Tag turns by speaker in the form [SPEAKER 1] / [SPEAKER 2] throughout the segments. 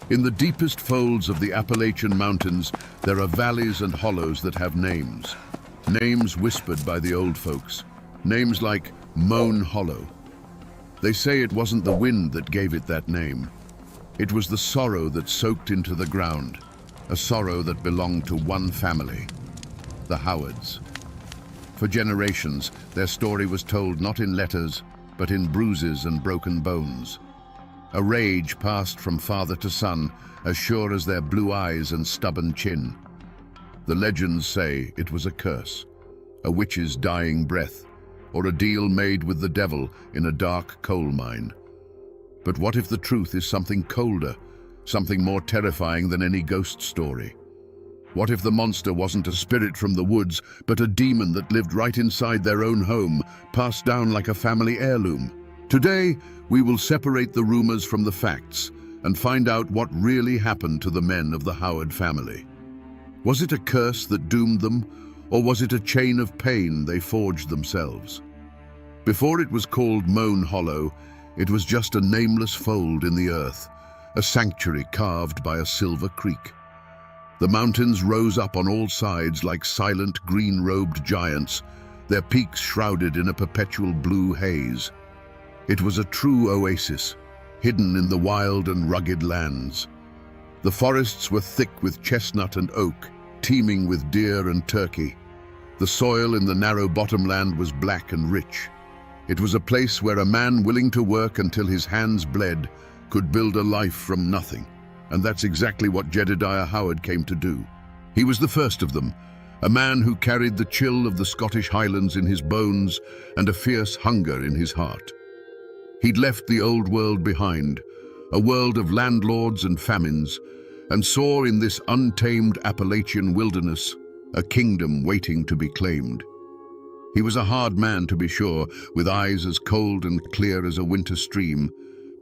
[SPEAKER 1] In the deepest folds of the Appalachian Mountains, there are valleys and hollows that have names. Names whispered by the old folks. Names like Moan Hollow. They say it wasn't the wind that gave it that name. It was the sorrow that soaked into the ground, a sorrow that belonged to one family, the Howards. For generations, their story was told not in letters, but in bruises and broken bones. A rage passed from father to son, as sure as their blue eyes and stubborn chin. The legends say it was a curse, a witch's dying breath, or a deal made with the devil in a dark coal mine. But what if the truth is something colder, something more terrifying than any ghost story? What if the monster wasn't a spirit from the woods, but a demon that lived right inside their own home, passed down like a family heirloom? Today, we will separate the rumors from the facts and find out what really happened to the men of the Howard family. Was it a curse that doomed them, or was it a chain of pain they forged themselves? Before it was called Moan Hollow, it was just a nameless fold in the earth, a sanctuary carved by a silver creek. The mountains rose up on all sides like silent green-robed giants, their peaks shrouded in a perpetual blue haze. It was a true oasis, hidden in the wild and rugged lands. The forests were thick with chestnut and oak, teeming with deer and turkey. The soil in the narrow bottomland was black and rich. It was a place where a man willing to work until his hands bled could build a life from nothing. And that's exactly what Jedediah Howard came to do. He was the first of them, a man who carried the chill of the Scottish Highlands in his bones and a fierce hunger in his heart. He'd left the old world behind, a world of landlords and famines, and saw in this untamed Appalachian wilderness a kingdom waiting to be claimed. He was a hard man, to be sure, with eyes as cold and clear as a winter stream,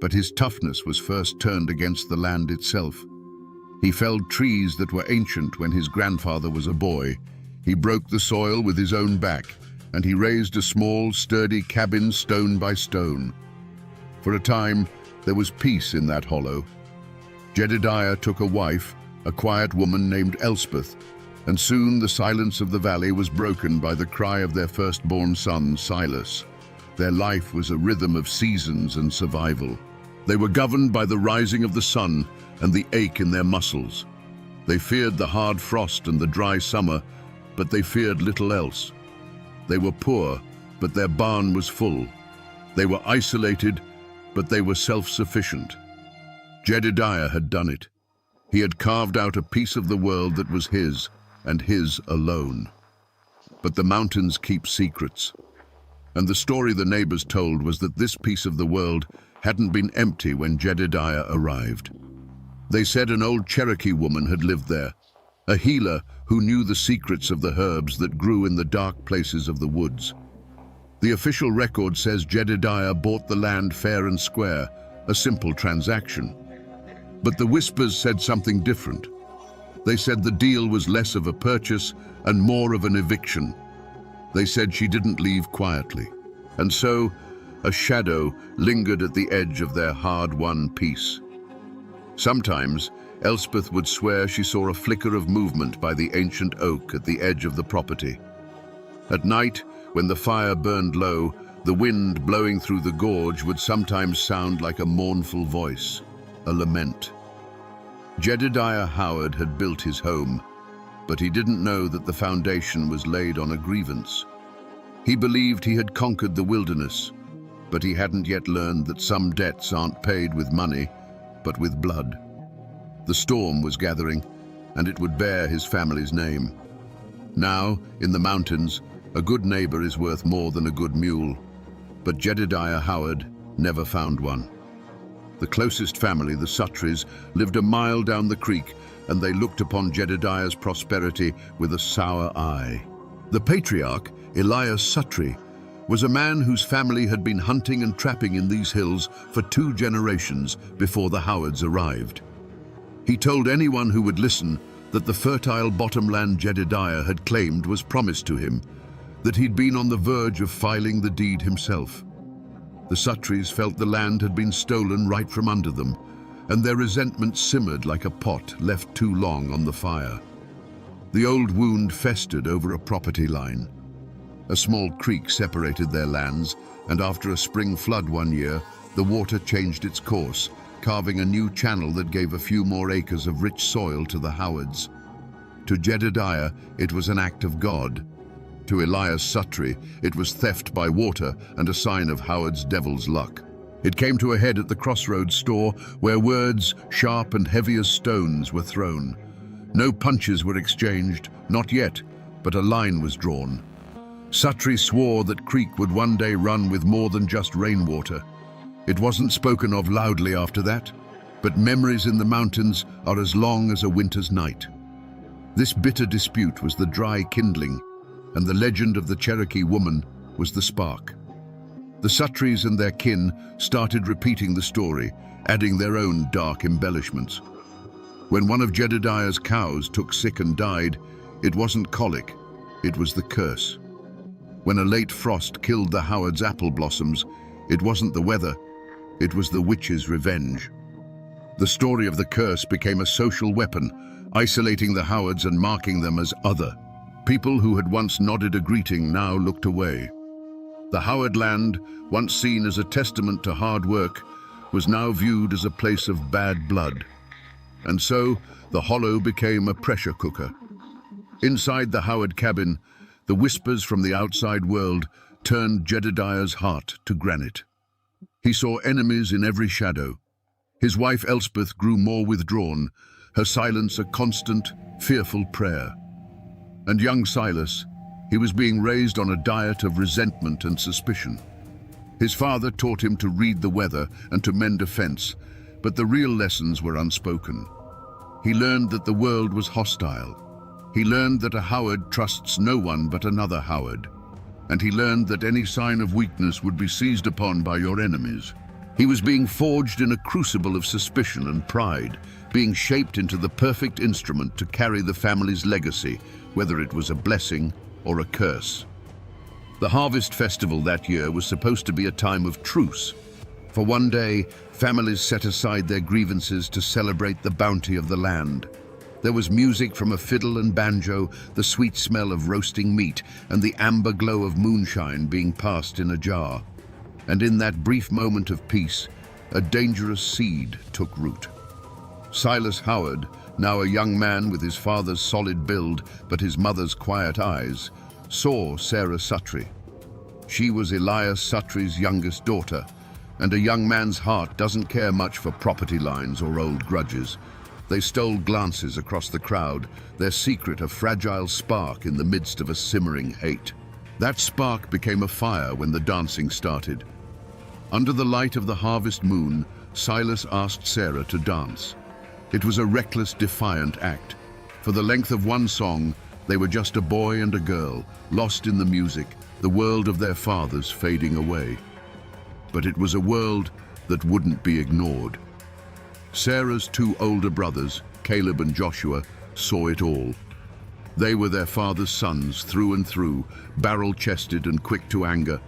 [SPEAKER 1] but his toughness was first turned against the land itself. He felled trees that were ancient when his grandfather was a boy. He broke the soil with his own back, and he raised a small, sturdy cabin stone by stone. For a time, there was peace in that hollow. Jedediah took a wife, a quiet woman named Elspeth, and soon the silence of the valley was broken by the cry of their firstborn son, Silas. Their life was a rhythm of seasons and survival. They were governed by the rising of the sun and the ache in their muscles. They feared the hard frost and the dry summer, but they feared little else. They were poor, but their barn was full. They were isolated, but they were self-sufficient. Jedediah had done it. He had carved out a piece of the world that was his, and his alone. But the mountains keep secrets. And the story the neighbors told was that this piece of the world hadn't been empty when Jedediah arrived. They said an old Cherokee woman had lived there, a healer who knew the secrets of the herbs that grew in the dark places of the woods. The official record says Jedediah bought the land fair and square, a simple transaction. But the whispers said something different. They said the deal was less of a purchase and more of an eviction. They said she didn't leave quietly. And so, a shadow lingered at the edge of their hard-won peace. Sometimes, Elspeth would swear she saw a flicker of movement by the ancient oak at the edge of the property. At night, when the fire burned low, the wind blowing through the gorge would sometimes sound like a mournful voice, a lament. Jedediah Howard had built his home, but he didn't know that the foundation was laid on a grievance. He believed he had conquered the wilderness, but he hadn't yet learned that some debts aren't paid with money, but with blood. The storm was gathering, and it would bear his family's name. Now, in the mountains, a good neighbor is worth more than a good mule, but Jedediah Howard never found one. The closest family, the Suttrys, lived a mile down the creek, and they looked upon Jedediah's prosperity with a sour eye. The patriarch, Elias Suttry, was a man whose family had been hunting and trapping in these hills for 2 generations before the Howards arrived. He told anyone who would listen that the fertile bottomland Jedediah had claimed was promised to him, that he'd been on the verge of filing the deed himself. The Suttrys felt the land had been stolen right from under them, and their resentment simmered like a pot left too long on the fire. The old wound festered over a property line. A small creek separated their lands, and after a spring flood one year, the water changed its course, carving a new channel that gave a few more acres of rich soil to the Howards. To Jedediah, it was an act of God. To Elias Suttree, it was theft by water and a sign of Howard's devil's luck. It came to a head at the crossroads store, where words, sharp and heavy as stones, were thrown. No punches were exchanged, not yet, but a line was drawn. Suttree swore that creek would one day run with more than just rainwater. It wasn't spoken of loudly after that, but memories in the mountains are as long as a winter's night. This bitter dispute was the dry kindling, and the legend of the Cherokee woman was the spark. The Suttrees and their kin started repeating the story, adding their own dark embellishments. When one of Jedediah's cows took sick and died, it wasn't colic, it was the curse. When a late frost killed the Howards' apple blossoms, it wasn't the weather, it was the witch's revenge. The story of the curse became a social weapon, isolating the Howards and marking them as other. People who had once nodded a greeting now looked away. The Howard land, once seen as a testament to hard work, was now viewed as a place of bad blood. And so, the hollow became a pressure cooker. Inside the Howard cabin, the whispers from the outside world turned Jedediah's heart to granite. He saw enemies in every shadow. His wife Elspeth grew more withdrawn, her silence a constant, fearful prayer. And young Silas, he was being raised on a diet of resentment and suspicion. His father taught him to read the weather and to mend a fence, but the real lessons were unspoken. He learned that the world was hostile. He learned that a Howard trusts no one but another Howard. And he learned that any sign of weakness would be seized upon by your enemies. He was being forged in a crucible of suspicion and pride, being shaped into the perfect instrument to carry the family's legacy, whether it was a blessing or a curse. The harvest festival that year was supposed to be a time of truce. For one day, families set aside their grievances to celebrate the bounty of the land. There was music from a fiddle and banjo, the sweet smell of roasting meat, and the amber glow of moonshine being passed in a jar. And in that brief moment of peace, a dangerous seed took root. Silas Howard, now a young man with his father's solid build but his mother's quiet eyes, saw Sarah Suttree. She was Elias Suttree's youngest daughter, and a young man's heart doesn't care much for property lines or old grudges. They stole glances across the crowd, their secret a fragile spark in the midst of a simmering hate. That spark became a fire when the dancing started. Under the light of the harvest moon, Silas asked Sarah to dance. It was a reckless, defiant act. For the length of one song, they were just a boy and a girl, lost in the music, the world of their fathers fading away. But it was a world that wouldn't be ignored. Sarah's two older brothers, Caleb and Joshua, saw it all. They were their father's sons through and through, barrel-chested and quick to anger,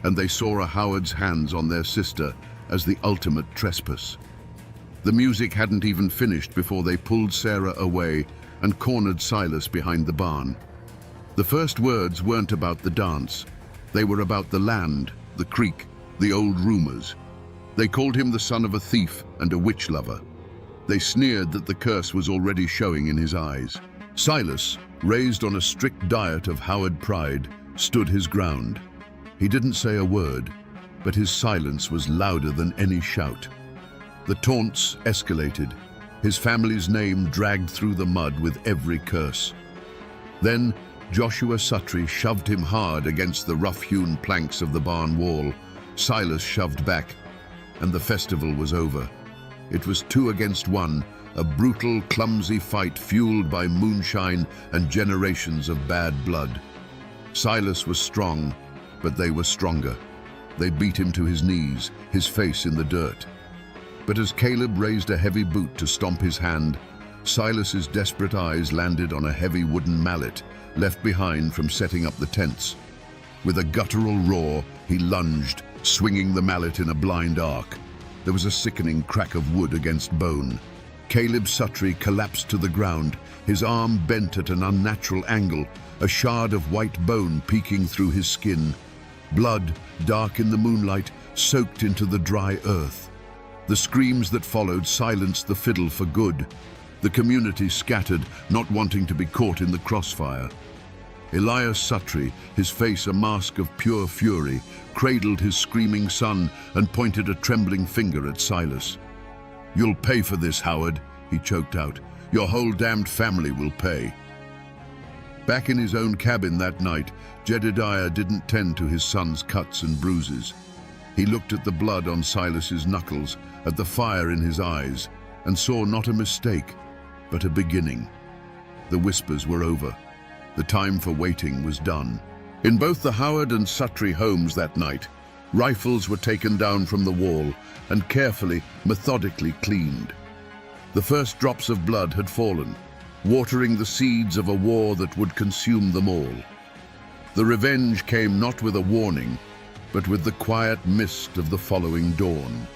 [SPEAKER 1] and they saw a Howard's hands on their sister as the ultimate trespass. The music hadn't even finished before they pulled Sarah away and cornered Silas behind the barn. The first words weren't about the dance. They were about the land, the creek, the old rumors. They called him the son of a thief and a witch lover. They sneered that the curse was already showing in his eyes. Silas, raised on a strict diet of Howard pride, stood his ground. He didn't say a word, but his silence was louder than any shout. The taunts escalated, his family's name dragged through the mud with every curse. Then Joshua Suttree shoved him hard against the rough-hewn planks of the barn wall. Silas shoved back, and the festival was over. It was 2 against 1, a brutal, clumsy fight fueled by moonshine and generations of bad blood. Silas was strong, but they were stronger. They beat him to his knees, his face in the dirt. But as Caleb raised a heavy boot to stomp his hand, Silas's desperate eyes landed on a heavy wooden mallet left behind from setting up the tents. With a guttural roar, he lunged, swinging the mallet in a blind arc. There was a sickening crack of wood against bone. Caleb Suttree collapsed to the ground, his arm bent at an unnatural angle, a shard of white bone peeking through his skin. Blood, dark in the moonlight, soaked into the dry earth. The screams that followed silenced the fiddle for good. The community scattered, not wanting to be caught in the crossfire. Elias Suttree, his face a mask of pure fury, cradled his screaming son and pointed a trembling finger at Silas. "You'll pay for this, Howard," he choked out. "Your whole damned family will pay." Back in his own cabin that night, Jedediah didn't tend to his son's cuts and bruises. He looked at the blood on Silas's knuckles, at the fire in his eyes, and saw not a mistake, but a beginning. The whispers were over. The time for waiting was done. In both the Howard and Suttree homes that night, rifles were taken down from the wall and carefully, methodically cleaned. The first drops of blood had fallen, watering the seeds of a war that would consume them all. The revenge came not with a warning, but with the quiet mist of the following dawn.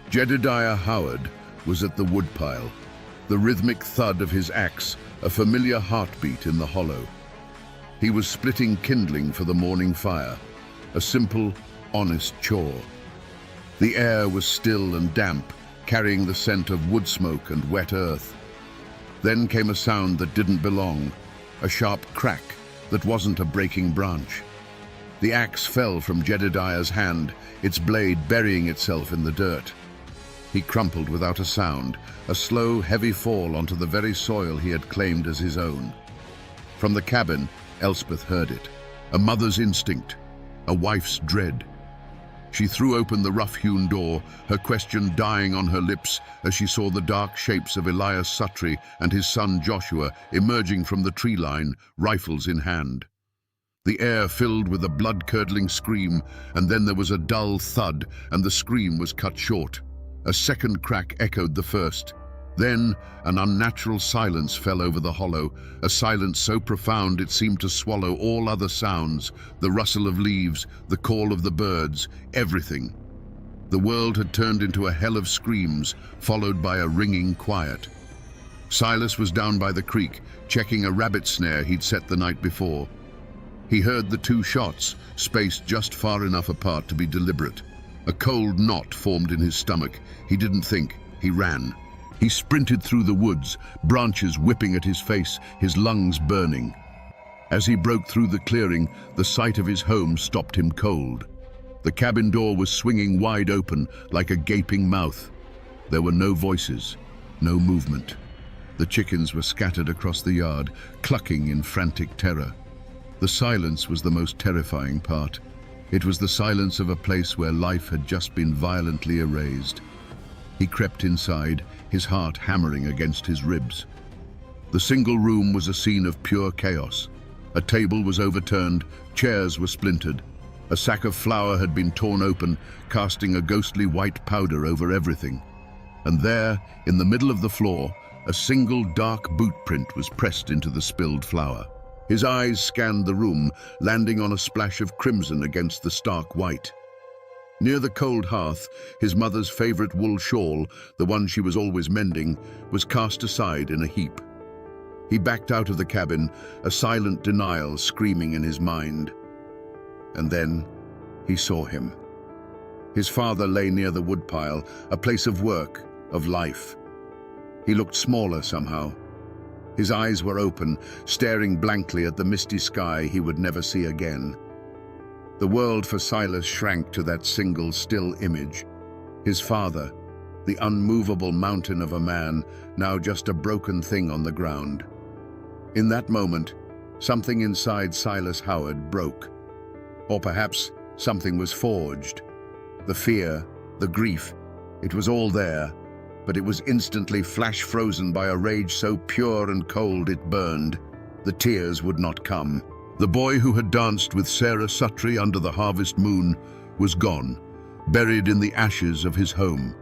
[SPEAKER 1] Jedediah Howard was at the woodpile, the rhythmic thud of his axe, a familiar heartbeat in the hollow. He was splitting kindling for the morning fire, a simple, honest chore. The air was still and damp, carrying the scent of wood smoke and wet earth. Then came a sound that didn't belong, a sharp crack that wasn't a breaking branch. The axe fell from Jedediah's hand, its blade burying itself in the dirt. He crumpled without a sound, a slow, heavy fall onto the very soil he had claimed as his own. From the cabin, Elspeth heard it, a mother's instinct, a wife's dread. She threw open the rough-hewn door, her question dying on her lips as she saw the dark shapes of Elias Suttree and his son Joshua emerging from the tree line, rifles in hand. The air filled with a blood-curdling scream, and then there was a dull thud, and the scream was cut short. A second crack echoed the first. Then an unnatural silence fell over the hollow, a silence so profound it seemed to swallow all other sounds, the rustle of leaves, the call of the birds, everything. The world had turned into a hell of screams, followed by a ringing quiet. Silas was down by the creek, checking a rabbit snare he'd set the night before. He heard the two shots, spaced just far enough apart to be deliberate. A cold knot formed in his stomach. He didn't think, he ran. He sprinted through the woods, branches whipping at his face, his lungs burning. As he broke through the clearing, the sight of his home stopped him cold. The cabin door was swinging wide open, like a gaping mouth. There were no voices, no movement. The chickens were scattered across the yard, clucking in frantic terror. The silence was the most terrifying part. It was the silence of a place where life had just been violently erased. He crept inside, his heart hammering against his ribs. The single room was a scene of pure chaos. A table was overturned, chairs were splintered. A sack of flour had been torn open, casting a ghostly white powder over everything. And there, in the middle of the floor, a single dark boot print was pressed into the spilled flour. His eyes scanned the room, landing on a splash of crimson against the stark white. Near the cold hearth, his mother's favorite wool shawl, the one she was always mending, was cast aside in a heap. He backed out of the cabin, a silent denial screaming in his mind. And then he saw him. His father lay near the woodpile, a place of work, of life. He looked smaller somehow. His eyes were open, staring blankly at the misty sky he would never see again. The world for Silas shrank to that single still image. His father, the unmovable mountain of a man, now just a broken thing on the ground. In that moment, something inside Silas Howard broke. Or perhaps something was forged. The fear, the grief, it was all there, but it was instantly flash-frozen by a rage so pure and cold it burned. The tears would not come. The boy who had danced with Sarah Suttree under the harvest moon was gone, buried in the ashes of his home.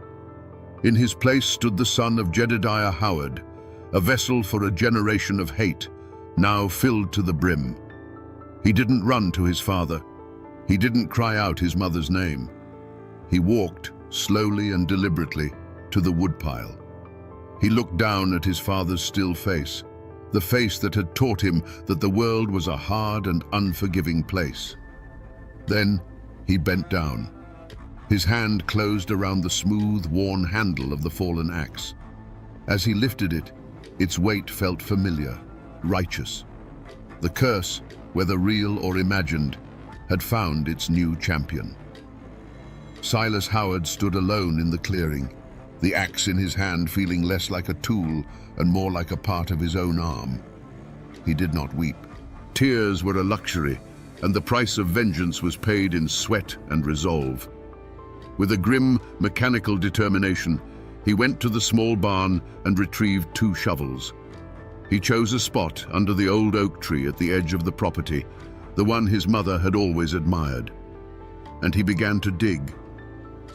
[SPEAKER 1] In his place stood the son of Jedediah Howard, a vessel for a generation of hate, now filled to the brim. He didn't run to his father. He didn't cry out his mother's name. He walked slowly and deliberately, to the woodpile. He looked down at his father's still face, the face that had taught him that the world was a hard and unforgiving place. Then he bent down. His hand closed around the smooth, worn handle of the fallen axe. As he lifted it, its weight felt familiar, righteous. The curse, whether real or imagined, had found its new champion. Silas Howard stood alone in the clearing, the axe in his hand feeling less like a tool and more like a part of his own arm. He did not weep. Tears were a luxury, and the price of vengeance was paid in sweat and resolve. With a grim, mechanical determination, he went to the small barn and retrieved 2 shovels. He chose a spot under the old oak tree at the edge of the property, the one his mother had always admired. And he began to dig.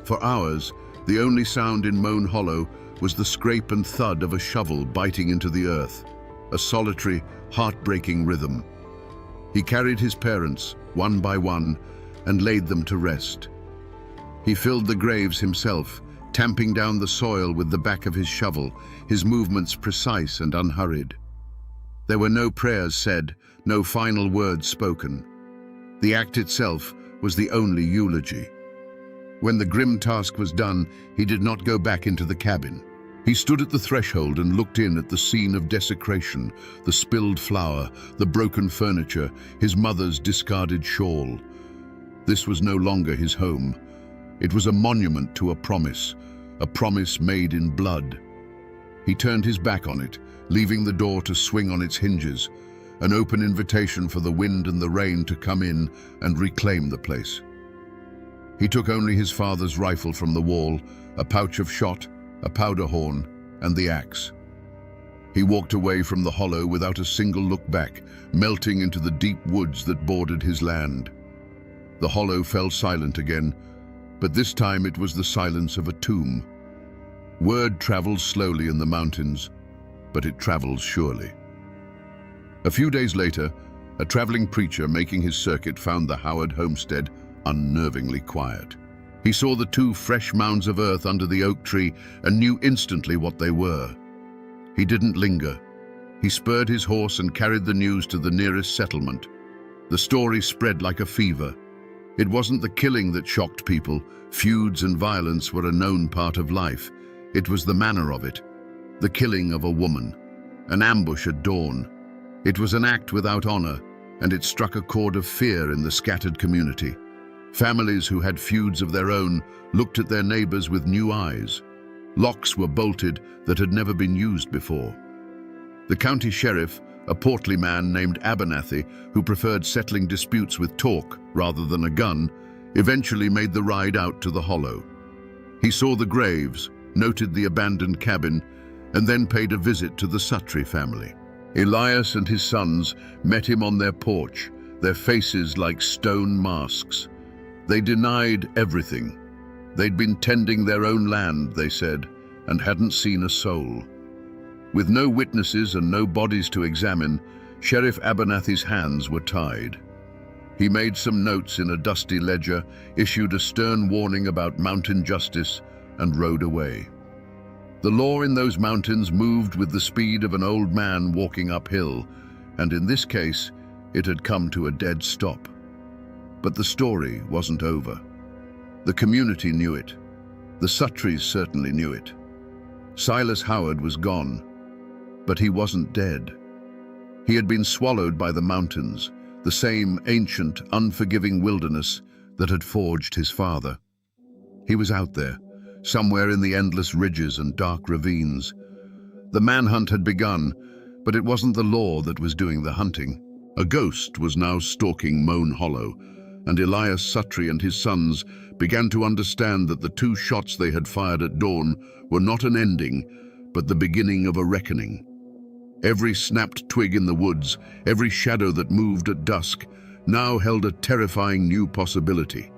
[SPEAKER 1] For hours, the only sound in Moan Hollow was the scrape and thud of a shovel biting into the earth, a solitary, heartbreaking rhythm. He carried his parents, one by one, and laid them to rest. He filled the graves himself, tamping down the soil with the back of his shovel, his movements precise and unhurried. There were no prayers said, no final words spoken. The act itself was the only eulogy. When the grim task was done, he did not go back into the cabin. He stood at the threshold and looked in at the scene of desecration, the spilled flour, the broken furniture, his mother's discarded shawl. This was no longer his home. It was a monument to a promise made in blood. He turned his back on it, leaving the door to swing on its hinges, an open invitation for the wind and the rain to come in and reclaim the place. He took only his father's rifle from the wall, a pouch of shot, a powder horn, and the axe. He walked away from the hollow without a single look back, melting into the deep woods that bordered his land. The hollow fell silent again, but this time it was the silence of a tomb. Word travels slowly in the mountains, but it travels surely. A few days later, a traveling preacher making his circuit found the Howard homestead unnervingly quiet. He saw the 2 fresh mounds of earth under the oak tree and knew instantly what they were. He didn't linger. He spurred his horse and carried the news to the nearest settlement. The story spread like a fever. It wasn't the killing that shocked people. Feuds and violence were a known part of life. It was the manner of it. The killing of a woman. An ambush at dawn. It was an act without honor, and it struck a chord of fear in the scattered community. Families who had feuds of their own looked at their neighbors with new eyes. Locks were bolted that had never been used before. The county sheriff, a portly man named Abernathy, who preferred settling disputes with talk rather than a gun, eventually made the ride out to the hollow. He saw the graves, noted the abandoned cabin, and then paid a visit to the Suttree family. Elias and his sons met him on their porch, their faces like stone masks. They denied everything. They'd been tending their own land, they said, and hadn't seen a soul. With no witnesses and no bodies to examine, Sheriff Abernathy's hands were tied. He made some notes in a dusty ledger, issued a stern warning about mountain justice, and rode away. The law in those mountains moved with the speed of an old man walking uphill, and in this case, it had come to a dead stop. But the story wasn't over. The community knew it. The Suttrees certainly knew it. Silas Howard was gone, but he wasn't dead. He had been swallowed by the mountains, the same ancient, unforgiving wilderness that had forged his father. He was out there, somewhere in the endless ridges and dark ravines. The manhunt had begun, but it wasn't the law that was doing the hunting. A ghost was now stalking Moan Hollow, and Elias Suttree and his sons began to understand that the 2 shots they had fired at dawn were not an ending, but the beginning of a reckoning. Every snapped twig in the woods, every shadow that moved at dusk, now held a terrifying new possibility.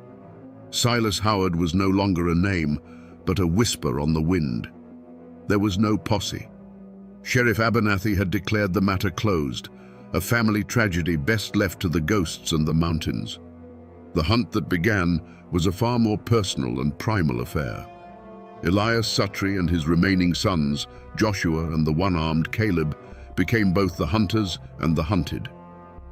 [SPEAKER 1] Silas Howard was no longer a name, but a whisper on the wind. There was no posse. Sheriff Abernathy had declared the matter closed, a family tragedy best left to the ghosts and the mountains. The hunt that began was a far more personal and primal affair. Elias Suttree and his remaining sons, Joshua and the one-armed Caleb, became both the hunters and the hunted.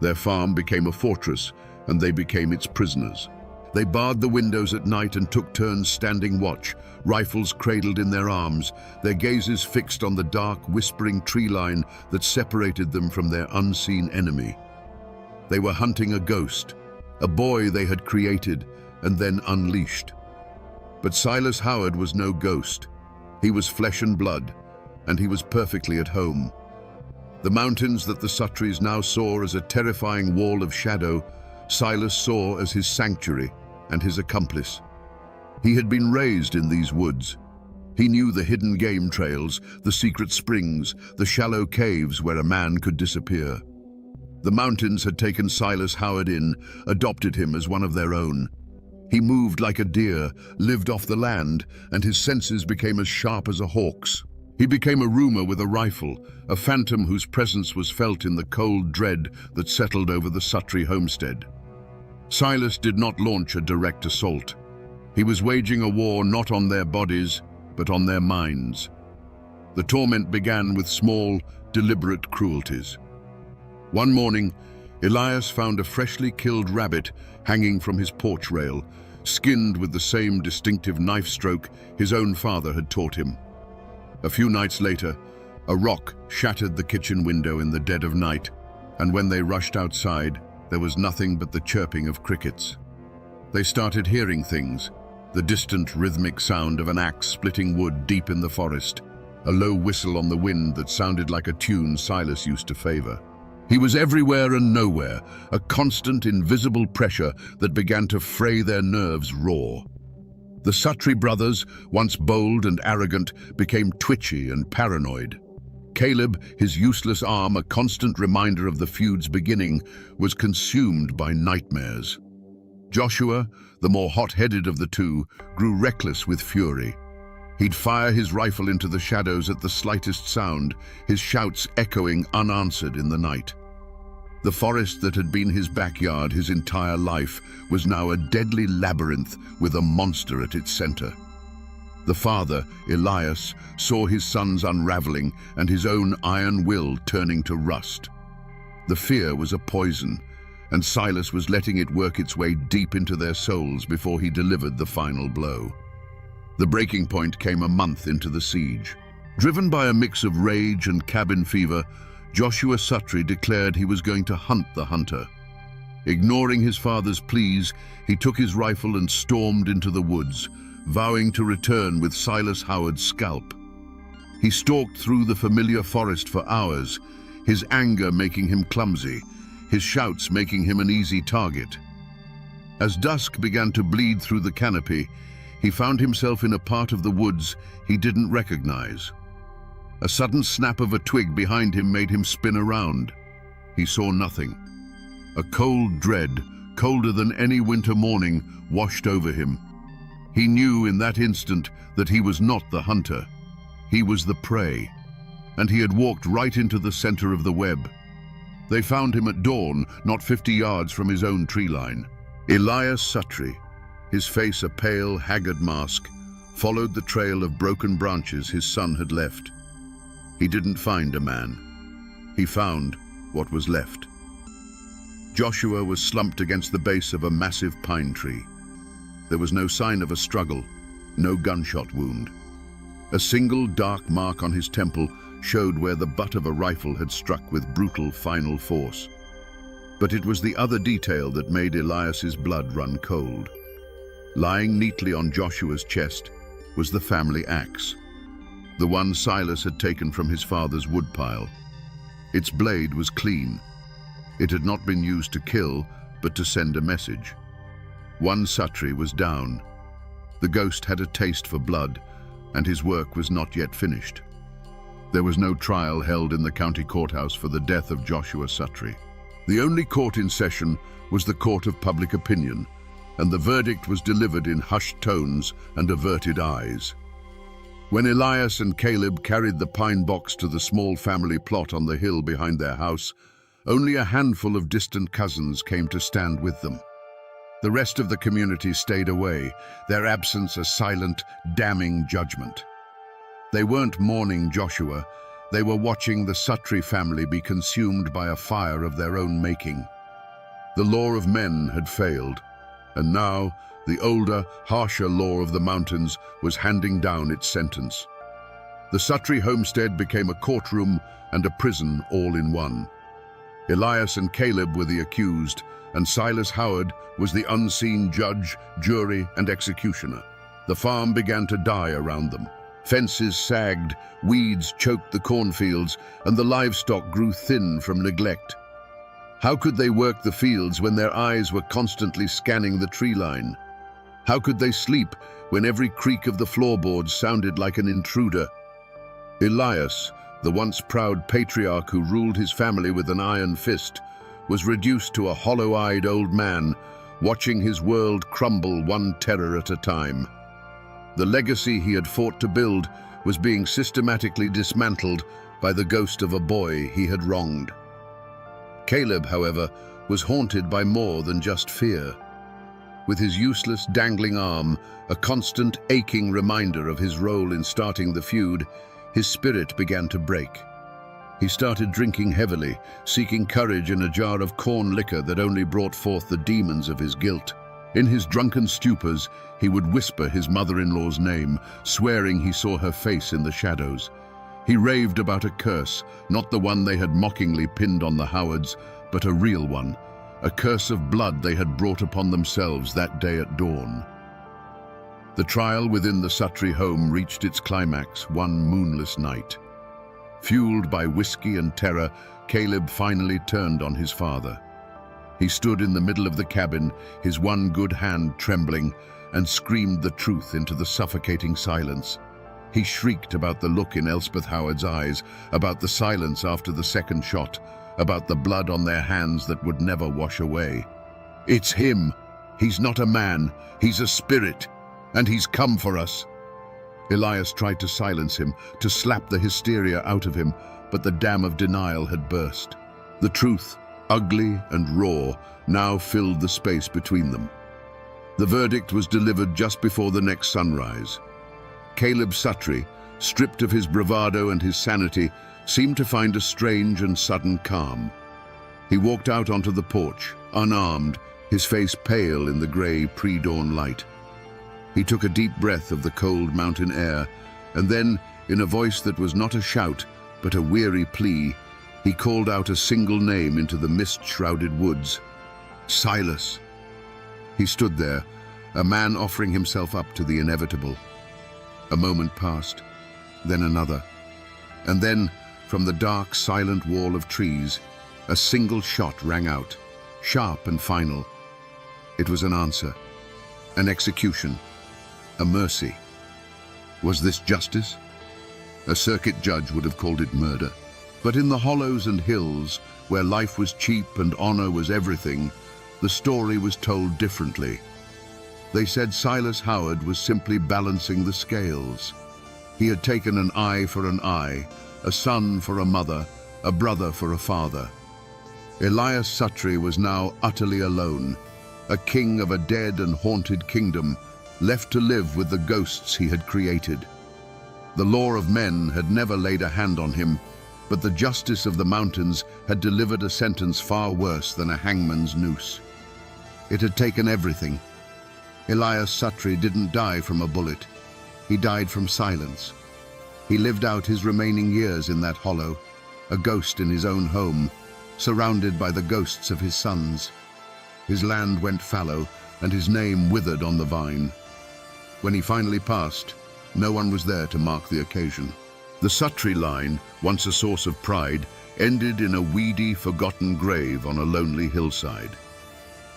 [SPEAKER 1] Their farm became a fortress, and they became its prisoners. They barred the windows at night and took turns standing watch, rifles cradled in their arms, their gazes fixed on the dark, whispering tree line that separated them from their unseen enemy. They were hunting a ghost, a boy they had created and then unleashed. But Silas Howard was no ghost. He was flesh and blood, and he was perfectly at home. The mountains that the Suttrees now saw as a terrifying wall of shadow, Silas saw as his sanctuary and his accomplice. He had been raised in these woods. He knew the hidden game trails, the secret springs, the shallow caves where a man could disappear. The mountains had taken Silas Howard in, adopted him as one of their own. He moved like a deer, lived off the land, and his senses became as sharp as a hawk's. He became a roomer with a rifle, a phantom whose presence was felt in the cold dread that settled over the Suttree homestead. Silas did not launch a direct assault. He was waging a war not on their bodies, but on their minds. The torment began with small, deliberate cruelties. One morning, Elias found a freshly killed rabbit hanging from his porch rail, skinned with the same distinctive knife stroke his own father had taught him. A few nights later, a rock shattered the kitchen window in the dead of night, and when they rushed outside, there was nothing but the chirping of crickets. They started hearing things, the distant rhythmic sound of an axe splitting wood deep in the forest, a low whistle on the wind that sounded like a tune Silas used to favor. He was everywhere and nowhere, a constant invisible pressure that began to fray their nerves raw. The Suttree brothers, once bold and arrogant, became twitchy and paranoid. Caleb, his useless arm a constant reminder of the feud's beginning, was consumed by nightmares. Joshua, the more hot-headed of the two, grew reckless with fury. He'd fire his rifle into the shadows at the slightest sound, his shouts echoing unanswered in the night. The forest that had been his backyard his entire life was now a deadly labyrinth with a monster at its center. The father, Elias, saw his sons unraveling and his own iron will turning to rust. The fear was a poison, and Silas was letting it work its way deep into their souls before he delivered the final blow. The breaking point came a month into the siege. Driven by a mix of rage and cabin fever, Joshua Suttree declared he was going to hunt the hunter. Ignoring his father's pleas, he took his rifle and stormed into the woods, vowing to return with Silas Howard's scalp. He stalked through the familiar forest for hours, his anger making him clumsy, his shouts making him an easy target. As dusk began to bleed through the canopy, he found himself in a part of the woods he didn't recognize. A sudden snap of a twig behind him made him spin around. He saw nothing. A cold dread, colder than any winter morning, washed over him. He knew in that instant that he was not the hunter. He was the prey, and he had walked right into the center of the web. They found him at dawn, not 50 yards from his own tree line. Elias Suttree, his face a pale, haggard mask, followed the trail of broken branches his son had left. He didn't find a man. He found what was left. Joshua was slumped against the base of a massive pine tree. There was no sign of a struggle, no gunshot wound. A single dark mark on his temple showed where the butt of a rifle had struck with brutal final force. But it was the other detail that made Elias's blood run cold. Lying neatly on Joshua's chest was the family axe, the one Silas had taken from his father's woodpile. Its blade was clean. It had not been used to kill, but to send a message. One Suttree was down. The ghost had a taste for blood, and his work was not yet finished. There was no trial held in the county courthouse for the death of Joshua Suttree. The only court in session was the court of public opinion, and the verdict was delivered in hushed tones and averted eyes. When Elias and Caleb carried the pine box to the small family plot on the hill behind their house, only a handful of distant cousins came to stand with them. The rest of the community stayed away, their absence a silent, damning judgment. They weren't mourning Joshua, they were watching the Sutri family be consumed by a fire of their own making. The law of men had failed, and now the older, harsher law of the mountains was handing down its sentence. The Sutri homestead became a courtroom and a prison all in one. Elias and Caleb were the accused, and Silas Howard was the unseen judge, jury, and executioner. The farm began to die around them. Fences sagged, weeds choked the cornfields, and the livestock grew thin from neglect. How could they work the fields when their eyes were constantly scanning the tree line? How could they sleep when every creak of the floorboards sounded like an intruder? Elias, the once proud patriarch who ruled his family with an iron fist, was reduced to a hollow-eyed old man, watching his world crumble one terror at a time. The legacy he had fought to build was being systematically dismantled by the ghost of a boy he had wronged. Caleb, however, was haunted by more than just fear. With his useless, dangling arm, a constant, aching reminder of his role in starting the feud, his spirit began to break. He started drinking heavily, seeking courage in a jar of corn liquor that only brought forth the demons of his guilt. In his drunken stupors, he would whisper his mother-in-law's name, swearing he saw her face in the shadows. He raved about a curse, not the one they had mockingly pinned on the Howards, but a real one, a curse of blood they had brought upon themselves that day at dawn. The trial within the Sutri home reached its climax one moonless night. Fueled by whiskey and terror, Caleb finally turned on his father. He stood in the middle of the cabin, his one good hand trembling, and screamed the truth into the suffocating silence. He shrieked about the look in Elspeth Howard's eyes, about the silence after the second shot, about the blood on their hands that would never wash away. "It's him. He's not a man. He's a spirit. And he's come for us." Elias tried to silence him, to slap the hysteria out of him, but the dam of denial had burst. The truth, ugly and raw, now filled the space between them. The verdict was delivered just before the next sunrise. Caleb Sutri, stripped of his bravado and his sanity, seemed to find a strange and sudden calm. He walked out onto the porch, unarmed, his face pale in the grey pre-dawn light. He took a deep breath of the cold mountain air, and then, in a voice that was not a shout, but a weary plea, he called out a single name into the mist-shrouded woods. Silas. He stood there, a man offering himself up to the inevitable. A moment passed, then another. And then, from the dark, silent wall of trees, a single shot rang out, sharp and final. It was an answer, an execution, a mercy. Was this justice? A circuit judge would have called it murder. But in the hollows and hills, where life was cheap and honor was everything, the story was told differently. They said Silas Howard was simply balancing the scales. He had taken an eye for an eye, a son for a mother, a brother for a father. Elias Sutri was now utterly alone, a king of a dead and haunted kingdom, left to live with the ghosts he had created. The law of men had never laid a hand on him, but the justice of the mountains had delivered a sentence far worse than a hangman's noose. It had taken everything. Elias Sutri didn't die from a bullet. He died from silence. He lived out his remaining years in that hollow, a ghost in his own home, surrounded by the ghosts of his sons. His land went fallow, and his name withered on the vine. When he finally passed, no one was there to mark the occasion. The Sutri line, once a source of pride, ended in a weedy, forgotten grave on a lonely hillside.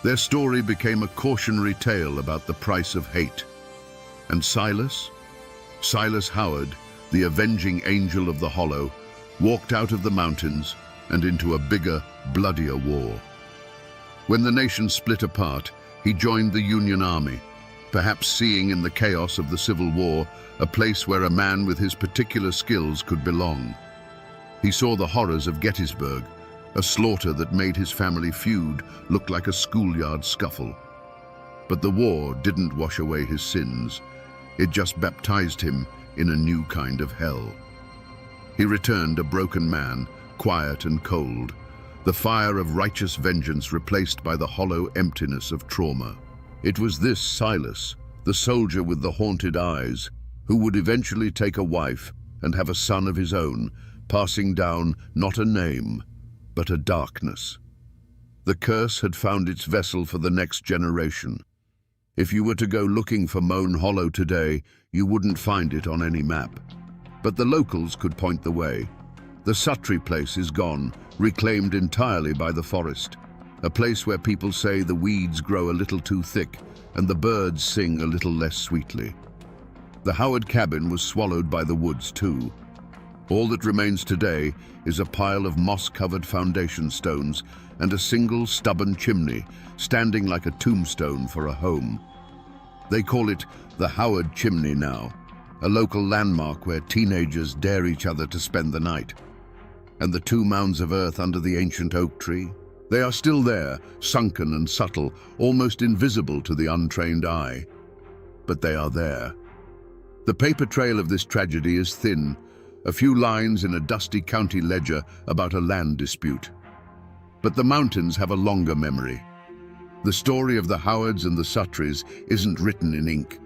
[SPEAKER 1] Their story became a cautionary tale about the price of hate. And Silas Howard, the avenging angel of the hollow, walked out of the mountains and into a bigger, bloodier war. When the nation split apart, he joined the Union Army, perhaps seeing in the chaos of the Civil War a place where a man with his particular skills could belong. He saw the horrors of Gettysburg, a slaughter that made his family feud look like a schoolyard scuffle. But the war didn't wash away his sins. It just baptized him in a new kind of hell. He returned a broken man, quiet and cold, the fire of righteous vengeance replaced by the hollow emptiness of trauma. It was this Silas, the soldier with the haunted eyes, who would eventually take a wife and have a son of his own, passing down not a name, but a darkness. The curse had found its vessel for the next generation. If you were to go looking for Moan Hollow today, you wouldn't find it on any map. But the locals could point the way. The Suttree place is gone, reclaimed entirely by the forest, a place where people say the weeds grow a little too thick and the birds sing a little less sweetly. The Howard cabin was swallowed by the woods too. All that remains today is a pile of moss-covered foundation stones and a single stubborn chimney standing like a tombstone for a home. They call it the Howard Chimney now, a local landmark where teenagers dare each other to spend the night. And the 2 mounds of earth under the ancient oak tree? They are still there, sunken and subtle, almost invisible to the untrained eye. But they are there. The paper trail of this tragedy is thin, a few lines in a dusty county ledger about a land dispute. But the mountains have a longer memory. The story of the Howards and the Suttrees isn't written in ink.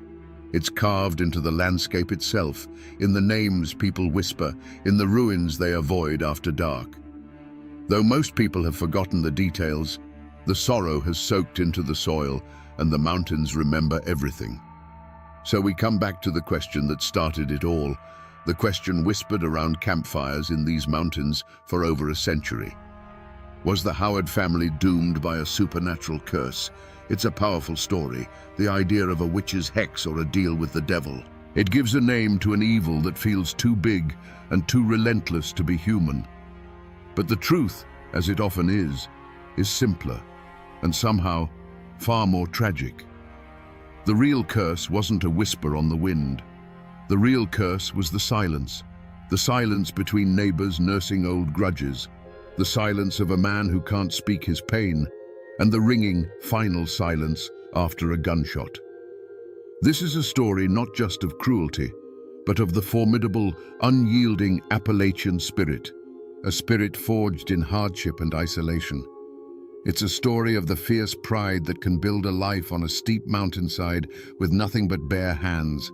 [SPEAKER 1] It's carved into the landscape itself, in the names people whisper, in the ruins they avoid after dark. Though most people have forgotten the details, the sorrow has soaked into the soil and the mountains remember everything. So we come back to the question that started it all, the question whispered around campfires in these mountains for over a century. Was the Howard family doomed by a supernatural curse? It's a powerful story, the idea of a witch's hex or a deal with the devil. It gives a name to an evil that feels too big and too relentless to be human. But the truth, as it often is simpler and somehow far more tragic. The real curse wasn't a whisper on the wind. The real curse was the silence between neighbors nursing old grudges, the silence of a man who can't speak his pain, and the ringing, final silence after a gunshot. This is a story not just of cruelty, but of the formidable, unyielding Appalachian spirit, a spirit forged in hardship and isolation. It's a story of the fierce pride that can build a life on a steep mountainside with nothing but bare hands,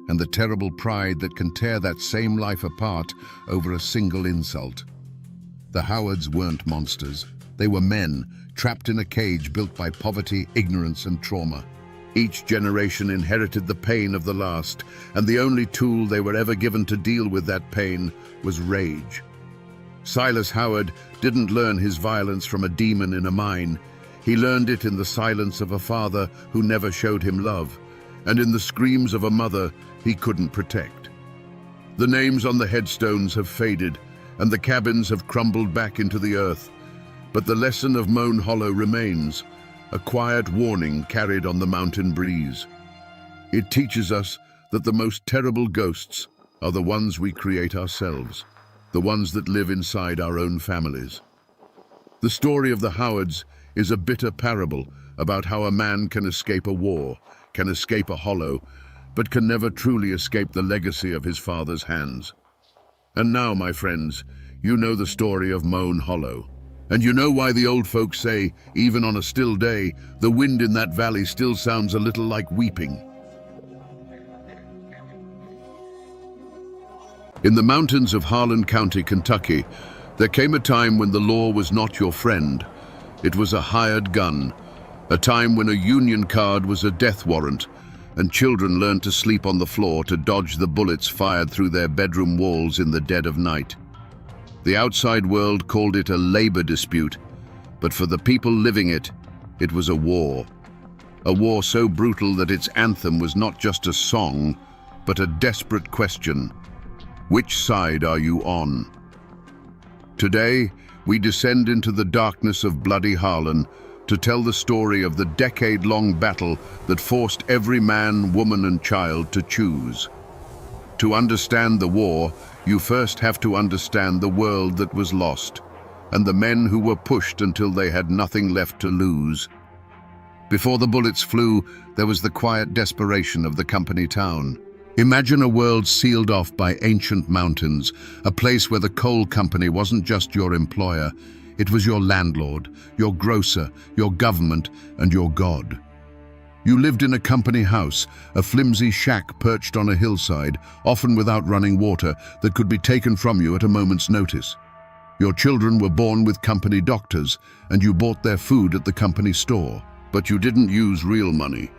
[SPEAKER 1] and the terrible pride that can tear that same life apart over a single insult. The Howards weren't monsters. They were men, trapped in a cage built by poverty, ignorance, and trauma. Each generation inherited the pain of the last, and the only tool they were ever given to deal with that pain was rage. Silas Howard didn't learn his violence from a demon in a mine. He learned it in the silence of a father who never showed him love, and in the screams of a mother he couldn't protect. The names on the headstones have faded, and the cabins have crumbled back into the earth. But the lesson of Moan Hollow remains, a quiet warning carried on the mountain breeze. It teaches us that the most terrible ghosts are the ones we create ourselves, the ones that live inside our own families. The story of the Howards is a bitter parable about how a man can escape a war, can escape a hollow, but can never truly escape the legacy of his father's hands. And now, my friends, you know the story of Moan Hollow. And you know why the old folks say, even on a still day, the wind in that valley still sounds a little like weeping. In the mountains of Harlan County, Kentucky, there came a time when the law was not your friend. It was a hired gun, a time when a union card was a death warrant, and children learned to sleep on the floor to dodge the bullets fired through their bedroom walls in the dead of night. The outside world called it a labor dispute, but for the people living it, it was a war. A war so brutal that its anthem was not just a song, but a desperate question. Which side are you on? Today, we descend into the darkness of bloody Harlan to tell the story of the decade-long battle that forced every man, woman, and child to choose. To understand the war, you first have to understand the world that was lost, and the men who were pushed until they had nothing left to lose. Before the bullets flew, there was the quiet desperation of the company town. Imagine a world sealed off by ancient mountains, a place where the coal company wasn't just your employer, it was your landlord, your grocer, your government, and your god. You lived in a company house, a flimsy shack perched on a hillside, often without running water, that could be taken from you at a moment's notice. Your children were born with company doctors, and you bought their food at the company store. But you didn't use real money.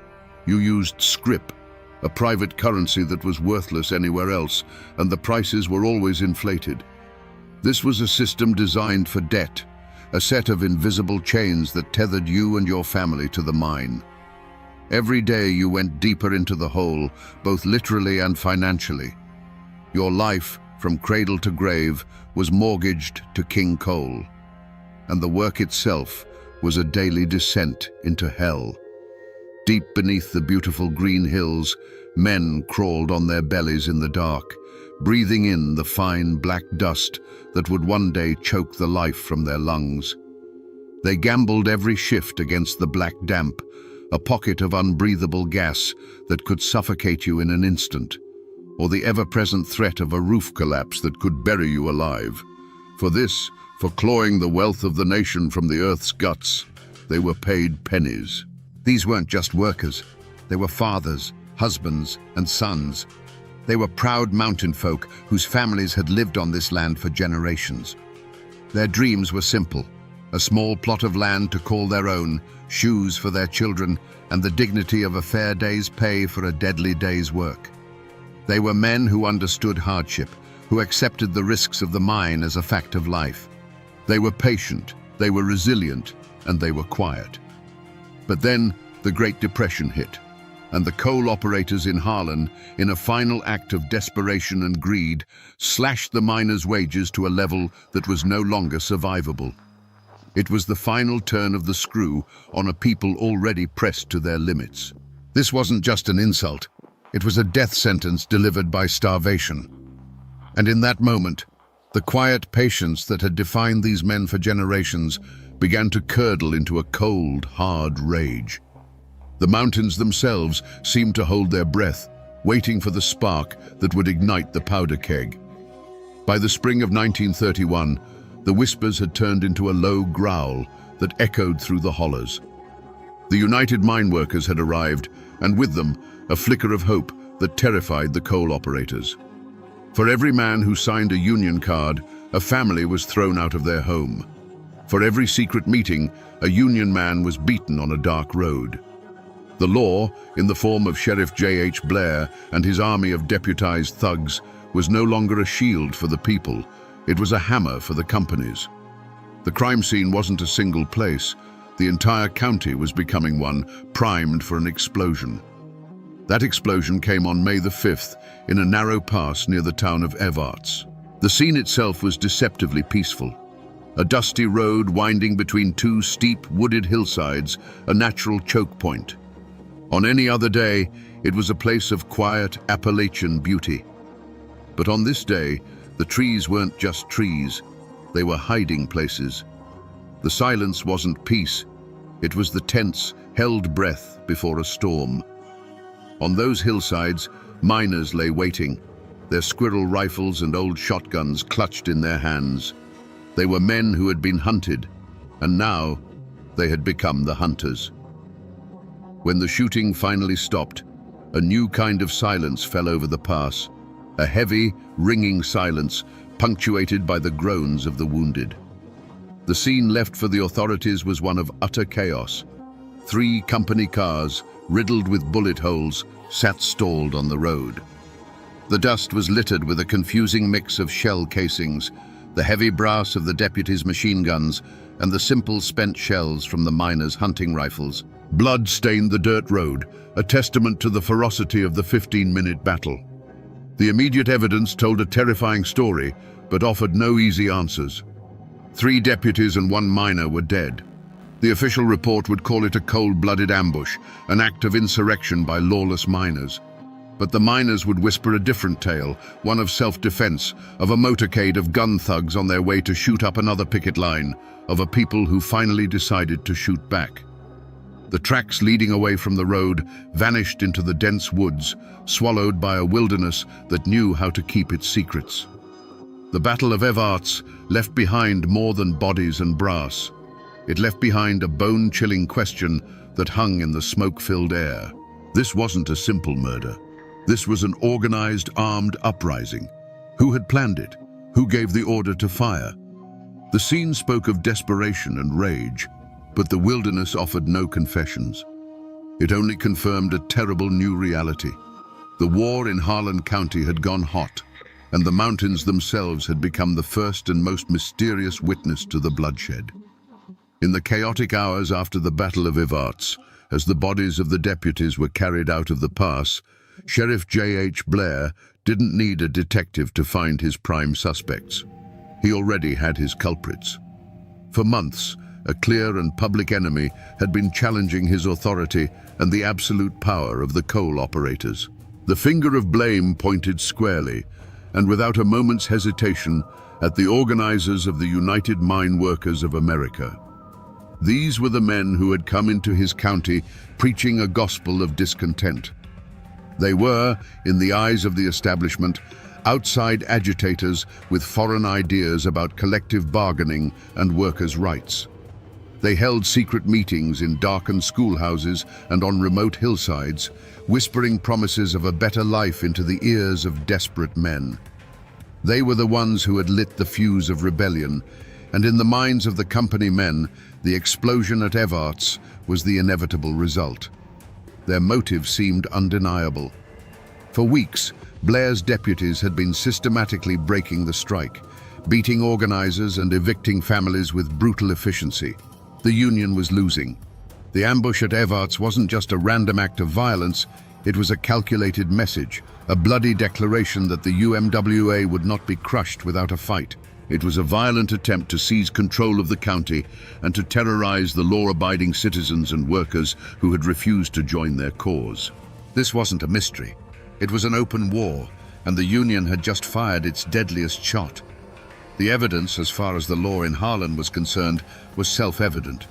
[SPEAKER 1] You used scrip, a private currency that was worthless anywhere else, and the prices were always inflated. This was a system designed for debt, a set of invisible chains that tethered you and your family to the mine. Every day you went deeper into the hole, both literally and financially. Your life, from cradle to grave, was mortgaged to King Coal, and the work itself was a daily descent into hell. Deep beneath the beautiful green hills, men crawled on their bellies in the dark, breathing in the fine black dust that would one day choke the life from their lungs. They gambled every shift against the black damp, a pocket of unbreathable gas that could suffocate you in an instant, or the ever-present threat of a roof collapse that could bury you alive. For clawing the wealth of the nation from the earth's guts, they were paid pennies. These weren't just workers. They were fathers, husbands, and sons. They were proud mountain folk whose families had lived on this land for generations. Their dreams were simple: a small plot of land to call their own, shoes for their children, and the dignity of a fair day's pay for a deadly day's work. They were men who understood hardship, who accepted the risks of the mine as a fact of life. They were patient, they were resilient, and they were quiet. But then the Great Depression hit, and the coal operators in Harlan, in a final act of desperation and greed, slashed the miners' wages to a level that was no longer survivable. It was the final turn of the screw on a people already pressed to their limits. This wasn't just an insult, it was a death sentence delivered by starvation. And in that moment, the quiet patience that had defined these men for generations began to curdle into a cold, hard rage. The mountains themselves seemed to hold their breath, waiting for the spark that would ignite the powder keg. By the spring of 1931, the whispers had turned into a low growl that echoed through the hollows. The United Mine Workers had arrived, and with them, a flicker of hope that terrified the coal operators. For every man who signed a union card, a family was thrown out of their home. For every secret meeting, a union man was beaten on a dark road. The law, in the form of Sheriff J.H. Blair and his army of deputized thugs, was no longer a shield for the people, it was a hammer for the companies. The crime scene wasn't a single place. The entire county was becoming one, primed for an explosion. That explosion came on May the 5th in a narrow pass near the town of Evarts. The scene itself was deceptively peaceful. A dusty road winding between two steep wooded hillsides, a natural choke point. On any other day, it was a place of quiet Appalachian beauty. But on this day, the trees weren't just trees, they were hiding places. The silence wasn't peace, it was the tense, held breath before a storm. On those hillsides, miners lay waiting, their squirrel rifles and old shotguns clutched in their hands. They were men who had been hunted, and now they had become the hunters. When the shooting finally stopped, a new kind of silence fell over the pass, a heavy, ringing silence punctuated by the groans of the wounded. The scene left for the authorities was one of utter chaos. 3 company cars, riddled with bullet holes, sat stalled on the road. The dust was littered with a confusing mix of shell casings, the heavy brass of the deputies' machine guns, and the simple spent shells from the miners' hunting rifles. Blood stained the dirt road, a testament to the ferocity of the 15-minute battle. The immediate evidence told a terrifying story, but offered no easy answers. 3 deputies and 1 miner were dead. The official report would call it a cold-blooded ambush, an act of insurrection by lawless miners. But the miners would whisper a different tale, one of self-defense, of a motorcade of gun thugs on their way to shoot up another picket line, of a people who finally decided to shoot back. The tracks leading away from the road vanished into the dense woods, swallowed by a wilderness that knew how to keep its secrets. The Battle of Evarts left behind more than bodies and brass. It left behind a bone-chilling question that hung in the smoke-filled air. This wasn't a simple murder. This was an organized, armed uprising. Who had planned it? Who gave the order to fire? The scene spoke of desperation and rage, but the wilderness offered no confessions. It only confirmed a terrible new reality. The war in Harlan County had gone hot, and the mountains themselves had become the first and most mysterious witness to the bloodshed. In the chaotic hours after the Battle of Evarts, as the bodies of the deputies were carried out of the pass, Sheriff J.H. Blair didn't need a detective to find his prime suspects. He already had his culprits. For months, a clear and public enemy had been challenging his authority and the absolute power of the coal operators. The finger of blame pointed squarely, and without a moment's hesitation, at the organizers of the United Mine Workers of America. These were the men who had come into his county preaching a gospel of discontent. They were, in the eyes of the establishment, outside agitators with foreign ideas about collective bargaining and workers' rights. They held secret meetings in darkened schoolhouses and on remote hillsides, whispering promises of a better life into the ears of desperate men. They were the ones who had lit the fuse of rebellion, and in the minds of the company men, the explosion at Evarts was the inevitable result. Their motive seemed undeniable. For weeks, Blair's deputies had been systematically breaking the strike, beating organizers and evicting families with brutal efficiency. The union was losing. The ambush at Evarts wasn't just a random act of violence, it was a calculated message, a bloody declaration that the UMWA would not be crushed without a fight. It was a violent attempt to seize control of the county and to terrorize the law-abiding citizens and workers who had refused to join their cause. This wasn't a mystery. It was an open war, and the Union had just fired its deadliest shot. The evidence, as far as the law in Harlan was concerned, was self-evident.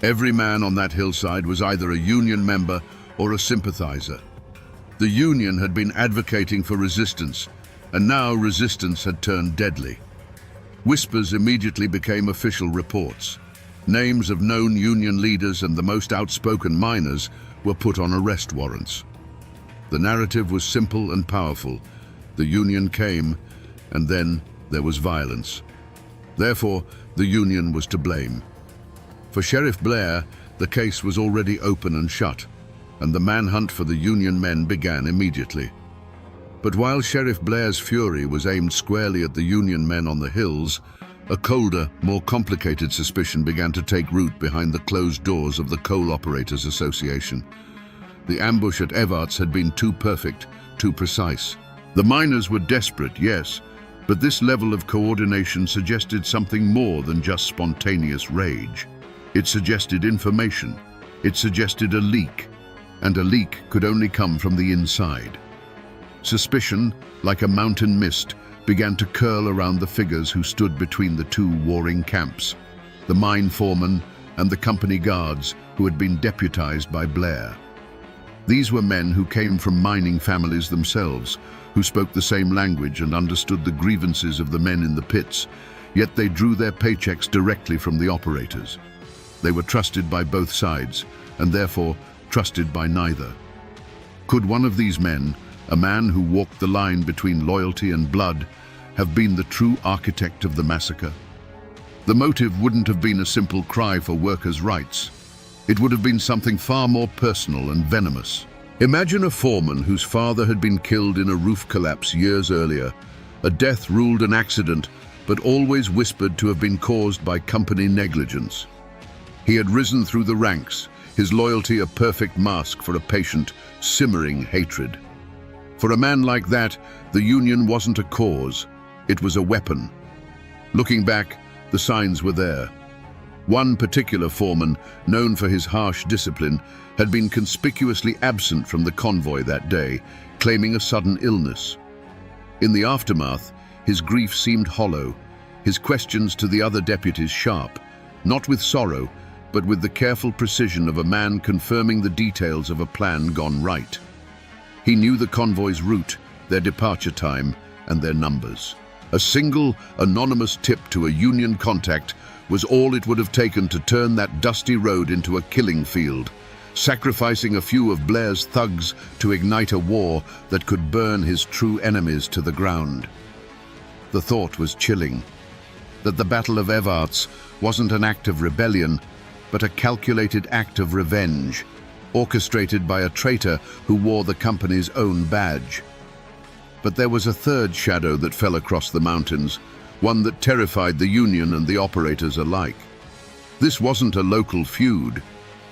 [SPEAKER 1] Every man on that hillside was either a Union member or a sympathizer. The Union had been advocating for resistance, and now resistance had turned deadly. Whispers immediately became official reports. Names of known Union leaders and the most outspoken miners were put on arrest warrants. The narrative was simple and powerful. The Union came, and then there was violence. Therefore, the Union was to blame. For Sheriff Blair, the case was already open and shut, and the manhunt for the Union men began immediately. But while Sheriff Blair's fury was aimed squarely at the Union men on the hills, a colder, more complicated suspicion began to take root behind the closed doors of the Coal Operators Association. The ambush at Evarts had been too perfect, too precise. The miners were desperate, yes, but this level of coordination suggested something more than just spontaneous rage. It suggested information. It suggested a leak, and a leak could only come from the inside. Suspicion, like a mountain mist, began to curl around the figures who stood between the two warring camps, the mine foreman and the company guards who had been deputized by Blair. These were men who came from mining families themselves, who spoke the same language and understood the grievances of the men in the pits, yet they drew their paychecks directly from the operators. They were trusted by both sides, and therefore trusted by neither. Could one of these men, a man who walked the line between loyalty and blood, have been the true architect of the massacre? The motive wouldn't have been a simple cry for workers' rights. It would have been something far more personal and venomous. Imagine a foreman whose father had been killed in a roof collapse years earlier, a death ruled an accident, but always whispered to have been caused by company negligence. He had risen through the ranks, his loyalty a perfect mask for a patient, simmering hatred. For a man like that, the Union wasn't a cause, it was a weapon. Looking back, the signs were there. One particular foreman, known for his harsh discipline, had been conspicuously absent from the convoy that day, claiming a sudden illness. In the aftermath, his grief seemed hollow, his questions to the other deputies sharp, not with sorrow, but with the careful precision of a man confirming the details of a plan gone right. He knew the convoy's route, their departure time, and their numbers. A single, anonymous tip to a Union contact was all it would have taken to turn that dusty road into a killing field, sacrificing a few of Blair's thugs to ignite a war that could burn his true enemies to the ground. The thought was chilling, that the Battle of Evarts wasn't an act of rebellion, but a calculated act of revenge, orchestrated by a traitor who wore the company's own badge. But there was a third shadow that fell across the mountains, one that terrified the Union and the operators alike. This wasn't a local feud.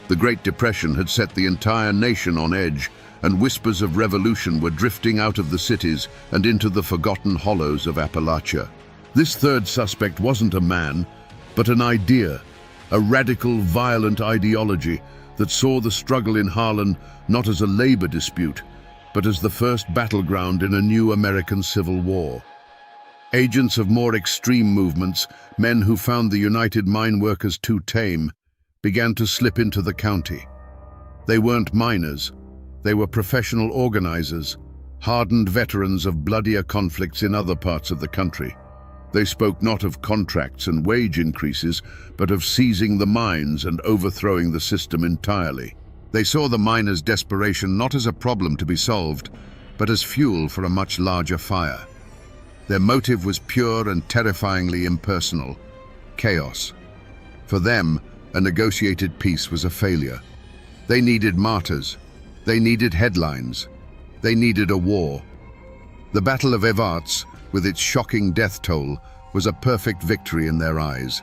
[SPEAKER 1] The Great Depression had set the entire nation on edge, and whispers of revolution were drifting out of the cities and into the forgotten hollows of Appalachia. This third suspect wasn't a man, but an idea, a radical, violent ideology that saw the struggle in Harlan not as a labor dispute, but as the first battleground in a new American Civil War. Agents of more extreme movements, men who found the United Mine Workers too tame, began to slip into the county. They weren't miners. They were professional organizers, hardened veterans of bloodier conflicts in other parts of the country. They spoke not of contracts and wage increases, but of seizing the mines and overthrowing the system entirely. They saw the miners' desperation not as a problem to be solved, but as fuel for a much larger fire. Their motive was pure and terrifyingly impersonal: chaos. For them, a negotiated peace was a failure. They needed martyrs. They needed headlines. They needed a war. The Battle of Evarts, with its shocking death toll, was a perfect victory in their eyes.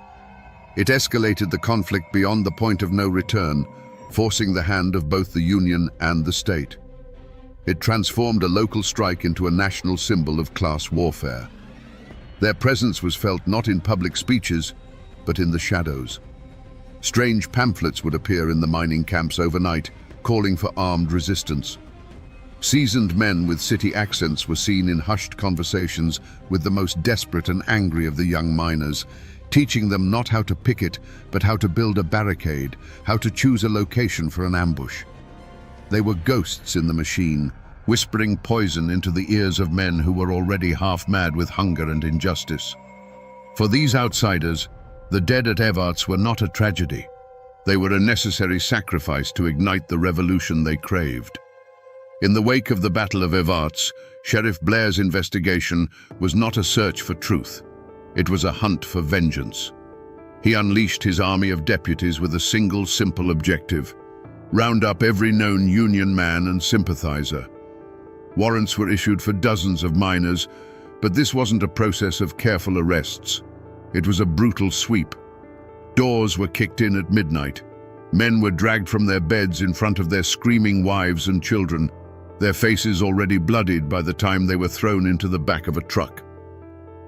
[SPEAKER 1] It escalated the conflict beyond the point of no return, forcing the hand of both the Union and the state. It transformed a local strike into a national symbol of class warfare. Their presence was felt not in public speeches, but in the shadows. Strange pamphlets would appear in the mining camps overnight, calling for armed resistance. Seasoned men with city accents were seen in hushed conversations with the most desperate and angry of the young miners, teaching them not how to picket, but how to build a barricade, how to choose a location for an ambush. They were ghosts in the machine, whispering poison into the ears of men who were already half-mad with hunger and injustice. For these outsiders, the dead at Evarts were not a tragedy. They were a necessary sacrifice to ignite the revolution they craved. In the wake of the Battle of Evarts, Sheriff Blair's investigation was not a search for truth. It was a hunt for vengeance. He unleashed his army of deputies with a single, simple objective: round up every known Union man and sympathizer. Warrants were issued for dozens of miners, but this wasn't a process of careful arrests. It was a brutal sweep. Doors were kicked in at midnight. Men were dragged from their beds in front of their screaming wives and children, their faces already bloodied by the time they were thrown into the back of a truck.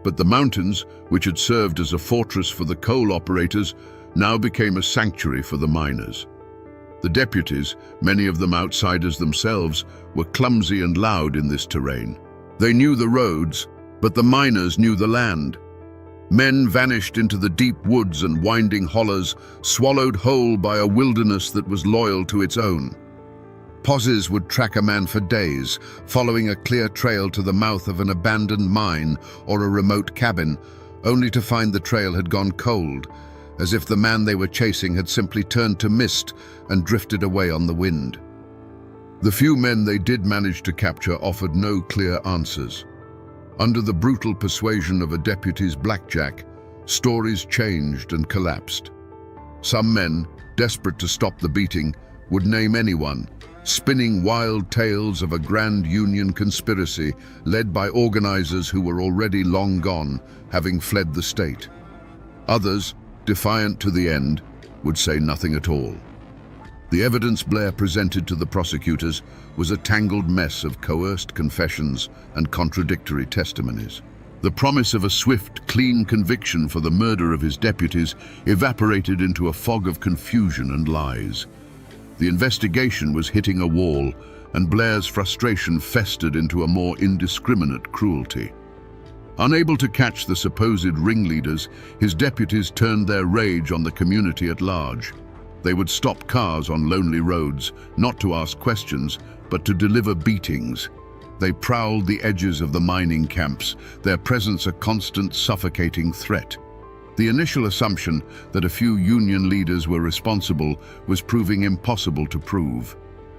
[SPEAKER 1] But the mountains, which had served as a fortress for the coal operators, now became a sanctuary for the miners. The deputies, many of them outsiders themselves, were clumsy and loud in this terrain. They knew the roads, but the miners knew the land. Men vanished into the deep woods and winding hollows, swallowed whole by a wilderness that was loyal to its own. Posses would track a man for days, following a clear trail to the mouth of an abandoned mine or a remote cabin, only to find the trail had gone cold, as if the man they were chasing had simply turned to mist and drifted away on the wind. The few men they did manage to capture offered no clear answers. Under the brutal persuasion of a deputy's blackjack, stories changed and collapsed. Some men, desperate to stop the beating, would name anyone, spinning wild tales of a grand Union conspiracy led by organizers who were already long gone, having fled the state. Others, defiant to the end, would say nothing at all. The evidence Blair presented to the prosecutors was a tangled mess of coerced confessions and contradictory testimonies. The promise of a swift, clean conviction for the murder of his deputies evaporated into a fog of confusion and lies. The investigation was hitting a wall, and Blair's frustration festered into a more indiscriminate cruelty. Unable to catch the supposed ringleaders, his deputies turned their rage on the community at large. They would stop cars on lonely roads, not to ask questions, but to deliver beatings. They prowled the edges of the mining camps, their presence a constant suffocating threat. The initial assumption that a few union leaders were responsible was proving impossible to prove.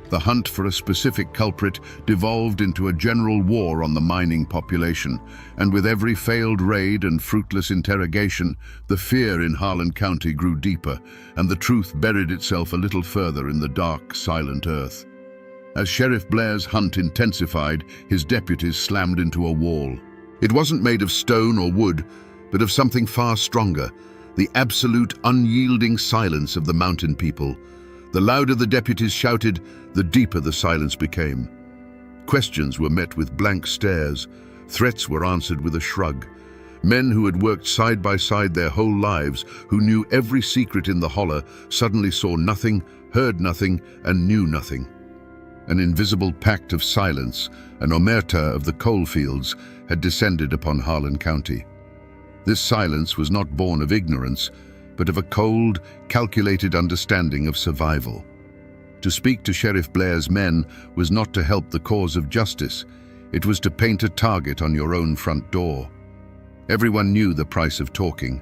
[SPEAKER 1] The hunt for a specific culprit devolved into a general war on the mining population, and with every failed raid and fruitless interrogation, the fear in Harlan County grew deeper, and the truth buried itself a little further in the dark, silent earth. As Sheriff Blair's hunt intensified, his deputies slammed into a wall. It wasn't made of stone or wood, but of something far stronger, the absolute, unyielding silence of the mountain people. The louder the deputies shouted, the deeper the silence became. Questions were met with blank stares. Threats were answered with a shrug. Men who had worked side by side their whole lives, who knew every secret in the holler, suddenly saw nothing, heard nothing, and knew nothing. An invisible pact of silence, an omerta of the coalfields, had descended upon Harlan County. This silence was not born of ignorance, but of a cold, calculated understanding of survival. To speak to Sheriff Blair's men was not to help the cause of justice. It was to paint a target on your own front door. Everyone knew the price of talking.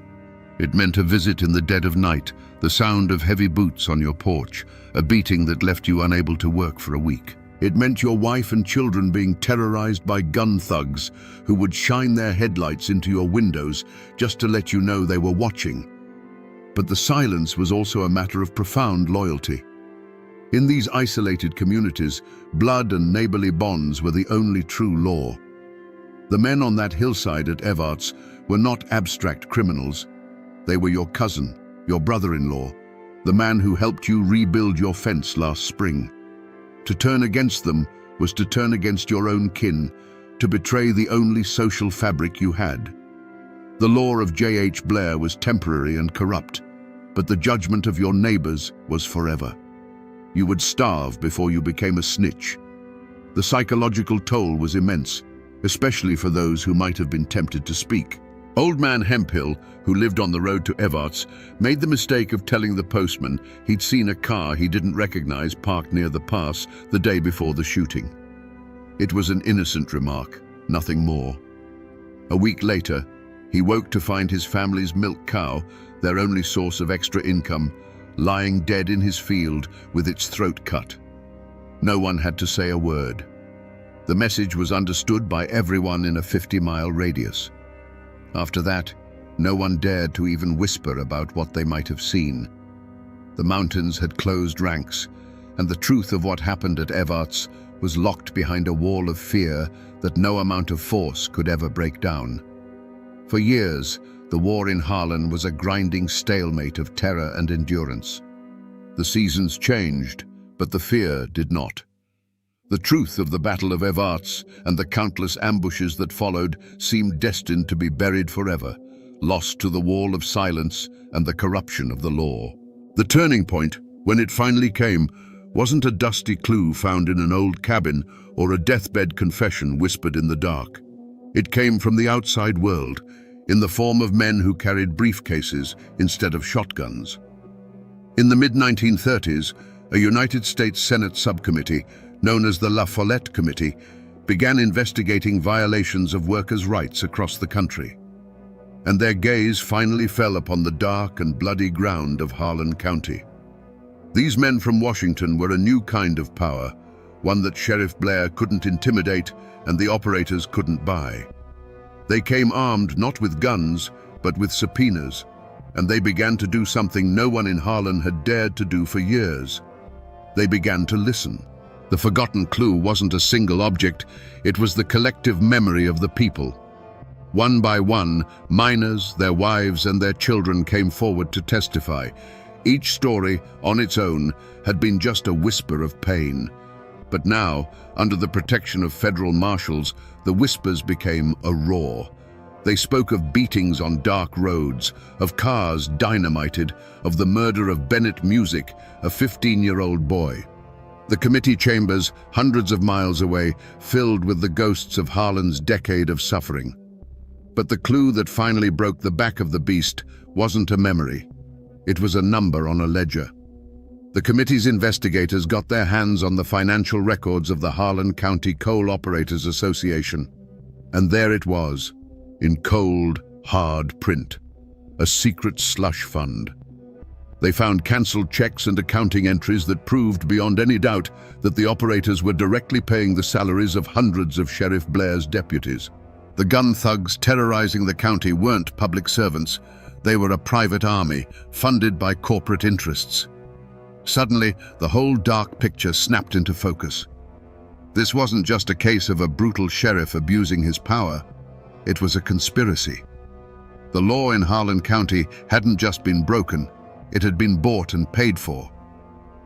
[SPEAKER 1] It meant a visit in the dead of night, the sound of heavy boots on your porch, a beating that left you unable to work for a week. It meant your wife and children being terrorized by gun thugs who would shine their headlights into your windows just to let you know they were watching. But the silence was also a matter of profound loyalty. In these isolated communities, blood and neighborly bonds were the only true law. The men on that hillside at Evarts were not abstract criminals. They were your cousin, your brother-in-law, the man who helped you rebuild your fence last spring. To turn against them was to turn against your own kin, to betray the only social fabric you had. The law of J.H. Blair was temporary and corrupt, but the judgment of your neighbors was forever. You would starve before you became a snitch. The psychological toll was immense, especially for those who might have been tempted to speak. Old man Hemphill, who lived on the road to Evarts, made the mistake of telling the postman he'd seen a car he didn't recognize parked near the pass the day before the shooting. It was an innocent remark, nothing more. A week later, he woke to find his family's milk cow, their only source of extra income, lying dead in his field with its throat cut. No one had to say a word. The message was understood by everyone in a 50-mile radius. After that, no one dared to even whisper about what they might have seen. The mountains had closed ranks, and the truth of what happened at Evarts was locked behind a wall of fear that no amount of force could ever break down. For years, the war in Harlan was a grinding stalemate of terror and endurance. The seasons changed, but the fear did not. The truth of the Battle of Evarts and the countless ambushes that followed seemed destined to be buried forever, lost to the wall of silence and the corruption of the law. The turning point, when it finally came, wasn't a dusty clue found in an old cabin or a deathbed confession whispered in the dark. It came from the outside world, in the form of men who carried briefcases instead of shotguns. In the mid-1930s, a United States Senate subcommittee, known as the La Follette Committee, began investigating violations of workers' rights across the country. And their gaze finally fell upon the dark and bloody ground of Harlan County. These men from Washington were a new kind of power, one that Sheriff Blair couldn't intimidate and the operators couldn't buy. They came armed not with guns, but with subpoenas, and they began to do something no one in Harlan had dared to do for years. They began to listen. The forgotten clue wasn't a single object, it was the collective memory of the people. One by one, miners, their wives, and their children came forward to testify. Each story, on its own, had been just a whisper of pain. But now, under the protection of federal marshals, the whispers became a roar. They spoke of beatings on dark roads, of cars dynamited, of the murder of Bennett Music, a 15-year-old boy. The committee chambers, hundreds of miles away, filled with the ghosts of Harlan's decade of suffering. But the clue that finally broke the back of the beast wasn't a memory. It was a number on a ledger. The committee's investigators got their hands on the financial records of the Harlan County Coal Operators Association. And there it was, in cold, hard print, a secret slush fund. They found cancelled checks and accounting entries that proved beyond any doubt that the operators were directly paying the salaries of hundreds of Sheriff Blair's deputies. The gun thugs terrorizing the county weren't public servants. They were a private army, funded by corporate interests. Suddenly, the whole dark picture snapped into focus. This wasn't just a case of a brutal sheriff abusing his power. It was a conspiracy. The law in Harlan County hadn't just been broken, it had been bought and paid for.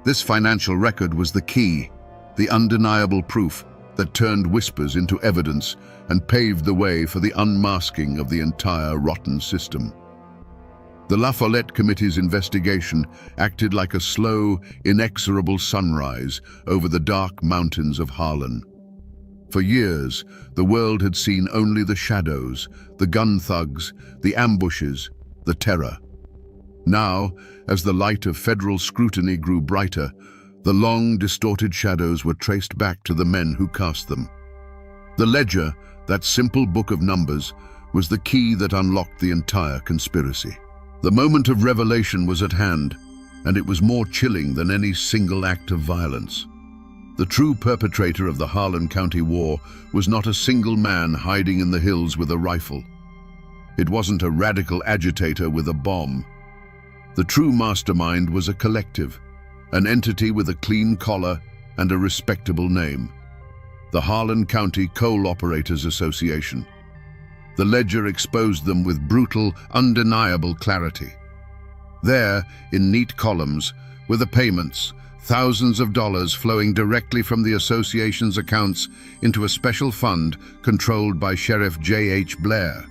[SPEAKER 1] This financial record was the key, the undeniable proof that turned whispers into evidence and paved the way for the unmasking of the entire rotten system. The La Follette Committee's investigation acted like a slow, inexorable sunrise over the dark mountains of Harlan. For years, the world had seen only the shadows, the gun thugs, the ambushes, the terror. Now, as the light of federal scrutiny grew brighter, the long, distorted shadows were traced back to the men who cast them. The ledger, that simple book of numbers, was the key that unlocked the entire conspiracy. The moment of revelation was at hand, and it was more chilling than any single act of violence. The true perpetrator of the Harlan County War was not a single man hiding in the hills with a rifle. It wasn't a radical agitator with a bomb. The true mastermind was a collective, an entity with a clean collar and a respectable name: the Harlan County Coal Operators Association. The ledger exposed them with brutal, undeniable clarity. There, in neat columns, were the payments, thousands of dollars flowing directly from the association's accounts into a special fund controlled by Sheriff J.H. Blair.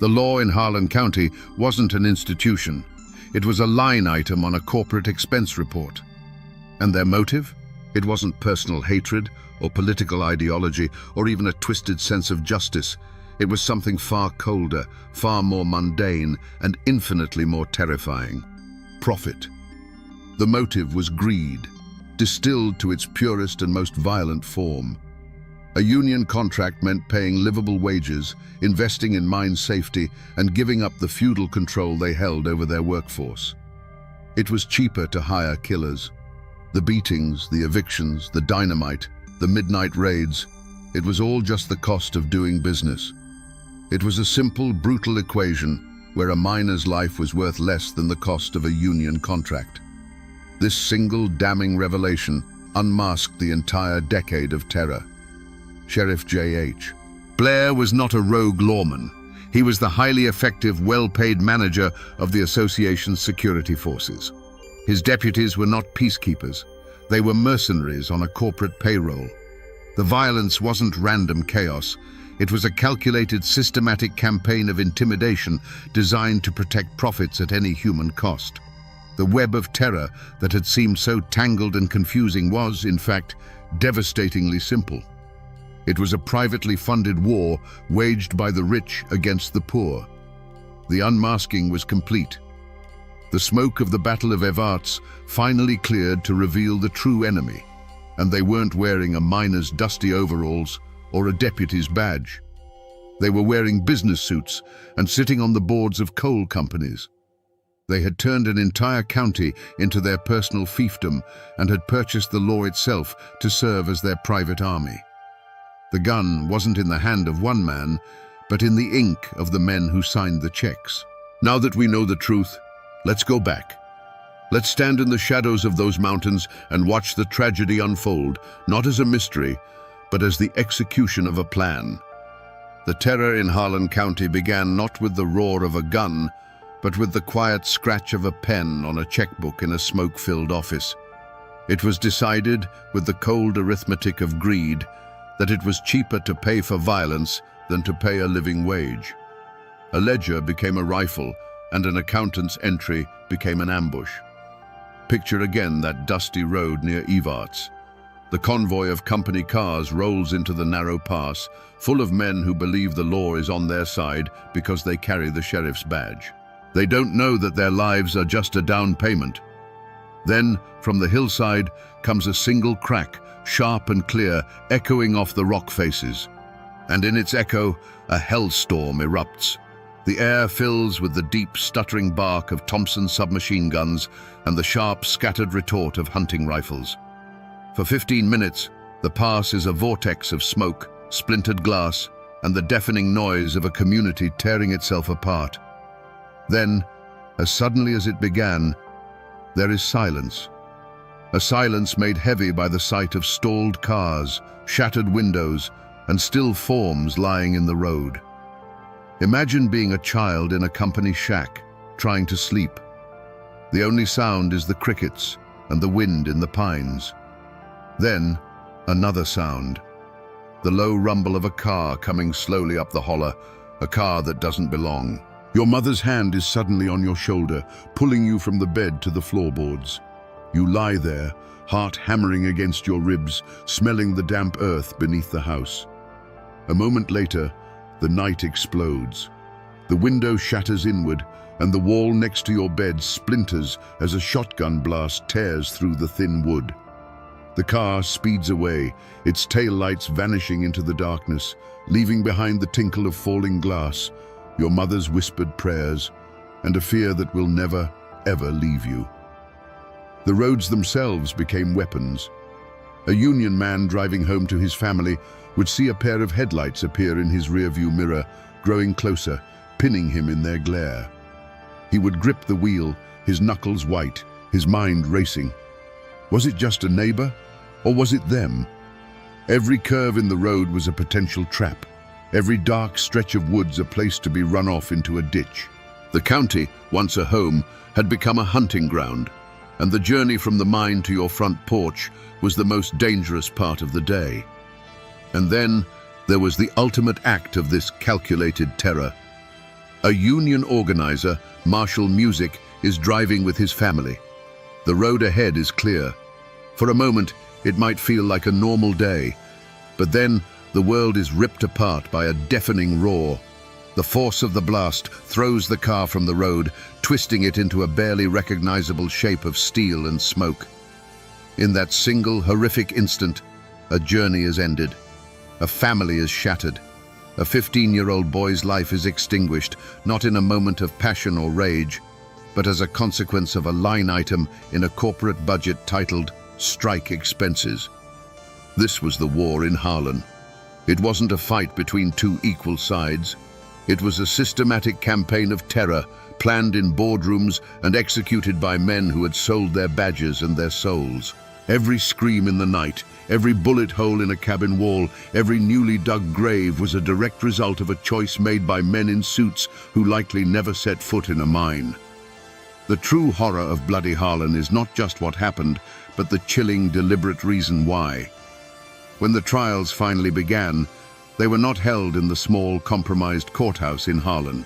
[SPEAKER 1] The law in Harlan County wasn't an institution. It was a line item on a corporate expense report. And their motive? It wasn't personal hatred or political ideology or even a twisted sense of justice. It was something far colder, far more mundane, and infinitely more terrifying: profit. The motive was greed, distilled to its purest and most violent form. A union contract meant paying livable wages, investing in mine safety, and giving up the feudal control they held over their workforce. It was cheaper to hire killers. The beatings, the evictions, the dynamite, the midnight raids, it was all just the cost of doing business. It was a simple, brutal equation where a miner's life was worth less than the cost of a union contract. This single damning revelation unmasked the entire decade of terror. Sheriff J.H. Blair was not a rogue lawman. He was the highly effective, well-paid manager of the association's security forces. His deputies were not peacekeepers. They were mercenaries on a corporate payroll. The violence wasn't random chaos. It was a calculated, systematic campaign of intimidation designed to protect profits at any human cost. The web of terror that had seemed so tangled and confusing was, in fact, devastatingly simple. It was a privately funded war waged by the rich against the poor. The unmasking was complete. The smoke of the Battle of Evarts finally cleared to reveal the true enemy, and they weren't wearing a miner's dusty overalls or a deputy's badge. They were wearing business suits and sitting on the boards of coal companies. They had turned an entire county into their personal fiefdom and had purchased the law itself to serve as their private army. The gun wasn't in the hand of one man, but in the ink of the men who signed the checks. Now that we know the truth, let's go back. Let's stand in the shadows of those mountains and watch the tragedy unfold, not as a mystery, but as the execution of a plan. The terror in Harlan County began not with the roar of a gun, but with the quiet scratch of a pen on a checkbook in a smoke-filled office. It was decided, with the cold arithmetic of greed, that it was cheaper to pay for violence than to pay a living wage. A ledger became a rifle, and an accountant's entry became an ambush. Picture again that dusty road near Evarts. The convoy of company cars rolls into the narrow pass, full of men who believe the law is on their side because they carry the sheriff's badge. They don't know that their lives are just a down payment. Then, from the hillside, comes a single crack, sharp and clear, echoing off the rock faces. And in its echo, a hellstorm erupts. The air fills with the deep, stuttering bark of Thompson submachine guns and the sharp, scattered retort of hunting rifles. For 15 minutes, the pass is a vortex of smoke, splintered glass, and the deafening noise of a community tearing itself apart. Then, as suddenly as it began, there is silence. A silence made heavy by the sight of stalled cars, shattered windows, and still forms lying in the road. Imagine being a child in a company shack, trying to sleep. The only sound is the crickets and the wind in the pines. Then, another sound. The low rumble of a car coming slowly up the holler, a car that doesn't belong. Your mother's hand is suddenly on your shoulder, pulling you from the bed to the floorboards. You lie there, heart hammering against your ribs, smelling the damp earth beneath the house. A moment later, the night explodes. The window shatters inward, and the wall next to your bed splinters as a shotgun blast tears through the thin wood. The car speeds away, its taillights vanishing into the darkness, leaving behind the tinkle of falling glass, your mother's whispered prayers, and a fear that will never, ever leave you. The roads themselves became weapons. A union man driving home to his family would see a pair of headlights appear in his rearview mirror, growing closer, pinning him in their glare. He would grip the wheel, his knuckles white, his mind racing. Was it just a neighbor, or was it them? Every curve in the road was a potential trap. Every dark stretch of woods a place to be run off into a ditch. The county, once a home, had become a hunting ground, and the journey from the mine to your front porch was the most dangerous part of the day. And then there was the ultimate act of this calculated terror. A union organizer, Marshall Music, is driving with his family. The road ahead is clear. For a moment, it might feel like a normal day, but then the world is ripped apart by a deafening roar. The force of the blast throws the car from the road, twisting it into a barely recognizable shape of steel and smoke. In that single horrific instant, a journey is ended. A family is shattered. A 15-year-old boy's life is extinguished, not in a moment of passion or rage, but as a consequence of a line item in a corporate budget titled "Strike Expenses." This was the war in Harlan. It wasn't a fight between two equal sides. It was a systematic campaign of terror, planned in boardrooms and executed by men who had sold their badges and their souls. Every scream in the night, every bullet hole in a cabin wall, every newly dug grave was a direct result of a choice made by men in suits who likely never set foot in a mine. The true horror of Bloody Harlan is not just what happened, but the chilling, deliberate reason why. When the trials finally began, they were not held in the small, compromised courthouse in Harlan.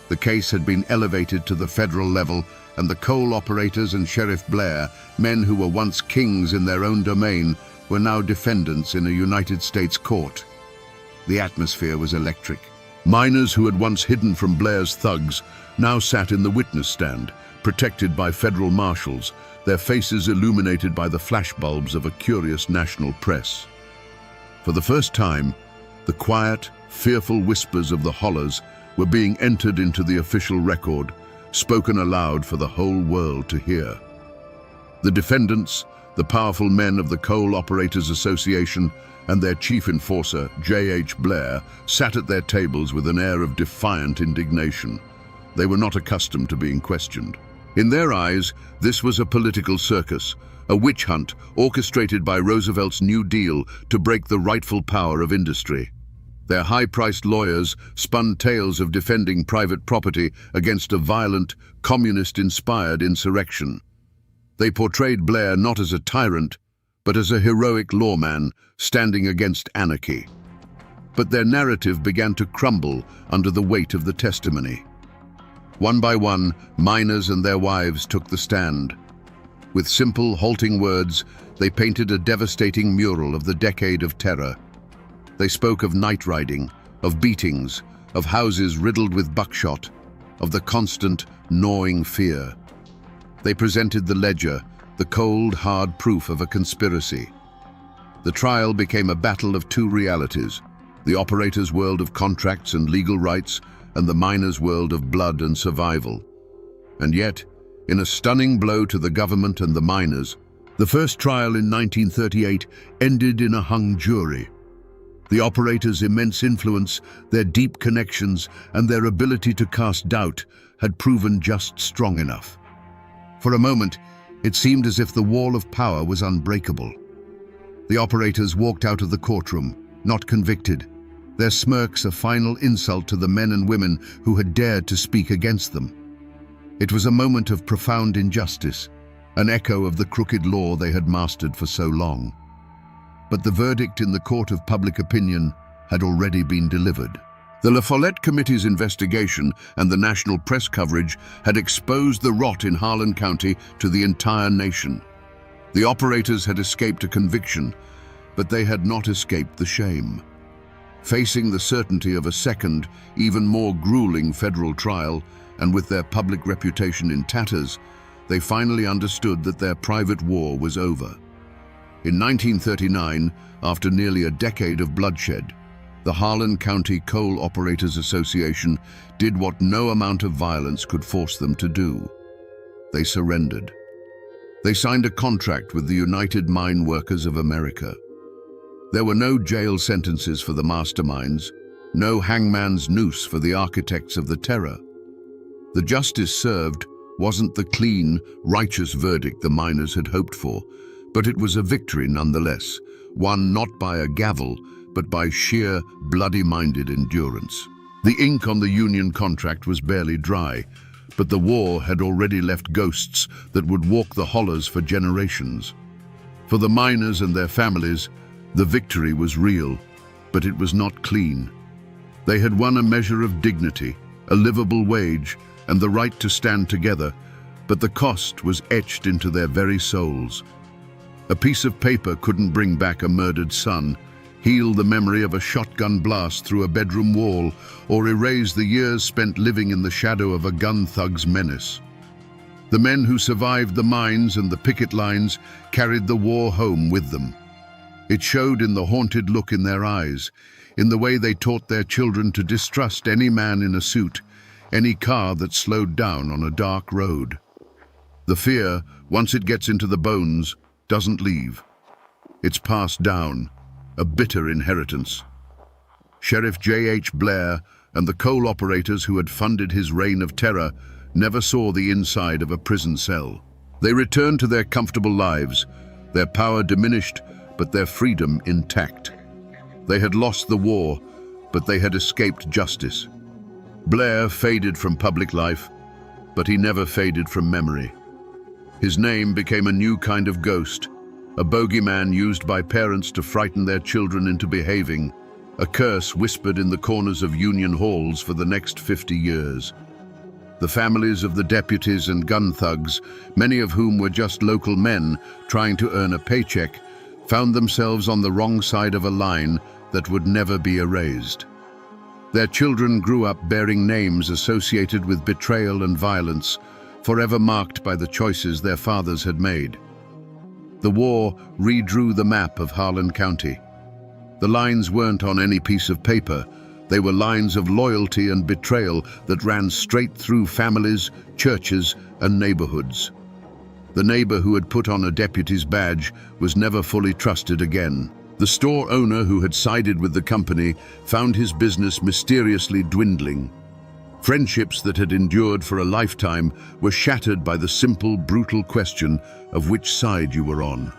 [SPEAKER 1] The case had been elevated to the federal level, and the coal operators and Sheriff Blair, men who were once kings in their own domain, were now defendants in a United States court. The atmosphere was electric. Miners who had once hidden from Blair's thugs now sat in the witness stand, protected by federal marshals, their faces illuminated by the flashbulbs of a curious national press. For the first time, the quiet, fearful whispers of the hollers were being entered into the official record, spoken aloud for the whole world to hear. The defendants, the powerful men of the Coal Operators Association, and their chief enforcer, J.H. Blair, sat at their tables with an air of defiant indignation. They were not accustomed to being questioned. In their eyes, this was a political circus, a witch hunt orchestrated by Roosevelt's New Deal to break the rightful power of industry. Their high-priced lawyers spun tales of defending private property against a violent, communist-inspired insurrection. They portrayed Blair not as a tyrant, but as a heroic lawman standing against anarchy. But their narrative began to crumble under the weight of the testimony. One by one, miners and their wives took the stand. With simple, halting words, they painted a devastating mural of the decade of terror. They spoke of night riding, of beatings, of houses riddled with buckshot, of the constant, gnawing fear. They presented the ledger, the cold, hard proof of a conspiracy. The trial became a battle of two realities, the operator's world of contracts and legal rights, and the miner's world of blood and survival. And yet, in a stunning blow to the government and the miners, the first trial in 1938 ended in a hung jury. The operator's immense influence, their deep connections, and their ability to cast doubt had proven just strong enough. For a moment, it seemed as if the wall of power was unbreakable. The operators walked out of the courtroom, not convicted, their smirks a final insult to the men and women who had dared to speak against them. It was a moment of profound injustice, an echo of the crooked law they had mastered for so long. But the verdict in the court of public opinion had already been delivered. The La Follette Committee's investigation and the national press coverage had exposed the rot in Harlan County to the entire nation. The operators had escaped a conviction, but they had not escaped the shame. Facing the certainty of a second, even more grueling federal trial, and with their public reputation in tatters, they finally understood that their private war was over. In 1939, after nearly a decade of bloodshed, the Harlan County Coal Operators Association did what no amount of violence could force them to do. They surrendered. They signed a contract with the United Mine Workers of America. There were no jail sentences for the masterminds, no hangman's noose for the architects of the terror. The justice served wasn't the clean, righteous verdict the miners had hoped for, but it was a victory nonetheless, won not by a gavel, but by sheer, bloody-minded endurance. The ink on the union contract was barely dry, but the war had already left ghosts that would walk the hollows for generations. For the miners and their families, the victory was real, but it was not clean. They had won a measure of dignity, a livable wage, and the right to stand together, but the cost was etched into their very souls. A piece of paper couldn't bring back a murdered son, heal the memory of a shotgun blast through a bedroom wall, or erase the years spent living in the shadow of a gun thug's menace. The men who survived the mines and the picket lines carried the war home with them. It showed in the haunted look in their eyes, in the way they taught their children to distrust any man in a suit, any car that slowed down on a dark road. The fear, once it gets into the bones, doesn't leave. It's passed down, a bitter inheritance. Sheriff J.H. Blair and the coal operators who had funded his reign of terror never saw the inside of a prison cell. They returned to their comfortable lives, their power diminished, but their freedom intact. They had lost the war, but they had escaped justice. Blair faded from public life, but he never faded from memory. His name became a new kind of ghost, a bogeyman used by parents to frighten their children into behaving, a curse whispered in the corners of union halls for the next 50 years. The families of the deputies and gun thugs, many of whom were just local men trying to earn a paycheck, found themselves on the wrong side of a line that would never be erased. Their children grew up bearing names associated with betrayal and violence, forever marked by the choices their fathers had made. The war redrew the map of Harlan County. The lines weren't on any piece of paper. They were lines of loyalty and betrayal that ran straight through families, churches, and neighborhoods. The neighbor who had put on a deputy's badge was never fully trusted again. The store owner who had sided with the company found his business mysteriously dwindling. Friendships that had endured for a lifetime were shattered by the simple, brutal question of which side you were on.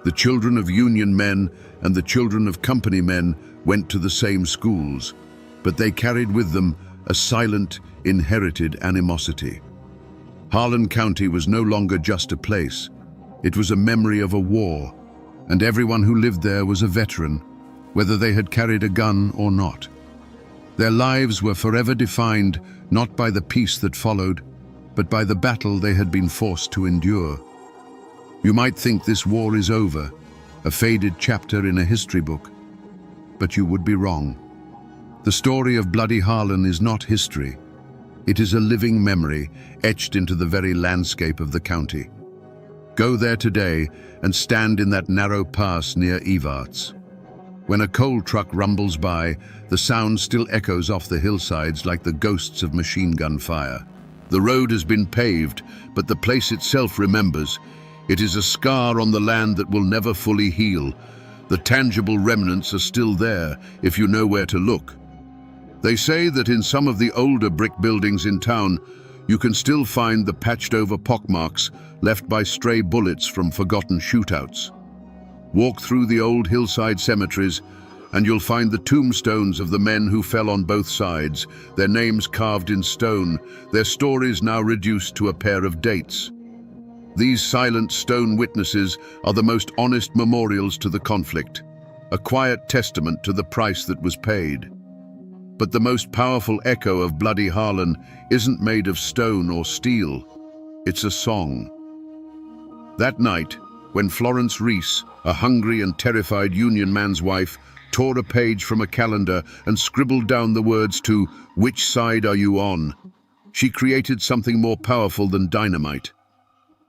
[SPEAKER 1] The children of union men and the children of company men went to the same schools, but they carried with them a silent, inherited animosity. Harlan County was no longer just a place. It was a memory of a war, and everyone who lived there was a veteran, whether they had carried a gun or not. Their lives were forever defined not by the peace that followed, but by the battle they had been forced to endure. You might think this war is over, a faded chapter in a history book, but you would be wrong. The story of Bloody Harlan is not history. It is a living memory etched into the very landscape of the county. Go there today and stand in that narrow pass near Evarts. When a coal truck rumbles by, the sound still echoes off the hillsides like the ghosts of machine gun fire. The road has been paved, but the place itself remembers. It is a scar on the land that will never fully heal. The tangible remnants are still there if you know where to look. They say that in some of the older brick buildings in town, you can still find the patched-over pockmarks left by stray bullets from forgotten shootouts. Walk through the old hillside cemeteries, and you'll find the tombstones of the men who fell on both sides, their names carved in stone, their stories now reduced to a pair of dates. These silent stone witnesses are the most honest memorials to the conflict, a quiet testament to the price that was paid. But the most powerful echo of Bloody Harlan isn't made of stone or steel. It's a song. That night, when Florence Reese, a hungry and terrified Union man's wife, tore a page from a calendar and scribbled down the words to "Which side are you on?" she created something more powerful than dynamite.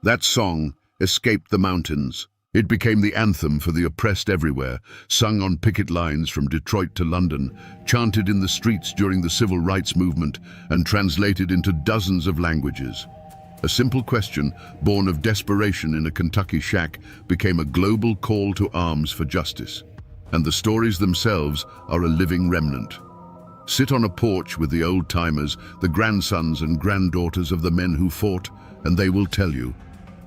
[SPEAKER 1] That song escaped the mountains. It became the anthem for the oppressed everywhere, sung on picket lines from Detroit to London, chanted in the streets during the civil rights movement, and translated into dozens of languages. A simple question, born of desperation in a Kentucky shack, became a global call to arms for justice. And the stories themselves are a living remnant. Sit on a porch with the old-timers, the grandsons and granddaughters of the men who fought, and they will tell you.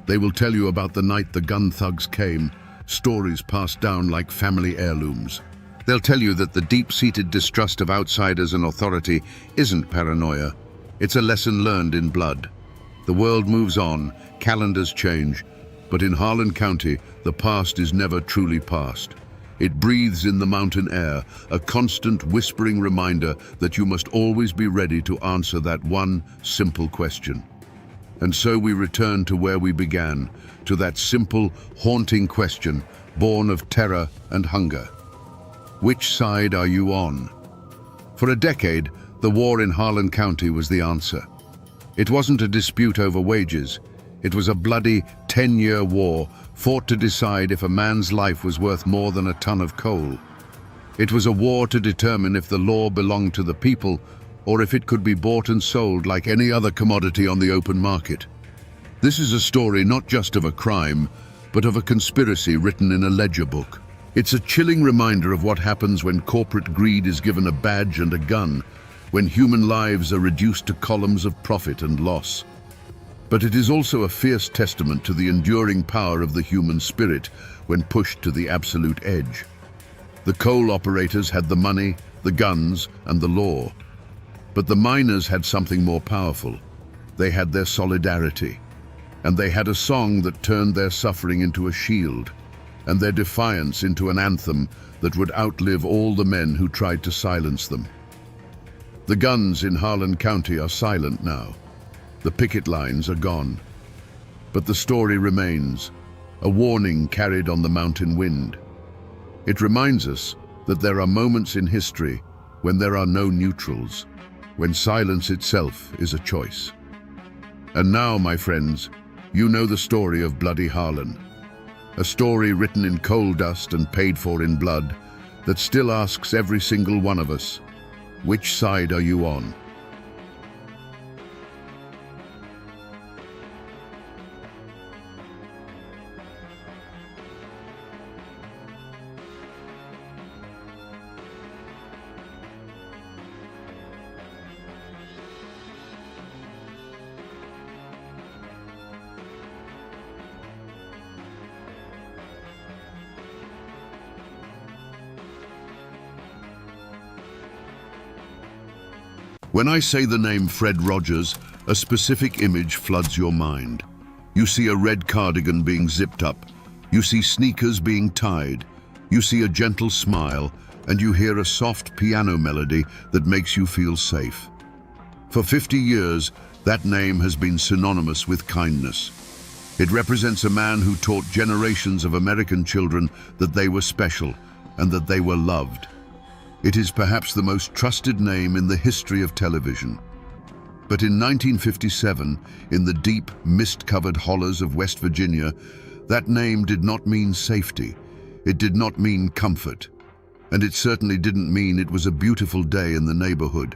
[SPEAKER 1] They will tell you about the night the gun thugs came, stories passed down like family heirlooms. They'll tell you that the deep-seated distrust of outsiders and authority isn't paranoia. It's a lesson learned in blood. The world moves on, calendars change, but in Harlan County, the past is never truly past. It breathes in the mountain air, a constant whispering reminder that you must always be ready to answer that one simple question. And so we return to where we began, to that simple, haunting question, born of terror and hunger. Which side are you on? For a decade, the war in Harlan County was the answer. It wasn't a dispute over wages. It was a bloody 10-year war fought to decide if a man's life was worth more than a ton of coal. It was a war to determine if the law belonged to the people or if it could be bought and sold like any other commodity on the open market. This is a story not just of a crime, but of a conspiracy written in a ledger book. It's a chilling reminder of what happens when corporate greed is given a badge and a gun, when human lives are reduced to columns of profit and loss. But it is also a fierce testament to the enduring power of the human spirit when pushed to the absolute edge. The coal operators had the money, the guns, and the law. But the miners had something more powerful. They had their solidarity. And they had a song that turned their suffering into a shield, and their defiance into an anthem that would outlive all the men who tried to silence them. The guns in Harlan County are silent now. The picket lines are gone. But the story remains, a warning carried on the mountain wind. It reminds us that there are moments in history when there are no neutrals, when silence itself is a choice. And now, my friends, you know the story of Bloody Harlan, a story written in coal dust and paid for in blood that still asks every single one of us, which side are you on? When I say the name Fred Rogers, a specific image floods your mind. You see a red cardigan being zipped up. You see sneakers being tied. You see a gentle smile, and you hear a soft piano melody that makes you feel safe. For 50 years, that name has been synonymous with kindness. It represents a man who taught generations of American children that they were special and that they were loved. It is perhaps the most trusted name in the history of television. But in 1957, in the deep, mist-covered hollows of West Virginia, that name did not mean safety. It did not mean comfort. And it certainly didn't mean it was a beautiful day in the neighborhood.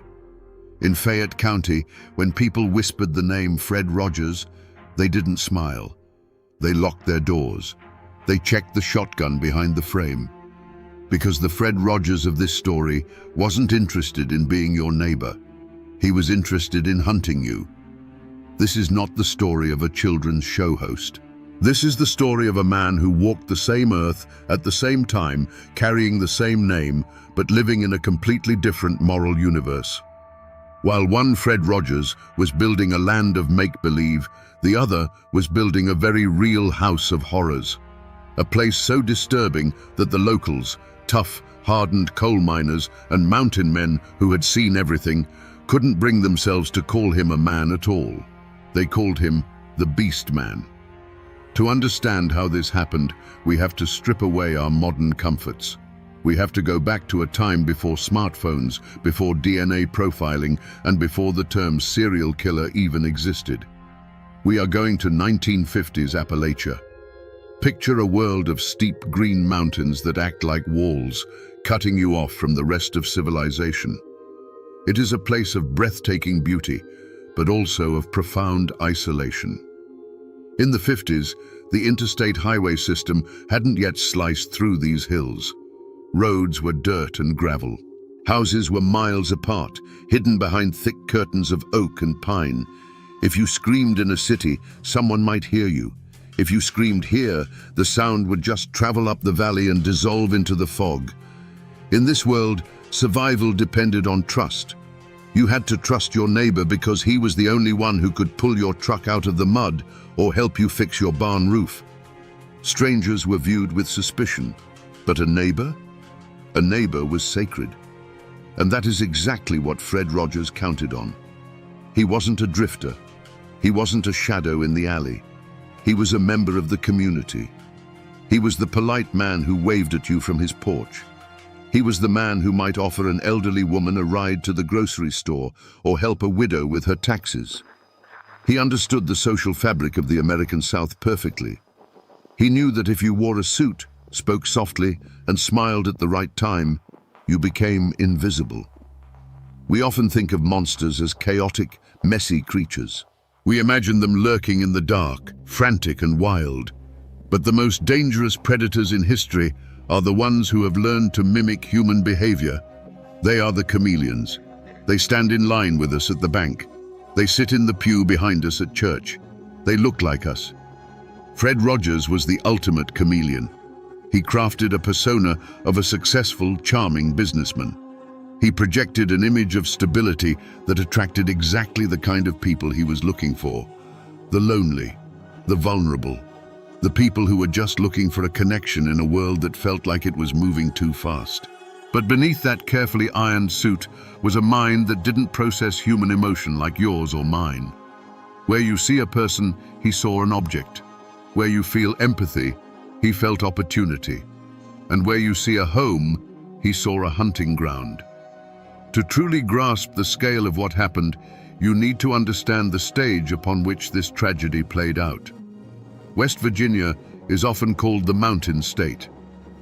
[SPEAKER 1] In Fayette County, when people whispered the name Fred Rogers, they didn't smile. They locked their doors. They checked the shotgun behind the frame. Because the Fred Rogers of this story wasn't interested in being your neighbor. He was interested in hunting you. This is not the story of a children's show host. This is the story of a man who walked the same earth at the same time, carrying the same name, but living in a completely different moral universe. While one Fred Rogers was building a land of make-believe, the other was building a very real house of horrors. A place so disturbing that the locals, tough, hardened coal miners and mountain men who had seen everything, couldn't bring themselves to call him a man at all. They called him the Beast Man. To understand how this happened, we have to strip away our modern comforts. We have to go back to a time before smartphones, before DNA profiling, and before the term serial killer even existed. We are going to 1950s Appalachia. Picture a world of steep green mountains that act like walls, cutting you off from the rest of civilization. It is a place of breathtaking beauty, but also of profound isolation. In the 50s, the interstate highway system hadn't yet sliced through these hills. Roads were dirt and gravel. Houses were miles apart, hidden behind thick curtains of oak and pine. If you screamed in a city, someone might hear you. If you screamed here, the sound would just travel up the valley and dissolve into the fog. In this world, survival depended on trust. You had to trust your neighbor because he was the only one who could pull your truck out of the mud or help you fix your barn roof. Strangers were viewed with suspicion, but a neighbor was sacred. And that is exactly what Fred Rogers counted on. He wasn't a drifter. He wasn't a shadow in the alley. He was a member of the community. He was the polite man who waved at you from his porch. He was the man who might offer an elderly woman a ride to the grocery store or help a widow with her taxes. He understood the social fabric of the American South perfectly. He knew that if you wore a suit, spoke softly, and smiled at the right time, you became invisible. We often think of monsters as chaotic, messy creatures. We imagine them lurking in the dark, frantic and wild. But the most dangerous predators in history are the ones who have learned to mimic human behavior. They are the chameleons. They stand in line with us at the bank. They sit in the pew behind us at church. They look like us. Fred Rogers was the ultimate chameleon. He crafted a persona of a successful, charming businessman. He projected an image of stability that attracted exactly the kind of people he was looking for. The lonely, the vulnerable, the people who were just looking for a connection in a world that felt like it was moving too fast. But beneath that carefully ironed suit was a mind that didn't process human emotion like yours or mine. Where you see a person, he saw an object. Where you feel empathy, he felt opportunity. And where you see a home, he saw a hunting ground. To truly grasp the scale of what happened, you need to understand the stage upon which this tragedy played out. West Virginia is often called the Mountain State,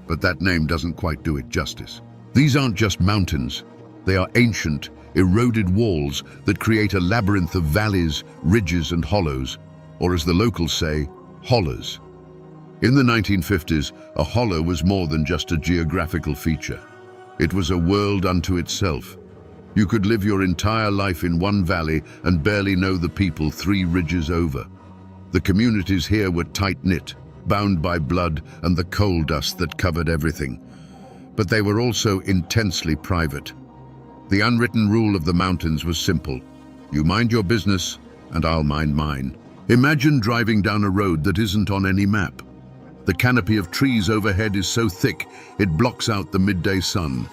[SPEAKER 1] but that name doesn't quite do it justice. These aren't just mountains. They are ancient, eroded walls that create a labyrinth of valleys, ridges, and hollows, or as the locals say, hollers. In the 1950s, a holler was more than just a geographical feature. It was a world unto itself. You could live your entire life in one valley and barely know the people 3 ridges over. The communities here were tight-knit, bound by blood and the coal dust that covered everything. But they were also intensely private. The unwritten rule of the mountains was simple. You mind your business, and I'll mind mine. Imagine driving down a road that isn't on any map. The canopy of trees overhead is so thick, it blocks out the midday sun.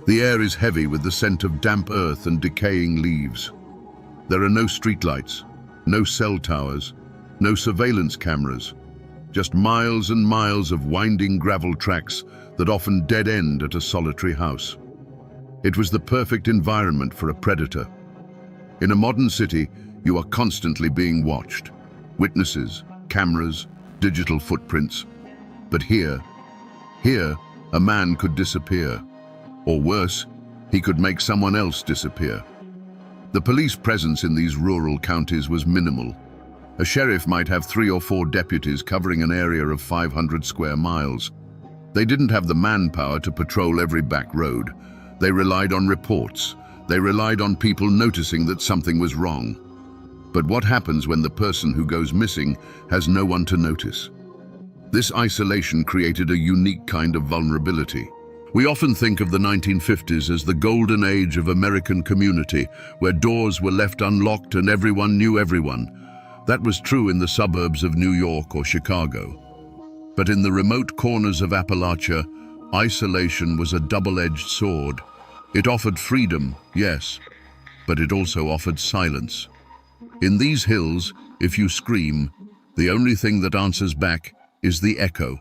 [SPEAKER 1] The air is heavy with the scent of damp earth and decaying leaves. There are no streetlights, no cell towers, no surveillance cameras, just miles and miles of winding gravel tracks that often dead-end at a solitary house. It was the perfect environment for a predator. In a modern city, you are constantly being watched. Witnesses, cameras, digital footprints. But here, a man could disappear. Or worse, he could make someone else disappear. The police presence in these rural counties was minimal. A sheriff might have 3 or 4 deputies covering an area of 500 square miles. They didn't have the manpower to patrol every back road. They relied on reports. They relied on people noticing that something was wrong. But what happens when the person who goes missing has no one to notice? This isolation created a unique kind of vulnerability. We often think of the 1950s as the golden age of American community, where doors were left unlocked and everyone knew everyone. That was true in the suburbs of New York or Chicago. But in the remote corners of Appalachia, isolation was a double-edged sword. It offered freedom, yes, but it also offered silence. In these hills, if you scream, the only thing that answers back is the echo,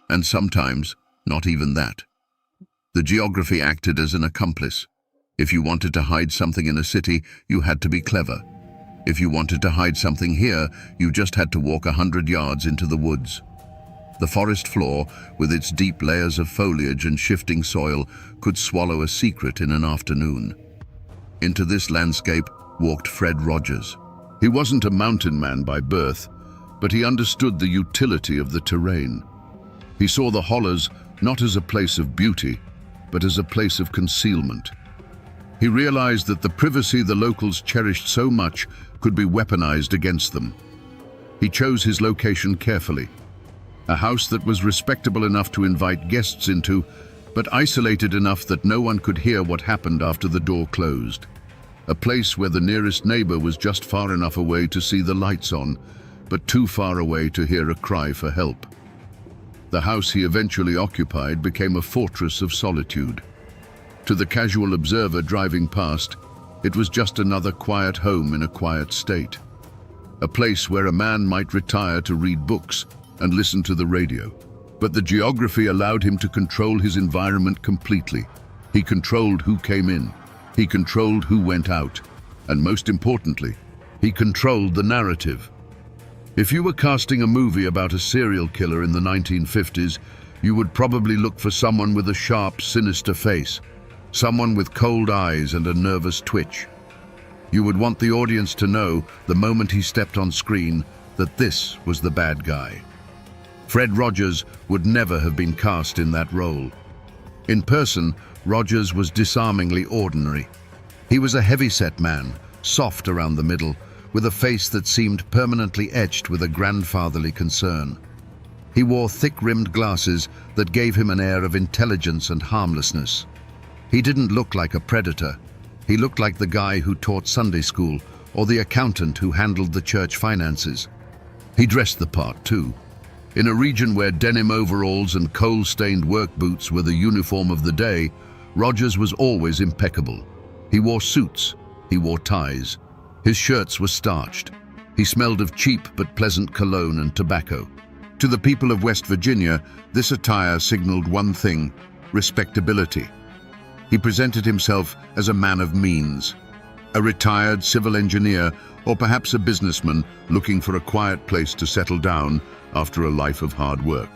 [SPEAKER 1] and sometimes not even that. The geography acted as an accomplice. If you wanted to hide something in a city, you had to be clever. If you wanted to hide something here, you just had to walk 100 yards into the woods. The forest floor, with its deep layers of foliage and shifting soil, could swallow a secret in an afternoon. Into this landscape walked Fred Rogers. He wasn't a mountain man by birth, but he understood the utility of the terrain. He saw the hollows not as a place of beauty, but as a place of concealment. He realized that the privacy the locals cherished so much could be weaponized against them. He chose his location carefully. A house that was respectable enough to invite guests into, but isolated enough that no one could hear what happened after the door closed. A place where the nearest neighbor was just far enough away to see the lights on, but too far away to hear a cry for help. The house he eventually occupied became a fortress of solitude. To the casual observer driving past, it was just another quiet home in a quiet state. A place where a man might retire to read books and listen to the radio. But the geography allowed him to control his environment completely. He controlled who came in. He controlled who went out. And most importantly, he controlled the narrative. If you were casting a movie about a serial killer in the 1950s, you would probably look for someone with a sharp, sinister face, someone with cold eyes and a nervous twitch. You would want the audience to know, the moment he stepped on screen, that this was the bad guy. Fred Rogers would never have been cast in that role. In person, Rogers was disarmingly ordinary. He was a heavy-set man, soft around the middle, with a face that seemed permanently etched with a grandfatherly concern. He wore thick-rimmed glasses that gave him an air of intelligence and harmlessness. He didn't look like a predator. He looked like the guy who taught Sunday school or the accountant who handled the church finances. He dressed the part too. In a region where denim overalls and coal-stained work boots were the uniform of the day, Rogers was always impeccable. He wore suits. He wore ties. His shirts were starched. He smelled of cheap but pleasant cologne and tobacco. To the people of West Virginia, this attire signaled one thing: respectability. He presented himself as a man of means, a retired civil engineer, or perhaps a businessman looking for a quiet place to settle down after a life of hard work.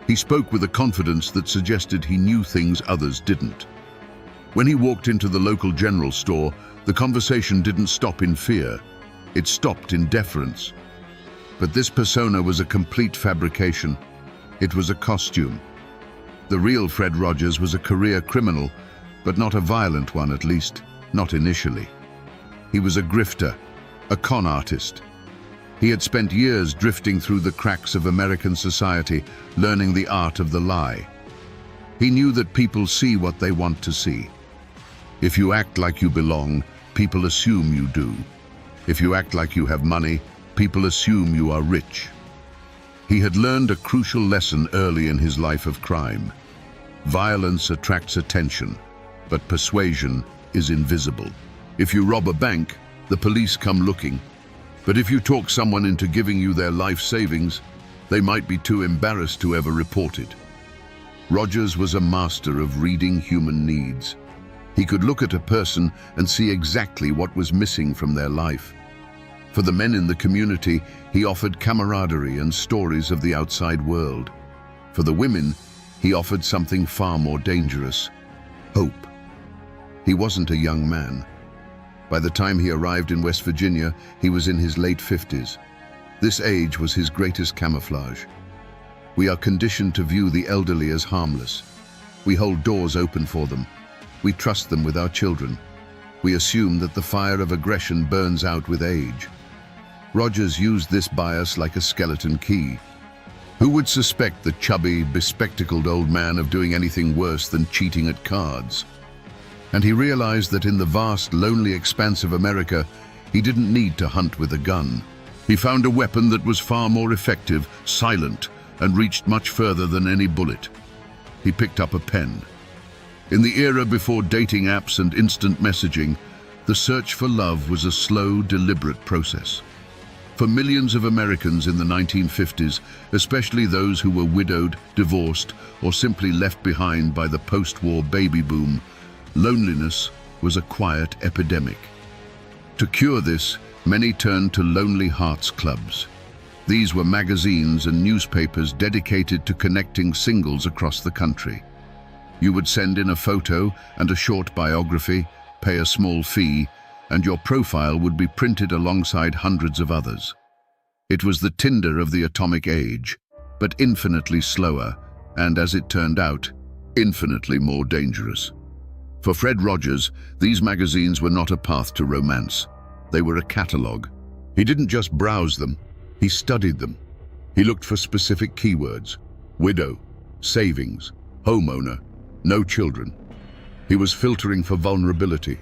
[SPEAKER 1] He spoke with a confidence that suggested he knew things others didn't. When he walked into the local general store, the conversation didn't stop in fear. It stopped in deference. But this persona was a complete fabrication. It was a costume. The real Fred Rogers was a career criminal, but not a violent one, at least, not initially. He was a grifter, a con artist. He had spent years drifting through the cracks of American society, learning the art of the lie. He knew that people see what they want to see. If you act like you belong, people assume you do. If you act like you have money, people assume you are rich. He had learned a crucial lesson early in his life of crime. Violence attracts attention, but persuasion is invisible. If you rob a bank, the police come looking. But if you talk someone into giving you their life savings, they might be too embarrassed to ever report it. Rogers was a master of reading human needs. He could look at a person and see exactly what was missing from their life. For the men in the community, he offered camaraderie and stories of the outside world. For the women, he offered something far more dangerous: hope. He wasn't a young man. By the time he arrived in West Virginia, he was in his late 50s. This age was his greatest camouflage. We are conditioned to view the elderly as harmless. We hold doors open for them. We trust them with our children. We assume that the fire of aggression burns out with age. Rogers used this bias like a skeleton key. Who would suspect the chubby, bespectacled old man of doing anything worse than cheating at cards? And he realized that in the vast, lonely expanse of America, he didn't need to hunt with a gun. He found a weapon that was far more effective, silent, and reached much further than any bullet. He picked up a pen. In the era before dating apps and instant messaging, the search for love was a slow, deliberate process. For millions of Americans in the 1950s, especially those who were widowed, divorced, or simply left behind by the post-war baby boom, loneliness was a quiet epidemic. To cure this, many turned to Lonely Hearts Clubs. These were magazines and newspapers dedicated to connecting singles across the country. You would send in a photo and a short biography, pay a small fee, and your profile would be printed alongside hundreds of others. It was the Tinder of the atomic age, but infinitely slower, and as it turned out, infinitely more dangerous. For Fred Rogers, these magazines were not a path to romance. They were a catalogue. He didn't just browse them, he studied them. He looked for specific keywords: widow, savings, homeowner, no children. He was filtering for vulnerability.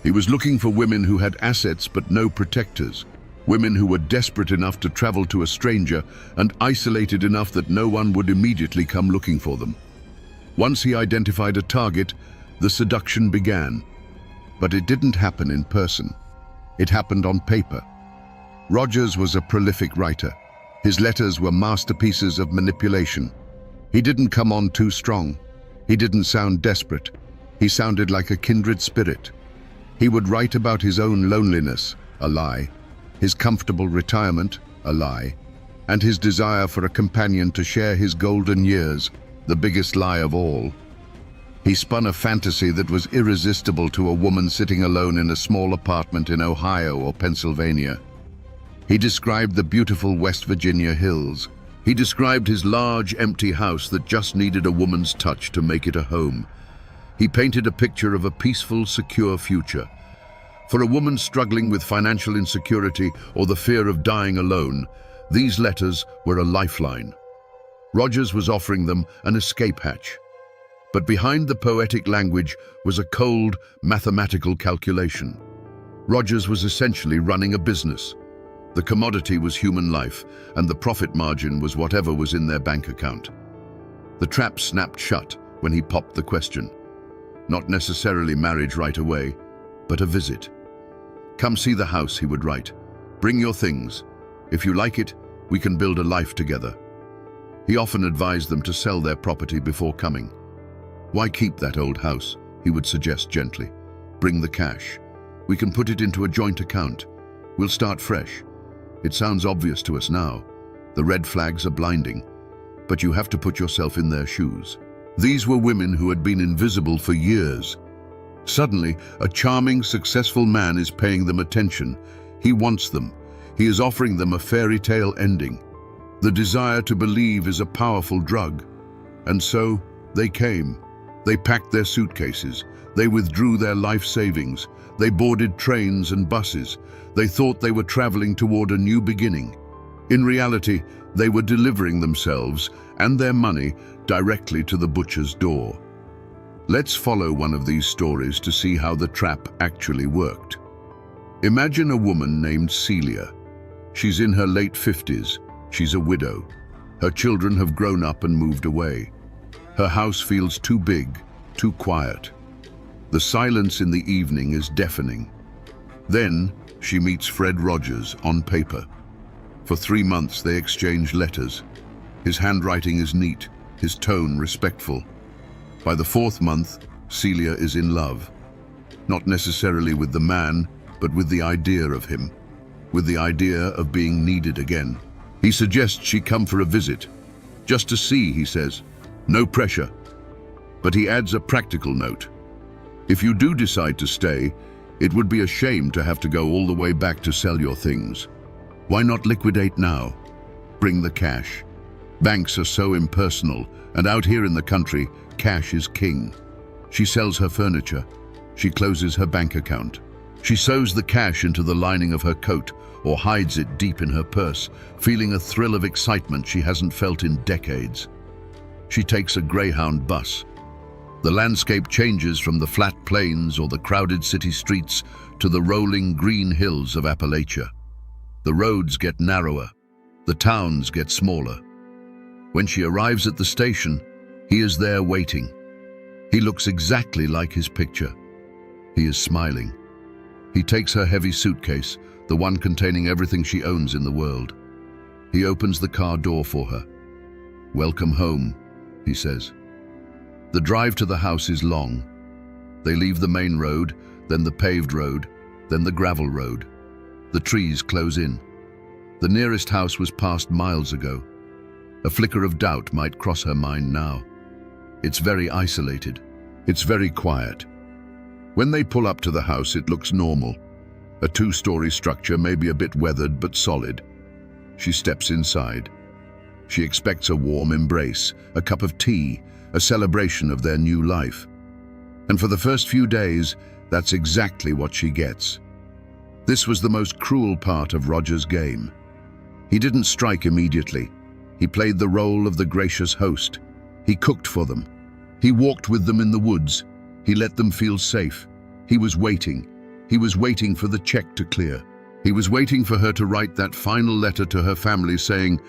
[SPEAKER 1] He was looking for women who had assets but no protectors, women who were desperate enough to travel to a stranger and isolated enough that no one would immediately come looking for them. Once he identified a target, the seduction began. But it didn't happen in person. It happened on paper. Rogers was a prolific writer. His letters were masterpieces of manipulation. He didn't come on too strong. He didn't sound desperate. He sounded like a kindred spirit. He would write about his own loneliness, a lie, his comfortable retirement, a lie, and his desire for a companion to share his golden years, the biggest lie of all. He spun a fantasy that was irresistible to a woman sitting alone in a small apartment in Ohio or Pennsylvania. He described the beautiful West Virginia hills. He described his large, empty house that just needed a woman's touch to make it a home. He painted a picture of a peaceful, secure future. For a woman struggling with financial insecurity or the fear of dying alone, these letters were a lifeline. Rogers was offering them an escape hatch. But behind the poetic language was a cold, mathematical calculation. Rogers was essentially running a business. The commodity was human life, and the profit margin was whatever was in their bank account. The trap snapped shut when he popped the question. Not necessarily marriage right away, but a visit. "Come see the house," he would write. "Bring your things. If you like it, we can build a life together." He often advised them to sell their property before coming. "Why keep that old house?" he would suggest gently. "Bring the cash. We can put it into a joint account. We'll start fresh. It sounds obvious to us now. The red flags are blinding. But you have to put yourself in their shoes." These were women who had been invisible for years. Suddenly, a charming, successful man is paying them attention. He wants them. He is offering them a fairy tale ending. The desire to believe is a powerful drug. And so, they came. They packed their suitcases. They withdrew their life savings. They boarded trains and buses. They thought they were traveling toward a new beginning. In reality, they were delivering themselves and their money directly to the butcher's door. Let's follow one of these stories to see how the trap actually worked. Imagine a woman named Celia. She's in her late 50s. She's a widow. Her children have grown up and moved away. Her house feels too big, too quiet. The silence in the evening is deafening. Then she meets Fred Rogers on paper. For 3 months they exchange letters. His handwriting is neat, his tone respectful. By the 4th month, Celia is in love. not necessarily with the man, but with the idea of him, with the idea of being needed again. He suggests she come for a visit, just to see, he says. No pressure. But he adds a practical note. If you do decide to stay, it would be a shame to have to go all the way back to sell your things. Why not liquidate now? Bring the cash. Banks are so impersonal, and out here in the country, cash is king. She sells her furniture. She closes her bank account. She sews the cash into the lining of her coat or hides it deep in her purse, feeling a thrill of excitement she hasn't felt in decades. She takes a Greyhound bus. The landscape changes from the flat plains or the crowded city streets to the rolling green hills of Appalachia. The roads get narrower. The towns get smaller. When she arrives at the station, he is there waiting. He looks exactly like his picture. He is smiling. He takes her heavy suitcase, the one containing everything she owns in the world. He opens the car door for her. "Welcome home," he says. The drive to the house is long. They leave the main road, then the paved road, then the gravel road. The trees close in. The nearest house was passed miles ago. A flicker of doubt might cross her mind now. It's very isolated. It's very quiet. When they pull up to the house, it looks normal. A two-story structure, maybe a bit weathered but solid. She steps inside. She expects a warm embrace, a cup of tea, a celebration of their new life. And for the first few days, that's exactly what she gets. This was the most cruel part of Roger's game. He didn't strike immediately. He played the role of the gracious host. He cooked for them. He walked with them in the woods. He let them feel safe. He was waiting. He was waiting for the check to clear. He was waiting for her to write that final letter to her family saying,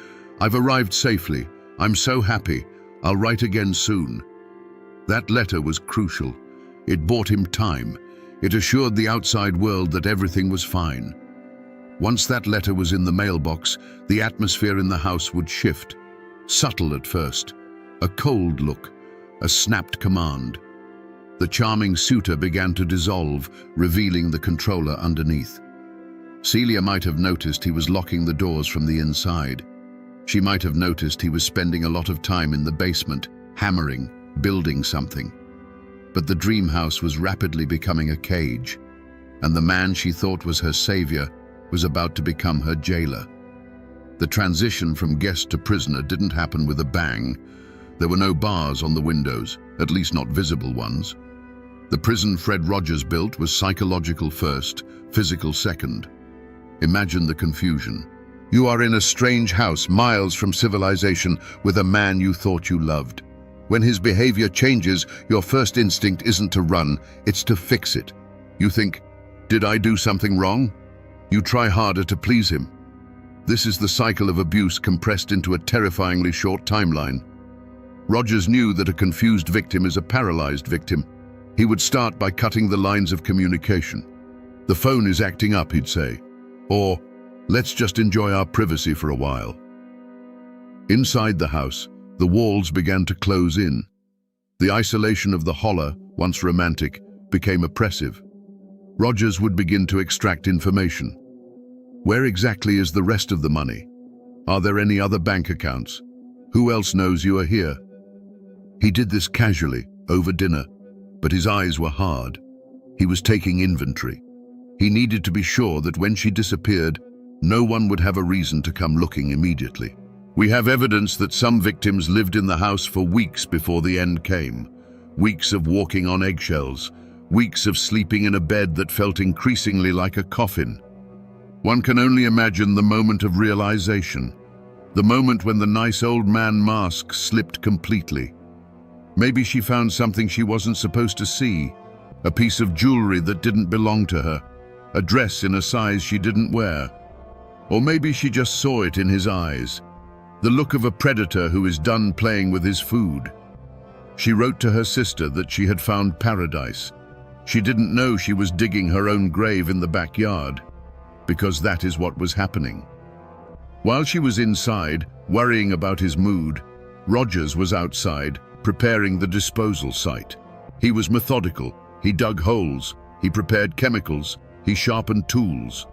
[SPEAKER 1] "I've arrived safely. I'm so happy. I'll write again soon." That letter was crucial. It bought him time. It assured the outside world that everything was fine. Once that letter was in the mailbox, the atmosphere in the house would shift. Subtle at first. A cold look. A snapped command. The charming suitor began to dissolve, revealing the controller underneath. Celia might have noticed he was locking the doors from the inside. She might have noticed he was spending a lot of time in the basement, hammering, building something. But the dream house was rapidly becoming a cage, and the man she thought was her savior was about to become her jailer. The transition from guest to prisoner didn't happen with a bang. There were no bars on the windows, at least not visible ones. The prison Fred Rogers built was psychological first, physical second. Imagine the confusion. You are in a strange house, miles from civilization, with a man you thought you loved. When his behavior changes, your first instinct isn't to run, it's to fix it. You think, did I do something wrong? You try harder to please him. This is the cycle of abuse compressed into a terrifyingly short timeline. Rogers knew that a confused victim is a paralyzed victim. He would start by cutting the lines of communication. The phone is acting up, he'd say. Or, let's just enjoy our privacy for a while. Inside the house, the walls began to close in. The isolation of the holler, once romantic, became oppressive. Rogers would begin to extract information. Where exactly is the rest of the money? Are there any other bank accounts? Who else knows you are here? He did this casually, over dinner, but his eyes were hard. He was taking inventory. He needed to be sure that when she disappeared, no one would have a reason to come looking immediately. We have evidence that some victims lived in the house for weeks before the end came. Weeks of walking on eggshells. Weeks of sleeping in a bed that felt increasingly like a coffin. One can only imagine the moment of realization. The moment when the nice old man mask slipped completely. Maybe she found something she wasn't supposed to see. A piece of jewelry that didn't belong to her. A dress in a size she didn't wear. Or maybe she just saw it in his eyes. The look of a predator who is done playing with his food. She wrote to her sister that she had found paradise. She didn't know she was digging her own grave in the backyard, because that is what was happening. While she was inside, worrying about his mood, Rogers was outside, preparing the disposal site. He was methodical. He dug holes, He prepared chemicals. He sharpened tools.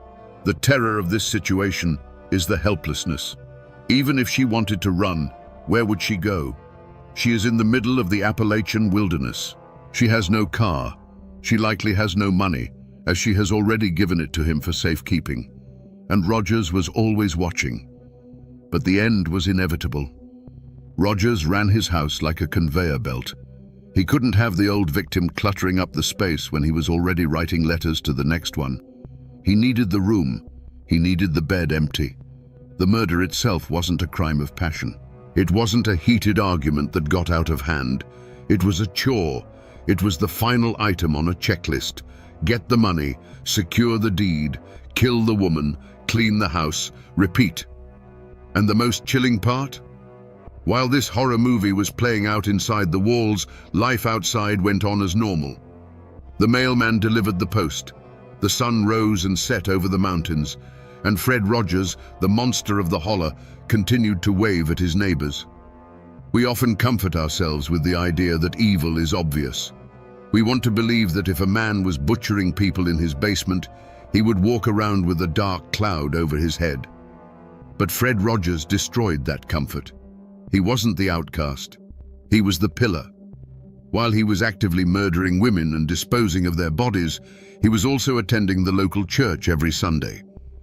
[SPEAKER 1] The terror of this situation is the helplessness. Even if she wanted to run, where would she go? She is in the middle of the Appalachian wilderness. She has no car. She likely has no money, as she has already given it to him for safekeeping. And Rogers was always watching. But the end was inevitable. Rogers ran his house like a conveyor belt. He couldn't have the old victim cluttering up the space when he was already writing letters to the next one. He needed the room. He needed the bed empty. The murder itself wasn't a crime of passion. It wasn't a heated argument that got out of hand. It was a chore. It was the final item on a checklist. Get the money, secure the deed, kill the woman, clean the house, repeat. And the most chilling part? While this horror movie was playing out inside the walls, life outside went on as normal. The mailman delivered the post. The sun rose and set over the mountains, and Fred Rogers, the monster of the holler, continued to wave at his neighbors. We often comfort ourselves with the idea that evil is obvious. We want to believe that if a man was butchering people in his basement, he would walk around with a dark cloud over his head. But Fred Rogers destroyed that comfort. He wasn't the outcast. He was the pillar. While he was actively murdering women and disposing of their bodies, he was also attending the local church every Sunday.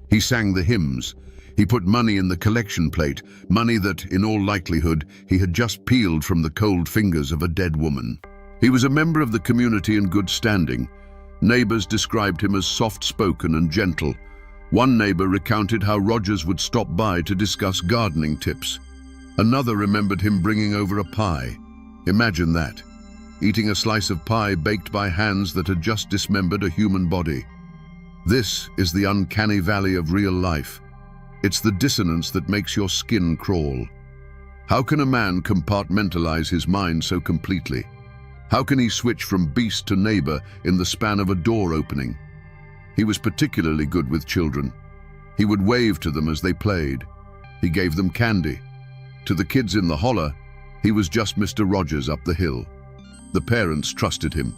[SPEAKER 1] He sang the hymns. He put money in the collection plate, money that, in all likelihood, he had just peeled from the cold fingers of a dead woman. He was a member of the community in good standing. Neighbors described him as soft-spoken and gentle. One neighbor recounted how Rogers would stop by to discuss gardening tips. Another remembered him bringing over a pie. Imagine that, eating a slice of pie baked by hands that had just dismembered a human body. This is the uncanny valley of real life. It's the dissonance that makes your skin crawl. How can a man compartmentalize his mind so completely? How can he switch from beast to neighbor in the span of a door opening? He was particularly good with children. He would wave to them as they played. He gave them candy. To the kids in the holler, he was just Mr. Rogers up the hill. The parents trusted him.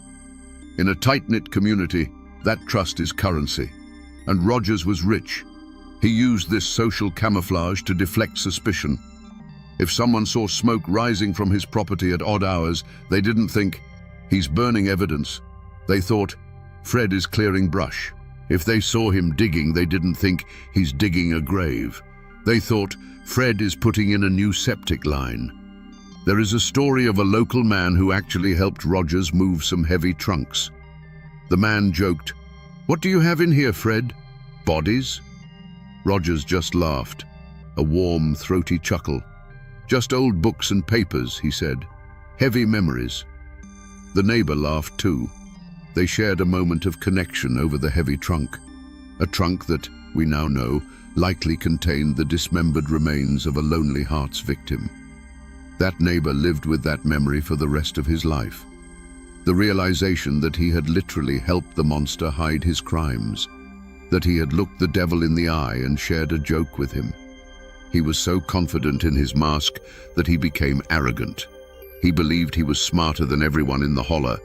[SPEAKER 1] In a tight-knit community, that trust is currency. And Rogers was rich. He used this social camouflage to deflect suspicion. If someone saw smoke rising from his property at odd hours, they didn't think, he's burning evidence. They thought, Fred is clearing brush. If they saw him digging, they didn't think, he's digging a grave. They thought, Fred is putting in a new septic line. There is a story of a local man who actually helped Rogers move some heavy trunks. The man joked, "What do you have in here, Fred? Bodies?" Rogers just laughed, a warm, throaty chuckle. "Just old books and papers," he said. "Heavy memories." The neighbor laughed too. They shared a moment of connection over the heavy trunk. A trunk that, we now know, likely contained the dismembered remains of a Lonely Hearts victim. That neighbor lived with that memory for the rest of his life. The realization that he had literally helped the monster hide his crimes, that he had looked the devil in the eye and shared a joke with him. He was so confident in his mask that he became arrogant. He believed he was smarter than everyone in the holler.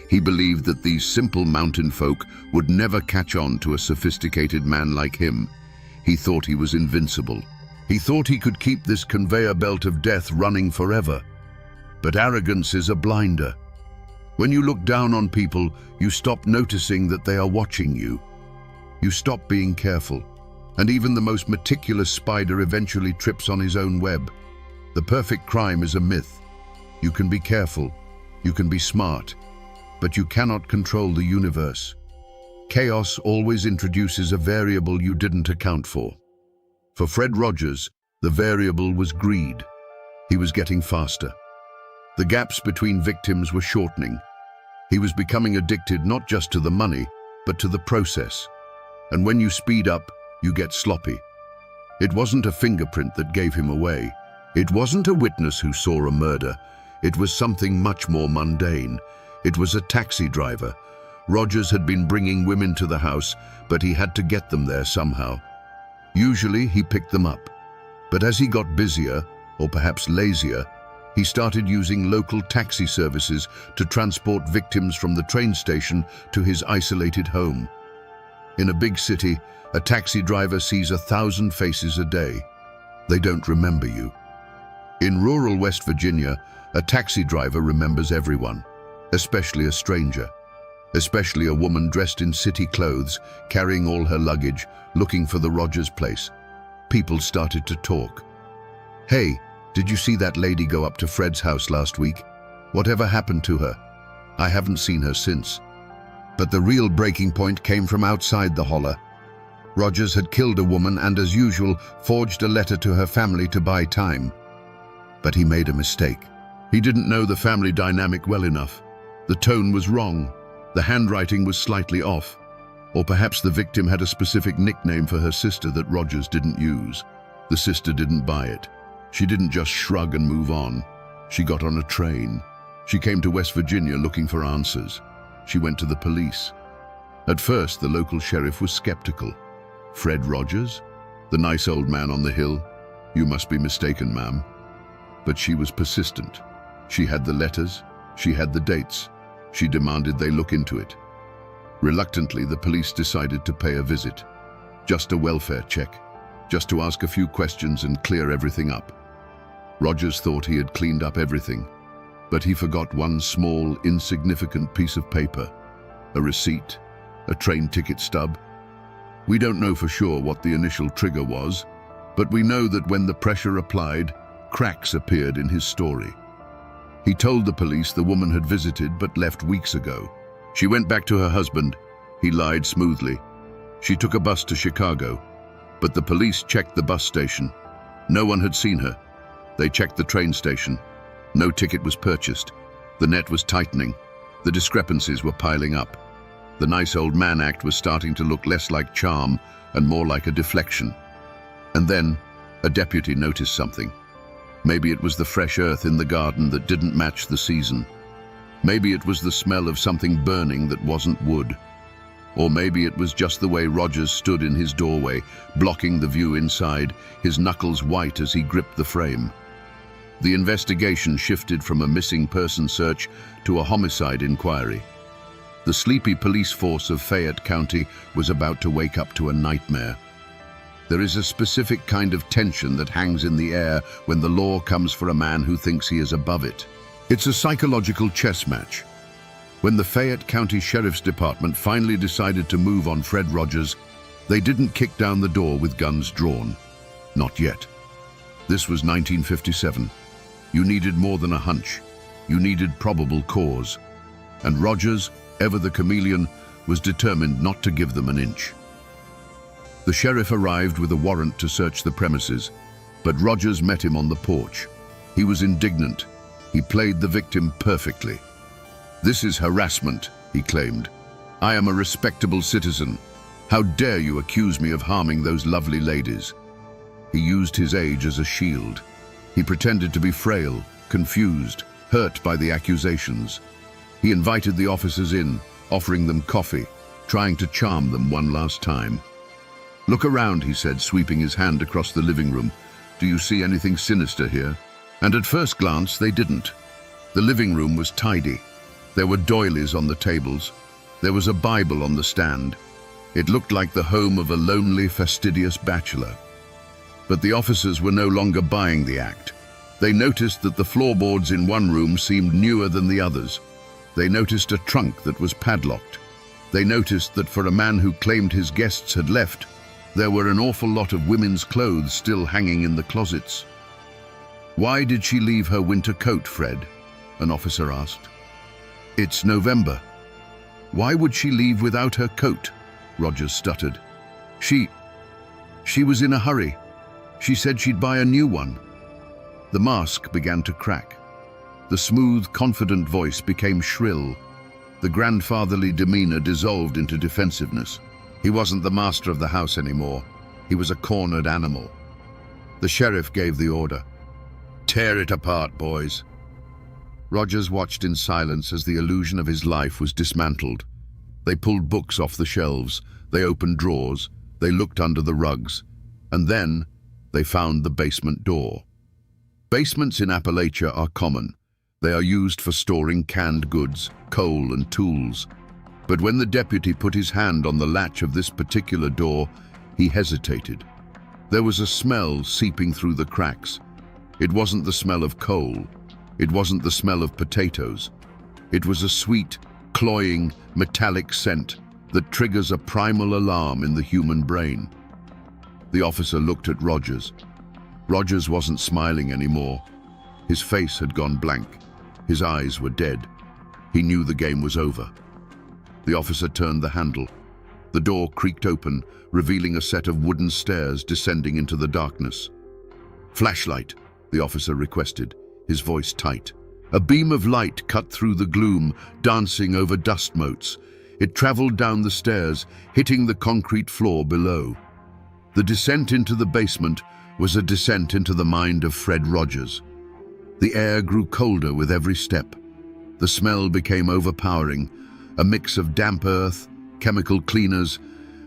[SPEAKER 1] He believed that these simple mountain folk would never catch on to a sophisticated man like him. He thought he was invincible. He thought he could keep this conveyor belt of death running forever. But arrogance is a blinder. When you look down on people, you stop noticing that they are watching you. You stop being careful, and even the most meticulous spider eventually trips on his own web. The perfect crime is a myth. You can be careful, you can be smart, but you cannot control the universe. Chaos always introduces a variable you didn't account for. For Fred Rogers, the variable was greed. He was getting faster. The gaps between victims were shortening. He was becoming addicted not just to the money, but to the process. And when you speed up, you get sloppy. It wasn't a fingerprint that gave him away. It wasn't a witness who saw a murder. It was something much more mundane. It was a taxi driver. Rogers had been bringing women to the house, but he had to get them there somehow. Usually he picked them up. But as he got busier, or perhaps lazier, He started using local taxi services to transport victims from the train station to his isolated home. In a big city, a taxi driver sees 1,000 faces a day. They don't remember you. In rural West Virginia, a taxi driver remembers everyone, especially a stranger, especially a woman dressed in city clothes, carrying all her luggage, looking for the Rogers place. People started to talk. "Hey, did you see that lady go up to Fred's house last week? Whatever happened to her? I haven't seen her since." But the real breaking point came from outside the holler. Rogers had killed a woman and, as usual, forged a letter to her family to buy time. But he made a mistake. He didn't know the family dynamic well enough. The tone was wrong. The handwriting was slightly off. Or perhaps the victim had a specific nickname for her sister that Rogers didn't use. The sister didn't buy it. She didn't just shrug and move on. She got on a train. She came to West Virginia looking for answers. She went to the police. At first, the local sheriff was skeptical. "Fred Rogers? The nice old man on the hill? You must be mistaken, ma'am." But she was persistent. She had the letters. She had the dates. She demanded they look into it. Reluctantly, the police decided to pay a visit. Just a welfare check. Just to ask a few questions and clear everything up. Rogers thought he had cleaned up everything, but he forgot one small, insignificant piece of paper. A receipt, a train ticket stub. We don't know for sure what the initial trigger was, but we know that when the pressure applied, cracks appeared in his story. He told the police the woman had visited but left weeks ago. She went back to her husband. He lied smoothly. She took a bus to Chicago, but the police checked the bus station. No one had seen her. They checked the train station. No ticket was purchased. The net was tightening. The discrepancies were piling up. The nice old man act was starting to look less like charm and more like a deflection. And then, a deputy noticed something. Maybe it was the fresh earth in the garden that didn't match the season. Maybe it was the smell of something burning that wasn't wood. Or maybe it was just the way Rogers stood in his doorway, blocking the view inside, his knuckles white as he gripped the frame. The investigation shifted from a missing person search to a homicide inquiry. The sleepy police force of Fayette County was about to wake up to a nightmare. There is a specific kind of tension that hangs in the air when the law comes for a man who thinks he is above it. It's a psychological chess match. When the Fayette County Sheriff's Department finally decided to move on Fred Rogers, they didn't kick down the door with guns drawn. Not yet. This was 1957. You needed more than a hunch. You needed probable cause. And Rogers, ever the chameleon, was determined not to give them an inch. The sheriff arrived with a warrant to search the premises, but Rogers met him on the porch. He was indignant. He played the victim perfectly. "This is harassment," he claimed. "I am a respectable citizen. How dare you accuse me of harming those lovely ladies?" He used his age as a shield. He pretended to be frail, confused, hurt by the accusations. He invited the officers in, offering them coffee, trying to charm them one last time. "Look around," he said, sweeping his hand across the living room. "Do you see anything sinister here?" And at first glance, they didn't. The living room was tidy. There were doilies on the tables. There was a Bible on the stand. It looked like the home of a lonely, fastidious bachelor. But the officers were no longer buying the act. They noticed that the floorboards in one room seemed newer than the others. They noticed a trunk that was padlocked. They noticed that for a man who claimed his guests had left, there were an awful lot of women's clothes still hanging in the closets. "Why did she leave her winter coat, Fred?" an officer asked. "It's November." "Why would she leave without her coat?" Rogers stuttered. She was in a hurry. She said she'd buy a new one." The mask began to crack. The smooth, confident voice became shrill. The grandfatherly demeanor dissolved into defensiveness. He wasn't the master of the house anymore. He was a cornered animal. The sheriff gave the order. "Tear it apart, boys." Rogers watched in silence as the illusion of his life was dismantled. They pulled books off the shelves. They opened drawers. They looked under the rugs. And then they found the basement door. Basements in Appalachia are common. They are used for storing canned goods, coal and tools. But when the deputy put his hand on the latch of this particular door, he hesitated. There was a smell seeping through the cracks. It wasn't the smell of coal. It wasn't the smell of potatoes. It was a sweet, cloying, metallic scent that triggers a primal alarm in the human brain. The officer looked at Rogers. Rogers wasn't smiling anymore. His face had gone blank. His eyes were dead. He knew the game was over. The officer turned the handle. The door creaked open, revealing a set of wooden stairs descending into the darkness. "Flashlight," the officer requested, his voice tight. A beam of light cut through the gloom, dancing over dust motes. It traveled down the stairs, hitting the concrete floor below. The descent into the basement was a descent into the mind of Fred Rogers. The air grew colder with every step. The smell became overpowering, a mix of damp earth, chemical cleaners,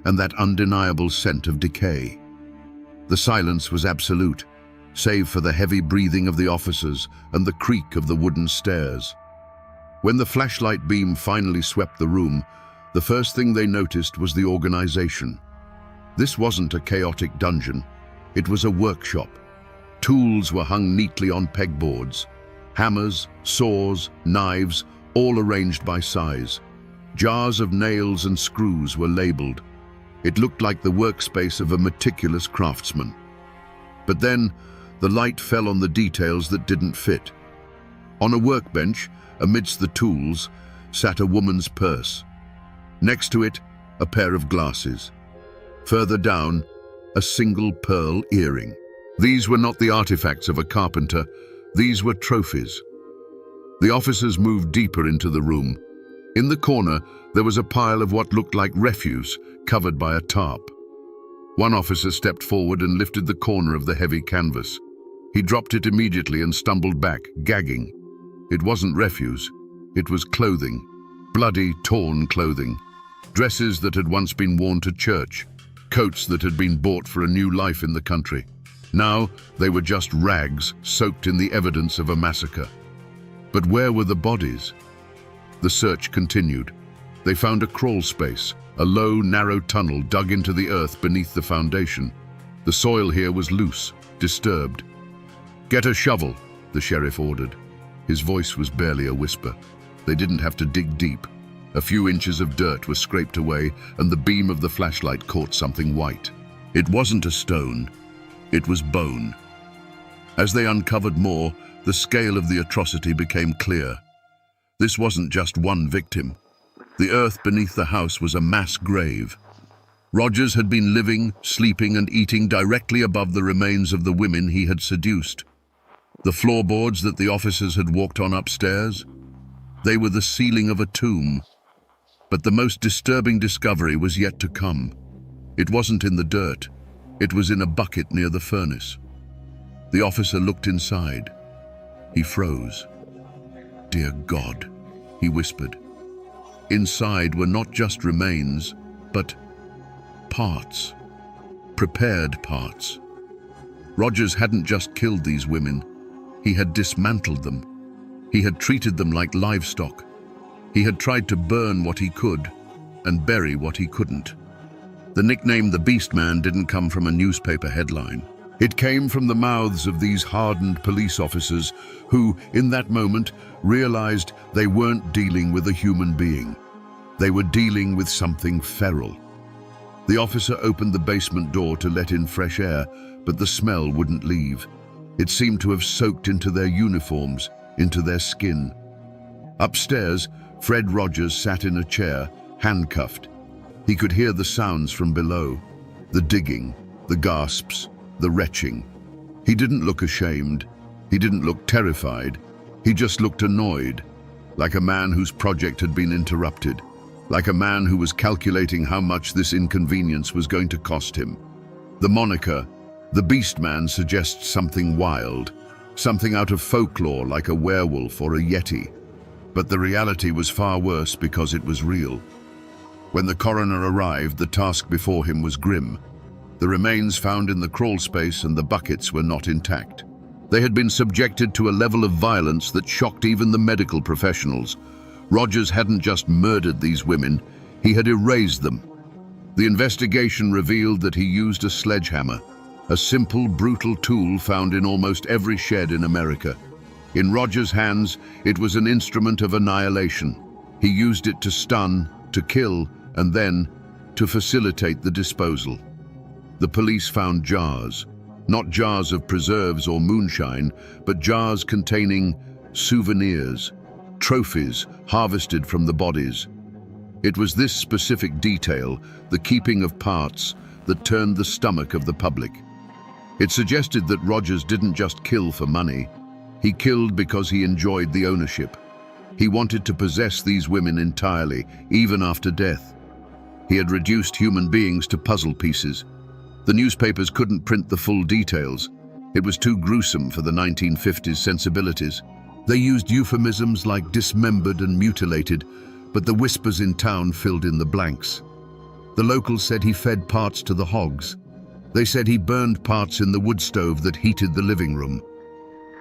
[SPEAKER 1] and that undeniable scent of decay. The silence was absolute, save for the heavy breathing of the officers and the creak of the wooden stairs. When the flashlight beam finally swept the room, the first thing they noticed was the organization. This wasn't a chaotic dungeon. It was a workshop. Tools were hung neatly on pegboards. Hammers, saws, knives, all arranged by size. Jars of nails and screws were labeled. It looked like the workspace of a meticulous craftsman. But then, the light fell on the details that didn't fit. On a workbench, amidst the tools, sat a woman's purse. Next to it, a pair of glasses. Further down, a single pearl earring. These were not the artifacts of a carpenter. These were trophies. The officers moved deeper into the room. In the corner, there was a pile of what looked like refuse, covered by a tarp. One officer stepped forward and lifted the corner of the heavy canvas. He dropped it immediately and stumbled back, gagging. It wasn't refuse. It was clothing. Bloody, torn clothing. Dresses that had once been worn to church. Coats that had been bought for a new life in the country. Now, they were just rags soaked in the evidence of a massacre. But where were the bodies? The search continued. They found a crawl space, a low, narrow tunnel dug into the earth beneath the foundation. The soil here was loose, disturbed. "Get a shovel," the sheriff ordered. His voice was barely a whisper. They didn't have to dig deep. A few inches of dirt were scraped away, and the beam of the flashlight caught something white. It wasn't a stone. It was bone. As they uncovered more, the scale of the atrocity became clear. This wasn't just one victim. The earth beneath the house was a mass grave. Rogers had been living, sleeping, and eating directly above the remains of the women he had seduced. The floorboards that the officers had walked on upstairs, they were the ceiling of a tomb. But the most disturbing discovery was yet to come. It wasn't in the dirt. It was in a bucket near the furnace. The officer looked inside. He froze. "Dear God," he whispered. Inside were not just remains, but parts. Prepared parts. Rogers hadn't just killed these women. He had dismantled them. He had treated them like livestock. He had tried to burn what he could and bury what he couldn't. The nickname the Beast Man didn't come from a newspaper headline. It came from the mouths of these hardened police officers who, in that moment, realized they weren't dealing with a human being. They were dealing with something feral. The officer opened the basement door to let in fresh air, but the smell wouldn't leave. It seemed to have soaked into their uniforms, into their skin. Upstairs, Fred Rogers sat in a chair, handcuffed. He could hear the sounds from below, the digging, the gasps, the retching. He didn't look ashamed. He didn't look terrified. He just looked annoyed, like a man whose project had been interrupted, like a man who was calculating how much this inconvenience was going to cost him. The moniker, the Beast Man, suggests something wild, something out of folklore like a werewolf or a yeti. But the reality was far worse because it was real. When the coroner arrived, the task before him was grim. The remains found in the crawl space and the buckets were not intact. They had been subjected to a level of violence that shocked even the medical professionals. Rogers hadn't just murdered these women, he had erased them. The investigation revealed that he used a sledgehammer, a simple, brutal tool found in almost every shed in America. In Rogers' hands, it was an instrument of annihilation. He used it to stun, to kill, and then to facilitate the disposal. The police found jars, not jars of preserves or moonshine, but jars containing souvenirs, trophies harvested from the bodies. It was this specific detail, the keeping of parts, that turned the stomach of the public. It suggested that Rogers didn't just kill for money. He killed because he enjoyed the ownership. He wanted to possess these women entirely, even after death. He had reduced human beings to puzzle pieces. The newspapers couldn't print the full details. It was too gruesome for the 1950s sensibilities. They used euphemisms like dismembered and mutilated, but the whispers in town filled in the blanks. The locals said he fed parts to the hogs. They said he burned parts in the wood stove that heated the living room.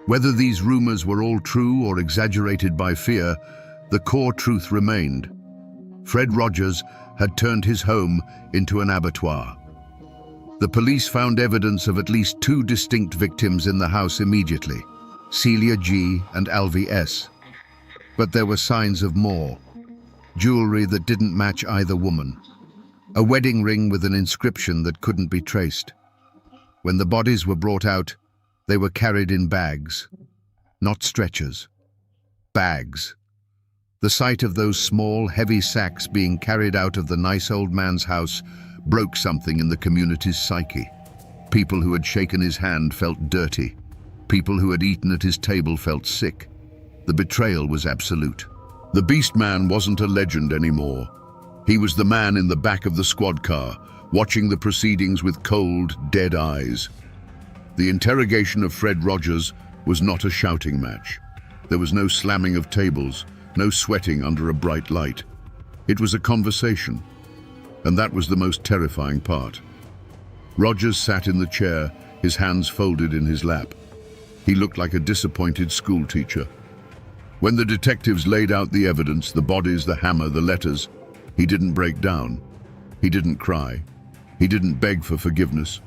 [SPEAKER 1] Whether these rumors were all true or exaggerated by fear, the core truth remained. Fred Rogers had turned his home into an abattoir. The police found evidence of at least 2 distinct victims in the house immediately, Celia G. and Alvy S. But there were signs of more. Jewelry that didn't match either woman. A wedding ring with an inscription that couldn't be traced. When the bodies were brought out, they were carried in bags, not stretchers. Bags. The sight of those small, heavy sacks being carried out of the nice old man's house broke something in the community's psyche. People who had shaken his hand felt dirty. People who had eaten at his table felt sick. The betrayal was absolute. The Beast Man wasn't a legend anymore. He was the man in the back of the squad car, watching the proceedings with cold, dead eyes. The interrogation of Fred Rogers was not a shouting match. There was no slamming of tables, no sweating under a bright light. It was a conversation, and that was the most terrifying part. Rogers sat in the chair, his hands folded in his lap. He looked like a disappointed schoolteacher. When the detectives laid out the evidence, the bodies, the hammer, the letters, he didn't break down. He didn't cry. He didn't beg for forgiveness.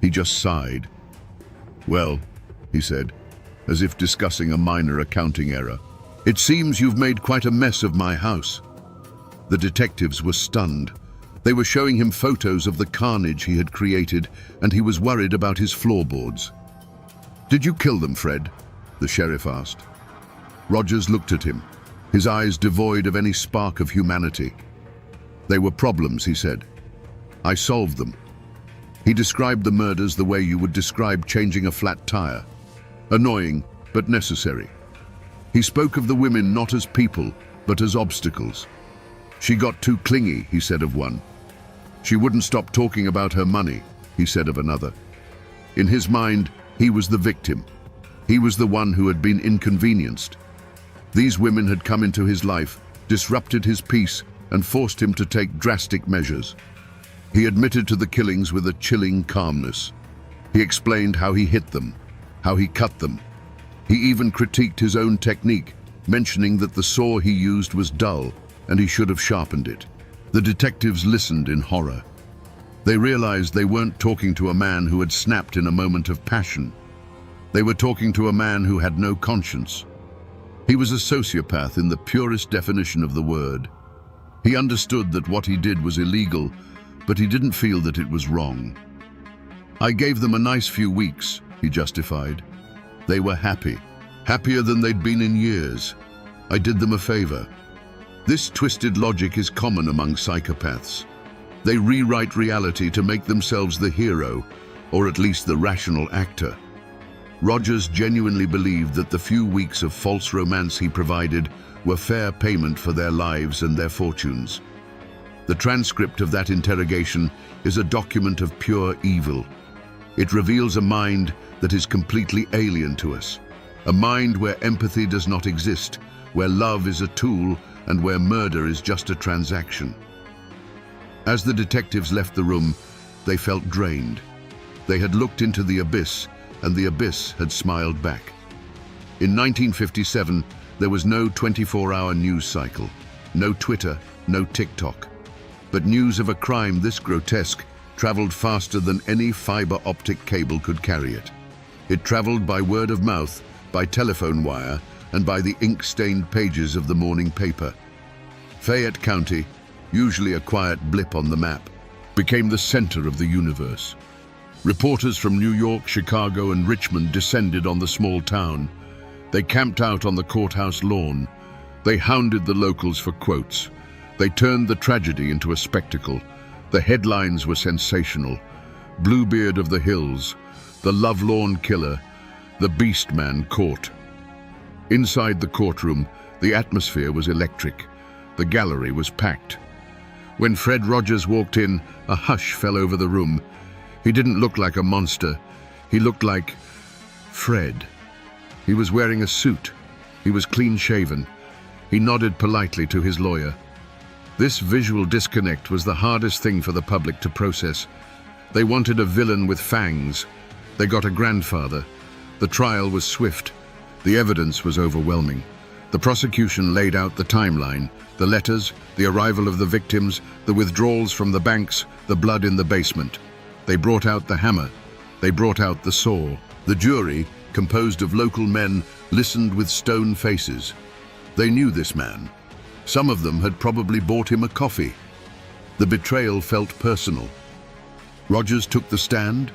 [SPEAKER 1] He just sighed. "Well," he said, as if discussing a minor accounting error, "it seems you've made quite a mess of my house." The detectives were stunned. They were showing him photos of the carnage he had created, and he was worried about his floorboards. "Did you kill them, Fred?" the sheriff asked. Rogers looked at him, his eyes devoid of any spark of humanity. "They were problems," he said. "I solved them." He described the murders the way you would describe changing a flat tire. Annoying, but necessary. He spoke of the women not as people, but as obstacles. "She got too clingy," he said of one. "She wouldn't stop talking about her money," he said of another. In his mind, he was the victim. He was the one who had been inconvenienced. These women had come into his life, disrupted his peace, and forced him to take drastic measures. He admitted to the killings with a chilling calmness. He explained how he hit them, how he cut them. He even critiqued his own technique, mentioning that the saw he used was dull and he should have sharpened it. The detectives listened in horror. They realized they weren't talking to a man who had snapped in a moment of passion. They were talking to a man who had no conscience. He was a sociopath in the purest definition of the word. He understood that what he did was illegal, but he didn't feel that it was wrong. "I gave them a nice few weeks," he justified. "They were happy, happier than they'd been in years. I did them a favor." This twisted logic is common among psychopaths. They rewrite reality to make themselves the hero, or at least the rational actor. Rogers genuinely believed that the few weeks of false romance he provided were fair payment for their lives and their fortunes. The transcript of that interrogation is a document of pure evil. It reveals a mind that is completely alien to us, a mind where empathy does not exist, where love is a tool, and where murder is just a transaction. As the detectives left the room, they felt drained. They had looked into the abyss, and the abyss had smiled back. In 1957, there was no 24-hour news cycle, no Twitter, no TikTok. But news of a crime this grotesque traveled faster than any fiber optic cable could carry it. It traveled by word of mouth, by telephone wire, and by the ink-stained pages of the morning paper. Fayette County, usually a quiet blip on the map, became the center of the universe. Reporters from New York, Chicago, and Richmond descended on the small town. They camped out on the courthouse lawn. They hounded the locals for quotes. They turned the tragedy into a spectacle. The headlines were sensational. Bluebeard of the Hills, the lovelorn killer, the beast man caught. Inside the courtroom, the atmosphere was electric. The gallery was packed. When Fred Rogers walked in, a hush fell over the room. He didn't look like a monster. He looked like Fred. He was wearing a suit. He was clean-shaven. He nodded politely to his lawyer. This visual disconnect was the hardest thing for the public to process. They wanted a villain with fangs. They got a grandfather. The trial was swift. The evidence was overwhelming. The prosecution laid out the timeline, the letters, the arrival of the victims, the withdrawals from the banks, the blood in the basement. They brought out the hammer. They brought out the saw. The jury, composed of local men, listened with stone faces. They knew this man. Some of them had probably bought him a coffee. The betrayal felt personal. Rogers took the stand?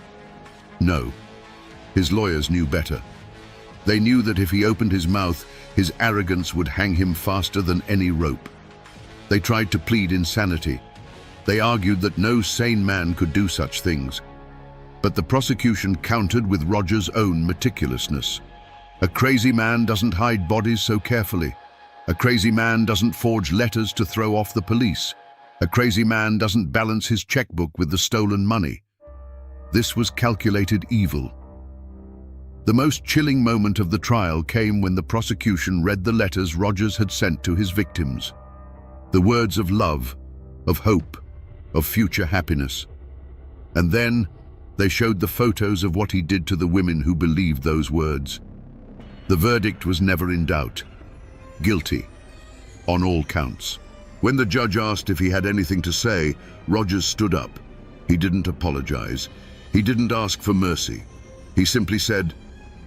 [SPEAKER 1] No. His lawyers knew better. They knew that if he opened his mouth, his arrogance would hang him faster than any rope. They tried to plead insanity. They argued that no sane man could do such things. But the prosecution countered with Rogers' own meticulousness. A crazy man doesn't hide bodies so carefully. A crazy man doesn't forge letters to throw off the police. A crazy man doesn't balance his checkbook with the stolen money. This was calculated evil. The most chilling moment of the trial came when the prosecution read the letters Rogers had sent to his victims. The words of love, of hope, of future happiness. And then they showed the photos of what he did to the women who believed those words. The verdict was never in doubt. Guilty, on all counts. When the judge asked if he had anything to say, Rogers stood up. He didn't apologize. He didn't ask for mercy. He simply said,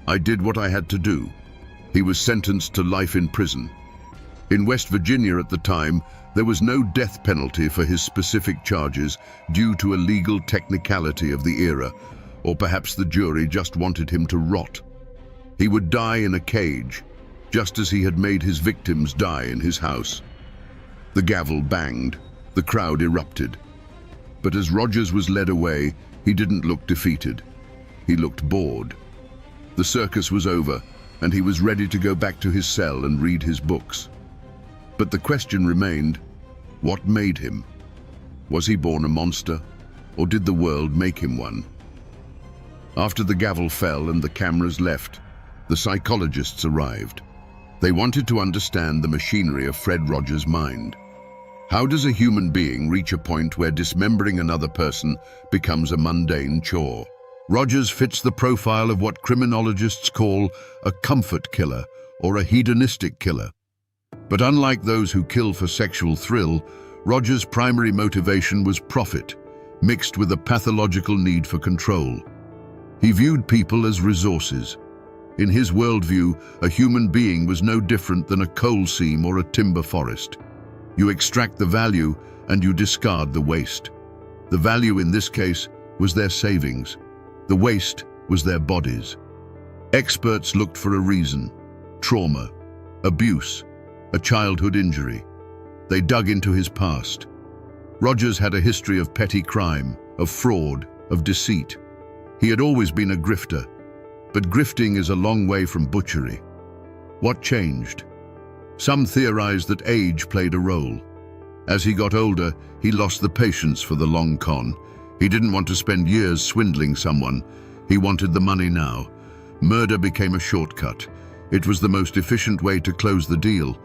[SPEAKER 1] "I did what I had to do." He was sentenced to life in prison. In West Virginia at the time, there was no death penalty for his specific charges due to a legal technicality of the era, or perhaps the jury just wanted him to rot. He would die in a cage, just as he had made his victims die in his house. The gavel banged, the crowd erupted. But as Rogers was led away, he didn't look defeated. He looked bored. The circus was over, and he was ready to go back to his cell and read his books. But the question remained, what made him? Was he born a monster, or did the world make him one? After the gavel fell and the cameras left, the psychologists arrived. They wanted to understand the machinery of Fred Rogers' mind. How does a human being reach a point where dismembering another person becomes a mundane chore? Rogers fits the profile of what criminologists call a comfort killer or a hedonistic killer. But unlike those who kill for sexual thrill, Rogers' primary motivation was profit, mixed with a pathological need for control. He viewed people as resources. In his worldview, a human being was no different than a coal seam or a timber forest. You extract the value and you discard the waste. The value in this case was their savings. The waste was their bodies. Experts looked for a reason: trauma, abuse, a childhood injury. They dug into his past. Rogers had a history of petty crime, of fraud, of deceit. He had always been a grifter. But grifting is a long way from butchery. What changed? Some theorized that age played a role. As he got older, he lost the patience for the long con. He didn't want to spend years swindling someone. He wanted the money now. Murder became a shortcut. It was the most efficient way to close the deal.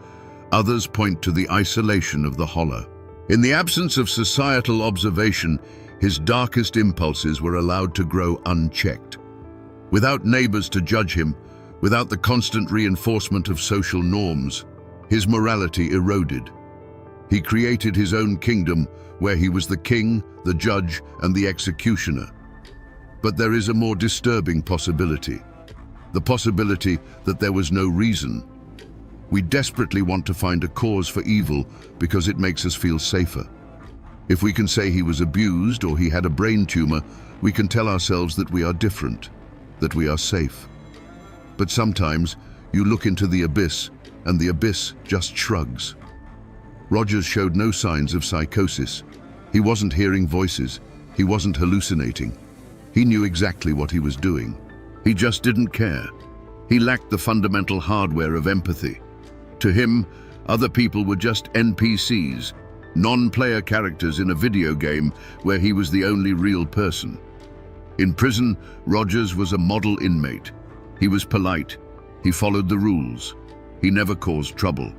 [SPEAKER 1] Others point to the isolation of the Hollow. In the absence of societal observation, his darkest impulses were allowed to grow unchecked. Without neighbors to judge him, without the constant reinforcement of social norms, his morality eroded. He created his own kingdom where he was the king, the judge, and the executioner. But there is a more disturbing possibility. The possibility that there was no reason. We desperately want to find a cause for evil because it makes us feel safer. If we can say he was abused or he had a brain tumor, we can tell ourselves that we are different, that we are safe. But sometimes you look into the abyss and the abyss just shrugs. Rogers showed no signs of psychosis. He wasn't hearing voices. He wasn't hallucinating. He knew exactly what he was doing. He just didn't care. He lacked the fundamental hardware of empathy. To him, other people were just NPCs, non-player characters in a video game where he was the only real person. In prison, Rogers was a model inmate. He was polite. He followed the rules. He never caused trouble.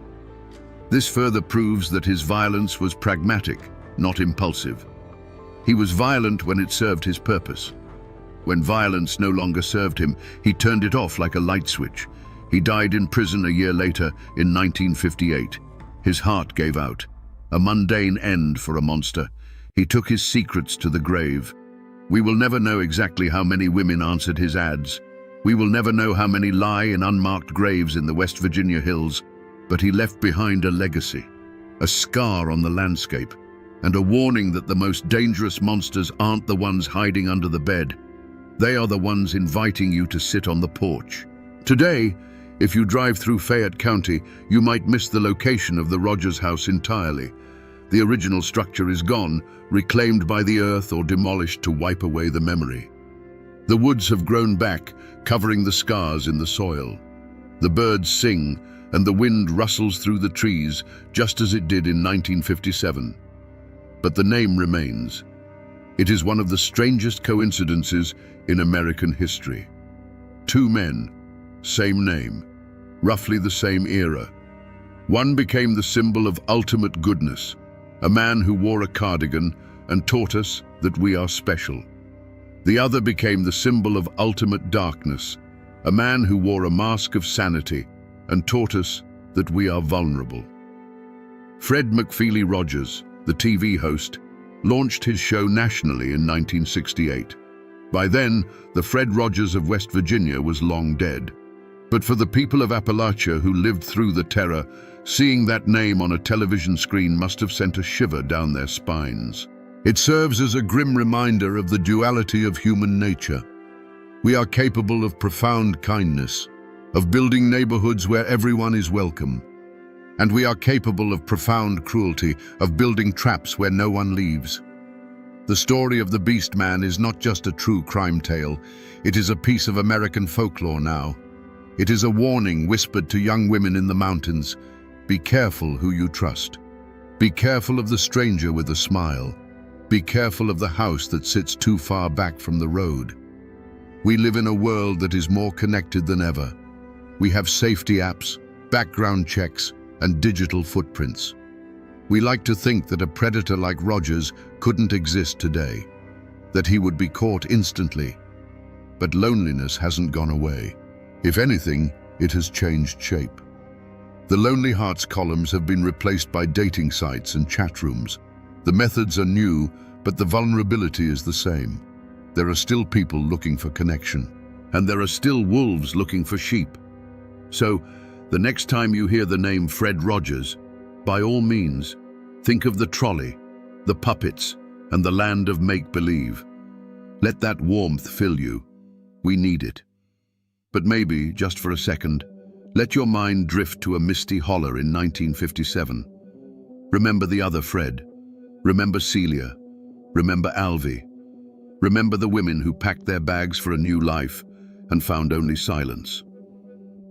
[SPEAKER 1] This further proves that his violence was pragmatic, not impulsive. He was violent when it served his purpose. When violence no longer served him, he turned it off like a light switch. He died in prison a year later in 1958. His heart gave out. A mundane end for a monster. He took his secrets to the grave. We will never know exactly how many women answered his ads. We will never know how many lie in unmarked graves in the West Virginia hills, but he left behind a legacy, a scar on the landscape, and a warning that the most dangerous monsters aren't the ones hiding under the bed. They are the ones inviting you to sit on the porch. Today, if you drive through Fayette County, you might miss the location of the Rogers house entirely. The original structure is gone, reclaimed by the earth or demolished to wipe away the memory. The woods have grown back, covering the scars in the soil. The birds sing, and the wind rustles through the trees, just as it did in 1957. But the name remains. It is one of the strangest coincidences in American history. Two men, same name, roughly the same era. One became the symbol of ultimate goodness, a man who wore a cardigan and taught us that we are special. The other became the symbol of ultimate darkness, a man who wore a mask of sanity and taught us that we are vulnerable. Fred McFeely Rogers, the TV host, launched his show nationally in 1968. By then, the Fred Rogers of West Virginia was long dead. But for the people of Appalachia who lived through the terror, seeing that name on a television screen must have sent a shiver down their spines. It serves as a grim reminder of the duality of human nature. We are capable of profound kindness, of building neighborhoods where everyone is welcome. And we are capable of profound cruelty, of building traps where no one leaves. The story of the Beast Man is not just a true crime tale. It is a piece of American folklore now. It is a warning whispered to young women in the mountains. Be careful who you trust. Be careful of the stranger with a smile. Be careful of the house that sits too far back from the road. We live in a world that is more connected than ever. We have safety apps, background checks, and digital footprints. We like to think that a predator like Rogers couldn't exist today, that he would be caught instantly. But loneliness hasn't gone away. If anything, it has changed shape. The Lonely Hearts columns have been replaced by dating sites and chat rooms. The methods are new, but the vulnerability is the same. There are still people looking for connection, and there are still wolves looking for sheep. So, the next time you hear the name Fred Rogers, by all means, think of the trolley, the puppets, and the land of make-believe. Let that warmth fill you. We need it. But maybe, just for a second, let your mind drift to a misty holler in 1957. Remember the other Fred. Remember Celia. Remember Alvy. Remember the women who packed their bags for a new life and found only silence.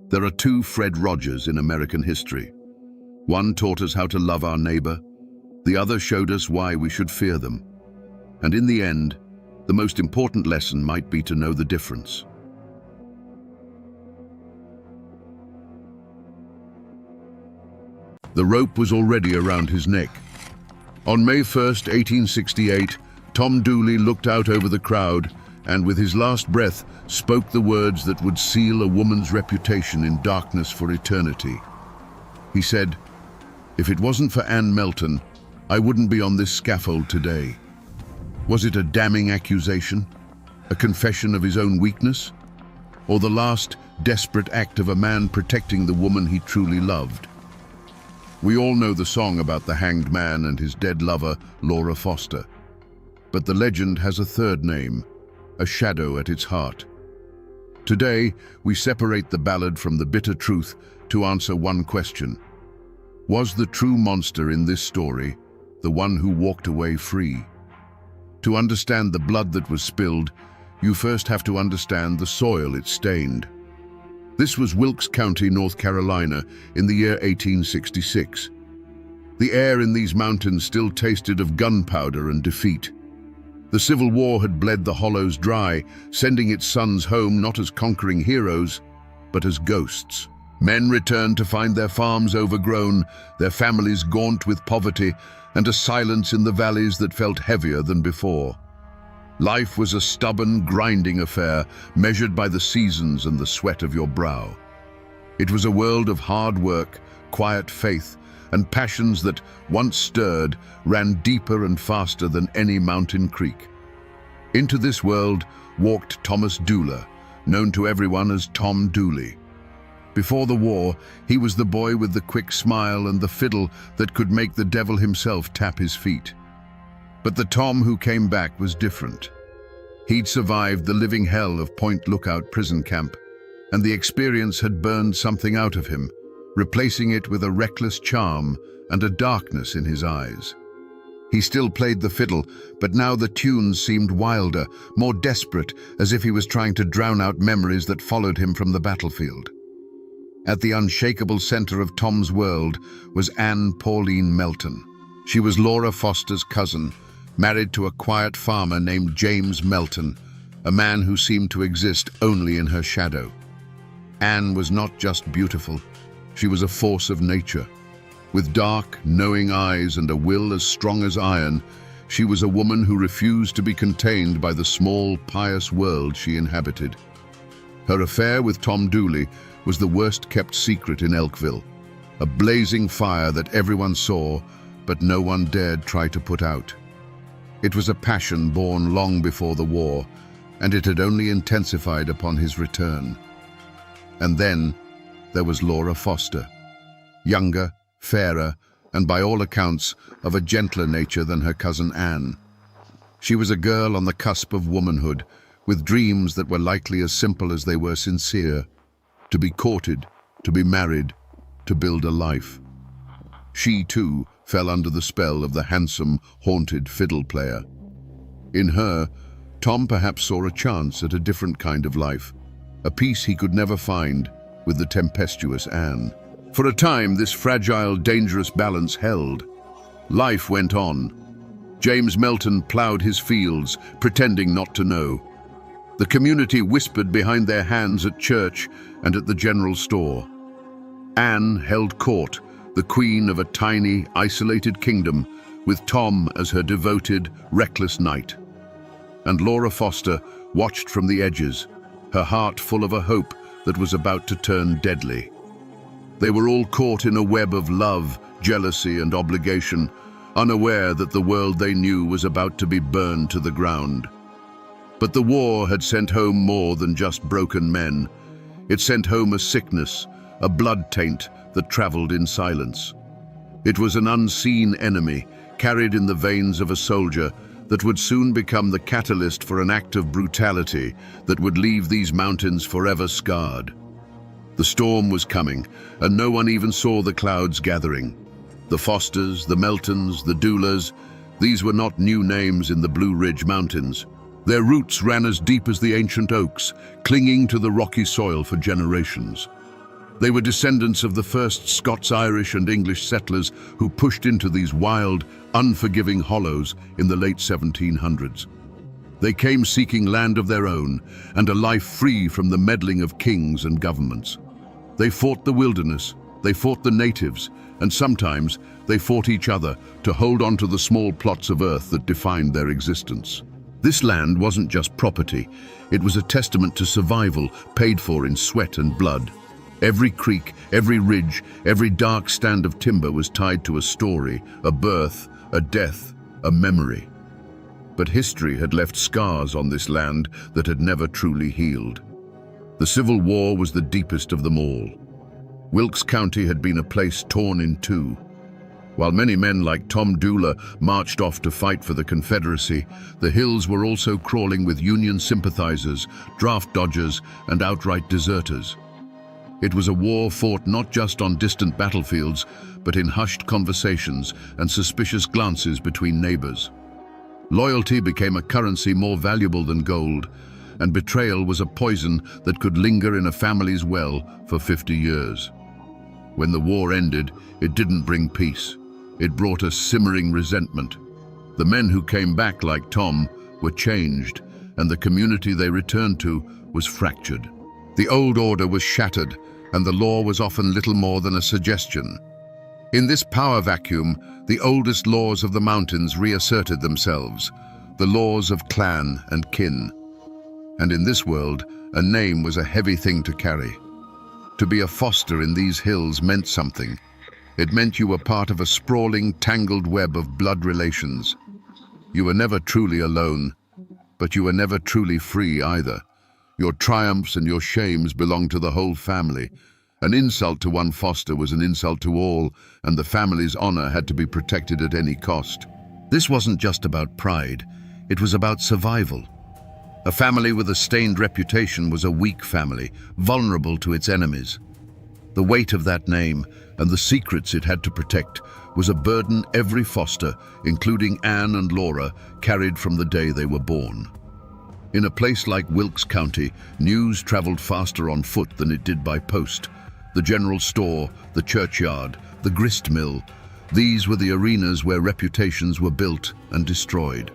[SPEAKER 1] There are two Fred Rogers in American history. One taught us how to love our neighbor. The other showed us why we should fear them. And in the end, the most important lesson might be to know the difference. The rope was already around his neck. On May 1st, 1868, Tom Dooley looked out over the crowd and with his last breath spoke the words that would seal a woman's reputation in darkness for eternity. He said, "If it wasn't for Anne Melton, I wouldn't be on this scaffold today." Was it a damning accusation? A confession of his own weakness? Or the last desperate act of a man protecting the woman he truly loved? We all know the song about the hanged man and his dead lover, Laura Foster. But the legend has a third name, a shadow at its heart. Today, we separate the ballad from the bitter truth to answer one question. Was the true monster in this story the one who walked away free? To understand the blood that was spilled, you first have to understand the soil it stained. This was Wilkes County, North Carolina, in the year 1866. The air in these mountains still tasted of gunpowder and defeat. The Civil War had bled the hollows dry, sending its sons home not as conquering heroes, but as ghosts. Men returned to find their farms overgrown, their families gaunt with poverty, and a silence in the valleys that felt heavier than before. Life was a stubborn, grinding affair, measured by the seasons and the sweat of your brow. It was a world of hard work, quiet faith, and passions that, once stirred, ran deeper and faster than any mountain creek. Into this world walked Thomas Dooler, known to everyone as Tom Dooley. Before the war, he was the boy with the quick smile and the fiddle that could make the devil himself tap his feet. But the Tom who came back was different. He'd survived the living hell of Point Lookout prison camp, and the experience had burned something out of him, replacing it with a reckless charm and a darkness in his eyes. He still played the fiddle, but now the tunes seemed wilder, more desperate, as if he was trying to drown out memories that followed him from the battlefield. At the unshakable center of Tom's world was Anne Pauline Melton. She was Laura Foster's cousin, married to a quiet farmer named James Melton, a man who seemed to exist only in her shadow. Anne was not just beautiful, she was a force of nature. With dark, knowing eyes and a will as strong as iron, she was a woman who refused to be contained by the small, pious world she inhabited. Her affair with Tom Dooley was the worst-kept secret in Elkville, a blazing fire that everyone saw, but no one dared try to put out. It was a passion born long before the war, and it had only intensified upon his return. And then there was Laura Foster, younger, fairer, and by all accounts of a gentler nature than her cousin Anne. She was a girl on the cusp of womanhood, with dreams that were likely as simple as they were sincere: to be courted, to be married, to build a life. She, too, fell under the spell of the handsome, haunted fiddle player. In her, Tom perhaps saw a chance at a different kind of life, a peace he could never find with the tempestuous Anne. For a time, this fragile, dangerous balance held. Life went on. James Melton ploughed his fields, pretending not to know. The community whispered behind their hands at church and at the general store. Anne held court, the queen of a tiny, isolated kingdom, with Tom as her devoted, reckless knight. And Laura Foster watched from the edges, her heart full of a hope that was about to turn deadly. They were all caught in a web of love, jealousy, and obligation, unaware that the world they knew was about to be burned to the ground. But the war had sent home more than just broken men. It sent home a sickness, a blood taint that traveled in silence. It was an unseen enemy, carried in the veins of a soldier, that would soon become the catalyst for an act of brutality that would leave these mountains forever scarred. The storm was coming, and no one even saw the clouds gathering. The Fosters, the Meltons, the Doolers, these were not new names in the Blue Ridge Mountains. Their roots ran as deep as the ancient oaks, clinging to the rocky soil for generations. They were descendants of the first Scots, Irish, and English settlers who pushed into these wild, unforgiving hollows in the late 1700s. They came seeking land of their own and a life free from the meddling of kings and governments. They fought the wilderness, they fought the natives, and sometimes they fought each other to hold on to the small plots of earth that defined their existence. This land wasn't just property, it was a testament to survival paid for in sweat and blood. Every creek, every ridge, every dark stand of timber was tied to a story, a birth, a death, a memory. But history had left scars on this land that had never truly healed. The Civil War was the deepest of them all. Wilkes County had been a place torn in two. While many men like Tom Dooley marched off to fight for the Confederacy, the hills were also crawling with Union sympathizers, draft dodgers, and outright deserters. It was a war fought not just on distant battlefields, but in hushed conversations and suspicious glances between neighbors. Loyalty became a currency more valuable than gold, and betrayal was a poison that could linger in a family's well for 50 years. When the war ended, it didn't bring peace. It brought a simmering resentment. The men who came back, like Tom, were changed, and the community they returned to was fractured. The old order was shattered, and the law was often little more than a suggestion. In this power vacuum, the oldest laws of the mountains reasserted themselves, the laws of clan and kin. And in this world, a name was a heavy thing to carry. To be a foster in these hills meant something. It meant you were part of a sprawling, tangled web of blood relations. You were never truly alone, but you were never truly free either. Your triumphs and your shames belonged to the whole family. An insult to one foster was an insult to all, and the family's honor had to be protected at any cost. This wasn't just about pride, it was about survival. A family with a stained reputation was a weak family, vulnerable to its enemies. The weight of that name, and the secrets it had to protect, was a burden every foster, including Anne and Laura, carried from the day they were born. In a place like Wilkes County, news traveled faster on foot than it did by post. The general store, the churchyard, the grist mill, these were the arenas where reputations were built and destroyed.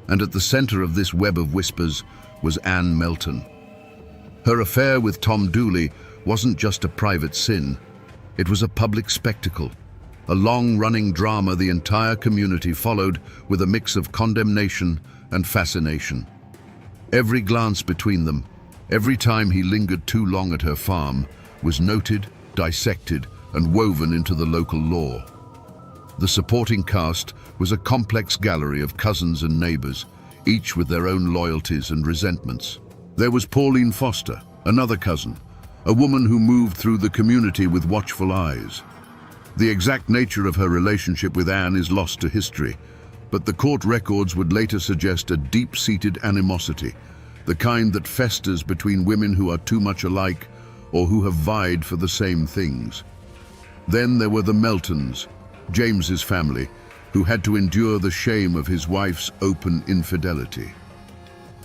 [SPEAKER 1] And at the center of this web of whispers was Anne Melton. Her affair with Tom Dooley wasn't just a private sin. It was a public spectacle, a long-running drama the entire community followed with a mix of condemnation and fascination. Every glance between them, every time he lingered too long at her farm, was noted, dissected, and woven into the local law. The supporting cast was a complex gallery of cousins and neighbors, each with their own loyalties and resentments. There was Pauline Foster, another cousin, a woman who moved through the community with watchful eyes. The exact nature of her relationship with Anne is lost to history, but the court records would later suggest a deep-seated animosity, the kind that festers between women who are too much alike or who have vied for the same things. Then there were the Meltons, James's family, who had to endure the shame of his wife's open infidelity.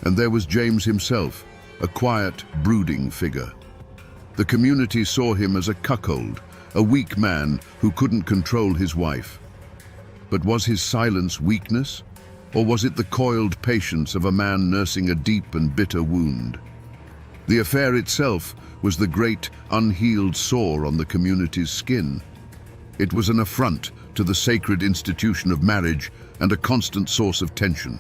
[SPEAKER 1] And there was James himself, a quiet, brooding figure. The community saw him as a cuckold, a weak man who couldn't control his wife. But was his silence weakness, or was it the coiled patience of a man nursing a deep and bitter wound? The affair itself was the great, unhealed sore on the community's skin. It was an affront to the sacred institution of marriage and a constant source of tension.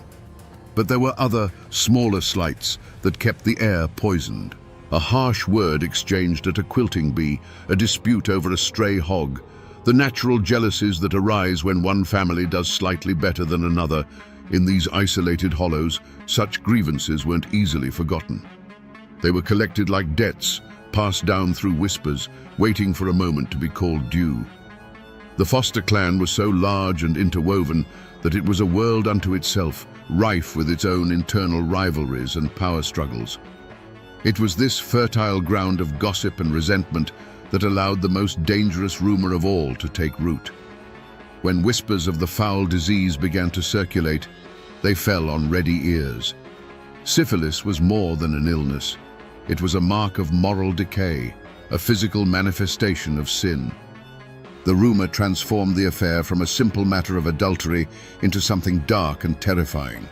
[SPEAKER 1] But there were other, smaller slights that kept the air poisoned. A harsh word exchanged at a quilting bee, a dispute over a stray hog, the natural jealousies that arise when one family does slightly better than another. In these isolated hollows, such grievances weren't easily forgotten. They were collected like debts, passed down through whispers, waiting for a moment to be called due. The Foster clan was so large and interwoven that it was a world unto itself, rife with its own internal rivalries and power struggles. It was this fertile ground of gossip and resentment that allowed the most dangerous rumor of all to take root. When whispers of the foul disease began to circulate, they fell on ready ears. Syphilis was more than an illness. It was a mark of moral decay, a physical manifestation of sin. The rumor transformed the affair from a simple matter of adultery into something dark and terrifying.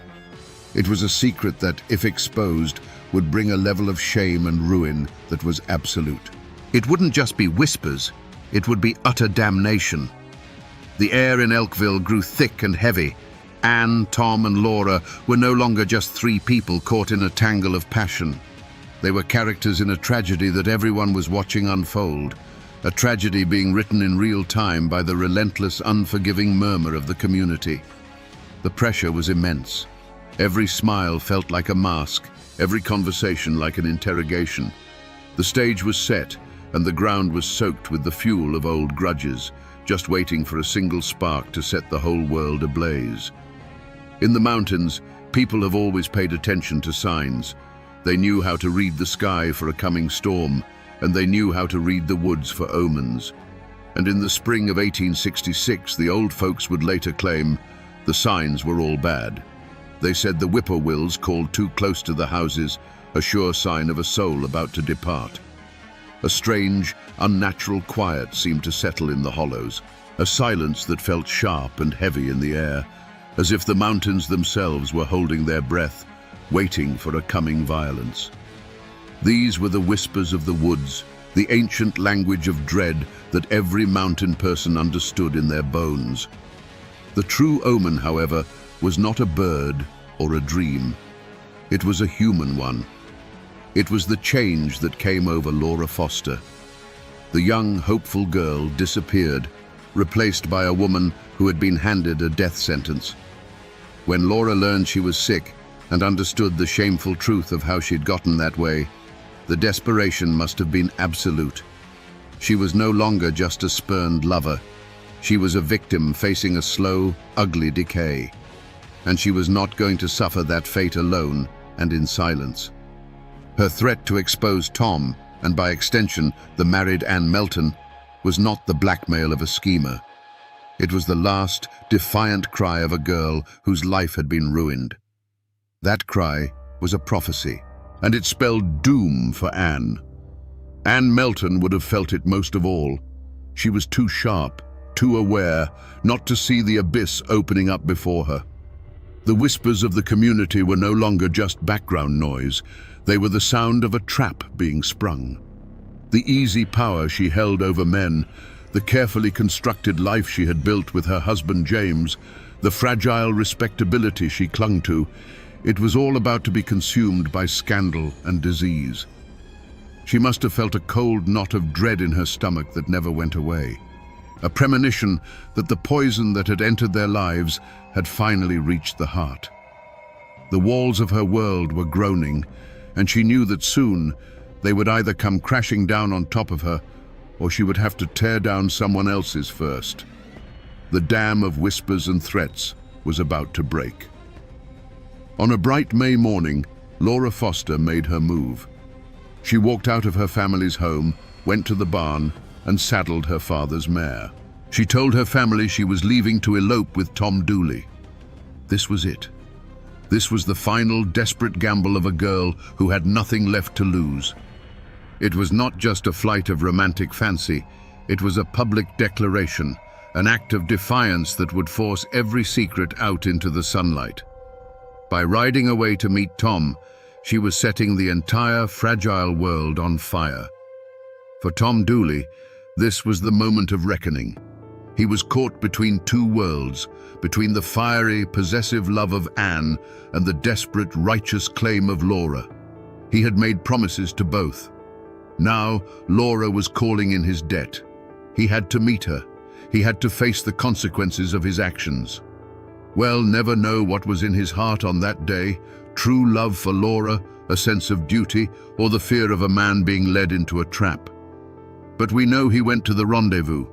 [SPEAKER 1] It was a secret that, if exposed, would bring a level of shame and ruin that was absolute. It wouldn't just be whispers, it would be utter damnation. The air in Elkville grew thick and heavy, Anne, Tom, and Laura were no longer just three people caught in a tangle of passion. They were characters in a tragedy that everyone was watching unfold, a tragedy being written in real time by the relentless, unforgiving murmur of the community. The pressure was immense. Every smile felt like a mask, every conversation like an interrogation. The stage was set, and the ground was soaked with the fuel of old grudges, just waiting for a single spark to set the whole world ablaze. In the mountains, people have always paid attention to signs. They knew how to read the sky for a coming storm, and they knew how to read the woods for omens. And in the spring of 1866, the old folks would later claim the signs were all bad. They said the whippoorwills called too close to the houses, a sure sign of a soul about to depart. A strange, unnatural quiet seemed to settle in the hollows, a silence that felt sharp and heavy in the air, as if the mountains themselves were holding their breath, waiting for a coming violence. These were the whispers of the woods, the ancient language of dread that every mountain person understood in their bones. The true omen, however, was not a bird or a dream. It was a human one. It was the change that came over Laura Foster. The young, hopeful girl disappeared, replaced by a woman who had been handed a death sentence. When Laura learned she was sick and understood the shameful truth of how she'd gotten that way, the desperation must have been absolute. She was no longer just a spurned lover. She was a victim facing a slow, ugly decay. And she was not going to suffer that fate alone and in silence. Her threat to expose Tom, and by extension the married Anne Melton, was not the blackmail of a schemer. It was the last, defiant cry of a girl whose life had been ruined. That cry was a prophecy, and it spelled doom for Anne. Anne Melton would have felt it most of all. She was too sharp, too aware, not to see the abyss opening up before her. The whispers of the community were no longer just background noise. They were the sound of a trap being sprung. The easy power she held over men, the carefully constructed life she had built with her husband James, the fragile respectability she clung to, it was all about to be consumed by scandal and disease. She must have felt a cold knot of dread in her stomach that never went away, a premonition that the poison that had entered their lives had finally reached the heart. The walls of her world were groaning, and she knew that soon they would either come crashing down on top of her, or she would have to tear down someone else's first. The dam of whispers and threats was about to break. On a bright May morning, Laura Foster made her move. She walked out of her family's home, went to the barn, and saddled her father's mare. She told her family she was leaving to elope with Tom Dooley. This was it. This was the final desperate gamble of a girl who had nothing left to lose. It was not just a flight of romantic fancy, it was a public declaration, an act of defiance that would force every secret out into the sunlight. By riding away to meet Tom, she was setting the entire fragile world on fire. For Tom Dooley, this was the moment of reckoning. He was caught between two worlds, between the fiery, possessive love of Anne and the desperate, righteous claim of Laura. He had made promises to both. Now, Laura was calling in his debt. He had to meet her. He had to face the consequences of his actions. We'll never know what was in his heart on that day, true love for Laura, a sense of duty, or the fear of a man being led into a trap. But we know he went to the rendezvous.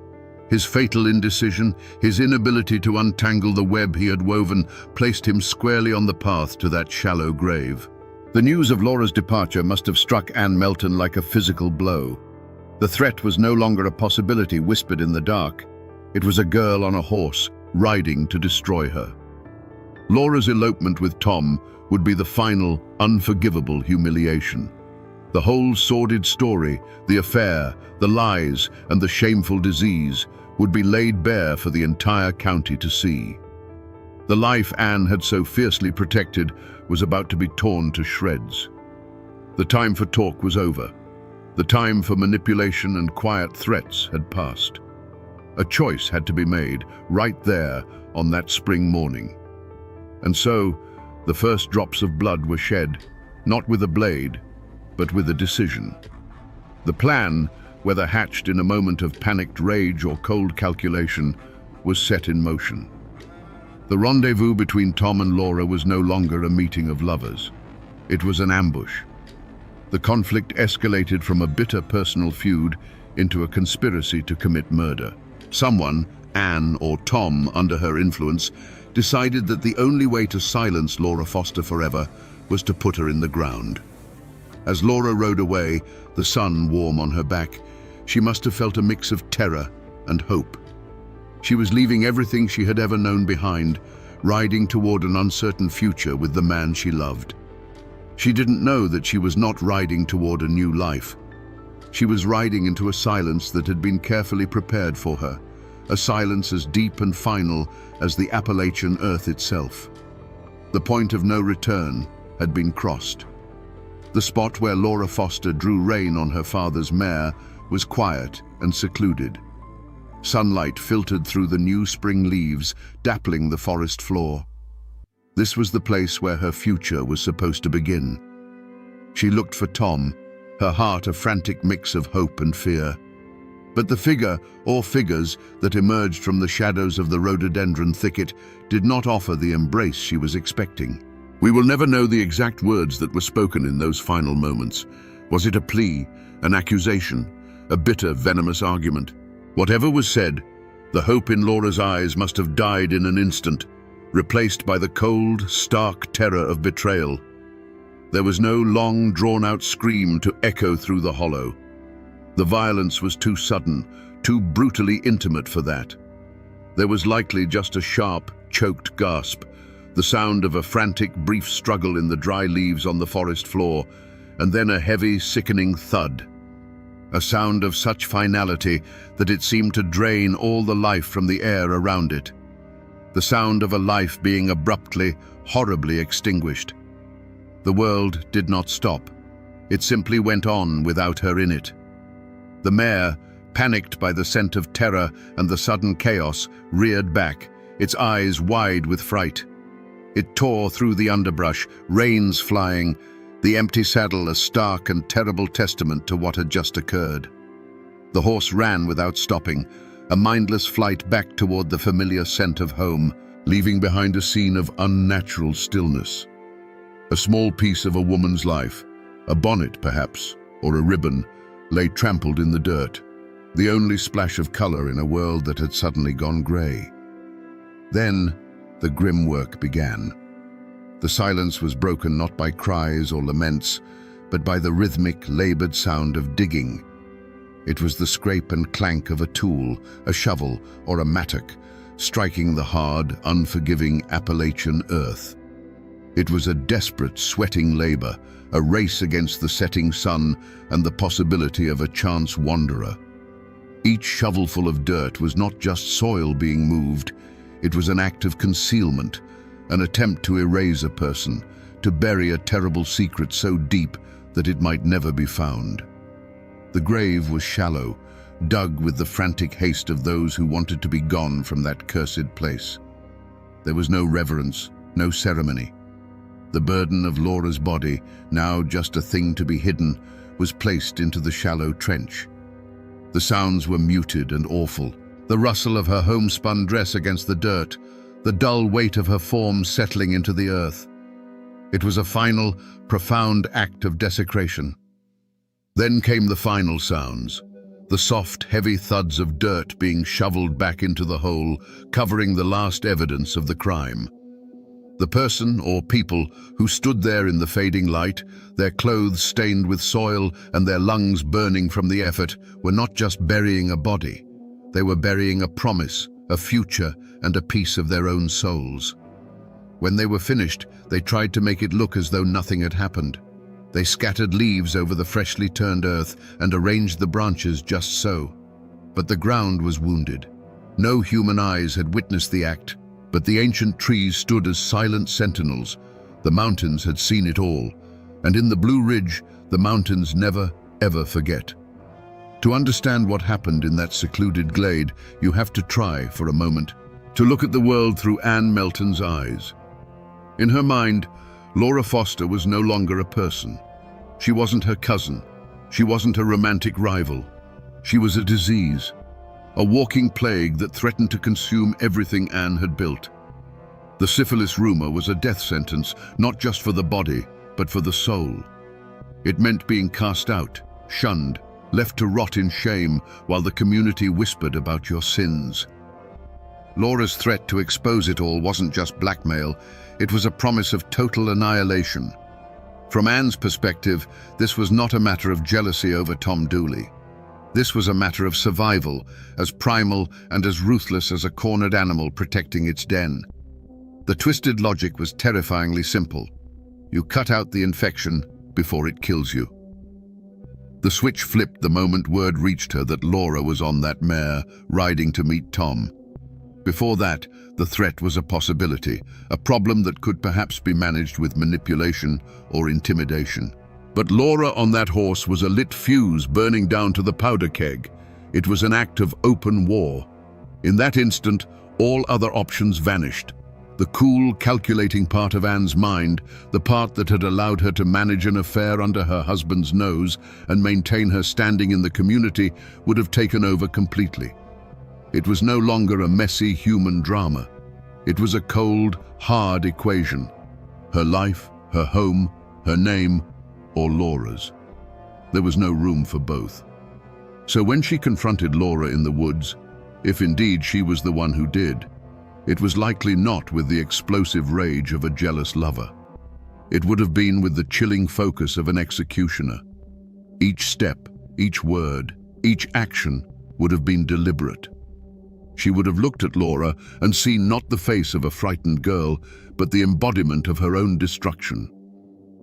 [SPEAKER 1] His fatal indecision, his inability to untangle the web he had woven, placed him squarely on the path to that shallow grave. The news of Laura's departure must have struck Anne Melton like a physical blow. The threat was no longer a possibility whispered in the dark. It was a girl on a horse, riding to destroy her. Laura's elopement with Tom would be the final, unforgivable humiliation. The whole sordid story, the affair, the lies, and the shameful disease would be laid bare for the entire county to see. The life Anne had so fiercely protected was about to be torn to shreds. The time for talk was over. The time for manipulation and quiet threats had passed. A choice had to be made right there on that spring morning. And so, the first drops of blood were shed, not with a blade, but with a decision. The plan, whether hatched in a moment of panicked rage or cold calculation, was set in motion. The rendezvous between Tom and Laura was no longer a meeting of lovers. It was an ambush. The conflict escalated from a bitter personal feud into a conspiracy to commit murder. Someone, Anne or Tom, under her influence, decided that the only way to silence Laura Foster forever was to put her in the ground. As Laura rode away, the sun warm on her back, she must have felt a mix of terror and hope. She was leaving everything she had ever known behind, riding toward an uncertain future with the man she loved. She didn't know that she was not riding toward a new life. She was riding into a silence that had been carefully prepared for her, a silence as deep and final as the Appalachian earth itself. The point of no return had been crossed. The spot where Laura Foster drew rein on her father's mare was quiet and secluded. Sunlight filtered through the new spring leaves, dappling the forest floor. This was the place where her future was supposed to begin. She looked for Tom, her heart a frantic mix of hope and fear. But the figure, or figures, that emerged from the shadows of the rhododendron thicket did not offer the embrace she was expecting. We will never know the exact words that were spoken in those final moments. Was it a plea, an accusation, a bitter, venomous argument? Whatever was said, the hope in Laura's eyes must have died in an instant, replaced by the cold, stark terror of betrayal. There was no long, drawn-out scream to echo through the hollow. The violence was too sudden, too brutally intimate for that. There was likely just a sharp, choked gasp, the sound of a frantic, brief struggle in the dry leaves on the forest floor, and then a heavy, sickening thud. A sound of such finality that it seemed to drain all the life from the air around it. The sound of a life being abruptly, horribly extinguished. The world did not stop. It simply went on without her in it. The mare, panicked by the scent of terror and the sudden chaos, reared back, its eyes wide with fright. It tore through the underbrush, reins flying, the empty saddle a stark and terrible testament to what had just occurred. The horse ran without stopping, a mindless flight back toward the familiar scent of home, leaving behind a scene of unnatural stillness. A small piece of a woman's life, a bonnet perhaps, or a ribbon, lay trampled in the dirt, the only splash of color in a world that had suddenly gone gray. Then, the grim work began. The silence was broken not by cries or laments, but by the rhythmic, labored sound of digging. It was the scrape and clank of a tool, a shovel or a mattock, striking the hard, unforgiving Appalachian earth. It was a desperate, sweating labor, a race against the setting sun and the possibility of a chance wanderer. Each shovelful of dirt was not just soil being moved, it was an act of concealment, an attempt to erase a person, to bury a terrible secret so deep that it might never be found. The grave was shallow, dug with the frantic haste of those who wanted to be gone from that cursed place. There was no reverence, no ceremony. The burden of Laura's body, now just a thing to be hidden, was placed into the shallow trench. The sounds were muted and awful. The rustle of her homespun dress against the dirt, the dull weight of her form settling into the earth. It was a final, profound act of desecration. Then came the final sounds, the soft, heavy thuds of dirt being shoveled back into the hole, covering the last evidence of the crime. The person, or people, who stood there in the fading light, their clothes stained with soil and their lungs burning from the effort, were not just burying a body. They were burying a promise, a future, and a piece of their own souls. When they were finished, they tried to make it look as though nothing had happened. They scattered leaves over the freshly turned earth and arranged the branches just so. But the ground was wounded. No human eyes had witnessed the act, but the ancient trees stood as silent sentinels. The mountains had seen it all, and in the Blue Ridge, the mountains never, ever forget. To understand what happened in that secluded glade, you have to try, for a moment, to look at the world through Anne Melton's eyes. In her mind, Laura Foster was no longer a person. She wasn't her cousin. She wasn't a romantic rival. She was a disease, a walking plague that threatened to consume everything Anne had built. The syphilis rumor was a death sentence, not just for the body, but for the soul. It meant being cast out, shunned, left to rot in shame while the community whispered about your sins. Laura's threat to expose it all wasn't just blackmail, it was a promise of total annihilation. From Anne's perspective, this was not a matter of jealousy over Tom Dooley. This was a matter of survival, as primal and as ruthless as a cornered animal protecting its den. The twisted logic was terrifyingly simple. You cut out the infection before it kills you. The switch flipped the moment word reached her that Laura was on that mare, riding to meet Tom. Before that, the threat was a possibility, a problem that could perhaps be managed with manipulation or intimidation. But Laura on that horse was a lit fuse burning down to the powder keg. It was an act of open war. In that instant, all other options vanished. The cool, calculating part of Anne's mind, the part that had allowed her to manage an affair under her husband's nose and maintain her standing in the community, would have taken over completely. It was no longer a messy human drama. It was a cold, hard equation. Her life, her home, her name, or Laura's. There was no room for both. So when she confronted Laura in the woods, if indeed she was the one who did, it was likely not with the explosive rage of a jealous lover. It would have been with the chilling focus of an executioner. Each step, each word, each action would have been deliberate. She would have looked at Laura and seen not the face of a frightened girl, but the embodiment of her own destruction.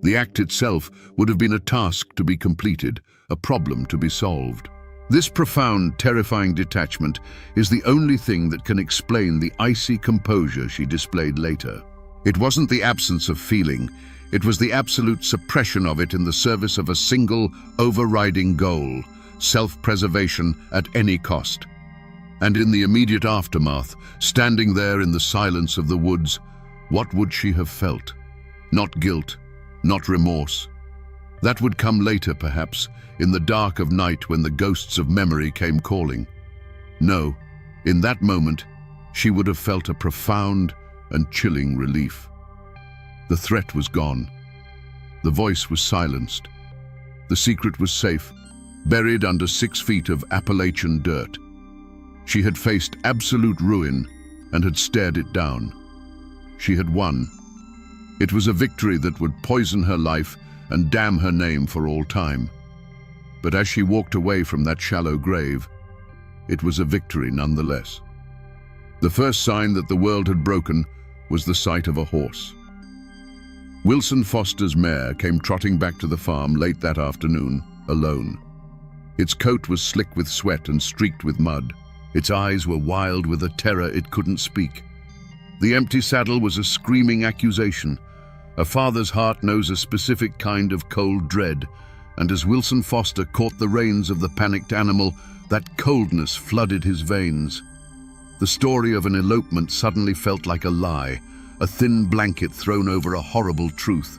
[SPEAKER 1] The act itself would have been a task to be completed, a problem to be solved. This profound, terrifying detachment is the only thing that can explain the icy composure she displayed later. It wasn't the absence of feeling, it was the absolute suppression of it in the service of a single, overriding goal, self-preservation at any cost. And in the immediate aftermath, standing there in the silence of the woods, what would she have felt? Not guilt, not remorse. That would come later, perhaps, in the dark of night when the ghosts of memory came calling. No, in that moment, she would have felt a profound and chilling relief. The threat was gone. The voice was silenced. The secret was safe, buried under 6 feet of Appalachian dirt. She had faced absolute ruin and had stared it down. She had won. It was a victory that would poison her life and damn her name for all time. But as she walked away from that shallow grave, it was a victory nonetheless. The first sign that the world had broken was the sight of a horse. Wilson Foster's mare came trotting back to the farm late that afternoon, alone. Its coat was slick with sweat and streaked with mud. Its eyes were wild with a terror it couldn't speak. The empty saddle was a screaming accusation. A father's heart knows a specific kind of cold dread, and as Wilson Foster caught the reins of the panicked animal, that coldness flooded his veins. The story of an elopement suddenly felt like a lie, a thin blanket thrown over a horrible truth.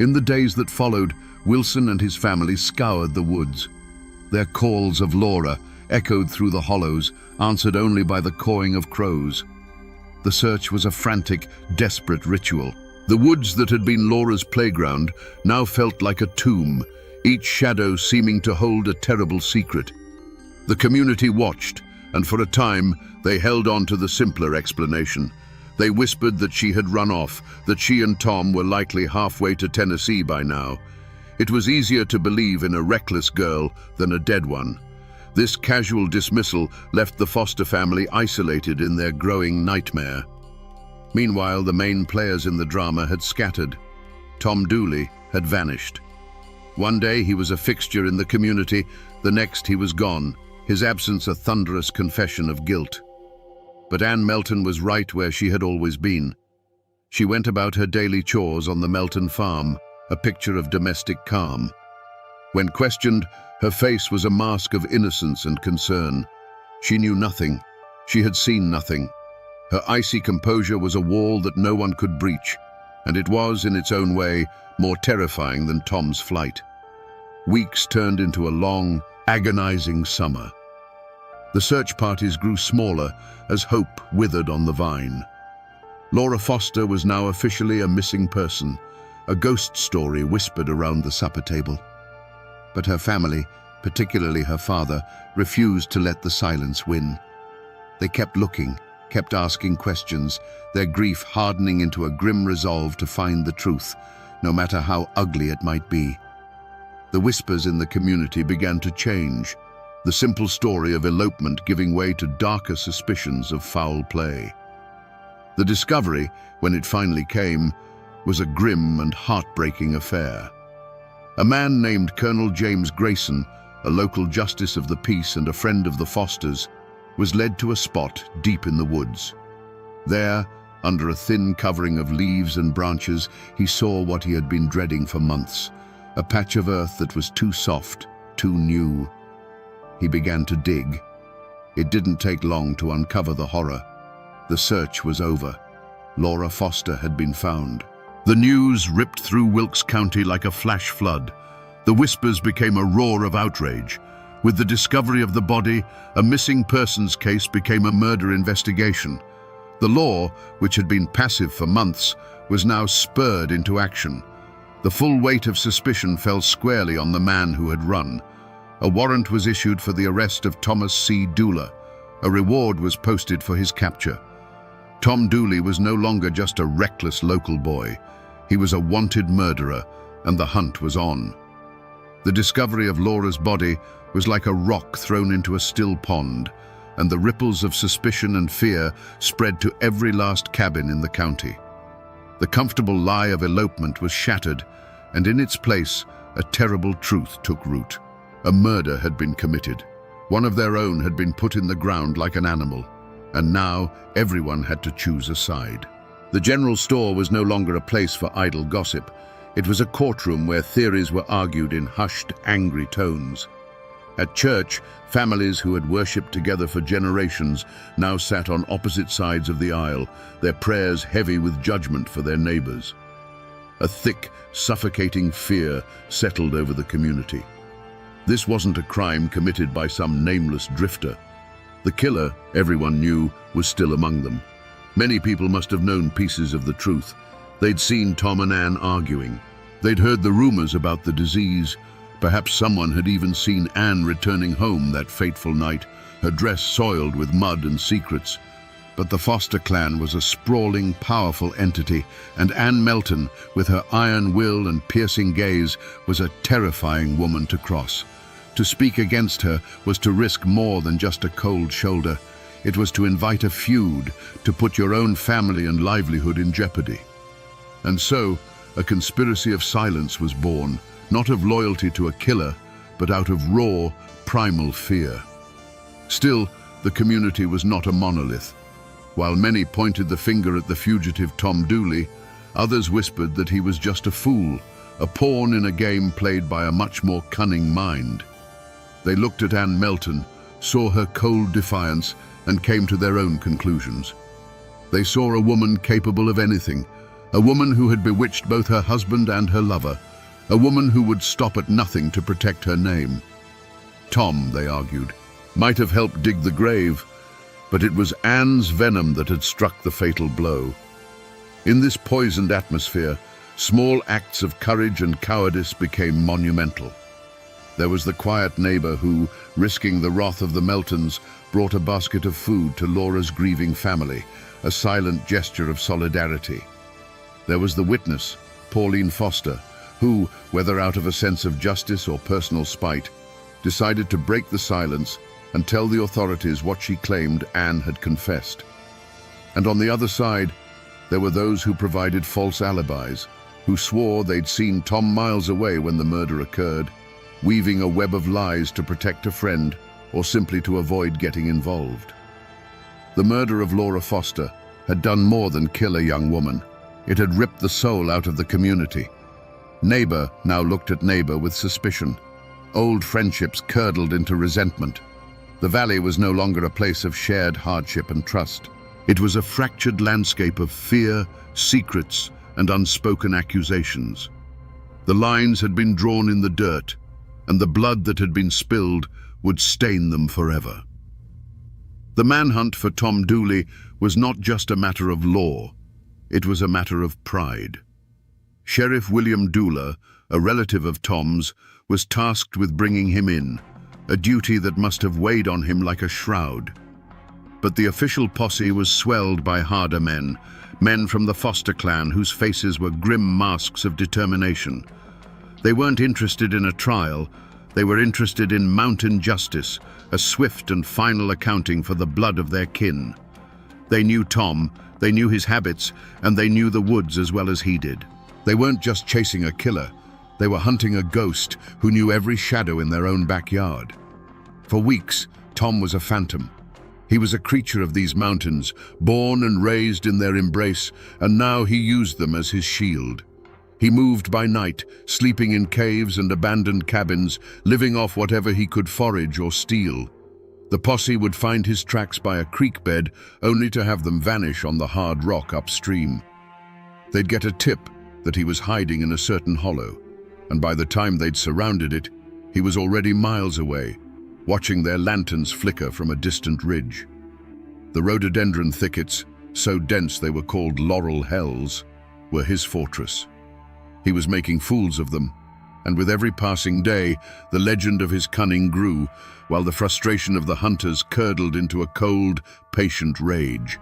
[SPEAKER 1] In the days that followed, Wilson and his family scoured the woods. Their calls of Laura echoed through the hollows, answered only by the cawing of crows. The search was a frantic, desperate ritual. The woods that had been Laura's playground now felt like a tomb, each shadow seeming to hold a terrible secret. The community watched, and for a time they held on to the simpler explanation. They whispered that she had run off, that she and Tom were likely halfway to Tennessee by now. It was easier to believe in a reckless girl than a dead one. This casual dismissal left the Foster family isolated in their growing nightmare. Meanwhile, the main players in the drama had scattered. Tom Dooley had vanished. One day he was a fixture in the community, the next he was gone, his absence a thunderous confession of guilt. But Anne Melton was right where she had always been. She went about her daily chores on the Melton farm, a picture of domestic calm. When questioned, her face was a mask of innocence and concern. She knew nothing. She had seen nothing. Her icy composure was a wall that no one could breach. and it was, in its own way, more terrifying than Tom's flight. Weeks turned into a long, agonizing summer. The search parties grew smaller as hope withered on the vine. Laura Foster was now officially a missing person, a ghost story whispered around the supper table. But her family, particularly her father, refused to let the silence win. They kept looking, kept asking questions, their grief hardening into a grim resolve to find the truth, no matter how ugly it might be. The whispers in the community began to change, the simple story of elopement giving way to darker suspicions of foul play. The discovery, when it finally came, was a grim and heartbreaking affair. A man named Colonel James Grayson, a local justice of the peace and a friend of the Fosters, was led to a spot deep in the woods. There, under a thin covering of leaves and branches, he saw what he had been dreading for months, a patch of earth that was too soft, too new. He began to dig. It didn't take long to uncover the horror. The search was over. Laura Foster had been found. The news ripped through Wilkes County like a flash flood. The whispers became a roar of outrage. With the discovery of the body, a missing persons case became a murder investigation. The law, which had been passive for months, was now spurred into action. The full weight of suspicion fell squarely on the man who had run. A warrant was issued for the arrest of Thomas C. Dooley. A reward was posted for his capture. Tom Dooley was no longer just a reckless local boy. He was a wanted murderer, and the hunt was on. The discovery of Laura's body was like a rock thrown into a still pond, and the ripples of suspicion and fear spread to every last cabin in the county. The comfortable lie of elopement was shattered, and in its place, a terrible truth took root. A murder had been committed. One of their own had been put in the ground like an animal, and now everyone had to choose a side. The general store was no longer a place for idle gossip. It was a courtroom where theories were argued in hushed, angry tones. At church, families who had worshipped together for generations now sat on opposite sides of the aisle, their prayers heavy with judgment for their neighbors. A thick, suffocating fear settled over the community. This wasn't a crime committed by some nameless drifter. The killer, everyone knew, was still among them. Many people must have known pieces of the truth. They'd seen Tom and Ann arguing. They'd heard the rumors about the disease. Perhaps someone had even seen Ann returning home that fateful night, her dress soiled with mud and secrets. But the Foster clan was a sprawling, powerful entity, and Ann Melton, with her iron will and piercing gaze, was a terrifying woman to cross. To speak against her was to risk more than just a cold shoulder. It was to invite a feud, to put your own family and livelihood in jeopardy. And so, a conspiracy of silence was born, not of loyalty to a killer, but out of raw, primal fear. Still, the community was not a monolith. While many pointed the finger at the fugitive Tom Dooley, others whispered that he was just a fool, a pawn in a game played by a much more cunning mind. They looked at Ann Melton, saw her cold defiance, and came to their own conclusions. They saw a woman capable of anything, a woman who had bewitched both her husband and her lover, a woman who would stop at nothing to protect her name. Tom, they argued, might have helped dig the grave, but it was Ann's venom that had struck the fatal blow. In this poisoned atmosphere, small acts of courage and cowardice became monumental. There was the quiet neighbor who, risking the wrath of the Meltons, brought a basket of food to Laura's grieving family, a silent gesture of solidarity. There was the witness, Pauline Foster, who, whether out of a sense of justice or personal spite, decided to break the silence and tell the authorities what she claimed Ann had confessed. And on the other side, there were those who provided false alibis, who swore they'd seen Tom miles away when the murder occurred, weaving a web of lies to protect a friend or simply to avoid getting involved. The murder of Laura Foster had done more than kill a young woman. It had ripped the soul out of the community. Neighbor now looked at neighbor with suspicion. Old friendships curdled into resentment. The valley was no longer a place of shared hardship and trust. It was a fractured landscape of fear, secrets, and unspoken accusations. The lines had been drawn in the dirt, and the blood that had been spilled would stain them forever. The manhunt for Tom Dooley was not just a matter of law, it was a matter of pride. Sheriff William Dooler, a relative of Tom's, was tasked with bringing him in, a duty that must have weighed on him like a shroud. But the official posse was swelled by harder men from the Foster clan whose faces were grim masks of determination. They weren't interested in a trial, they were interested in mountain justice, a swift and final accounting for the blood of their kin. They knew Tom, they knew his habits, and they knew the woods as well as he did. They weren't just chasing a killer, they were hunting a ghost who knew every shadow in their own backyard. For weeks, Tom was a phantom. He was a creature of these mountains, born and raised in their embrace, and now he used them as his shield. He moved by night, sleeping in caves and abandoned cabins, living off whatever he could forage or steal. The posse would find his tracks by a creek bed, only to have them vanish on the hard rock upstream. They'd get a tip that he was hiding in a certain hollow, and by the time they'd surrounded it, he was already miles away, watching their lanterns flicker from a distant ridge. The rhododendron thickets, so dense they were called laurel hells, were his fortress. He was making fools of them, and with every passing day, the legend of his cunning grew, while the frustration of the hunters curdled into a cold, patient rage.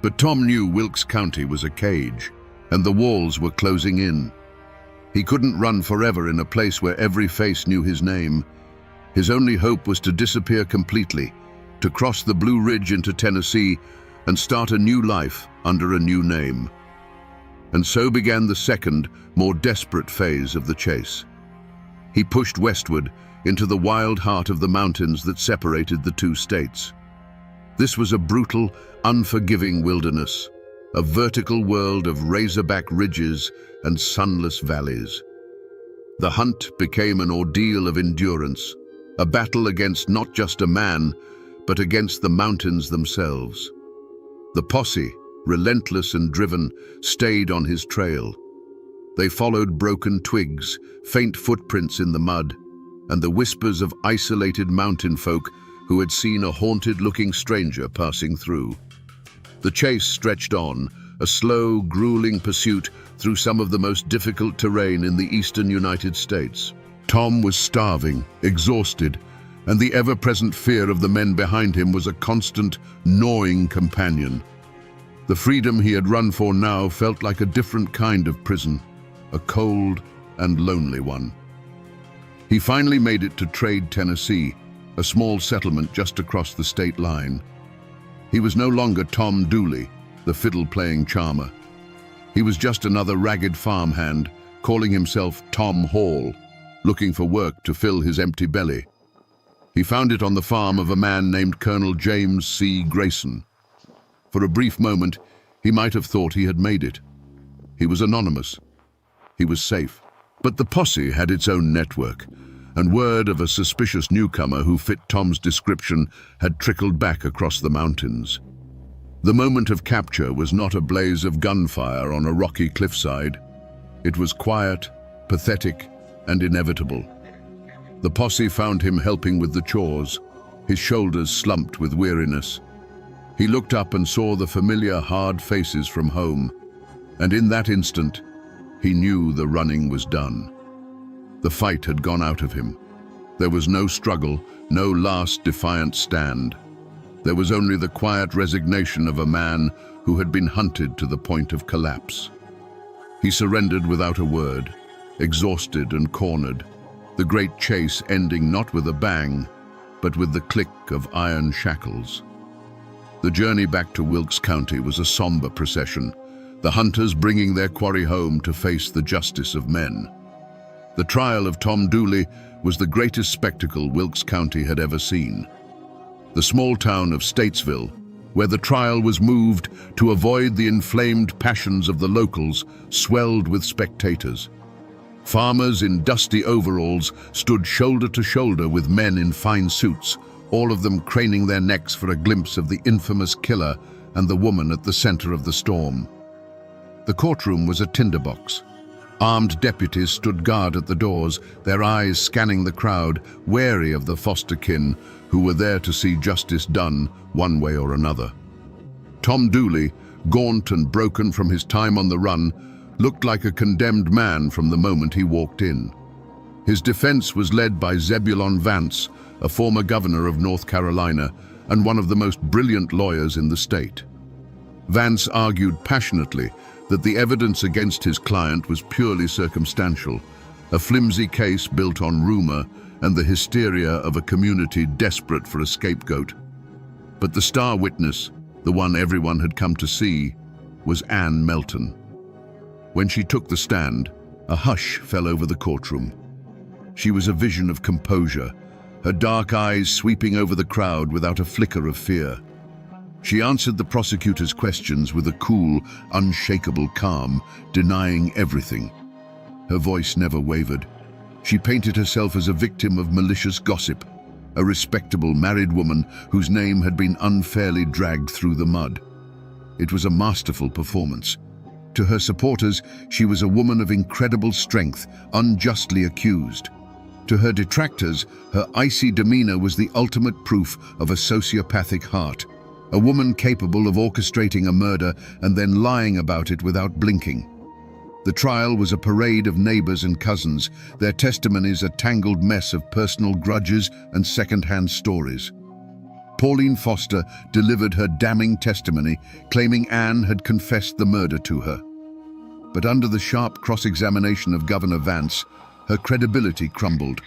[SPEAKER 1] But Tom knew Wilkes County was a cage, and the walls were closing in. He couldn't run forever in a place where every face knew his name. His only hope was to disappear completely, to cross the Blue Ridge into Tennessee and start a new life under a new name. And so began the second, more desperate phase of the chase. He pushed westward into the wild heart of the mountains that separated the two states. This was a brutal, unforgiving wilderness, a vertical world of razorback ridges and sunless valleys. The hunt became an ordeal of endurance, a battle against not just a man, but against the mountains themselves. The posse, relentless and driven, stayed on his trail. They followed broken twigs, faint footprints in the mud, and the whispers of isolated mountain folk who had seen a haunted-looking stranger passing through. The chase stretched on, a slow, grueling pursuit through some of the most difficult terrain in the eastern United States. Tom was starving, exhausted, and the ever-present fear of the men behind him was a constant, gnawing companion. The freedom he had run for now felt like a different kind of prison, a cold and lonely one. He finally made it to Trade, Tennessee, a small settlement just across the state line. He was no longer Tom Dooley, the fiddle-playing charmer. He was just another ragged farmhand, calling himself Tom Hall, looking for work to fill his empty belly. He found it on the farm of a man named Colonel James C. Grayson. For a brief moment, he might have thought he had made it. He was anonymous. He was safe. But the posse had its own network, and word of a suspicious newcomer who fit Tom's description had trickled back across the mountains. The moment of capture was not a blaze of gunfire on a rocky cliffside. It was quiet, pathetic, and inevitable. The posse found him helping with the chores, his shoulders slumped with weariness. He looked up and saw the familiar hard faces from home, and in that instant, he knew the running was done. The fight had gone out of him. There was no struggle, no last defiant stand. There was only the quiet resignation of a man who had been hunted to the point of collapse. He surrendered without a word, exhausted and cornered, the great chase ending not with a bang, but with the click of iron shackles. The journey back to Wilkes County was a somber procession, the hunters bringing their quarry home to face the justice of men. The trial of Tom Dooley was the greatest spectacle Wilkes County had ever seen. The small town of Statesville, where the trial was moved to avoid the inflamed passions of the locals, swelled with spectators. Farmers in dusty overalls stood shoulder to shoulder with men in fine suits, all of them craning their necks for a glimpse of the infamous killer and the woman at the center of the storm. The courtroom was a tinderbox. Armed deputies stood guard at the doors, their eyes scanning the crowd, wary of the foster kin who were there to see justice done one way or another. Tom Dooley, gaunt and broken from his time on the run, looked like a condemned man from the moment he walked in. His defense was led by Zebulon Vance, a former governor of North Carolina and one of the most brilliant lawyers in the state. Vance argued passionately that the evidence against his client was purely circumstantial, a flimsy case built on rumor and the hysteria of a community desperate for a scapegoat. But the star witness, the one everyone had come to see, was Ann Melton. When she took the stand, a hush fell over the courtroom. She was a vision of composure, her dark eyes sweeping over the crowd without a flicker of fear. She answered the prosecutor's questions with a cool, unshakable calm, denying everything. Her voice never wavered. She painted herself as a victim of malicious gossip, a respectable married woman whose name had been unfairly dragged through the mud. It was a masterful performance. To her supporters, she was a woman of incredible strength, unjustly accused. To her detractors, her icy demeanor was the ultimate proof of a sociopathic heart, a woman capable of orchestrating a murder and then lying about it without blinking. The trial was a parade of neighbors and cousins, their testimonies a tangled mess of personal grudges and second-hand stories. Pauline Foster delivered her damning testimony, claiming Anne had confessed the murder to her. But under the sharp cross-examination of Governor Vance, her credibility crumbled.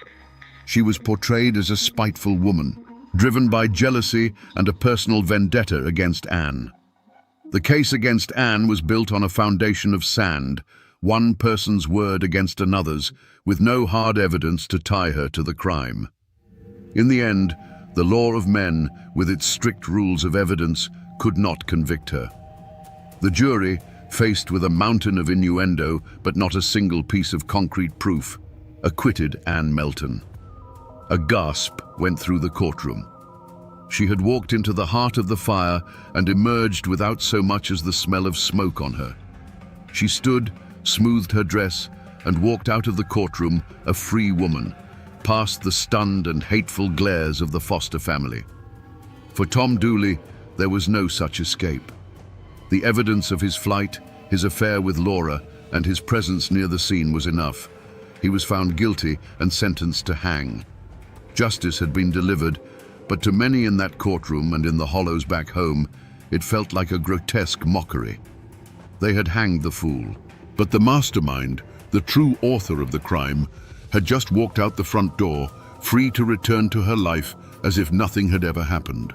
[SPEAKER 1] She was portrayed as a spiteful woman, driven by jealousy and a personal vendetta against Anne. The case against Anne was built on a foundation of sand, one person's word against another's, with no hard evidence to tie her to the crime. In the end, the law of men, with its strict rules of evidence, could not convict her. The jury, faced with a mountain of innuendo but not a single piece of concrete proof, acquitted Ann Melton. A gasp went through the courtroom. She had walked into the heart of the fire and emerged without so much as the smell of smoke on her. She stood, smoothed her dress, and walked out of the courtroom a free woman, past the stunned and hateful glares of the Foster family. For Tom Dooley, there was no such escape. The evidence of his flight, his affair with Laura, and his presence near the scene was enough. He was found guilty and sentenced to hang. Justice had been delivered, but to many in that courtroom and in the hollows back home, it felt like a grotesque mockery. They had hanged the fool, but the mastermind, the true author of the crime, had just walked out the front door, free to return to her life as if nothing had ever happened.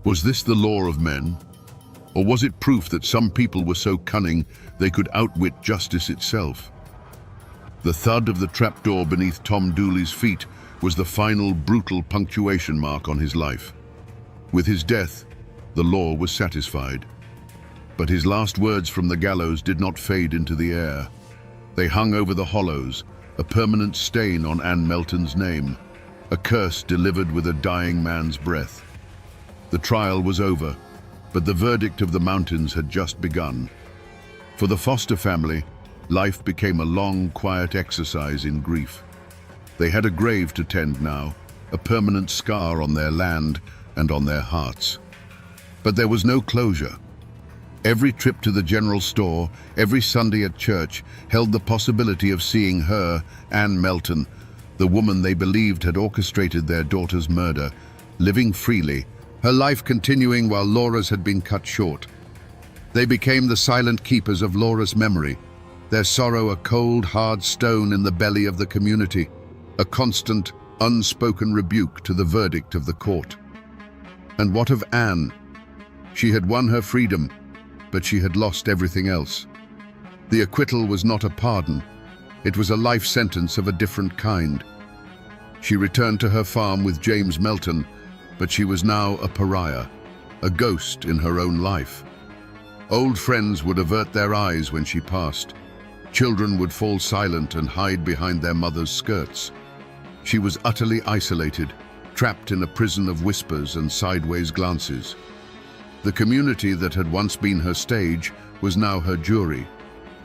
[SPEAKER 1] Was this the law of men? Or was it proof that some people were so cunning they could outwit justice itself? The thud of the trapdoor beneath Tom Dooley's feet was the final brutal punctuation mark on his life. With his death, the law was satisfied. But his last words from the gallows did not fade into the air. They hung over the hollows, a permanent stain on Ann Melton's name, a curse delivered with a dying man's breath. The trial was over, but the verdict of the mountains had just begun. For the Foster family, life became a long, quiet exercise in grief. They had a grave to tend now, a permanent scar on their land and on their hearts. But there was no closure. Every trip to the general store, every Sunday at church, held the possibility of seeing her, Ann Melton, the woman they believed had orchestrated their daughter's murder, living freely, her life continuing while Laura's had been cut short. They became the silent keepers of Laura's memory, their sorrow a cold, hard stone in the belly of the community, a constant, unspoken rebuke to the verdict of the court. And what of Anne? She had won her freedom, but she had lost everything else. The acquittal was not a pardon. It was a life sentence of a different kind. She returned to her farm with James Melton, but she was now a pariah, a ghost in her own life. Old friends would avert their eyes when she passed. Children would fall silent and hide behind their mother's skirts. She was utterly isolated, trapped in a prison of whispers and sideways glances. The community that had once been her stage was now her jury,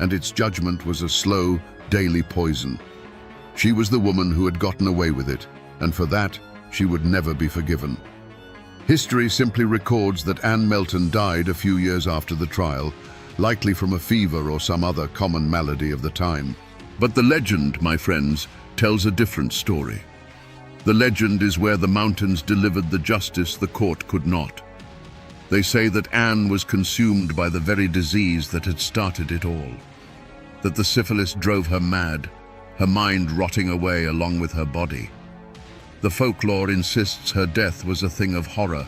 [SPEAKER 1] and its judgment was a slow, daily poison. She was the woman who had gotten away with it, and for that, she would never be forgiven. History simply records that Anne Melton died a few years after the trial, likely from a fever or some other common malady of the time. But the legend, my friends, tells a different story. The legend is where the mountains delivered the justice the court could not. They say that Anne was consumed by the very disease that had started it all. That the syphilis drove her mad, her mind rotting away along with her body. The folklore insists her death was a thing of horror,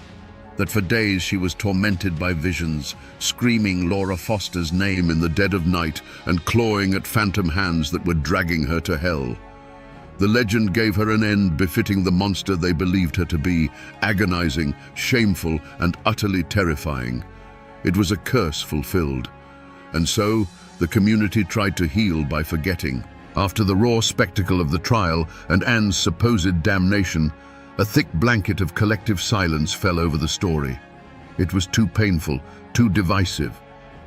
[SPEAKER 1] that for days she was tormented by visions, screaming Laura Foster's name in the dead of night and clawing at phantom hands that were dragging her to hell. The legend gave her an end befitting the monster they believed her to be, agonizing, shameful, and utterly terrifying. It was a curse fulfilled. And so, the community tried to heal by forgetting. After the raw spectacle of the trial and Anne's supposed damnation, a thick blanket of collective silence fell over the story. It was too painful, too divisive.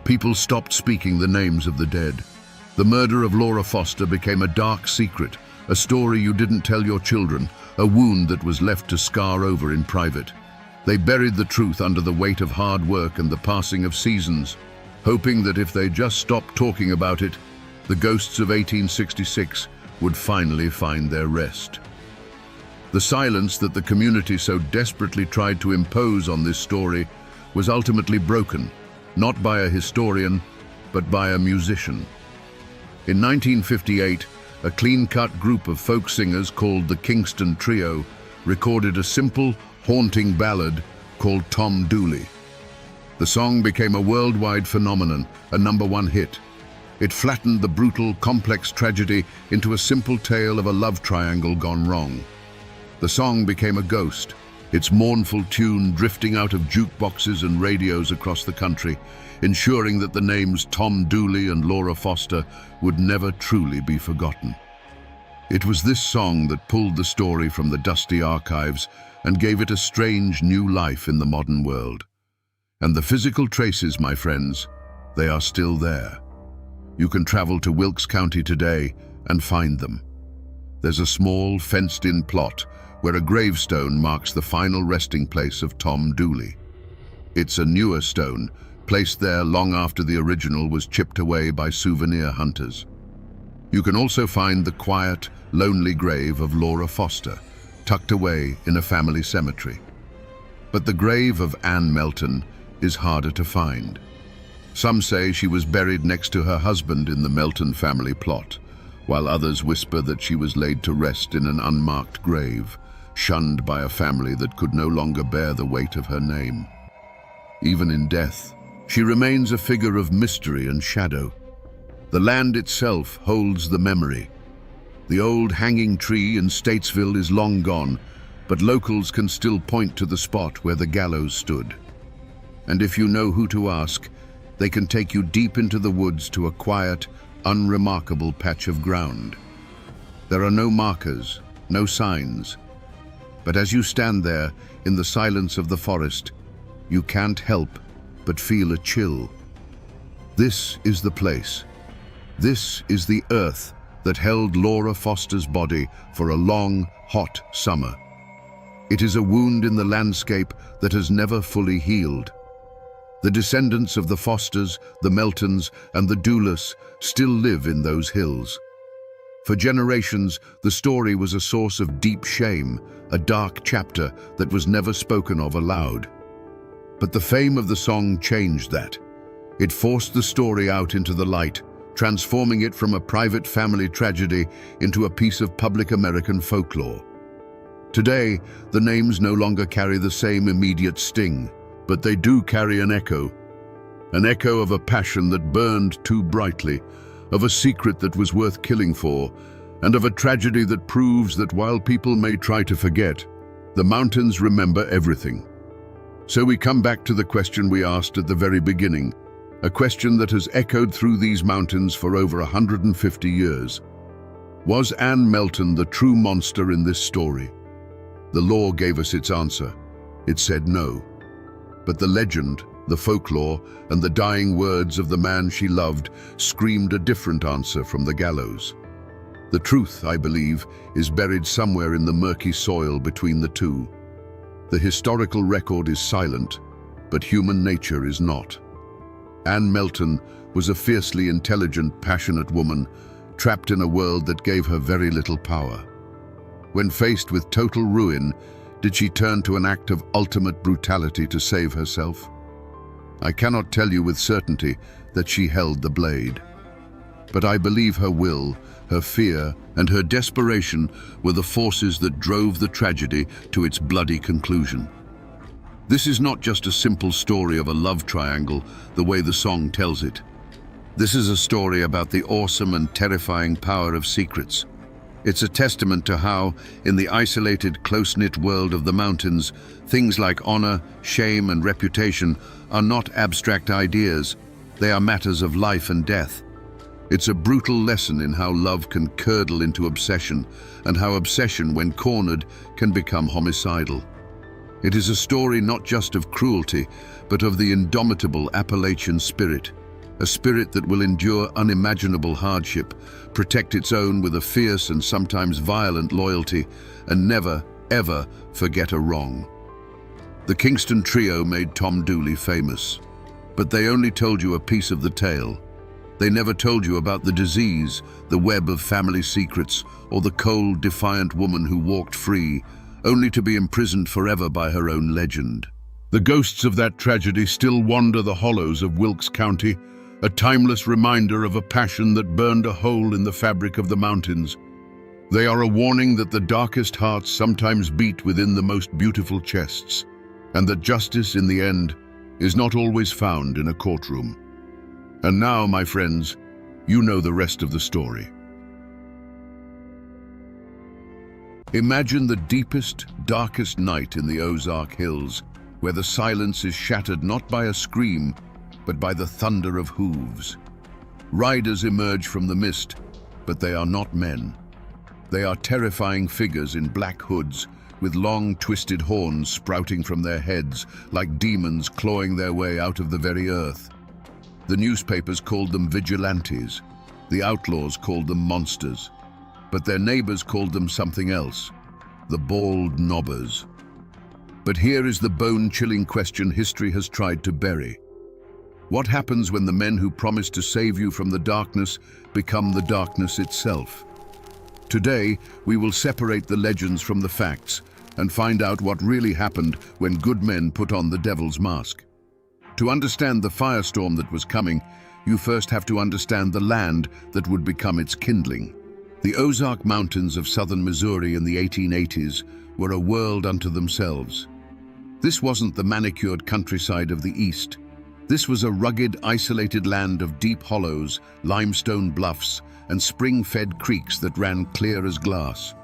[SPEAKER 1] People stopped speaking the names of the dead. The murder of Laura Foster became a dark secret, a story you didn't tell your children, a wound that was left to scar over in private. They buried the truth under the weight of hard work and the passing of seasons, hoping that if they just stopped talking about it, the ghosts of 1866 would finally find their rest. The silence that the community so desperately tried to impose on this story was ultimately broken, not by a historian, but by a musician. In 1958, a clean-cut group of folk singers called the Kingston Trio recorded a simple, haunting ballad called Tom Dooley. The song became a worldwide phenomenon, a #1 hit. It flattened the brutal, complex tragedy into a simple tale of a love triangle gone wrong. The song became a ghost, its mournful tune drifting out of jukeboxes and radios across the country, ensuring that the names Tom Dooley and Laura Foster would never truly be forgotten. It was this song that pulled the story from the dusty archives and gave it a strange new life in the modern world. And the physical traces, my friends, they are still there. You can travel to Wilkes County today and find them. There's a small, fenced-in plot where a gravestone marks the final resting place of Tom Dooley. It's a newer stone, placed there long after the original was chipped away by souvenir hunters. You can also find the quiet, lonely grave of Laura Foster, tucked away in a family cemetery. But the grave of Anne Melton is harder to find. Some say she was buried next to her husband in the Melton family plot, while others whisper that she was laid to rest in an unmarked grave, shunned by a family that could no longer bear the weight of her name. Even in death, she remains a figure of mystery and shadow. The land itself holds the memory. The old hanging tree in Statesville is long gone, but locals can still point to the spot where the gallows stood. And if you know who to ask, they can take you deep into the woods to a quiet, unremarkable patch of ground. There are no markers, no signs. But as you stand there, in the silence of the forest, you can't help but feel a chill. This is the place. This is the earth that held Laura Foster's body for a long, hot summer. It is a wound in the landscape that has never fully healed. The descendants of the Fosters, the Meltons, and the Doulas still live in those hills. For generations, the story was a source of deep shame, a dark chapter that was never spoken of aloud. But the fame of the song changed that. It forced the story out into the light, transforming it from a private family tragedy into a piece of public American folklore. Today, the names no longer carry the same immediate sting, but they do carry an echo of a passion that burned too brightly, of a secret that was worth killing for, and of a tragedy that proves that while people may try to forget, the mountains remember everything. So we come back to the question we asked at the very beginning, a question that has echoed through these mountains for over 150 years. Was Anne Melton the true monster in this story? The law gave us its answer. It said no. But the legend, The folklore and the dying words of the man she loved screamed a different answer from the gallows. The truth, I believe, is buried somewhere in the murky soil between the two. The historical record is silent, but human nature is not. Anne Melton was a fiercely intelligent, passionate woman, trapped in a world that gave her very little power. When faced with total ruin, did she turn to an act of ultimate brutality to save herself? I cannot tell you with certainty that she held the blade. But I believe her will, her fear, and her desperation were the forces that drove the tragedy to its bloody conclusion. This is not just a simple story of a love triangle, the way the song tells it. This is a story about the awesome and terrifying power of secrets. It's a testament to how, in the isolated, close-knit world of the mountains, things like honor, shame, and reputation are not abstract ideas. They are matters of life and death. It's a brutal lesson in how love can curdle into obsession, and how obsession, when cornered, can become homicidal. It is a story not just of cruelty, but of the indomitable Appalachian spirit, a spirit that will endure unimaginable hardship, protect its own with a fierce and sometimes violent loyalty, and never, ever forget a wrong. The Kingston Trio made Tom Dooley famous, but they only told you a piece of the tale. They never told you about the disease, the web of family secrets, or the cold, defiant woman who walked free, only to be imprisoned forever by her own legend. The ghosts of that tragedy still wander the hollows of Wilkes County, a timeless reminder of a passion that burned a hole in the fabric of the mountains. They are a warning that the darkest hearts sometimes beat within the most beautiful chests, and that justice, in the end, is not always found in a courtroom. And now, my friends, you know the rest of the story. Imagine the deepest, darkest night in the Ozark Hills, where the silence is shattered not by a scream, but by the thunder of hooves. Riders emerge from the mist, but they are not men. They are terrifying figures in black hoods, with long, twisted horns sprouting from their heads, like demons clawing their way out of the very earth. The newspapers called them vigilantes. The outlaws called them monsters. But their neighbors called them something else: the bald knobbers. But here is the bone-chilling question history has tried to bury. What happens when the men who promised to save you from the darkness become the darkness itself? Today, we will separate the legends from the facts and find out what really happened when good men put on the devil's mask. To understand the firestorm that was coming, you first have to understand the land that would become its kindling. The Ozark Mountains of southern Missouri in the 1880s were a world unto themselves. This wasn't the manicured countryside of the East. This was a rugged, isolated land of deep hollows, limestone bluffs, and spring-fed creeks that ran clear as glass.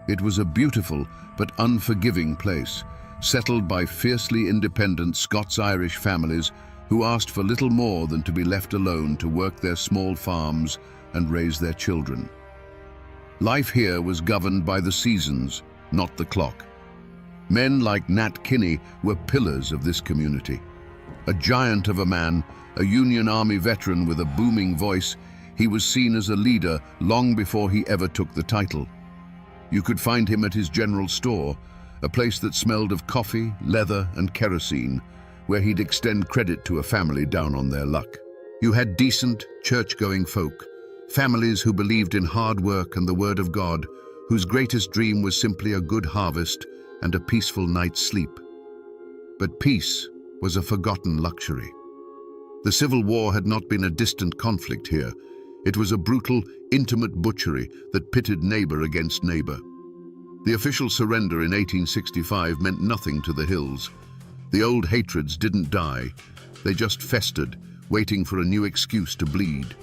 [SPEAKER 1] It was a beautiful but unforgiving place, settled by fiercely independent Scots-Irish families who asked for little more than to be left alone to work their small farms and raise their children. Life here was governed by the seasons, not the clock. Men like Nat Kinney were pillars of this community. A giant of a man, a Union Army veteran with a booming voice, he was seen as a leader long before he ever took the title. You could find him at his general store, a place that smelled of coffee, leather, and kerosene, where he'd extend credit to a family down on their luck. You had decent, church-going folk, families who believed in hard work and the word of God, whose greatest dream was simply a good harvest and a peaceful night's sleep. But peace was a forgotten luxury. The Civil War had not been a distant conflict here. It was a brutal, intimate butchery that pitted neighbor against neighbor. The official surrender in 1865 meant nothing to the hills. The old hatreds didn't die. They just festered, waiting for a new excuse to bleed.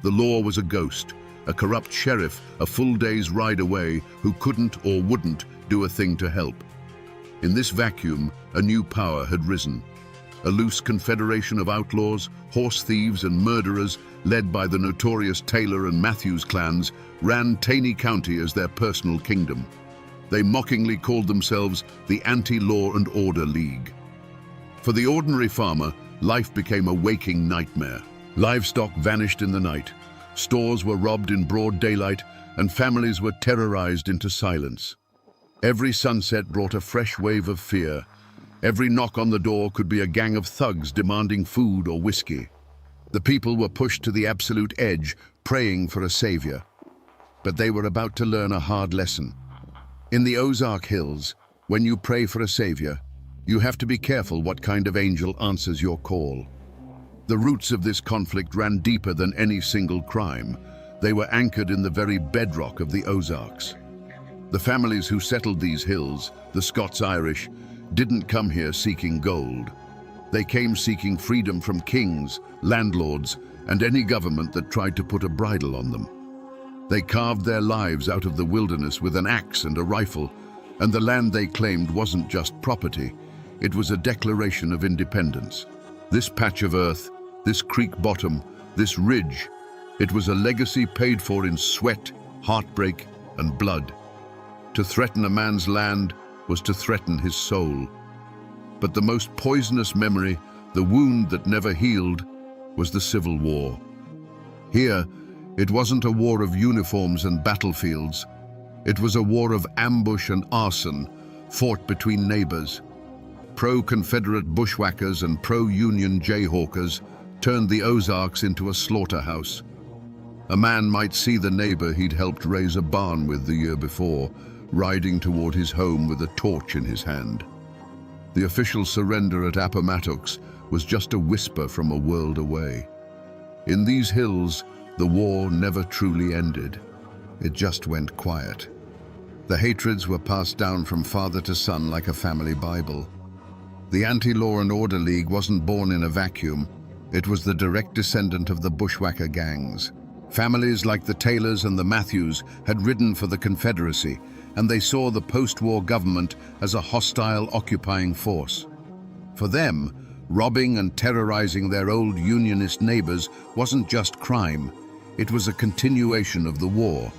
[SPEAKER 1] The law was a ghost, a corrupt sheriff a full day's ride away who couldn't or wouldn't do a thing to help. In this vacuum, a new power had risen. A loose confederation of outlaws, horse thieves, and murderers, led by the notorious Taylor and Matthews clans, ran Taney County as their personal kingdom. They mockingly called themselves the Anti-Law and Order League. For the ordinary farmer, life became a waking nightmare. Livestock vanished in the night, stores were robbed in broad daylight, and families were terrorized into silence. Every sunset brought a fresh wave of fear. Every knock on the door could be a gang of thugs demanding food or whiskey. The people were pushed to the absolute edge, praying for a savior. But they were about to learn a hard lesson. In the Ozark Hills, when you pray for a savior, you have to be careful what kind of angel answers your call. The roots of this conflict ran deeper than any single crime. They were anchored in the very bedrock of the Ozarks. The families who settled these hills, the Scots-Irish, didn't come here seeking gold. They came seeking freedom from kings, landlords, and any government that tried to put a bridle on them. They carved their lives out of the wilderness with an axe and a rifle, and the land they claimed wasn't just property, it was a declaration of independence. This patch of earth, this creek bottom, this ridge, it was a legacy paid for in sweat, heartbreak, and blood. To threaten a man's land was to threaten his soul. But the most poisonous memory, the wound that never healed, was the Civil War. Here, it wasn't a war of uniforms and battlefields. It was a war of ambush and arson, fought between neighbors. Pro-Confederate bushwhackers and pro-Union jayhawkers turned the Ozarks into a slaughterhouse. A man might see the neighbor he'd helped raise a barn with the year before, riding toward his home with a torch in his hand. The official surrender at Appomattox was just a whisper from a world away. In these hills, the war never truly ended. It just went quiet. The hatreds were passed down from father to son like a family Bible. The Anti-Law and Order League wasn't born in a vacuum. It was the direct descendant of the bushwhacker gangs. Families like the Taylors and the Matthews had ridden for the Confederacy, and they saw the post-war government as a hostile, occupying force. For them, robbing and terrorizing their old Unionist neighbors wasn't just crime, it was a continuation of the war.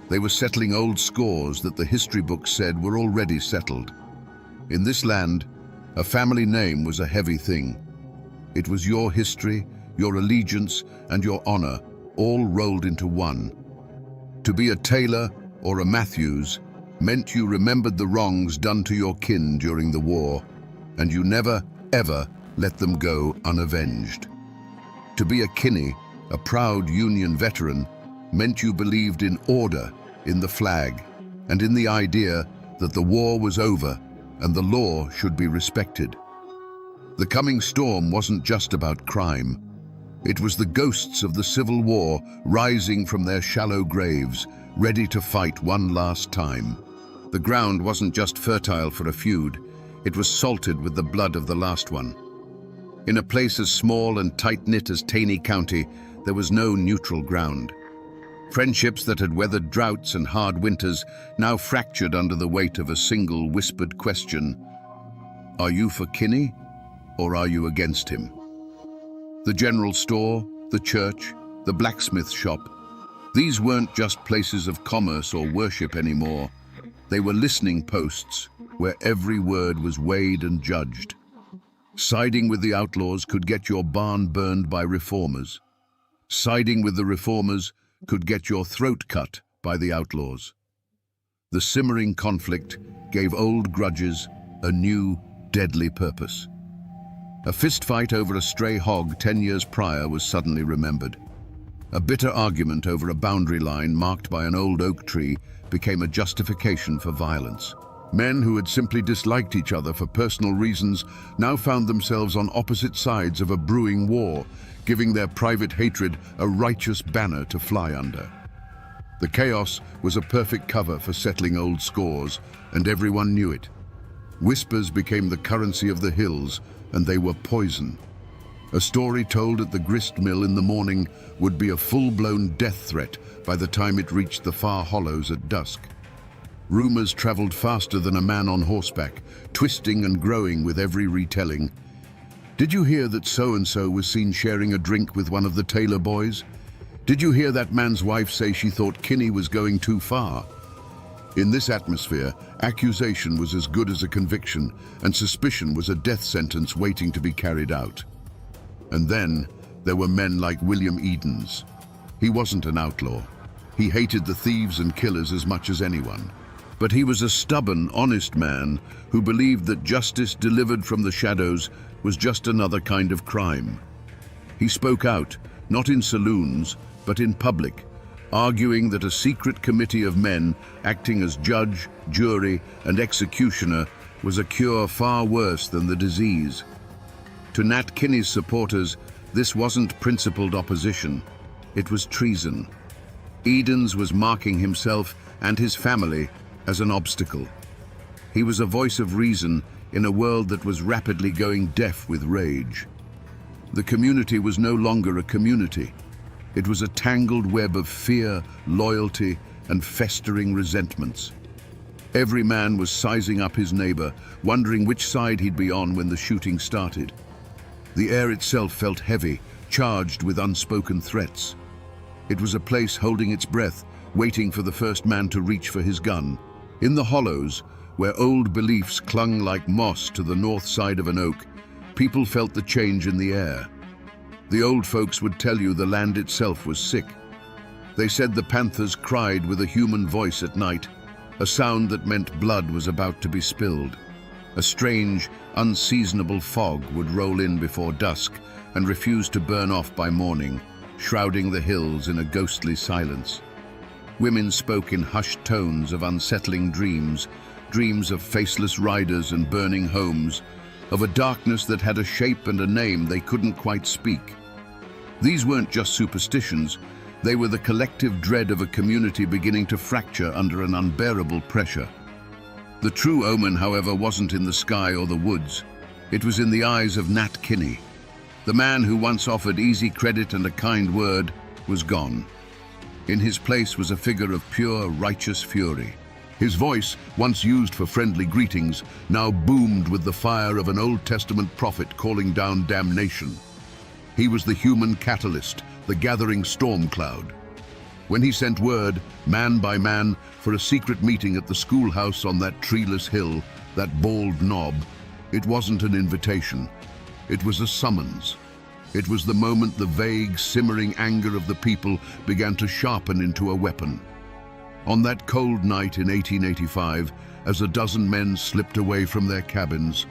[SPEAKER 1] They were settling old scores that the history books said were already settled. In this land, a family name was a heavy thing. It was your history, your allegiance, and your honor, all rolled into one. To be a Taylor or a Matthews meant you remembered the wrongs done to your kin during the war, and you never, ever let them go unavenged. To be a Kinney, a proud Union veteran, meant you believed in order, in the flag, and in the idea that the war was over and the law should be respected. The coming storm wasn't just about crime. It was the ghosts of the Civil War rising from their shallow graves, ready to fight one last time. The ground wasn't just fertile for a feud, it was salted with the blood of the last one. In a place as small and tight-knit as Taney County, there was no neutral ground. Friendships that had weathered droughts and hard winters now fractured under the weight of a single whispered question: are you for Kinney, or are you against him? The general store, the church, the blacksmith shop, these weren't just places of commerce or worship anymore. They were listening posts where every word was weighed and judged. Siding with the outlaws could get your barn burned by reformers. Siding with the reformers could get your throat cut by the outlaws. The simmering conflict gave old grudges a new, deadly purpose. A fistfight over a stray hog 10 years prior was suddenly remembered. A bitter argument over a boundary line marked by an old oak tree became a justification for violence. Men who had simply disliked each other for personal reasons now found themselves on opposite sides of a brewing war, giving their private hatred a righteous banner to fly under. The chaos was a perfect cover for settling old scores, and everyone knew it. Whispers became the currency of the hills, and they were poison. A story told at the grist mill in the morning would be a full-blown death threat by the time it reached the far hollows at dusk. Rumors traveled faster than a man on horseback, twisting and growing with every retelling. Did you hear that so-and-so was seen sharing a drink with one of the Taylor boys? Did you hear that man's wife say she thought Kinney was going too far? In this atmosphere, accusation was as good as a conviction, and suspicion was a death sentence waiting to be carried out. And then, there were men like William Edens. He wasn't an outlaw. He hated the thieves and killers as much as anyone. But he was a stubborn, honest man who believed that justice delivered from the shadows was just another kind of crime. He spoke out, not in saloons, but in public, arguing that a secret committee of men acting as judge, jury, and executioner was a cure far worse than the disease. To Nat Kinney's supporters, this wasn't principled opposition, it was treason. Edens was marking himself and his family as an obstacle. He was a voice of reason in a world that was rapidly going deaf with rage. The community was no longer a community. It was a tangled web of fear, loyalty, and festering resentments. Every man was sizing up his neighbor, wondering which side he'd be on when the shooting started. The air itself felt heavy, charged with unspoken threats. It was a place holding its breath, waiting for the first man to reach for his gun. In the hollows, where old beliefs clung like moss to the north side of an oak, people felt the change in the air. The old folks would tell you the land itself was sick. They said the panthers cried with a human voice at night, a sound that meant blood was about to be spilled. A strange, unseasonable fog would roll in before dusk and refuse to burn off by morning, shrouding the hills in a ghostly silence. Women spoke in hushed tones of unsettling dreams, dreams of faceless riders and burning homes, of a darkness that had a shape and a name they couldn't quite speak. These weren't just superstitions, they were the collective dread of a community beginning to fracture under an unbearable pressure. The true omen, however, wasn't in the sky or the woods. It was in the eyes of Nat Kinney. The man who once offered easy credit and a kind word was gone. In his place was a figure of pure, righteous fury. His voice, once used for friendly greetings, now boomed with the fire of an Old Testament prophet calling down damnation. He was the human catalyst, the gathering storm cloud. When he sent word, man by man, for a secret meeting at the schoolhouse on that treeless hill, that bald knob, it wasn't an invitation. It was a summons. It was the moment the vague, simmering anger of the people began to sharpen into a weapon. On that cold night in 1885, as a dozen men slipped away from their cabins,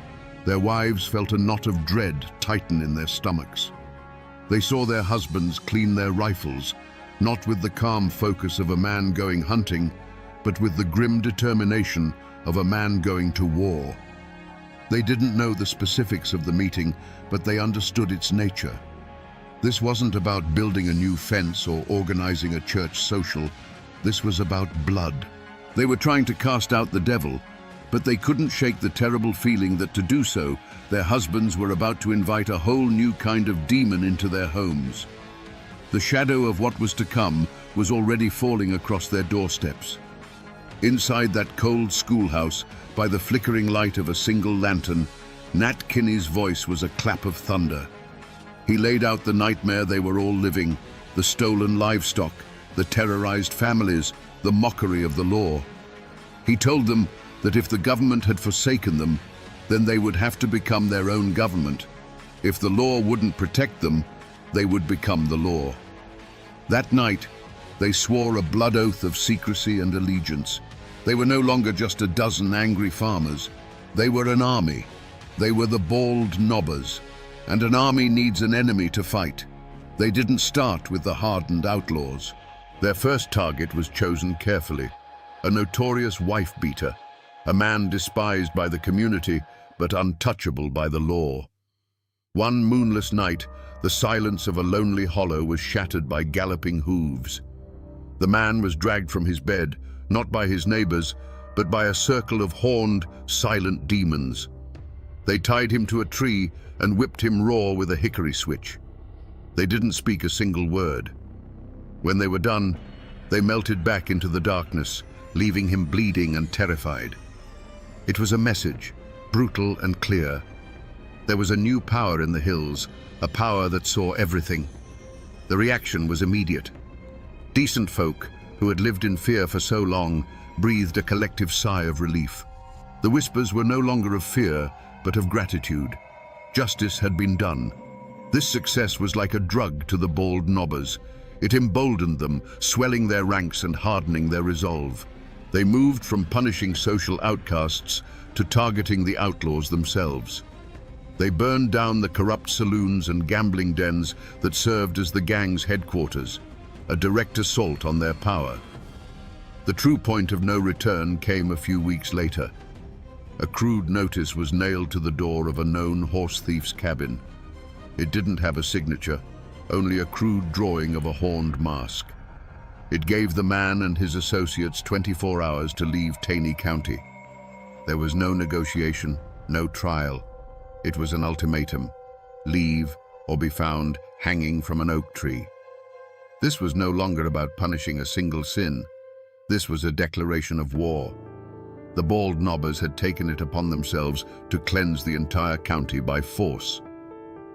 [SPEAKER 1] their wives felt a knot of dread tighten in their stomachs. They saw their husbands clean their rifles, not with the calm focus of a man going hunting, but with the grim determination of a man going to war. They didn't know the specifics of the meeting, but they understood its nature. This wasn't about building a new fence or organizing a church social. This was about blood. They were trying to cast out the devil, but they couldn't shake the terrible feeling that to do so, their husbands were about to invite a whole new kind of demon into their homes. The shadow of what was to come was already falling across their doorsteps. Inside that cold schoolhouse, by the flickering light of a single lantern, Nat Kinney's voice was a clap of thunder. He laid out the nightmare they were all living, the stolen livestock, the terrorized families, the mockery of the law. He told them that if the government had forsaken them, then they would have to become their own government. If the law wouldn't protect them, they would become the law. That night, they swore a blood oath of secrecy and allegiance. They were no longer just a dozen angry farmers. They were an army. They were the bald knobbers. And an army needs an enemy to fight. They didn't start with the hardened outlaws. Their first target was chosen carefully, a notorious wife-beater, a man despised by the community but untouchable by the law. One moonless night, the silence of a lonely hollow was shattered by galloping hooves. The man was dragged from his bed, not by his neighbors, but by a circle of horned, silent demons. They tied him to a tree and whipped him raw with a hickory switch. They didn't speak a single word. When they were done, they melted back into the darkness, leaving him bleeding and terrified. It was a message, brutal and clear. There was a new power in the hills, a power that saw everything. The reaction was immediate. Decent folk, who had lived in fear for so long, breathed a collective sigh of relief. The whispers were no longer of fear, but of gratitude. Justice had been done. This success was like a drug to the bald nobbers. It emboldened them, swelling their ranks and hardening their resolve. They moved from punishing social outcasts to targeting the outlaws themselves. They burned down the corrupt saloons and gambling dens that served as the gang's headquarters, a direct assault on their power. The true point of no return came a few weeks later. A crude notice was nailed to the door of a known horse thief's cabin. It didn't have a signature, only a crude drawing of a horned mask. It gave the man and his associates 24 hours to leave Taney County. There was no negotiation, no trial. It was an ultimatum: leave or be found hanging from an oak tree. This was no longer about punishing a single sin. This was a declaration of war. The bald nobbers had taken it upon themselves to cleanse the entire county by force.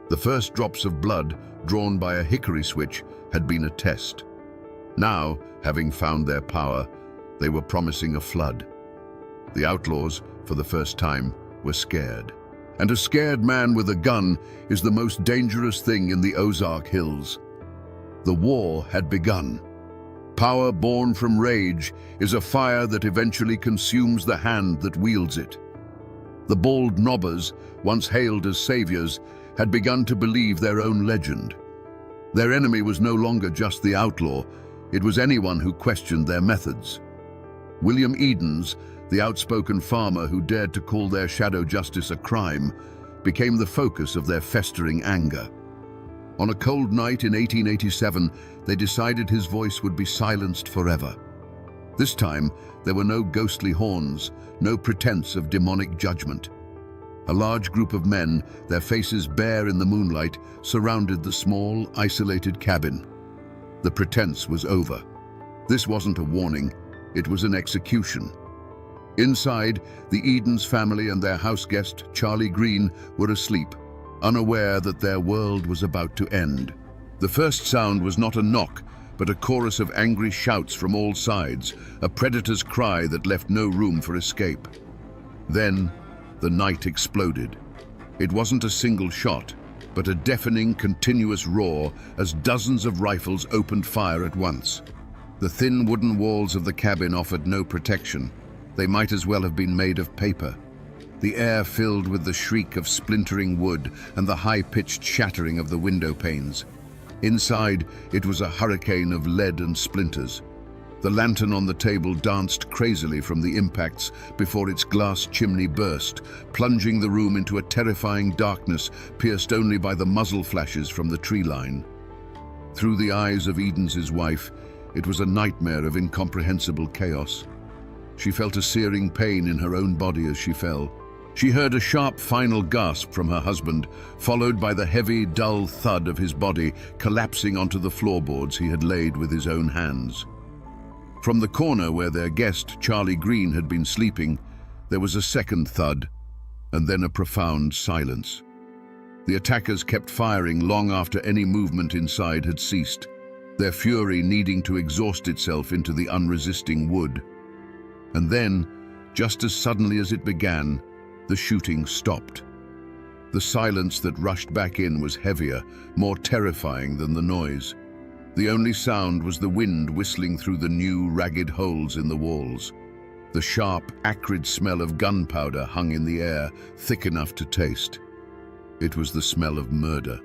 [SPEAKER 1] The first drops of blood, drawn by a hickory switch, had been a test. Now, having found their power, they were promising a flood. The outlaws, for the first time, were scared. And a scared man with a gun is the most dangerous thing in the Ozark Hills. The war had begun. Power born from rage is a fire that eventually consumes the hand that wields it. The bald nobbers, once hailed as saviors, had begun to believe their own legend. Their enemy was no longer just the outlaw, it was anyone who questioned their methods. William Edens, the outspoken farmer who dared to call their shadow justice a crime, became the focus of their festering anger. On a cold night in 1887, they decided his voice would be silenced forever. This time, there were no ghostly horns, no pretense of demonic judgment. A large group of men, their faces bare in the moonlight, surrounded the small, isolated cabin. The pretense was over. This wasn't a warning, it was an execution. Inside, the Edens family and their house guest, Charlie Green, were asleep, unaware that their world was about to end. The first sound was not a knock, but a chorus of angry shouts from all sides, a predator's cry that left no room for escape. Then, the night exploded. It wasn't a single shot, but a deafening, continuous roar as dozens of rifles opened fire at once. The thin wooden walls of the cabin offered no protection. They might as well have been made of paper. The air filled with the shriek of splintering wood and the high-pitched shattering of the window panes. Inside, it was a hurricane of lead and splinters. The lantern on the table danced crazily from the impacts before its glass chimney burst, plunging the room into a terrifying darkness pierced only by the muzzle flashes from the tree line. Through the eyes of Edens' wife, it was a nightmare of incomprehensible chaos. She felt a searing pain in her own body as she fell. She heard a sharp final gasp from her husband, followed by the heavy, dull thud of his body collapsing onto the floorboards he had laid with his own hands. From the corner where their guest, Charlie Green, had been sleeping, there was a second thud, and then a profound silence. The attackers kept firing long after any movement inside had ceased, their fury needing to exhaust itself into the unresisting wood. And then, just as suddenly as it began, the shooting stopped. The silence that rushed back in was heavier, more terrifying than the noise. The only sound was the wind whistling through the new, ragged holes in the walls. The sharp, acrid smell of gunpowder hung in the air, thick enough to taste. It was the smell of murder.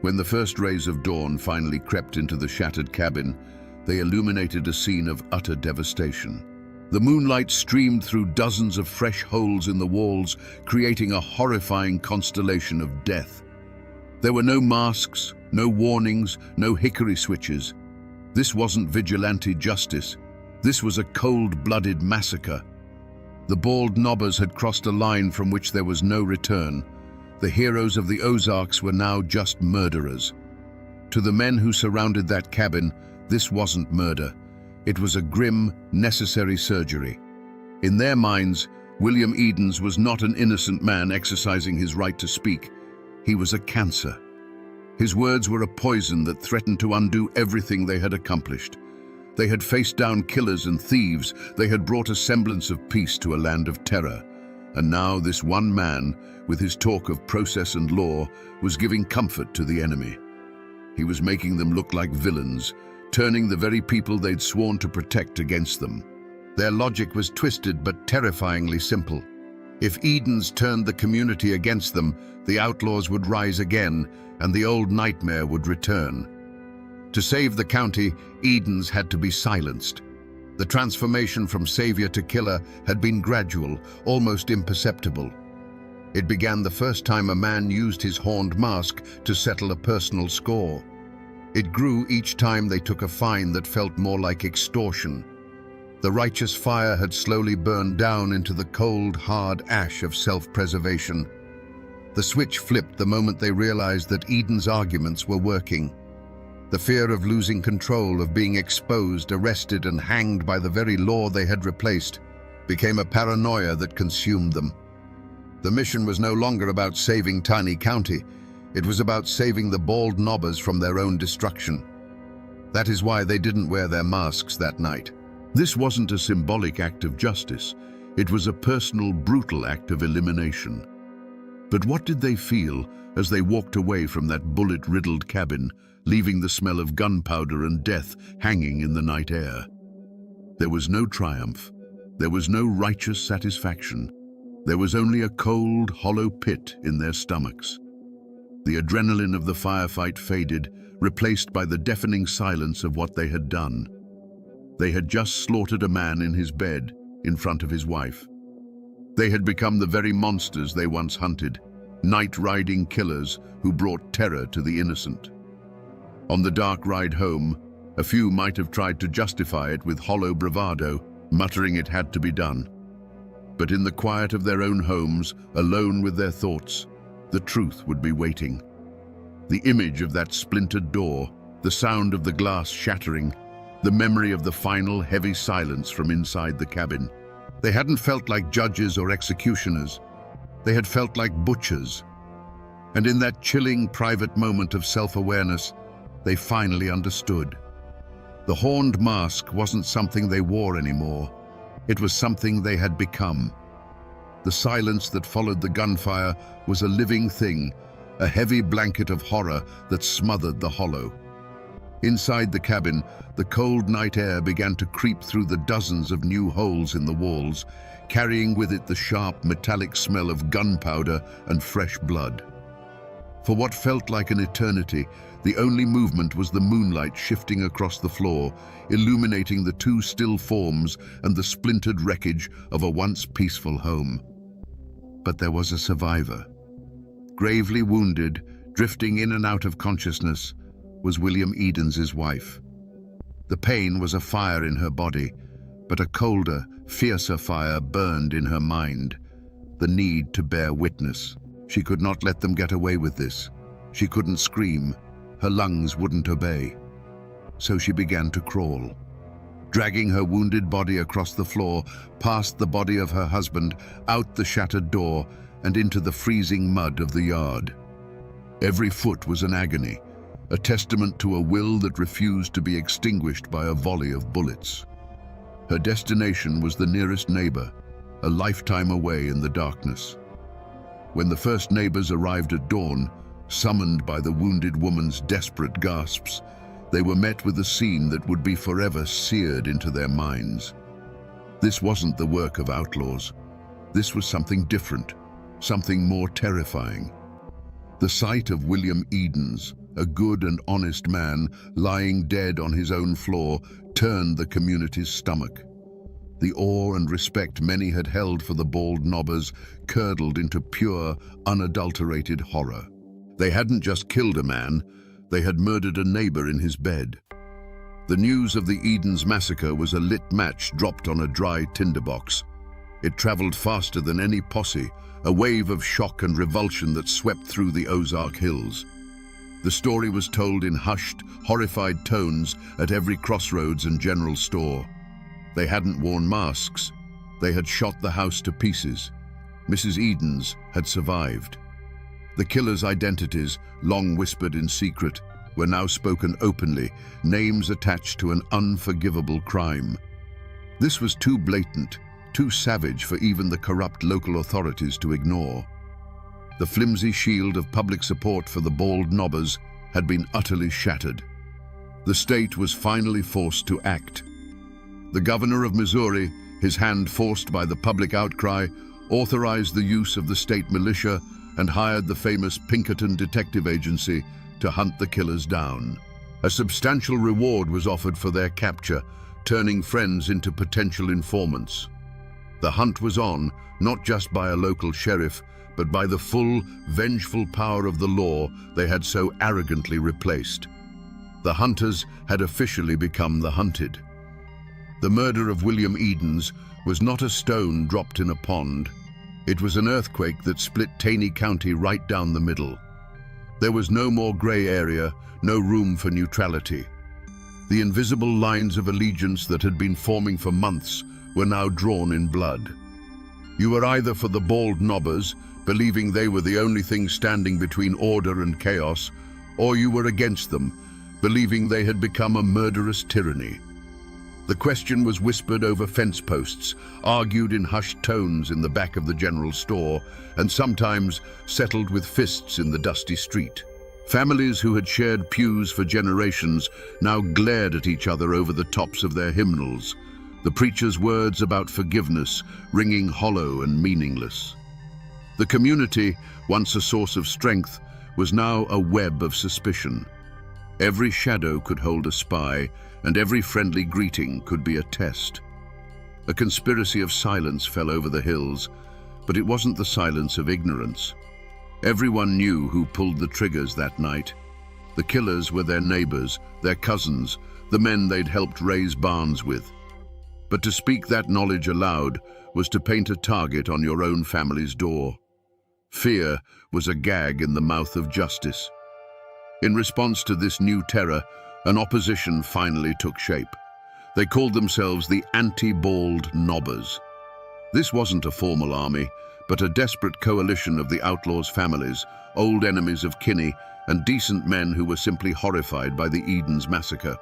[SPEAKER 1] When the first rays of dawn finally crept into the shattered cabin, they illuminated a scene of utter devastation. The moonlight streamed through dozens of fresh holes in the walls, creating a horrifying constellation of death. There were no masks, no warnings, no hickory switches. This wasn't vigilante justice. This was a cold-blooded massacre. The bald nobbers had crossed a line from which there was no return. The heroes of the Ozarks were now just murderers. To the men who surrounded that cabin, this wasn't murder. It was a grim, necessary surgery. In their minds, William Edens was not an innocent man exercising his right to speak. He was a cancer. His words were a poison that threatened to undo everything they had accomplished. They had faced down killers and thieves. They had brought a semblance of peace to a land of terror. And now this one man, with his talk of process and law, was giving comfort to the enemy. He was making them look like villains, turning the very people they'd sworn to protect against them. Their logic was twisted but terrifyingly simple. If Edens turned the community against them, the outlaws would rise again, and the old nightmare would return. To save the county, Edens had to be silenced. The transformation from savior to killer had been gradual, almost imperceptible. It began the first time a man used his horned mask to settle a personal score. It grew each time they took a fine that felt more like extortion. The righteous fire had slowly burned down into the cold, hard ash of self-preservation. The switch flipped the moment they realized that Eden's arguments were working. The fear of losing control, of being exposed, arrested, and hanged by the very law they had replaced, became a paranoia that consumed them. The mission was no longer about saving Tiny County. It was about saving the bald knobbers from their own destruction. That is why they didn't wear their masks that night. This wasn't a symbolic act of justice. It was a personal, brutal act of elimination. But what did they feel as they walked away from that bullet-riddled cabin, leaving the smell of gunpowder and death hanging in the night air? There was no triumph. There was no righteous satisfaction. There was only a cold, hollow pit in their stomachs. The adrenaline of the firefight faded, replaced by the deafening silence of what they had done. They had just slaughtered a man in his bed, in front of his wife. They had become the very monsters they once hunted, night-riding killers who brought terror to the innocent. On the dark ride home, a few might have tried to justify it with hollow bravado, muttering it had to be done. But in the quiet of their own homes, alone with their thoughts, the truth would be waiting. The image of that splintered door, the sound of the glass shattering, the memory of the final heavy silence from inside the cabin. They hadn't felt like judges or executioners. They had felt like butchers. And in that chilling private moment of self-awareness, they finally understood. The horned mask wasn't something they wore anymore. It was something they had become. The silence that followed the gunfire was a living thing, a heavy blanket of horror that smothered the hollow. Inside the cabin, the cold night air began to creep through the dozens of new holes in the walls, carrying with it the sharp, metallic smell of gunpowder and fresh blood. For what felt like an eternity, the only movement was the moonlight shifting across the floor, illuminating the two still forms and the splintered wreckage of a once peaceful home. But there was a survivor. Gravely wounded, drifting in and out of consciousness, was William Edens's wife. The pain was a fire in her body, but a colder, fiercer fire burned in her mind, the need to bear witness. She could not let them get away with this. She couldn't scream. Her lungs wouldn't obey. So she began to crawl, dragging her wounded body across the floor, past the body of her husband, out the shattered door, and into the freezing mud of the yard. Every foot was an agony, a testament to a will that refused to be extinguished by a volley of bullets. Her destination was the nearest neighbor, a lifetime away in the darkness. When the first neighbors arrived at dawn, summoned by the wounded woman's desperate gasps, they were met with a scene that would be forever seared into their minds. This wasn't the work of outlaws. This was something different, something more terrifying. The sight of William Edens, a good and honest man, lying dead on his own floor, turned the community's stomach. The awe and respect many had held for the bald knobbers curdled into pure, unadulterated horror. They hadn't just killed a man, they had murdered a neighbor in his bed. The news of the Edens massacre was a lit match dropped on a dry tinderbox. It traveled faster than any posse, a wave of shock and revulsion that swept through the Ozark Hills. The story was told in hushed, horrified tones at every crossroads and general store. They hadn't worn masks. They had shot the house to pieces. Mrs. Edens had survived. The killers' identities, long whispered in secret, were now spoken openly, names attached to an unforgivable crime. This was too blatant, too savage for even the corrupt local authorities to ignore. The flimsy shield of public support for the bald nobbers had been utterly shattered. The state was finally forced to act. The governor of Missouri, his hand forced by the public outcry, authorized the use of the state militia and hired the famous Pinkerton Detective Agency to hunt the killers down. A substantial reward was offered for their capture, turning friends into potential informants. The hunt was on, not just by a local sheriff, but by the full, vengeful power of the law they had so arrogantly replaced. The hunters had officially become the hunted. The murder of William Edens was not a stone dropped in a pond. It was an earthquake that split Taney County right down the middle. There was no more gray area, no room for neutrality. The invisible lines of allegiance that had been forming for months were now drawn in blood. You were either for the bald nobbers, believing they were the only thing standing between order and chaos, or you were against them, believing they had become a murderous tyranny. The question was whispered over fence posts, argued in hushed tones in the back of the general store, and sometimes settled with fists in the dusty street. Families who had shared pews for generations now glared at each other over the tops of their hymnals, the preacher's words about forgiveness ringing hollow and meaningless. The community, once a source of strength, was now a web of suspicion. Every shadow could hold a spy, and every friendly greeting could be a test. A conspiracy of silence fell over the hills, but it wasn't the silence of ignorance. Everyone knew who pulled the triggers that night. The killers were their neighbors, their cousins, the men they'd helped raise barns with. But to speak that knowledge aloud was to paint a target on your own family's door. Fear was a gag in the mouth of justice. In response to this new terror, an opposition finally took shape. They called themselves the Anti-Bald Nobbers. This wasn't a formal army, but a desperate coalition of the outlaws' families, old enemies of Kinney, and decent men who were simply horrified by the Edens massacre.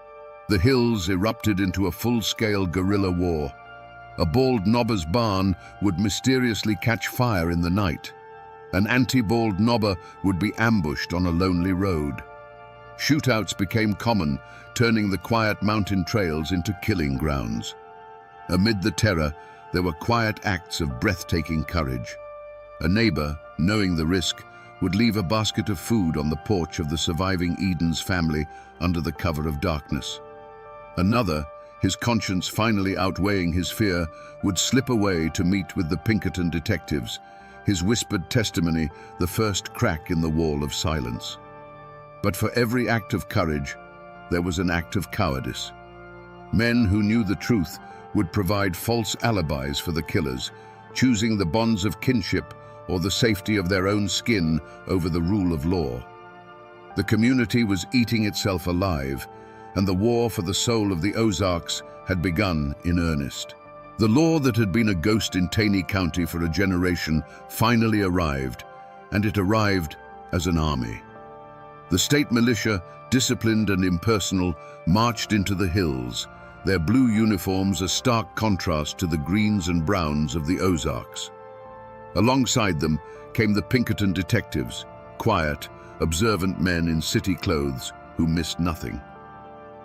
[SPEAKER 1] The hills erupted into a full-scale guerrilla war. A bald nobber's barn would mysteriously catch fire in the night. An anti-bald nobber would be ambushed on a lonely road. Shootouts became common, turning the quiet mountain trails into killing grounds. Amid the terror, there were quiet acts of breathtaking courage. A neighbor, knowing the risk, would leave a basket of food on the porch of the surviving Edens family under the cover of darkness. Another, his conscience finally outweighing his fear, would slip away to meet with the Pinkerton detectives, his whispered testimony the first crack in the wall of silence. But for every act of courage, there was an act of cowardice. Men who knew the truth would provide false alibis for the killers, choosing the bonds of kinship or the safety of their own skin over the rule of law. The community was eating itself alive, and the war for the soul of the Ozarks had begun in earnest. The law that had been a ghost in Taney County for a generation finally arrived, and it arrived as an army. The state militia, disciplined and impersonal, marched into the hills, their blue uniforms a stark contrast to the greens and browns of the Ozarks. Alongside them came the Pinkerton detectives, quiet, observant men in city clothes who missed nothing.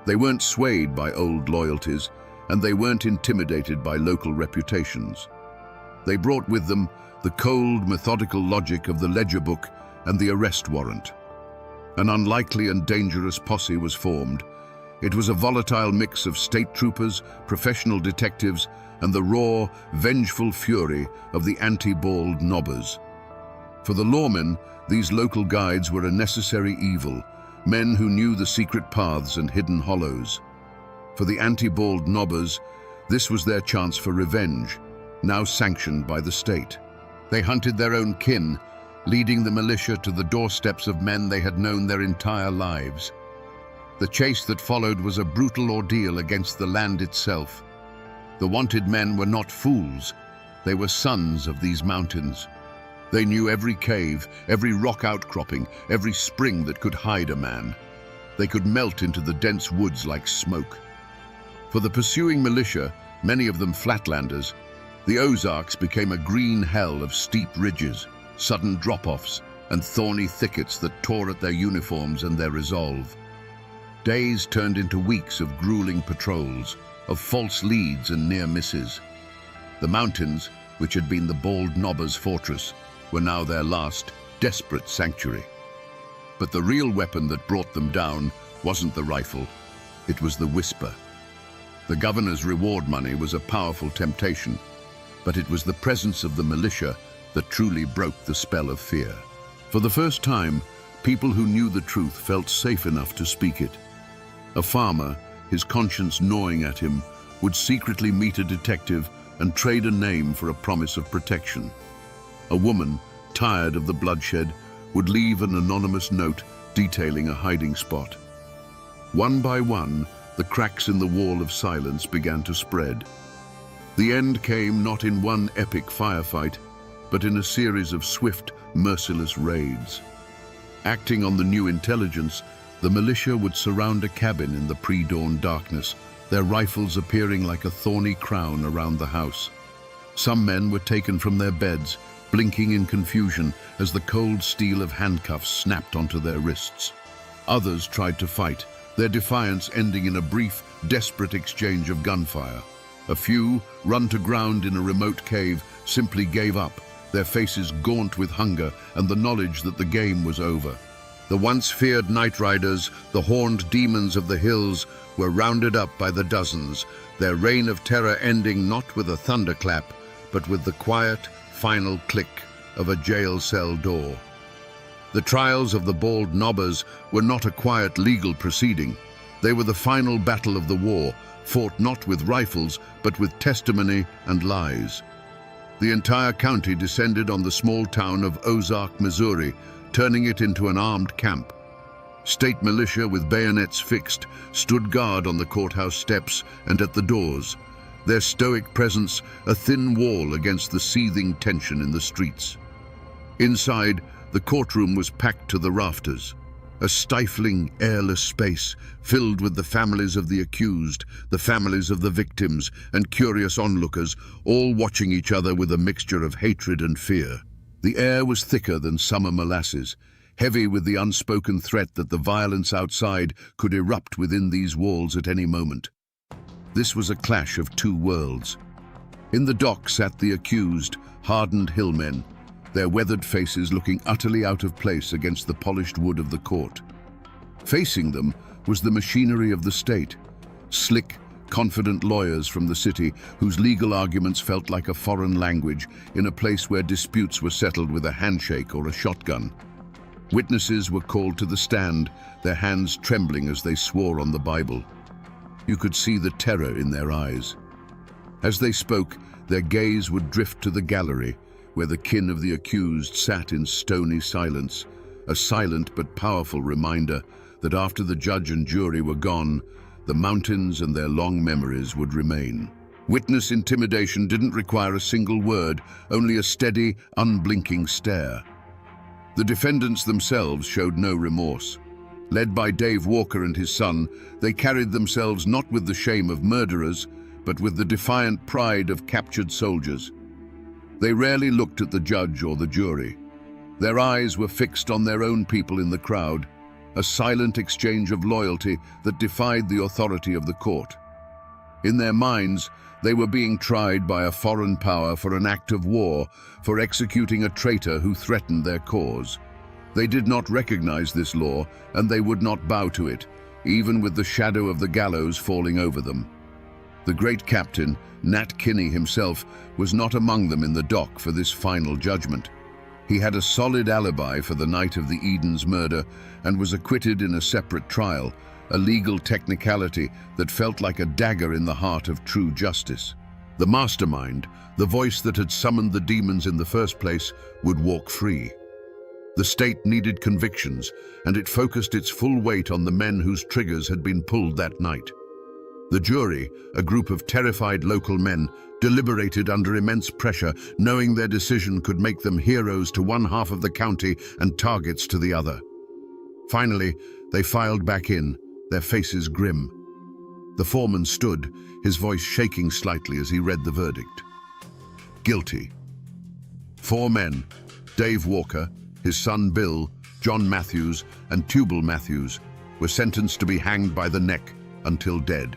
[SPEAKER 1] They weren't swayed by old loyalties, and they weren't intimidated by local reputations. They brought with them the cold, methodical logic of the ledger book and the arrest warrant. An unlikely and dangerous posse was formed. It was a volatile mix of state troopers, professional detectives, and the raw, vengeful fury of the anti-bald nobbers. For the lawmen, these local guides were a necessary evil, men who knew the secret paths and hidden hollows. For the anti-bald nobbers, this was their chance for revenge, now sanctioned by the state. They hunted their own kin, leading the militia to the doorsteps of men they had known their entire lives. The chase that followed was a brutal ordeal against the land itself. The wanted men were not fools. They were sons of these mountains. They knew every cave, every rock outcropping, every spring that could hide a man. They could melt into the dense woods like smoke. For the pursuing militia, many of them flatlanders, the Ozarks became a green hell of steep ridges, sudden drop-offs, and thorny thickets that tore at their uniforms and their resolve. Days turned into weeks of grueling patrols, of false leads and near misses. The mountains, which had been the Bald Knobbers' fortress, were now their last, desperate sanctuary. But the real weapon that brought them down wasn't the rifle, it was the whisper. The governor's reward money was a powerful temptation, but it was the presence of the militia that truly broke the spell of fear. For the first time, people who knew the truth felt safe enough to speak it. A farmer, his conscience gnawing at him, would secretly meet a detective and trade a name for a promise of protection. A woman, tired of the bloodshed, would leave an anonymous note detailing a hiding spot. One by one, the cracks in the wall of silence began to spread. The end came not in one epic firefight, but in a series of swift, merciless raids. Acting on the new intelligence, the militia would surround a cabin in the pre-dawn darkness, their rifles appearing like a thorny crown around the house. Some men were taken from their beds, blinking in confusion as the cold steel of handcuffs snapped onto their wrists. Others tried to fight, their defiance ending in a brief, desperate exchange of gunfire. A few, run to ground in a remote cave, simply gave up, their faces gaunt with hunger and the knowledge that the game was over. The once feared night riders, the horned demons of the hills, were rounded up by the dozens, their reign of terror ending not with a thunderclap, but with the quiet, final click of a jail cell door. The trials of the Bald Knobbers were not a quiet legal proceeding. They were the final battle of the war, fought not with rifles, but with testimony and lies. The entire county descended on the small town of Ozark, Missouri, turning it into an armed camp. State militia with bayonets fixed stood guard on the courthouse steps and at the doors, their stoic presence a thin wall against the seething tension in the streets. Inside, the courtroom was packed to the rafters, a stifling, airless space filled with the families of the accused, the families of the victims, and curious onlookers, all watching each other with a mixture of hatred and fear. The air was thicker than summer molasses, heavy with the unspoken threat that the violence outside could erupt within these walls at any moment. This was a clash of two worlds. In the dock sat the accused, hardened hillmen, their weathered faces looking utterly out of place against the polished wood of the court. Facing them was the machinery of the state, slick, confident lawyers from the city whose legal arguments felt like a foreign language in a place where disputes were settled with a handshake or a shotgun. Witnesses were called to the stand, their hands trembling as they swore on the Bible. You could see the terror in their eyes. As they spoke, their gaze would drift to the gallery, where the kin of the accused sat in stony silence, a silent but powerful reminder that after the judge and jury were gone, the mountains and their long memories would remain. Witness intimidation didn't require a single word, only a steady, unblinking stare. The defendants themselves showed no remorse. Led by Dave Walker and his son, they carried themselves not with the shame of murderers, but with the defiant pride of captured soldiers. They rarely looked at the judge or the jury. Their eyes were fixed on their own people in the crowd, a silent exchange of loyalty that defied the authority of the court. In their minds, they were being tried by a foreign power for an act of war, for executing a traitor who threatened their cause. They did not recognize this law, and they would not bow to it, even with the shadow of the gallows falling over them. The great captain, Nat Kinney himself, was not among them in the dock for this final judgment. He had a solid alibi for the night of the Eden's murder and was acquitted in a separate trial, a legal technicality that felt like a dagger in the heart of true justice. The mastermind, the voice that had summoned the demons in the first place, would walk free. The state needed convictions, and it focused its full weight on the men whose triggers had been pulled that night. The jury, a group of terrified local men, deliberated under immense pressure, knowing their decision could make them heroes to one half of the county and targets to the other. Finally, They filed back in, their faces grim. The foreman stood, his voice shaking slightly as he read the verdict. Guilty. 4 men, Dave Walker, his son Bill, John Matthews, and Tubal Matthews, were sentenced to be hanged by the neck until dead.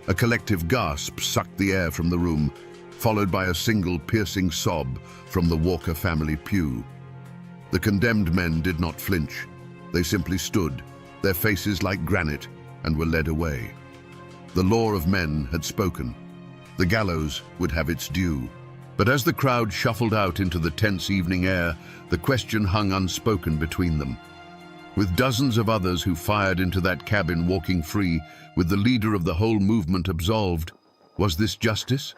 [SPEAKER 1] A collective gasp sucked the air from the room, followed by a single piercing sob from the Walker family pew. The condemned men did not flinch. They simply stood, their faces like granite, and were led away. The law of men had spoken. The gallows would have its due. But as the crowd shuffled out into the tense evening air, the question hung unspoken between them. With dozens of others who fired into that cabin walking free, with the leader of the whole movement absolved, was this justice?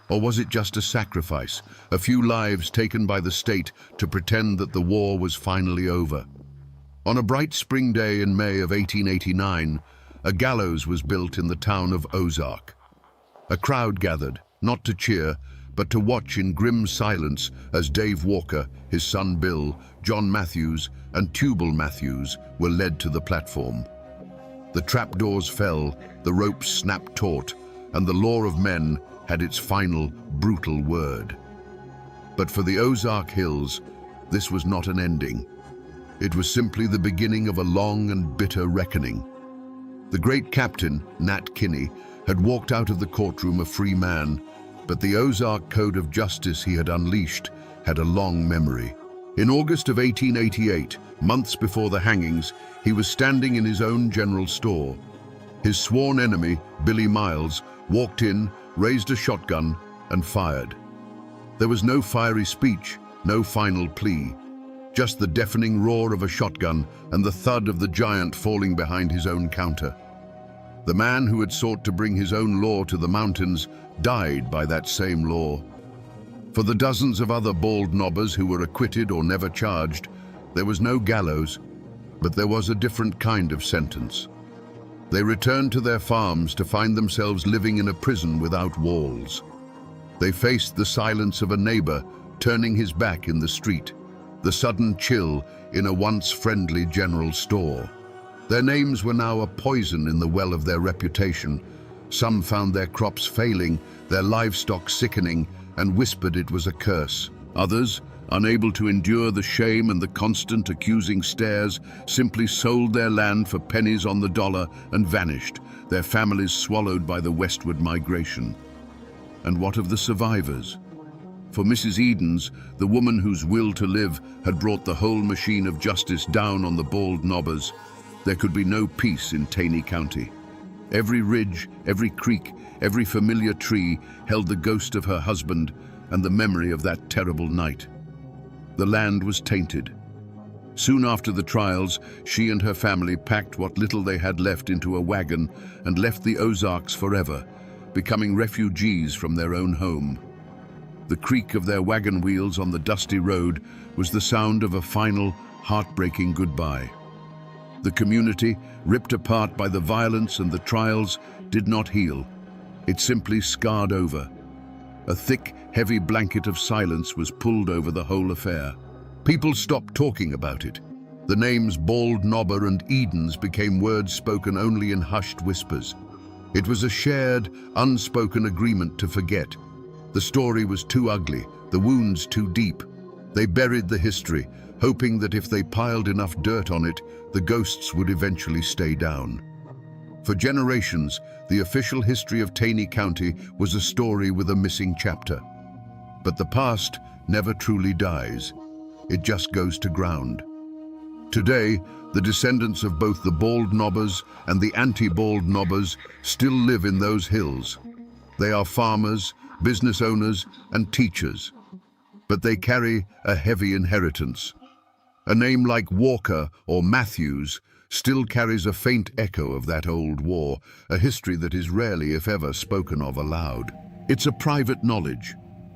[SPEAKER 1] Or was it just a sacrifice, a few lives taken by the state to pretend that the war was finally over? On a bright spring day in May of 1889, a gallows was built in the town of Ozark. A crowd gathered, not to cheer, but to watch in grim silence as Dave Walker, his son Bill, John Matthews, and Tubal Matthews were led to the platform. The trapdoors fell, the ropes snapped taut, and the law of men had its final, brutal word. But for the Ozark Hills, this was not an ending. It was simply the beginning of a long and bitter reckoning. The great captain, Nat Kinney, had walked out of the courtroom a free man, but the Ozark Code of Justice he had unleashed had a long memory. In August of 1888, months before the hangings, he was standing in his own general store. His sworn enemy, Billy Miles, walked in, raised a shotgun, and fired. There was no fiery speech, no final plea, just the deafening roar of a shotgun and the thud of the giant falling behind his own counter. The man who had sought to bring his own law to the mountains died by that same law. For the dozens of other bald knobbers who were acquitted or never charged, there was no gallows, but there was a different kind of sentence. They returned to their farms to find themselves living in a prison without walls. They faced the silence of a neighbor turning his back in the street, the sudden chill in a once friendly general store. Their names were now a poison in the well of their reputation. Some found their crops failing, their livestock sickening, and whispered it was a curse. Others, unable to endure the shame and the constant accusing stares, simply sold their land for pennies on the dollar and vanished, their families swallowed by the westward migration. And what of the survivors? For Mrs. Edens, the woman whose will to live had brought the whole machine of justice down on the bald knobbers, there could be no peace in Taney County. Every ridge, every creek, every familiar tree held the ghost of her husband and the memory of that terrible night. The land was tainted. Soon after the trials, she and her family packed what little they had left into a wagon and left the Ozarks forever, becoming refugees from their own home. The creak of their wagon wheels on the dusty road was the sound of a final, heartbreaking goodbye. The community, ripped apart by the violence and the trials, did not heal. It simply scarred over. A thick, heavy blanket of silence was pulled over the whole affair. People stopped talking about it. The names Bald Knobber and Edens became words spoken only in hushed whispers. It was a shared, unspoken agreement to forget. The story was too ugly, the wounds too deep. They buried the history, hoping that if they piled enough dirt on it, the ghosts would eventually stay down. For generations, the official history of Taney County was a story with a missing chapter. But the past never truly dies. It just goes to ground. Today, the descendants of both the Bald Knobbers and the anti-Bald Knobbers still live in those hills. They are farmers, business owners, and teachers. But they carry a heavy inheritance. A name like Walker or Matthews still carries a faint echo of that old war, a history that is rarely, if ever, spoken of aloud. It's a private knowledge,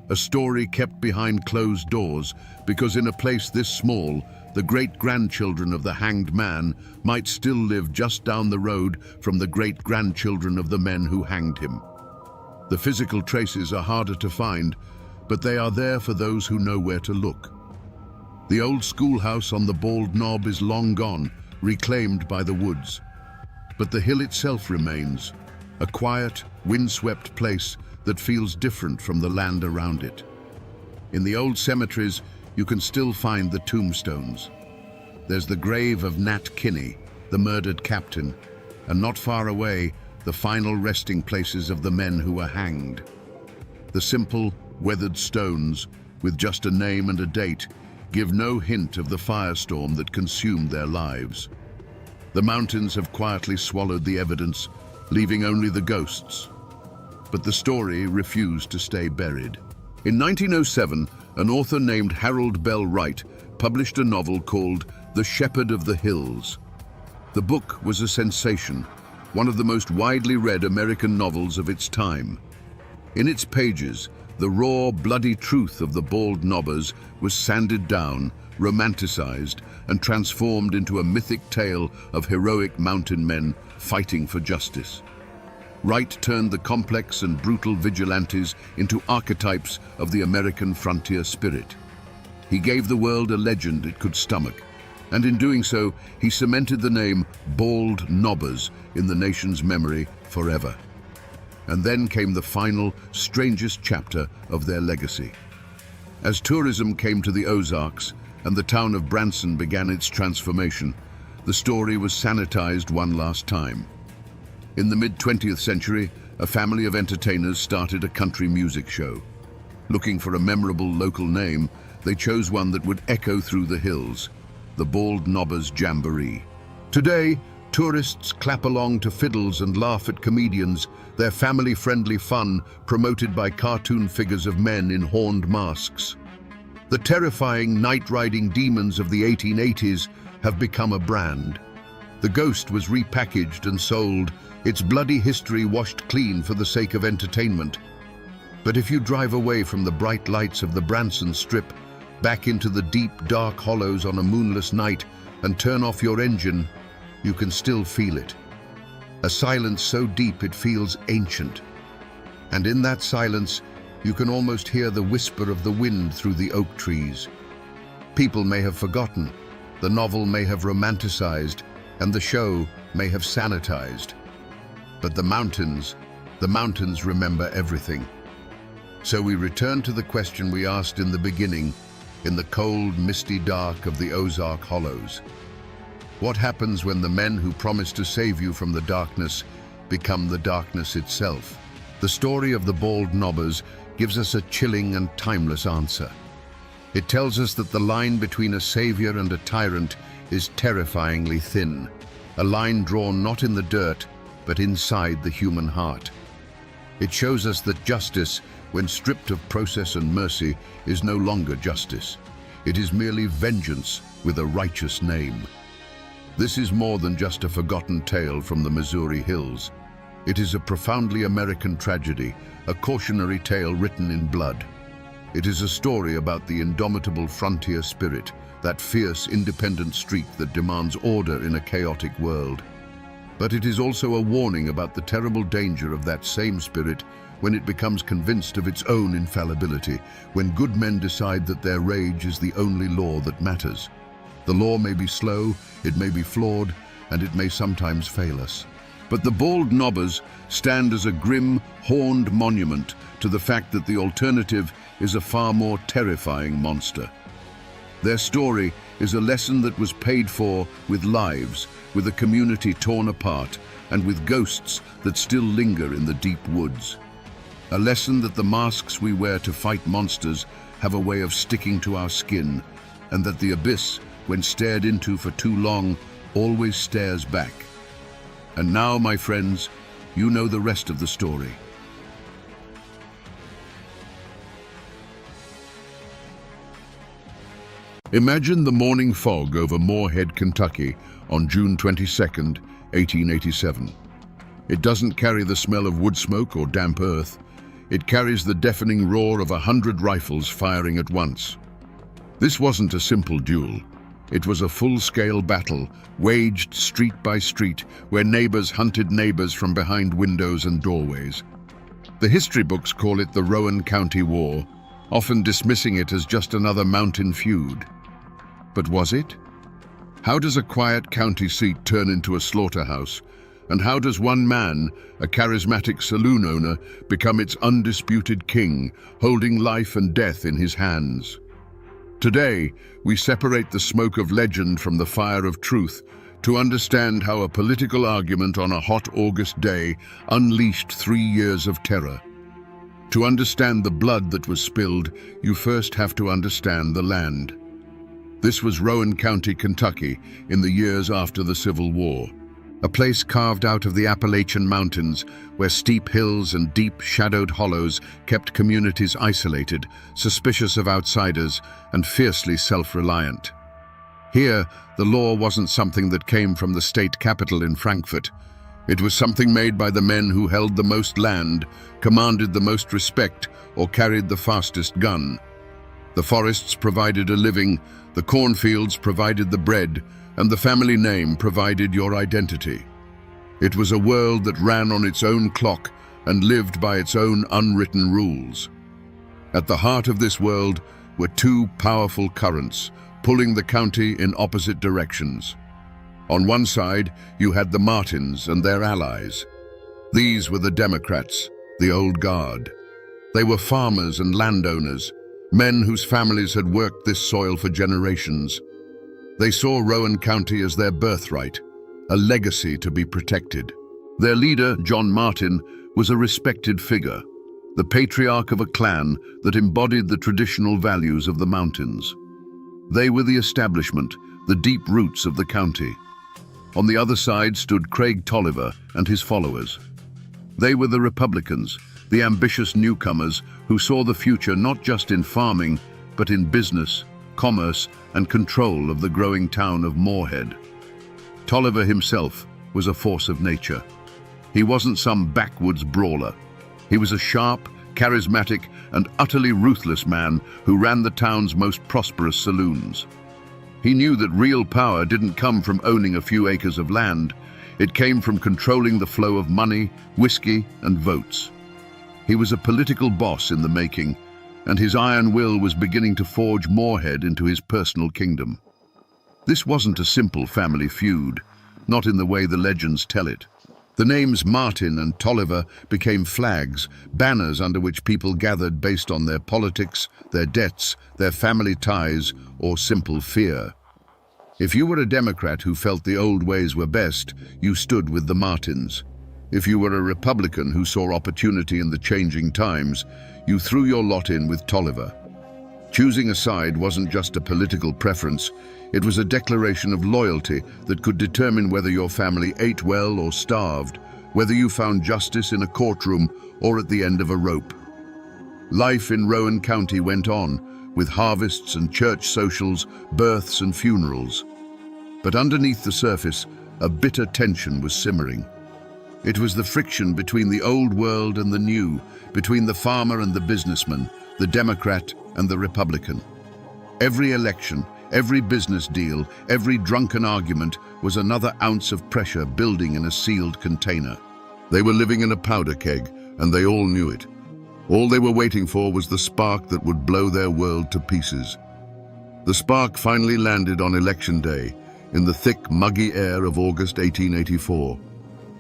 [SPEAKER 1] a story kept behind closed doors, because in a place this small, the great-grandchildren of the hanged man might still live just down the road from the great-grandchildren of the men who hanged him. The physical traces are harder to find, but they are there for those who know where to look. The old schoolhouse on the Bald Knob is long gone, reclaimed by the woods. But the hill itself remains, a quiet, windswept place that feels different from the land around it. In the old cemeteries, you can still find the tombstones. There's the grave of Nat Kinney, the murdered captain, and not far away, the final resting places of the men who were hanged. The simple, weathered stones, with just a name and a date, give no hint of the firestorm that consumed their lives. The mountains have quietly swallowed the evidence, leaving only the ghosts. But the story refused to stay buried. In 1907, an author named Harold Bell Wright published a novel called The Shepherd of the Hills. The book was a sensation, one of the most widely read American novels of its time. In its pages, the raw, bloody truth of the Bald Knobbers was sanded down, romanticized, and transformed into a mythic tale of heroic mountain men fighting for justice. Wright turned the complex and brutal vigilantes into archetypes of the American frontier spirit. He gave the world a legend it could stomach, and in doing so, he cemented the name Bald Knobbers in the nation's memory forever. And then came the final, strangest chapter of their legacy. As tourism came to the Ozarks and the town of Branson began its transformation, the story was sanitized one last time. In the mid-20th century, a family of entertainers started a country music show. Looking for a memorable local name, they chose one that would echo through the hills, the Bald Knobbers Jamboree. Today, tourists clap along to fiddles and laugh at comedians, their family-friendly fun promoted by cartoon figures of men in horned masks. The terrifying night-riding demons of the 1880s have become a brand. The ghost was repackaged and sold, its bloody history washed clean for the sake of entertainment. But if you drive away from the bright lights of the Branson Strip, back into the deep, dark hollows on a moonless night, and turn off your engine, you can still feel it. A silence so deep it feels ancient. And in that silence, you can almost hear the whisper of the wind through the oak trees. People may have forgotten, the novel may have romanticized, and the show may have sanitized. But the mountains remember everything. So we return to the question we asked in the beginning, in the cold, misty dark of the Ozark Hollows. What happens when the men who promise to save you from the darkness become the darkness itself? The story of the Bald Knobbers gives us a chilling and timeless answer. It tells us that the line between a savior and a tyrant is terrifyingly thin, a line drawn not in the dirt, but inside the human heart. It shows us that justice, when stripped of process and mercy, is no longer justice. It is merely vengeance with a righteous name. This is more than just a forgotten tale from the Missouri hills. It is a profoundly American tragedy, a cautionary tale written in blood. It is a story about the indomitable frontier spirit, that fierce, independent streak that demands order in a chaotic world. But it is also a warning about the terrible danger of that same spirit when it becomes convinced of its own infallibility, when good men decide that their rage is the only law that matters. The law may be slow, it may be flawed, and it may sometimes fail us. But the Bald Knobbers stand as a grim, horned monument to the fact that the alternative is a far more terrifying monster. Their story is a lesson that was paid for with lives, with a community torn apart, and with ghosts that still linger in the deep woods. A lesson that the masks we wear to fight monsters have a way of sticking to our skin, and that the abyss, when stared into for too long, always stares back. And now, my friends, you know the rest of the story. Imagine the morning fog over Moorhead, Kentucky on June 22nd, 1887. It doesn't carry the smell of wood smoke or damp earth. It carries the deafening roar of 100 rifles firing at once. This wasn't a simple duel. It was a full-scale battle, waged street by street, where neighbors hunted neighbors from behind windows and doorways. The history books call it the Rowan County War, often dismissing it as just another mountain feud. But was it? How does a quiet county seat turn into a slaughterhouse? And how does one man, a charismatic saloon owner, become its undisputed king, holding life and death in his hands? Today, we separate the smoke of legend from the fire of truth to understand how a political argument on a hot August day unleashed 3 years of terror. To understand the blood that was spilled, you first have to understand the land. This was Rowan County, Kentucky, in the years after the Civil War. A place carved out of the Appalachian Mountains, where steep hills and deep, shadowed hollows kept communities isolated, suspicious of outsiders, and fiercely self-reliant. Here, the law wasn't something that came from the state capital in Frankfurt. It was something made by the men who held the most land, commanded the most respect, or carried the fastest gun. The forests provided a living, the cornfields provided the bread, and the family name provided your identity. It was a world that ran on its own clock and lived by its own unwritten rules. At the heart of this world were two powerful currents, pulling the county in opposite directions. On one side, you had the Martins and their allies. These were the Democrats, the old guard. They were farmers and landowners, men whose families had worked this soil for generations. They saw Rowan County as their birthright, a legacy to be protected. Their leader, John Martin, was a respected figure, the patriarch of a clan that embodied the traditional values of the mountains. They were the establishment, the deep roots of the county. On the other side stood Craig Tolliver and his followers. They were the Republicans, the ambitious newcomers who saw the future not just in farming, but in business, commerce, and control of the growing town of Moorhead. Tolliver himself was a force of nature. He wasn't some backwoods brawler. He was a sharp, charismatic, and utterly ruthless man who ran the town's most prosperous saloons. He knew that real power didn't come from owning a few acres of land. It came from controlling the flow of money, whiskey, and votes. He was a political boss in the making, and his iron will was beginning to forge Moorhead into his personal kingdom. This wasn't a simple family feud, not in the way the legends tell it. The names Martin and Tolliver became flags, banners under which people gathered based on their politics, their debts, their family ties, or simple fear. If you were a Democrat who felt the old ways were best, you stood with the Martins. If you were a Republican who saw opportunity in the changing times, you threw your lot in with Tolliver. Choosing a side wasn't just a political preference, it was a declaration of loyalty that could determine whether your family ate well or starved, whether you found justice in a courtroom or at the end of a rope. Life in Rowan County went on, with harvests and church socials, births and funerals. But underneath the surface, a bitter tension was simmering. It was the friction between the old world and the new, between the farmer and the businessman, the Democrat and the Republican. Every election, every business deal, every drunken argument was another ounce of pressure building in a sealed container. They were living in a powder keg, and they all knew it. All they were waiting for was the spark that would blow their world to pieces. The spark finally landed on election day, in the thick, muggy air of August 1884.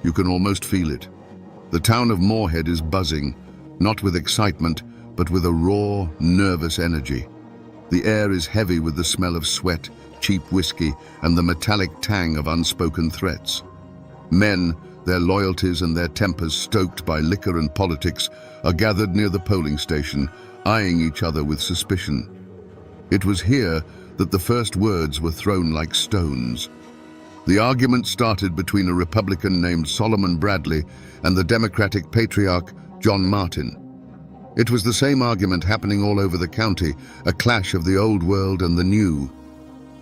[SPEAKER 1] You can almost feel it. The town of Moorhead is buzzing, not with excitement, but with a raw, nervous energy. The air is heavy with the smell of sweat, cheap whiskey, and the metallic tang of unspoken threats. Men, their loyalties and their tempers stoked by liquor and politics, are gathered near the polling station, eyeing each other with suspicion. It was here that the first words were thrown like stones. The argument started between a Republican named Solomon Bradley and the Democratic patriarch John Martin. It was the same argument happening all over the county, a clash of the old world and the new.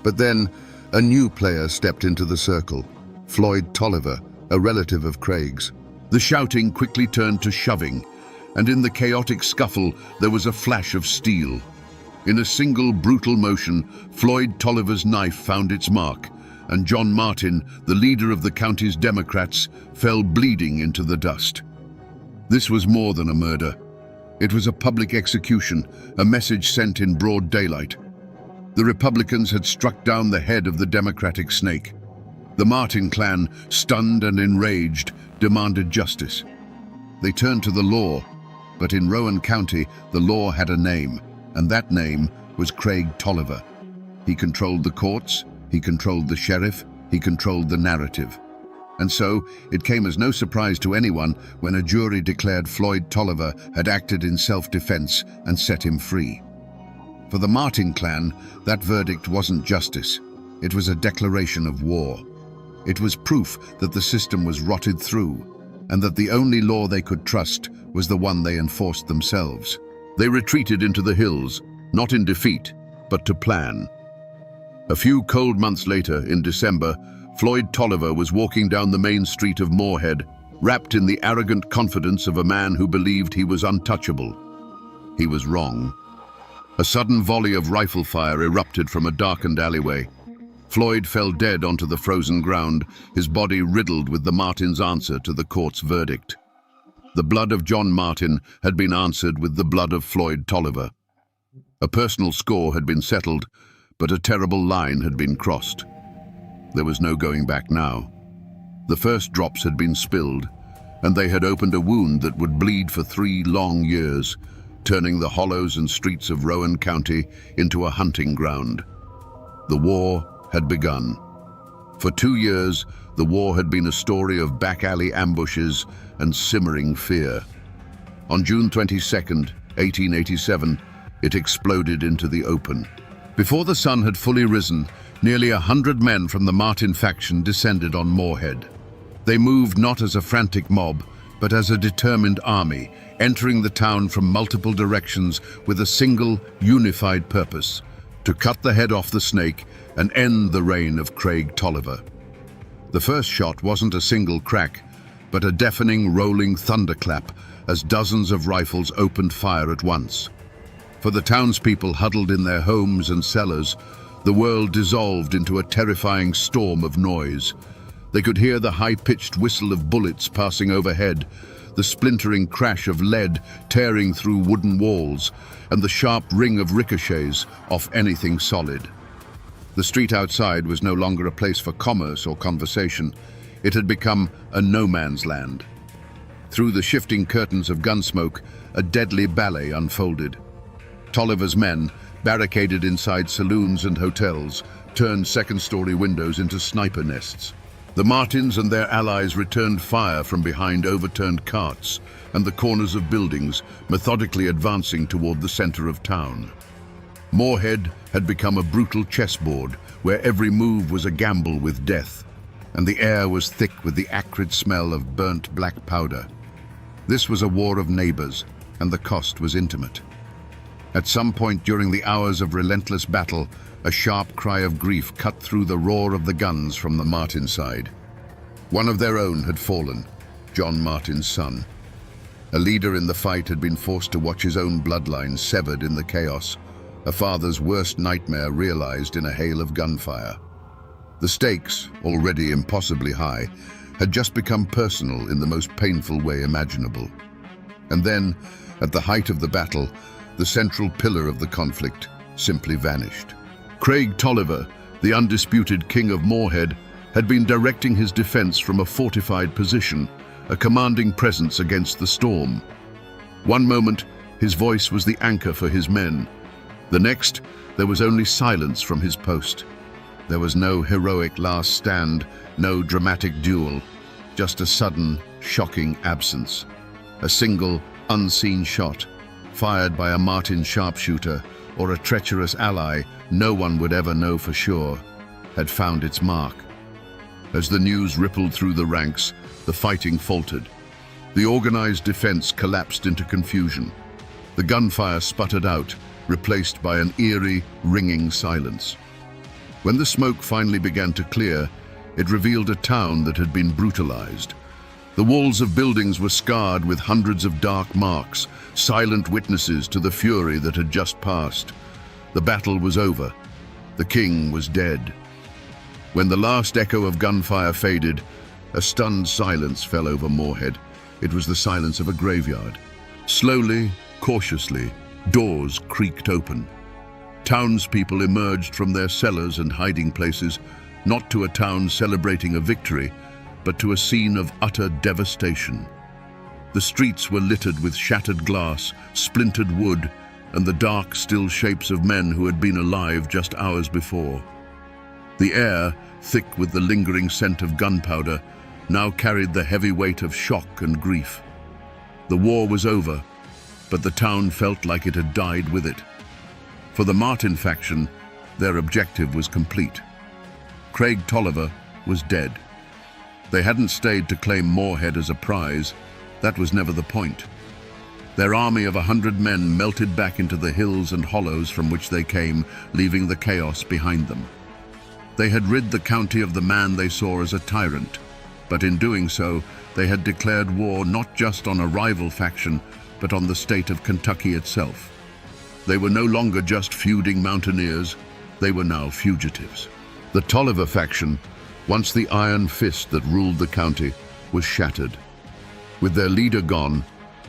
[SPEAKER 1] But then, a new player stepped into the circle, Floyd Tolliver, a relative of Craig's. The shouting quickly turned to shoving, and in the chaotic scuffle there was a flash of steel. In a single brutal motion, Floyd Tolliver's knife found its mark, and John Martin, the leader of the county's Democrats, fell bleeding into the dust. This was more than a murder. It was a public execution, a message sent in broad daylight. The Republicans had struck down the head of the Democratic snake. The Martin clan, stunned and enraged, demanded justice. They turned to the law, but in Rowan County, the law had a name, and that name was Craig Tolliver. He controlled the courts, he controlled the sheriff, he controlled the narrative. And so, it came as no surprise to anyone when a jury declared Floyd Tolliver had acted in self-defense and set him free. For the Martin clan, that verdict wasn't justice. It was a declaration of war. It was proof that the system was rotted through, and that the only law they could trust was the one they enforced themselves. They retreated into the hills, not in defeat, but to plan. A few cold months later, in December, Floyd Tolliver was walking down the main street of Moorhead, wrapped in the arrogant confidence of a man who believed he was untouchable. He was wrong. A sudden volley of rifle fire erupted from a darkened alleyway. Floyd fell dead onto the frozen ground, his body riddled with the Martins' answer to the court's verdict. The blood of John Martin had been answered with the blood of Floyd Tolliver. A personal score had been settled, but a terrible line had been crossed. There was no going back now. The first drops had been spilled, and they had opened a wound that would bleed for 3 long years, turning the hollows and streets of Rowan County into a hunting ground. The war had begun. For 2 years, the war had been a story of back-alley ambushes and simmering fear. On June 22nd, 1887, it exploded into the open. Before the sun had fully risen, nearly 100 men from the Martin faction descended on Moorhead. They moved not as a frantic mob, but as a determined army, entering the town from multiple directions with a single, unified purpose: to cut the head off the snake and end the reign of Craig Tolliver. The first shot wasn't a single crack, but a deafening, rolling thunderclap as dozens of rifles opened fire at once. For the townspeople huddled in their homes and cellars, the world dissolved into a terrifying storm of noise. They could hear the high-pitched whistle of bullets passing overhead, the splintering crash of lead tearing through wooden walls, and the sharp ring of ricochets off anything solid. The street outside was no longer a place for commerce or conversation. It had become a no-man's land. Through the shifting curtains of gunsmoke, a deadly ballet unfolded. Tolliver's men, barricaded inside saloons and hotels, turned second-story windows into sniper nests. The Martins and their allies returned fire from behind overturned carts and the corners of buildings, methodically advancing toward the center of town. Moorhead had become a brutal chessboard where every move was a gamble with death, and the air was thick with the acrid smell of burnt black powder. This was a war of neighbors, and the cost was intimate. At some point during the hours of relentless battle, a sharp cry of grief cut through the roar of the guns from the Martin side. One of their own had fallen, John Martin's son. A leader in the fight had been forced to watch his own bloodline severed in the chaos, a father's worst nightmare realized in a hail of gunfire. The stakes, already impossibly high, had just become personal in the most painful way imaginable. And then, at the height of the battle, the central pillar of the conflict simply vanished. Craig Tolliver, the undisputed king of Moorhead, had been directing his defense from a fortified position, a commanding presence against the storm. One moment, his voice was the anchor for his men. The next, there was only silence from his post. There was no heroic last stand, no dramatic duel, just a sudden, shocking absence. A single, unseen shot, fired by a Martin sharpshooter or a treacherous ally no one would ever know for sure, had found its mark. As the news rippled through the ranks, the fighting faltered. The organized defense collapsed into confusion. The gunfire sputtered out, replaced by an eerie, ringing silence. When the smoke finally began to clear, it revealed a town that had been brutalized. The walls of buildings were scarred with hundreds of dark marks, silent witnesses to the fury that had just passed. The battle was over. The king was dead. When the last echo of gunfire faded, a stunned silence fell over Moorhead. It was the silence of a graveyard. Slowly, cautiously, doors creaked open. Townspeople emerged from their cellars and hiding places, not to a town celebrating a victory, but to a scene of utter devastation. The streets were littered with shattered glass, splintered wood, and the dark, still shapes of men who had been alive just hours before. The air, thick with the lingering scent of gunpowder, now carried the heavy weight of shock and grief. The war was over, but the town felt like it had died with it. For the Martin faction, their objective was complete. Craig Tolliver was dead. They hadn't stayed to claim Moorhead as a prize. That was never the point. Their army of 100 men melted back into the hills and hollows from which they came, leaving the chaos behind them. They had rid the county of the man they saw as a tyrant, but in doing so, they had declared war not just on a rival faction, but on the state of Kentucky itself. They were no longer just feuding mountaineers, they were now fugitives. The Tolliver faction, once the iron fist that ruled the county, was shattered. With their leader gone,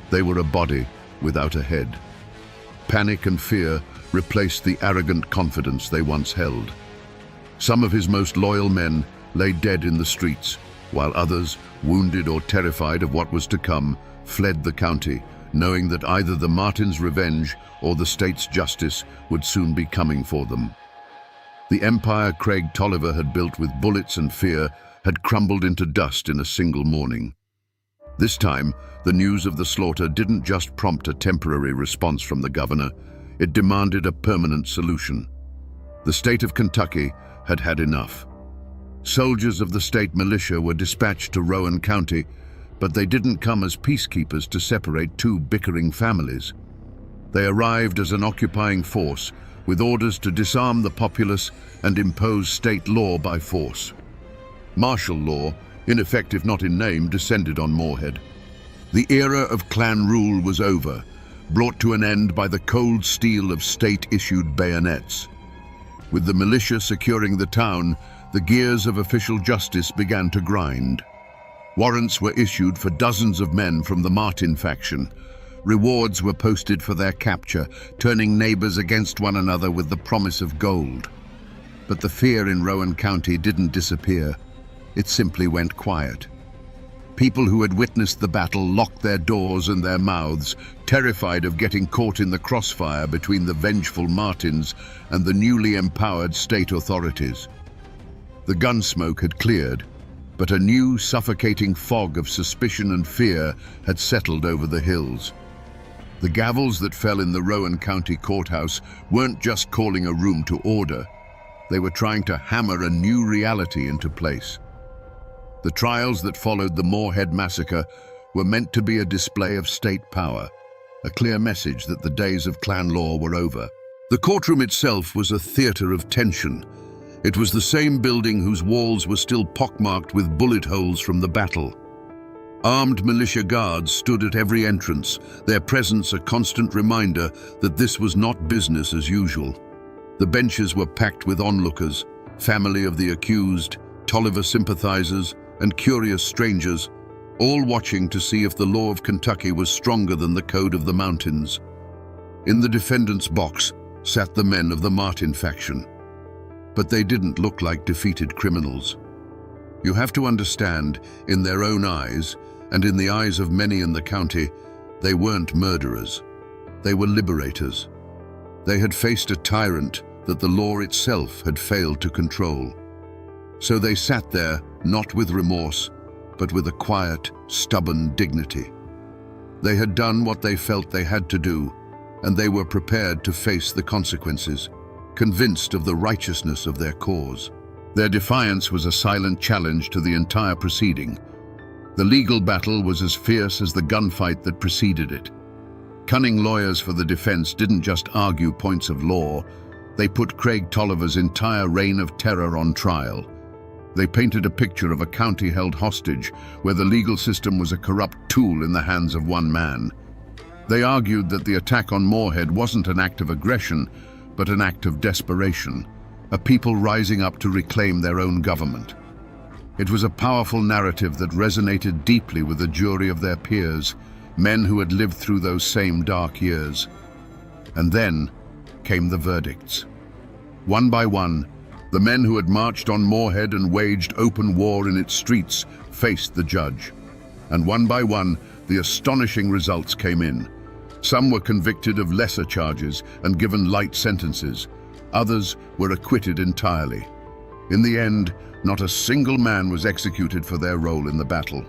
[SPEAKER 1] they were a body without a head. Panic and fear replaced the arrogant confidence they once held. Some of his most loyal men lay dead in the streets, while others, wounded or terrified of what was to come, fled the county, knowing that either the Martins' revenge or the state's justice would soon be coming for them. The empire Craig Tolliver had built with bullets and fear had crumbled into dust in a single morning. This time, the news of the slaughter didn't just prompt a temporary response from the governor, it demanded a permanent solution. The state of Kentucky had had enough. Soldiers of the state militia were dispatched to Rowan County, but they didn't come as peacekeepers to separate two bickering families. They arrived as an occupying force, with orders to disarm the populace and impose state law by force. Martial law, ineffective not in name, descended on Moorhead. The era of clan rule was over, brought to an end by the cold steel of state-issued bayonets. With the militia securing the town, the gears of official justice began to grind. Warrants were issued for dozens of men from the Martin faction. Rewards were posted for their capture, turning neighbors against one another with the promise of gold. But the fear in Rowan County didn't disappear. It simply went quiet. People who had witnessed the battle locked their doors and their mouths, terrified of getting caught in the crossfire between the vengeful Martins and the newly empowered state authorities. The gun smoke had cleared, but a new suffocating fog of suspicion and fear had settled over the hills. The gavels that fell in the Rowan County courthouse weren't just calling a room to order. They were trying to hammer a new reality into place. The trials that followed the Moorhead massacre were meant to be a display of state power, a clear message that the days of clan law were over. The courtroom itself was a theater of tension. It was the same building whose walls were still pockmarked with bullet holes from the battle. Armed militia guards stood at every entrance, their presence a constant reminder that this was not business as usual. The benches were packed with onlookers, family of the accused, Tolliver sympathizers, and curious strangers, all watching to see if the law of Kentucky was stronger than the code of the mountains. In the defendant's box sat the men of the Martin faction. But they didn't look like defeated criminals. You have to understand, in their own eyes, and in the eyes of many in the county, they weren't murderers. They were liberators. They had faced a tyrant that the law itself had failed to control. So they sat there, not with remorse, but with a quiet, stubborn dignity. They had done what they felt they had to do, and they were prepared to face the consequences, convinced of the righteousness of their cause. Their defiance was a silent challenge to the entire proceeding. The legal battle was as fierce as the gunfight that preceded it. Cunning lawyers for the defense didn't just argue points of law, they put Craig Tolliver's entire reign of terror on trial. They painted a picture of a county held hostage, where the legal system was a corrupt tool in the hands of one man. They argued that the attack on Moorhead wasn't an act of aggression, but an act of desperation, a people rising up to reclaim their own government. It was a powerful narrative that resonated deeply with the jury of their peers, men who had lived through those same dark years. And then, came the verdicts. One by one, the men who had marched on Moorhead and waged open war in its streets faced the judge. And one by one, the astonishing results came in. Some were convicted of lesser charges and given light sentences. Others were acquitted entirely. In the end, not a single man was executed for their role in the battle.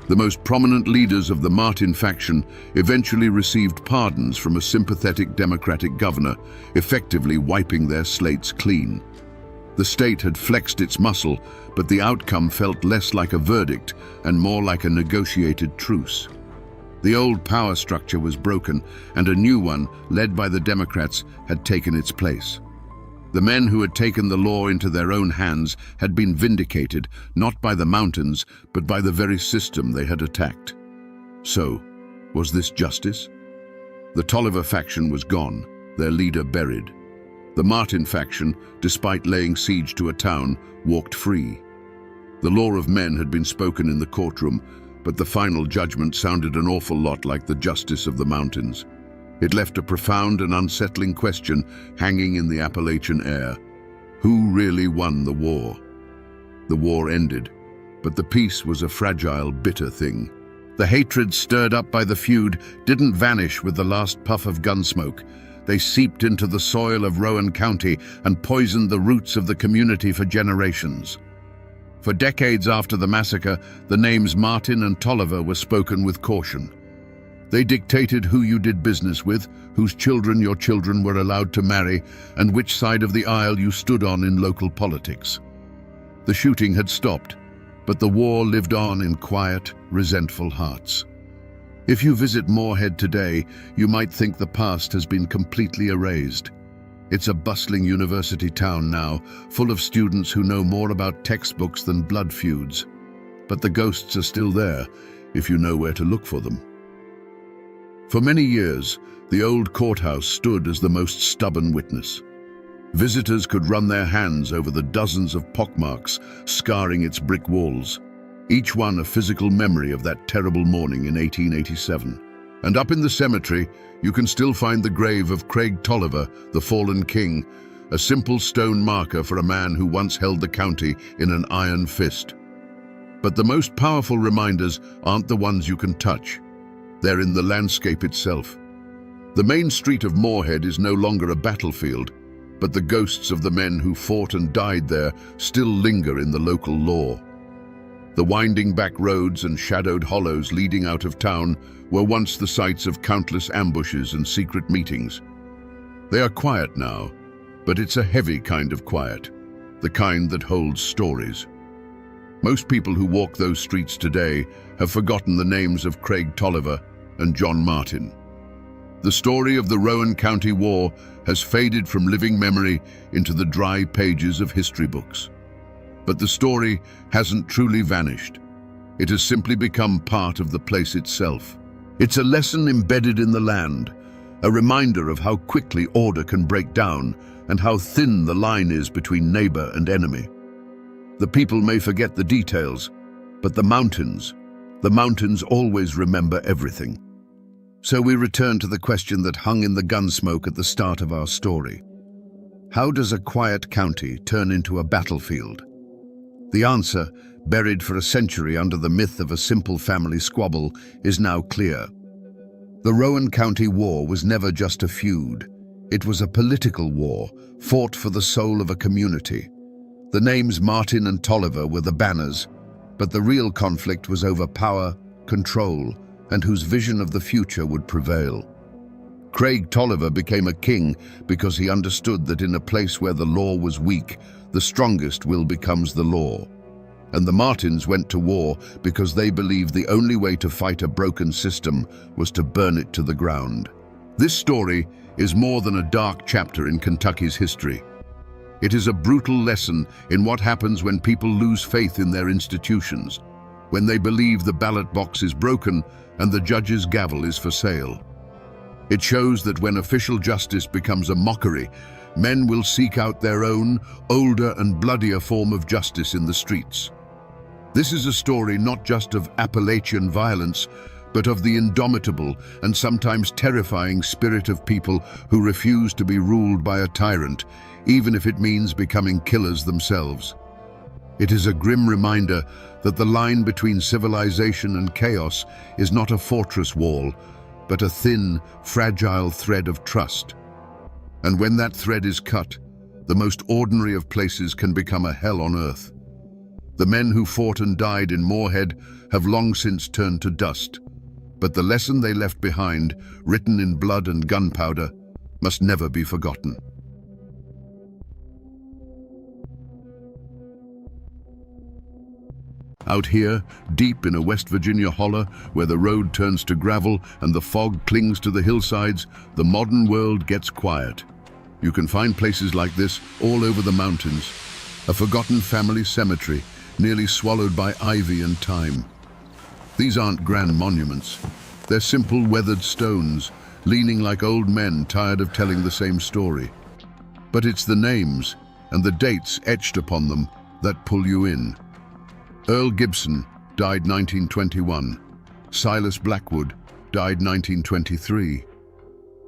[SPEAKER 1] The most prominent leaders of the Martin faction eventually received pardons from a sympathetic Democratic governor, effectively wiping their slates clean. The state had flexed its muscle, but the outcome felt less like a verdict and more like a negotiated truce. The old power structure was broken, and a new one, led by the Democrats, had taken its place. The men who had taken the law into their own hands had been vindicated, not by the mountains, but by the very system they had attacked. So, was this justice? The Tolliver faction was gone, their leader buried. The Martin faction, despite laying siege to a town, walked free. The law of men had been spoken in the courtroom, but the final judgment sounded an awful lot like the justice of the mountains. It left a profound and unsettling question hanging in the Appalachian air. Who really won the war? The war ended, but the peace was a fragile, bitter thing. The hatred stirred up by the feud didn't vanish with the last puff of gunsmoke. They seeped into the soil of Rowan County and poisoned the roots of the community for generations. For decades after the massacre, the names Martin and Tolliver were spoken with caution. They dictated who you did business with, whose children your children were allowed to marry, and which side of the aisle you stood on in local politics. The shooting had stopped, but the war lived on in quiet, resentful hearts. If you visit Moorhead today, you might think the past has been completely erased. It's a bustling university town now, full of students who know more about textbooks than blood feuds. But the ghosts are still there, if you know where to look for them. For many years, the old courthouse stood as the most stubborn witness. Visitors could run their hands over the dozens of pockmarks scarring its brick walls, each one a physical memory of that terrible morning in 1887. And up in the cemetery, you can still find the grave of Craig Tolliver, the fallen king, a simple stone marker for a man who once held the county in an iron fist. But the most powerful reminders aren't the ones you can touch. They're in the landscape itself. The main street of Moorhead is no longer a battlefield, but the ghosts of the men who fought and died there still linger in the local lore. The winding back roads and shadowed hollows leading out of town were once the sites of countless ambushes and secret meetings. They are quiet now, but it's a heavy kind of quiet, the kind that holds stories. Most people who walk those streets today have forgotten the names of Craig Tolliver and John Martin. The story of the Rowan County War has faded from living memory into the dry pages of history books. But the story hasn't truly vanished. It has simply become part of the place itself. It's a lesson embedded in the land, a reminder of how quickly order can break down and how thin the line is between neighbor and enemy. The people may forget the details, but the mountains always remember everything. So we return to the question that hung in the gunsmoke at the start of our story. How does a quiet county turn into a battlefield? The answer, buried for a century under the myth of a simple family squabble, is now clear. The Rowan County War was never just a feud. It was a political war, fought for the soul of a community. The names Martin and Tolliver were the banners, but the real conflict was over power, control, and whose vision of the future would prevail. Craig Tolliver became a king because he understood that in a place where the law was weak, the strongest will becomes the law. And the Martins went to war because they believed the only way to fight a broken system was to burn it to the ground. This story is more than a dark chapter in Kentucky's history. It is a brutal lesson in what happens when people lose faith in their institutions, when they believe the ballot box is broken and the judge's gavel is for sale. It shows that when official justice becomes a mockery, men will seek out their own, older and bloodier form of justice in the streets. This is a story not just of Appalachian violence, but of the indomitable and sometimes terrifying spirit of people who refuse to be ruled by a tyrant, even if it means becoming killers themselves. It is a grim reminder that the line between civilization and chaos is not a fortress wall, but a thin, fragile thread of trust. And when that thread is cut, the most ordinary of places can become a hell on earth. The men who fought and died in Moorhead have long since turned to dust, but the lesson they left behind, written in blood and gunpowder, must never be forgotten. Out here, deep in a West Virginia hollow, where the road turns to gravel and the fog clings to the hillsides, the modern world gets quiet. You can find places like this all over the mountains. A forgotten family cemetery, nearly swallowed by ivy and time. These aren't grand monuments. They're simple weathered stones, leaning like old men tired of telling the same story. But it's the names and the dates etched upon them that pull you in. Earl Gibson died 1921. Silas Blackwood died 1923.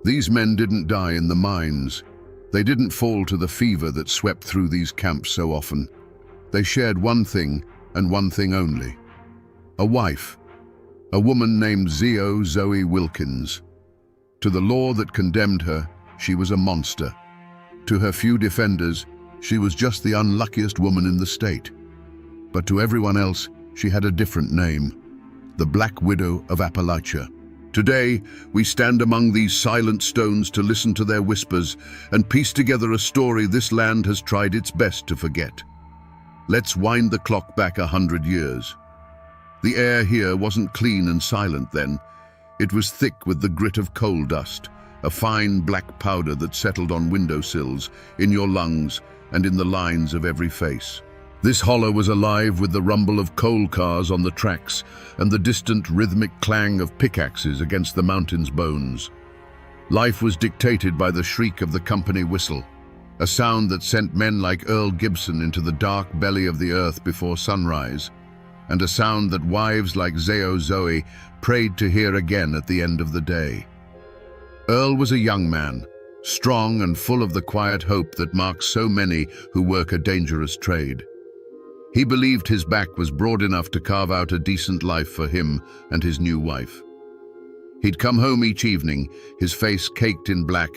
[SPEAKER 1] These men didn't die in the mines. They didn't fall to the fever that swept through these camps so often. They shared one thing, and one thing only. A wife. A woman named Zoe Wilkins. To the law that condemned her, she was a monster. To her few defenders, she was just the unluckiest woman in the state. But to everyone else, she had a different name, the Black Widow of Appalachia. Today, we stand among these silent stones to listen to their whispers and piece together a story this land has tried its best to forget. Let's wind the clock back 100 years. The air here wasn't clean and silent then. It was thick with the grit of coal dust, a fine black powder that settled on windowsills, in your lungs, and in the lines of every face. This hollow was alive with the rumble of coal cars on the tracks and the distant rhythmic clang of pickaxes against the mountain's bones. Life was dictated by the shriek of the company whistle, a sound that sent men like Earl Gibson into the dark belly of the earth before sunrise, and a sound that wives like Zoe prayed to hear again at the end of the day. Earl was a young man, strong and full of the quiet hope that marks so many who work a dangerous trade. He believed his back was broad enough to carve out a decent life for him and his new wife. He'd come home each evening, his face caked in black,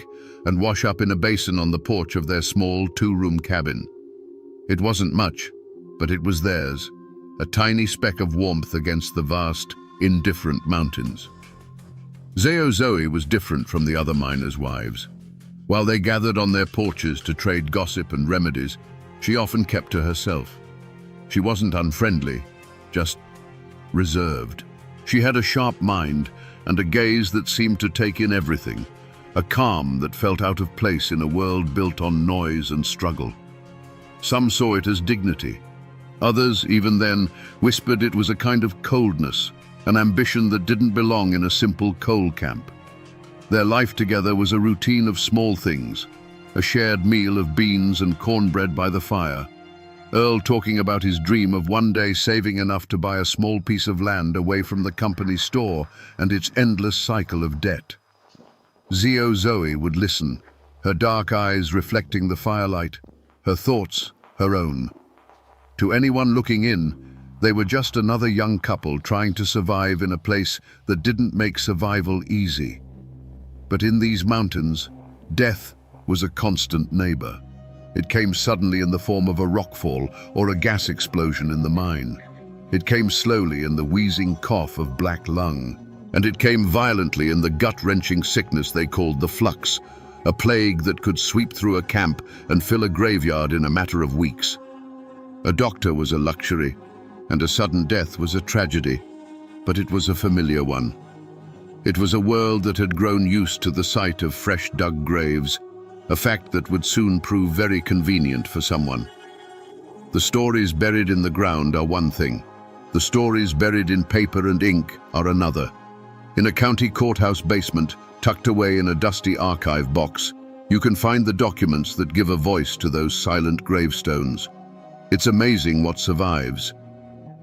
[SPEAKER 1] and wash up in a basin on the porch of their small two-room cabin. It wasn't much, but it was theirs, a tiny speck of warmth against the vast, indifferent mountains. Zoe was different from the other miners' wives. While they gathered on their porches to trade gossip and remedies, she often kept to herself. She wasn't unfriendly, just reserved. She had a sharp mind and a gaze that seemed to take in everything, a calm that felt out of place in a world built on noise and struggle. Some saw it as dignity. Others, even then, whispered it was a kind of coldness, an ambition that didn't belong in a simple coal camp. Their life together was a routine of small things, a shared meal of beans and cornbread by the fire, Earl talking about his dream of one day saving enough to buy a small piece of land away from the company store and its endless cycle of debt. Zoe would listen, her dark eyes reflecting the firelight, her thoughts her own. To anyone looking in, they were just another young couple trying to survive in a place that didn't make survival easy. But in these mountains, death was a constant neighbor. It came suddenly in the form of a rockfall or a gas explosion in the mine. It came slowly in the wheezing cough of black lung, and it came violently in the gut-wrenching sickness they called the flux, a plague that could sweep through a camp and fill a graveyard in a matter of weeks. A doctor was a luxury, and a sudden death was a tragedy, but it was a familiar one. It was a world that had grown used to the sight of fresh-dug graves, a fact that would soon prove very convenient for someone. The stories buried in the ground are one thing. The stories buried in paper and ink are another. In a county courthouse basement, tucked away in a dusty archive box, you can find the documents that give a voice to those silent gravestones. It's amazing what survives.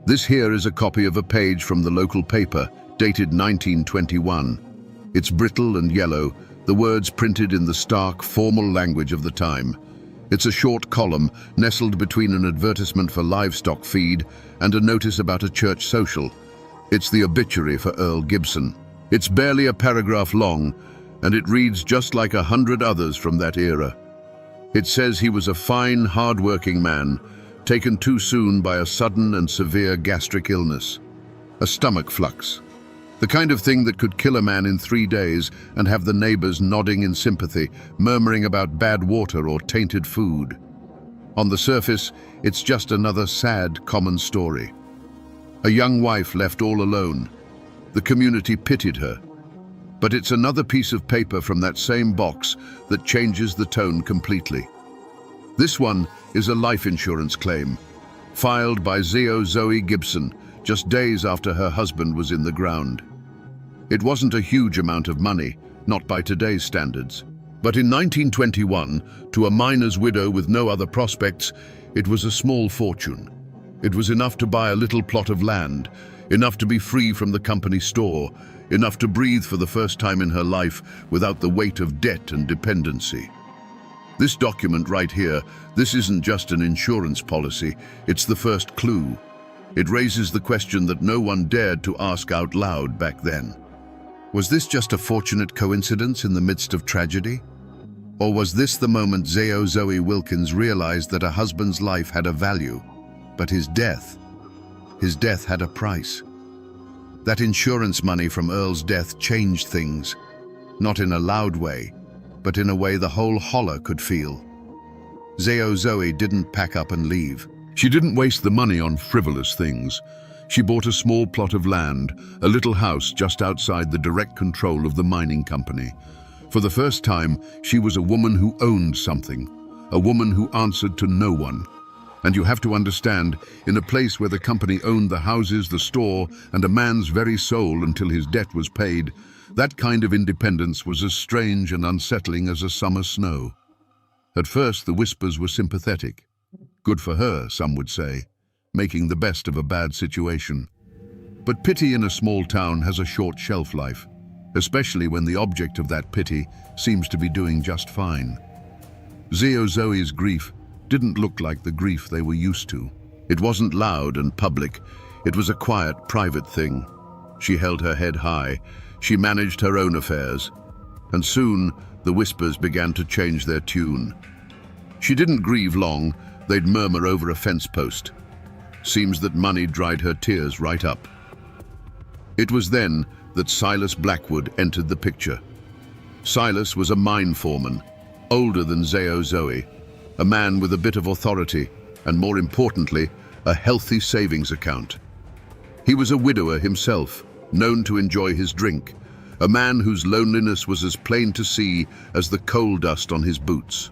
[SPEAKER 1] This here is a copy of a page from the local paper, dated 1921. It's brittle and yellow, the words printed in the stark, formal language of the time. It's a short column nestled between an advertisement for livestock feed and a notice about a church social. It's the obituary for Earl Gibson. It's barely a paragraph long, and it reads just like 100 others from that era. It says he was a fine, hard-working man, taken too soon by a sudden and severe gastric illness. A stomach flux. The kind of thing that could kill a man in 3 days and have the neighbors nodding in sympathy, murmuring about bad water or tainted food. On the surface, it's just another sad, common story. A young wife left all alone. The community pitied her. But it's another piece of paper from that same box that changes the tone completely. This one is a life insurance claim, filed by Zoe Gibson, just days after her husband was in the ground. It wasn't a huge amount of money, not by today's standards. But in 1921, to a miner's widow with no other prospects, it was a small fortune. It was enough to buy a little plot of land, enough to be free from the company store, enough to breathe for the first time in her life without the weight of debt and dependency. This document right here, this isn't just an insurance policy, it's the first clue. It raises the question that no one dared to ask out loud back then. Was this just a fortunate coincidence in the midst of tragedy? Or was this the moment Zoe Wilkins realized that a husband's life had a value, but his death had a price? That insurance money from Earl's death changed things, not in a loud way, but in a way the whole holler could feel. Zoe didn't pack up and leave. She didn't waste the money on frivolous things. She bought a small plot of land, a little house just outside the direct control of the mining company. For the first time, she was a woman who owned something, a woman who answered to no one. And you have to understand, in a place where the company owned the houses, the store, and a man's very soul until his debt was paid, that kind of independence was as strange and unsettling as a summer snow. At first, the whispers were sympathetic. Good for her, some would say, making the best of a bad situation. But pity in a small town has a short shelf life, especially when the object of that pity seems to be doing just fine. Zoe's grief didn't look like the grief they were used to. It wasn't loud and public. It was a quiet, private thing. She held her head high. She managed her own affairs. And soon, the whispers began to change their tune. She didn't grieve long. They'd murmur over a fence post. Seems that money dried her tears right up. It was then that Silas Blackwood entered the picture. Silas was a mine foreman, older than Zoe, a man with a bit of authority, and more importantly, a healthy savings account. He was a widower himself, known to enjoy his drink, a man whose loneliness was as plain to see as the coal dust on his boots.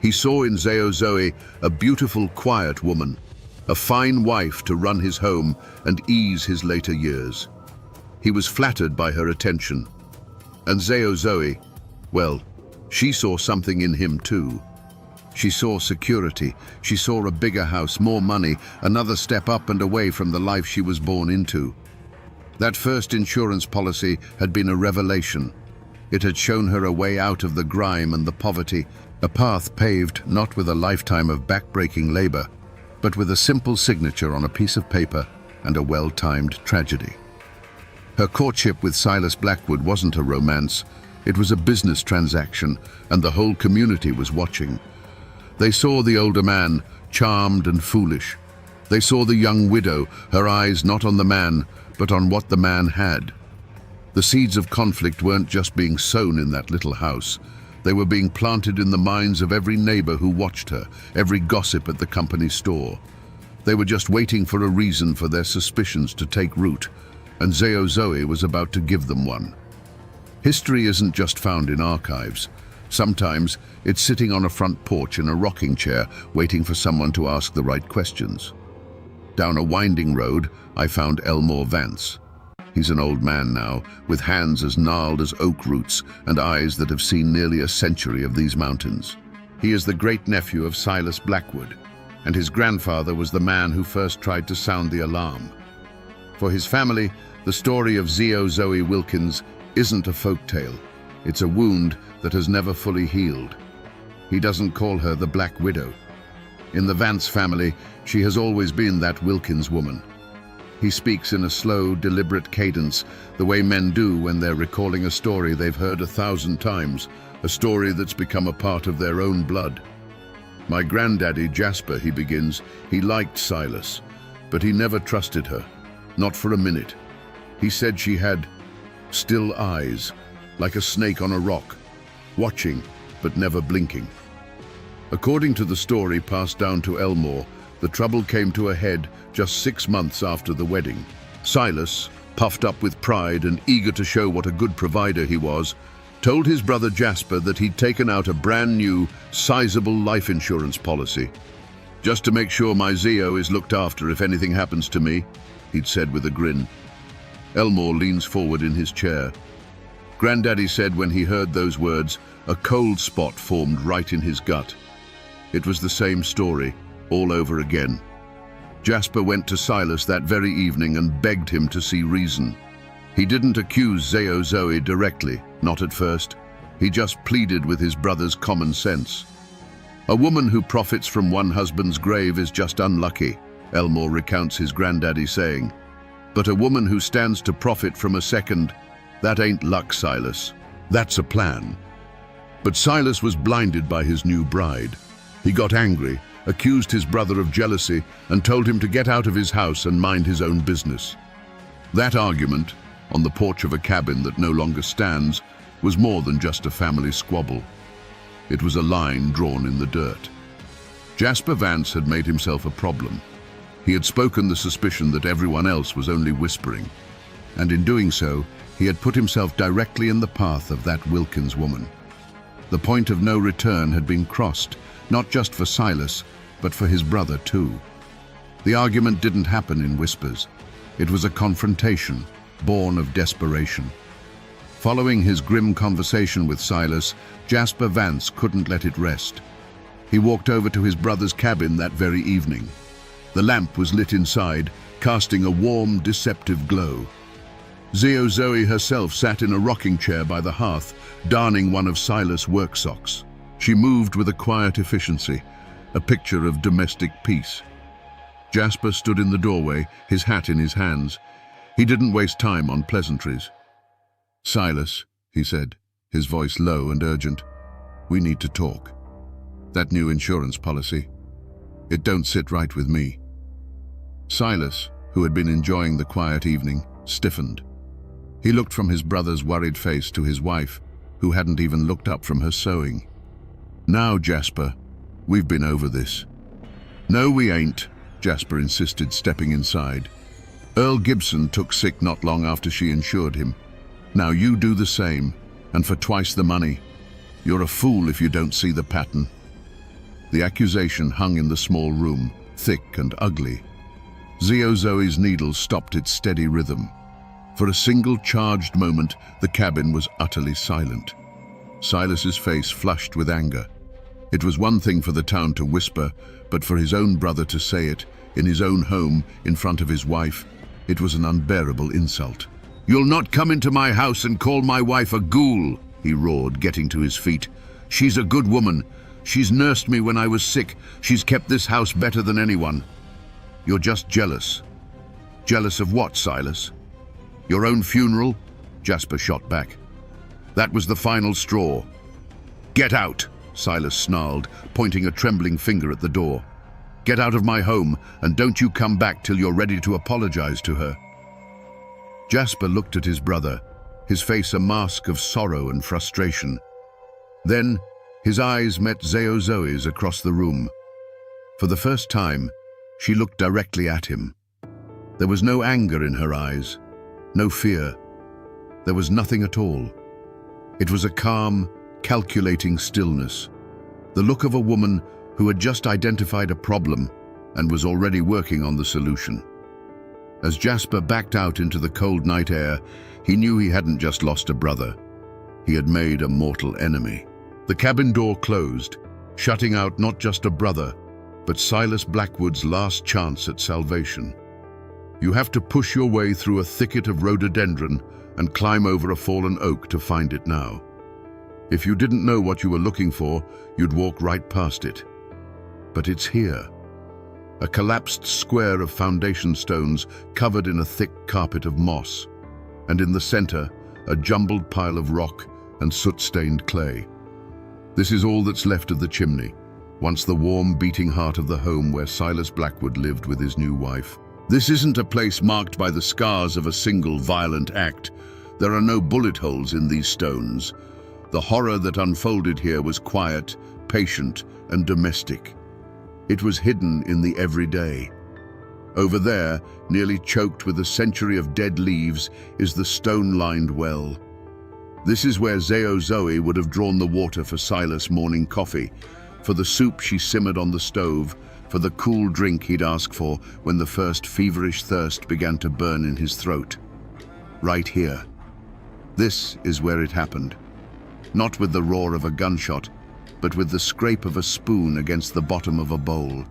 [SPEAKER 1] He saw in Zoe a beautiful, quiet woman, a fine wife to run his home and ease his later years. He was flattered by her attention. And Zoe, well, she saw something in him too. She saw security. She saw a bigger house, more money, another step up and away from the life she was born into. That first insurance policy had been a revelation. It had shown her a way out of the grime and the poverty, a path paved not with a lifetime of back-breaking labor, but with a simple signature on a piece of paper and a well-timed tragedy. Her courtship with Silas Blackwood wasn't a romance. It was a business transaction, and the whole community was watching. They saw the older man, charmed and foolish. They saw the young widow, her eyes not on the man, but on what the man had. The seeds of conflict weren't just being sown in that little house. They were being planted in the minds of every neighbor who watched her, every gossip at the company store. They were just waiting for a reason for their suspicions to take root, and Zoe was about to give them one. History isn't just found in archives. Sometimes it's sitting on a front porch in a rocking chair, waiting for someone to ask the right questions. Down a winding road, I found Elmore Vance. He's an old man now, with hands as gnarled as oak roots and eyes that have seen nearly a century of these mountains. He is the great-nephew of Silas Blackwood, and his grandfather was the man who first tried to sound the alarm. For his family, The story of Zio Zoe Wilkins isn't a folk tale. It's a wound that has never fully healed. He doesn't call her the Black Widow. In the Vance family, she has always been that Wilkins woman. He speaks in a slow, deliberate cadence, the way men do when they're recalling a story they've heard 1,000 times, a story that's become a part of their own blood. My granddaddy, Jasper, he begins, he liked Silas, but he never trusted her, not for a minute. He said she had still eyes, like a snake on a rock, watching but never blinking. According to the story passed down to Elmore, the trouble came to a head just 6 months after the wedding. Silas, puffed up with pride and eager to show what a good provider he was, told his brother Jasper that he'd taken out a brand new, sizable life insurance policy. "Just to make sure my Zio is looked after if anything happens to me," he'd said with a grin. Elmore leans forward in his chair. Granddaddy said when he heard those words, a cold spot formed right in his gut. It was the same story, all over again. Jasper went to Silas that very evening and begged him to see reason. He didn't accuse Zio Zoe directly, not at first. He just pleaded with his brother's common sense. "A woman who profits from one husband's grave is just unlucky," Elmore recounts his granddaddy saying. "But a woman who stands to profit from a second, that ain't luck, Silas. That's a plan." But Silas was blinded by his new bride. He got angry, accused his brother of jealousy, and told him to get out of his house and mind his own business. That argument, on the porch of a cabin that no longer stands, was more than just a family squabble. It was a line drawn in the dirt. Jasper Vance had made himself a problem. He had spoken the suspicion that everyone else was only whispering, and in doing so, he had put himself directly in the path of that Wilkins woman. The point of no return had been crossed, not just for Silas, but for his brother too. The argument didn't happen in whispers. It was a confrontation, born of desperation. Following his grim conversation with Silas, Jasper Vance couldn't let it rest. He walked over to his brother's cabin that very evening. The lamp was lit inside, casting a warm, deceptive glow. Zio Zoe herself sat in a rocking chair by the hearth, darning one of Silas' work socks. She moved with a quiet efficiency, a picture of domestic peace. Jasper stood in the doorway, his hat in his hands. He didn't waste time on pleasantries. "Silas," he said, his voice low and urgent, "we need to talk. That new insurance policy, it don't sit right with me." Silas, who had been enjoying the quiet evening, stiffened. He looked from his brother's worried face to his wife, who hadn't even looked up from her sewing. "Now, Jasper, we've been over this." "No, we ain't," Jasper insisted, stepping inside. "Earl Gibson took sick not long after she insured him. Now you do the same, and for twice the money. You're a fool if you don't see the pattern." The accusation hung in the small room, thick and ugly. Zio Zoe's needle stopped its steady rhythm. For a single charged moment, the cabin was utterly silent. Silas's face flushed with anger. It was one thing for the town to whisper, but for his own brother to say it, in his own home, in front of his wife, it was an unbearable insult. "You'll not come into my house and call my wife a ghoul," he roared, getting to his feet. "She's a good woman. She's nursed me when I was sick. She's kept this house better than anyone. You're just jealous." "Jealous of what, Silas?" "Your own funeral?" Jasper shot back. "That was the final straw." "Get out," Silas snarled, pointing a trembling finger at the door. "Get out of my home, and don't you come back till you're ready to apologize to her." Jasper looked at his brother, his face a mask of sorrow and frustration. Then his eyes met Zio Zoe's across the room. For the first time, she looked directly at him. There was no anger in her eyes, no fear. There was nothing at all. It was a calm, calculating stillness, the look of a woman who had just identified a problem and was already working on the solution. As Jasper backed out into the cold night air, he knew he hadn't just lost a brother. He had made a mortal enemy. The cabin door closed, shutting out not just a brother, but Silas Blackwood's last chance at salvation. You have to push your way through a thicket of rhododendron and climb over a fallen oak to find it now. If you didn't know what you were looking for, you'd walk right past it. But it's here. A collapsed square of foundation stones covered in a thick carpet of moss, and in the center, a jumbled pile of rock and soot-stained clay. This is all that's left of the chimney, once the warm, beating heart of the home where Silas Blackwood lived with his new wife. This isn't a place marked by the scars of a single violent act. There are no bullet holes in these stones. The horror that unfolded here was quiet, patient, and domestic. It was hidden in the everyday. Over there, nearly choked with a century of dead leaves, is the stone-lined well. This is where Zoe would have drawn the water for Silas' morning coffee, for the soup she simmered on the stove, for the cool drink he'd ask for when the first feverish thirst began to burn in his throat. Right here. This is where it happened. Not with the roar of a gunshot, but with the scrape of a spoon against the bottom of a bowl.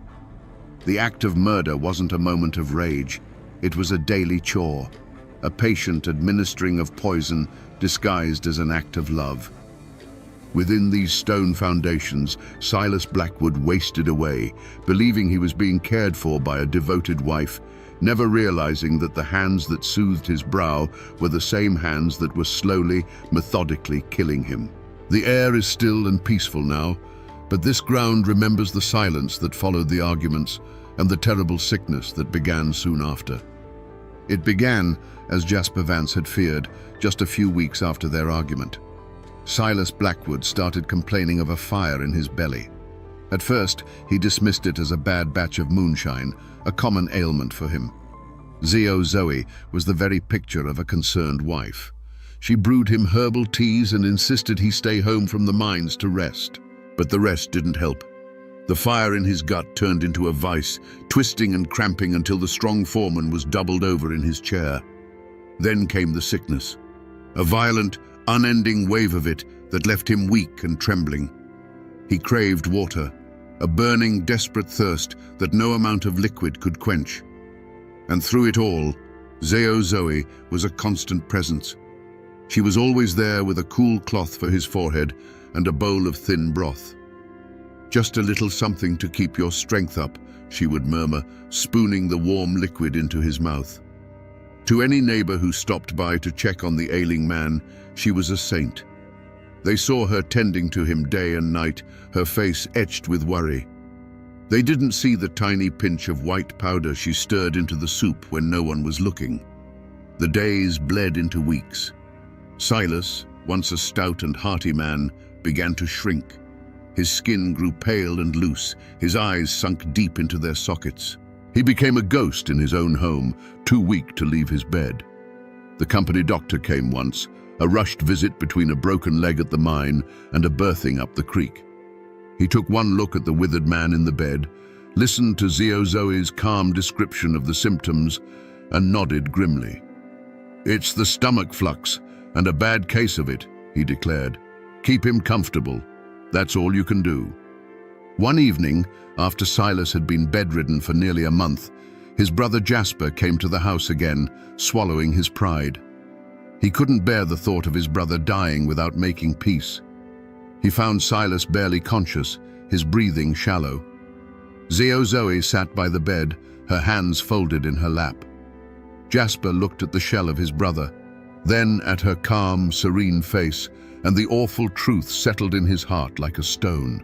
[SPEAKER 1] The act of murder wasn't a moment of rage. It was a daily chore, a patient administering of poison disguised as an act of love. Within these stone foundations, Silas Blackwood wasted away, believing he was being cared for by a devoted wife, never realizing that the hands that soothed his brow were the same hands that were slowly, methodically killing him. The air is still and peaceful now, but this ground remembers the silence that followed the arguments and the terrible sickness that began soon after. It began, as Jasper Vance had feared, just a few weeks after their argument. Silas Blackwood started complaining of a fire in his belly. At first, he dismissed it as a bad batch of moonshine, a common ailment for him. Zoe was the very picture of a concerned wife. She brewed him herbal teas and insisted he stay home from the mines to rest. But the rest didn't help. The fire in his gut turned into a vice, twisting and cramping until the strong foreman was doubled over in his chair. Then came the sickness, a violent, unending wave of it that left him weak and trembling. He craved water, a burning, desperate thirst that no amount of liquid could quench. And through it all, Zoe was a constant presence. She was always there with a cool cloth for his forehead and a bowl of thin broth. "Just a little something to keep your strength up," she would murmur, spooning the warm liquid into his mouth. To any neighbor who stopped by to check on the ailing man, she was a saint. They saw her tending to him day and night, her face etched with worry. They didn't see the tiny pinch of white powder she stirred into the soup when no one was looking. The days bled into weeks. Silas, once a stout and hearty man, began to shrink. His skin grew pale and loose, his eyes sunk deep into their sockets. He became a ghost in his own home, too weak to leave his bed. The company doctor came once, a rushed visit between a broken leg at the mine and a birthing up the creek. He took one look at the withered man in the bed, listened to Zoe's calm description of the symptoms, and nodded grimly. "It's the stomach flux, and a bad case of it," he declared. "Keep him comfortable. That's all you can do." One evening, after Silas had been bedridden for nearly a month, his brother Jasper came to the house again, swallowing his pride. He couldn't bear the thought of his brother dying without making peace. He found Silas barely conscious, his breathing shallow. Zoe sat by the bed, her hands folded in her lap. Jasper looked at the shell of his brother, then at her calm, serene face, and the awful truth settled in his heart like a stone.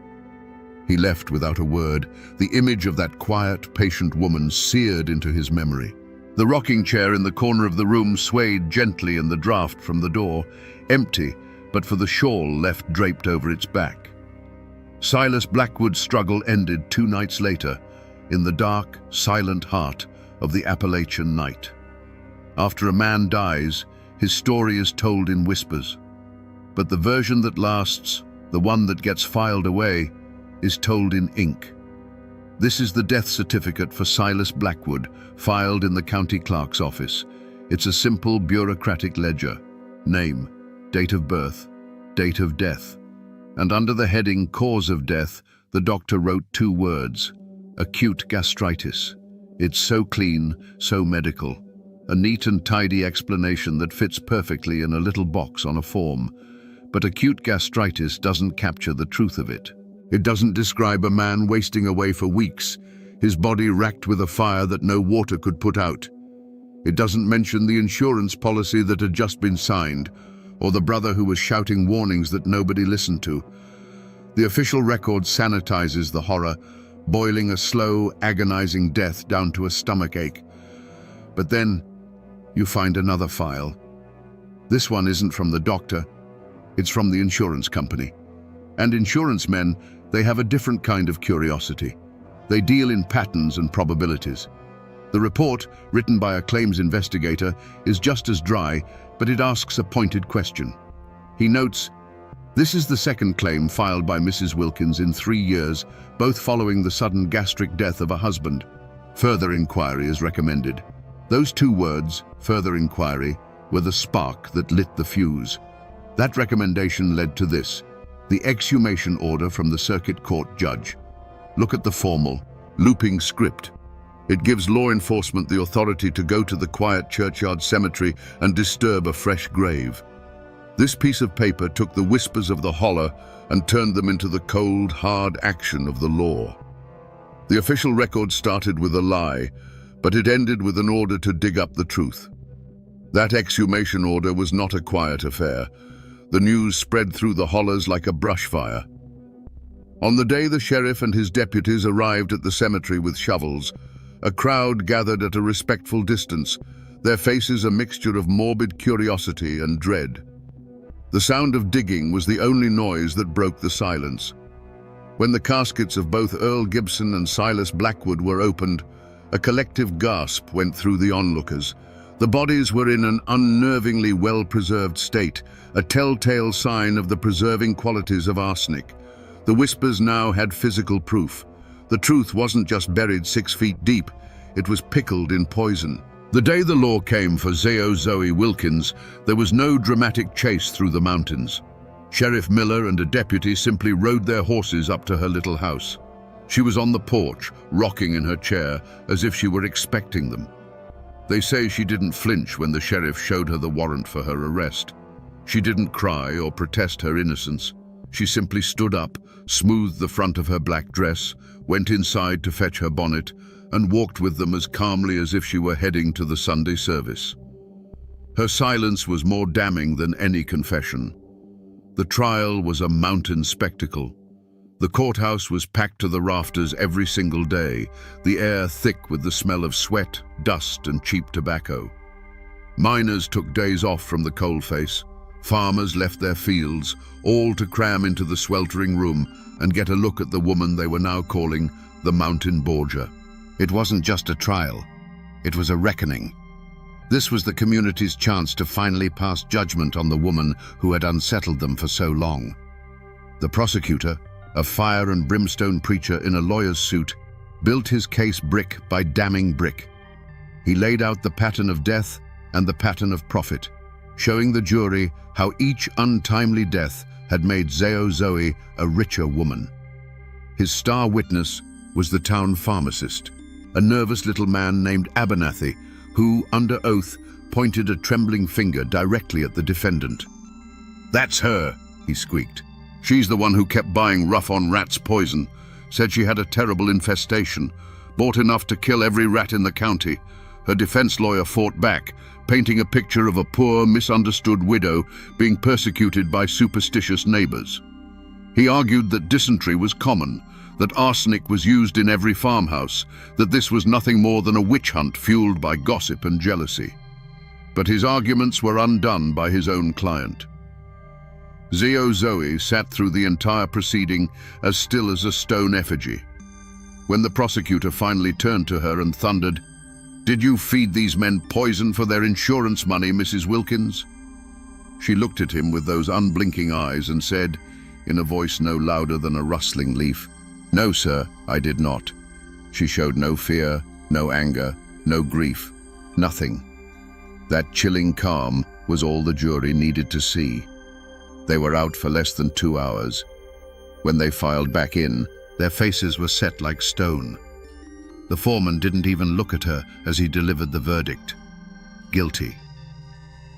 [SPEAKER 1] He left without a word, the image of that quiet, patient woman seared into his memory. The rocking chair in the corner of the room swayed gently in the draught from the door, empty, but for the shawl left draped over its back. Silas Blackwood's struggle ended 2 nights later, in the dark, silent heart of the Appalachian night. After a man dies, his story is told in whispers. But the version that lasts, the one that gets filed away, is told in ink. This is the death certificate for Silas Blackwood, filed in the county clerk's office. It's a simple bureaucratic ledger: name, date of birth, date of death. And under the heading cause of death, the doctor wrote 2 words: acute gastritis. It's so clean, so medical. A neat and tidy explanation that fits perfectly in a little box on a form. But acute gastritis doesn't capture the truth of it. It doesn't describe a man wasting away for weeks, his body racked with a fire that no water could put out. It doesn't mention the insurance policy that had just been signed, or the brother who was shouting warnings that nobody listened to. The official record sanitizes the horror, boiling a slow, agonizing death down to a stomachache. But then, you find another file. This one isn't from the doctor, it's from the insurance company. And insurance men, they have a different kind of curiosity. They deal in patterns and probabilities. The report, written by a claims investigator, is just as dry, but it asks a pointed question. He notes, "This is the second claim filed by Mrs. Wilkins in 3 years, both following the sudden gastric death of a husband. Further inquiry is recommended." Those 2 words, further inquiry, were the spark that lit the fuse. That recommendation led to this, the exhumation order from the circuit court judge. Look at the formal, looping script. It gives law enforcement the authority to go to the quiet churchyard cemetery and disturb a fresh grave. This piece of paper took the whispers of the holler and turned them into the cold, hard action of the law. The official record started with a lie, but it ended with an order to dig up the truth. That exhumation order was not a quiet affair. The news spread through the hollers like a brush fire. On the day the sheriff and his deputies arrived at the cemetery with shovels, a crowd gathered at a respectful distance, their faces a mixture of morbid curiosity and dread. The sound of digging was the only noise that broke the silence. When the caskets of both Earl Gibson and Silas Blackwood were opened, a collective gasp went through the onlookers. The bodies were in an unnervingly well-preserved state, a telltale sign of the preserving qualities of arsenic. The whispers now had physical proof. The truth wasn't just buried 6 feet deep, it was pickled in poison. The day the law came for Zoe Wilkins, there was no dramatic chase through the mountains. Sheriff Miller and a deputy simply rode their horses up to her little house. She was on the porch, rocking in her chair, as if she were expecting them. They say she didn't flinch when the sheriff showed her the warrant for her arrest. She didn't cry or protest her innocence. She simply stood up, smoothed the front of her black dress, went inside to fetch her bonnet, and walked with them as calmly as if she were heading to the Sunday service. Her silence was more damning than any confession. The trial was a mountain spectacle. The courthouse was packed to the rafters every single day, the air thick with the smell of sweat, dust, and cheap tobacco. Miners took days off from the coalface. Farmers left their fields, all to cram into the sweltering room and get a look at the woman they were now calling the Mountain Borgia. It wasn't just a trial, it was a reckoning. This was the community's chance to finally pass judgment on the woman who had unsettled them for so long. The prosecutor, a fire and brimstone preacher in a lawyer's suit, built his case brick by damning brick. He laid out the pattern of death and the pattern of profit, showing the jury how each untimely death had made Zoe a richer woman. His star witness was the town pharmacist, a nervous little man named Abernathy, who, under oath, pointed a trembling finger directly at the defendant. "That's her," he squeaked. "She's the one who kept buying rough-on-rats poison, said she had a terrible infestation, bought enough to kill every rat in the county." Her defense lawyer fought back, painting a picture of a poor, misunderstood widow being persecuted by superstitious neighbors. He argued that dysentery was common, that arsenic was used in every farmhouse, that this was nothing more than a witch hunt fueled by gossip and jealousy. But his arguments were undone by his own client. Zoe sat through the entire proceeding as still as a stone effigy. When the prosecutor finally turned to her and thundered, "Did you feed these men poison for their insurance money, Mrs. Wilkins?" She looked at him with those unblinking eyes and said, in a voice no louder than a rustling leaf, "No, sir, I did not." She showed no fear, no anger, no grief, nothing. That chilling calm was all the jury needed to see. They were out for less than 2 hours. When they filed back in, their faces were set like stone. The foreman didn't even look at her as he delivered the verdict. Guilty.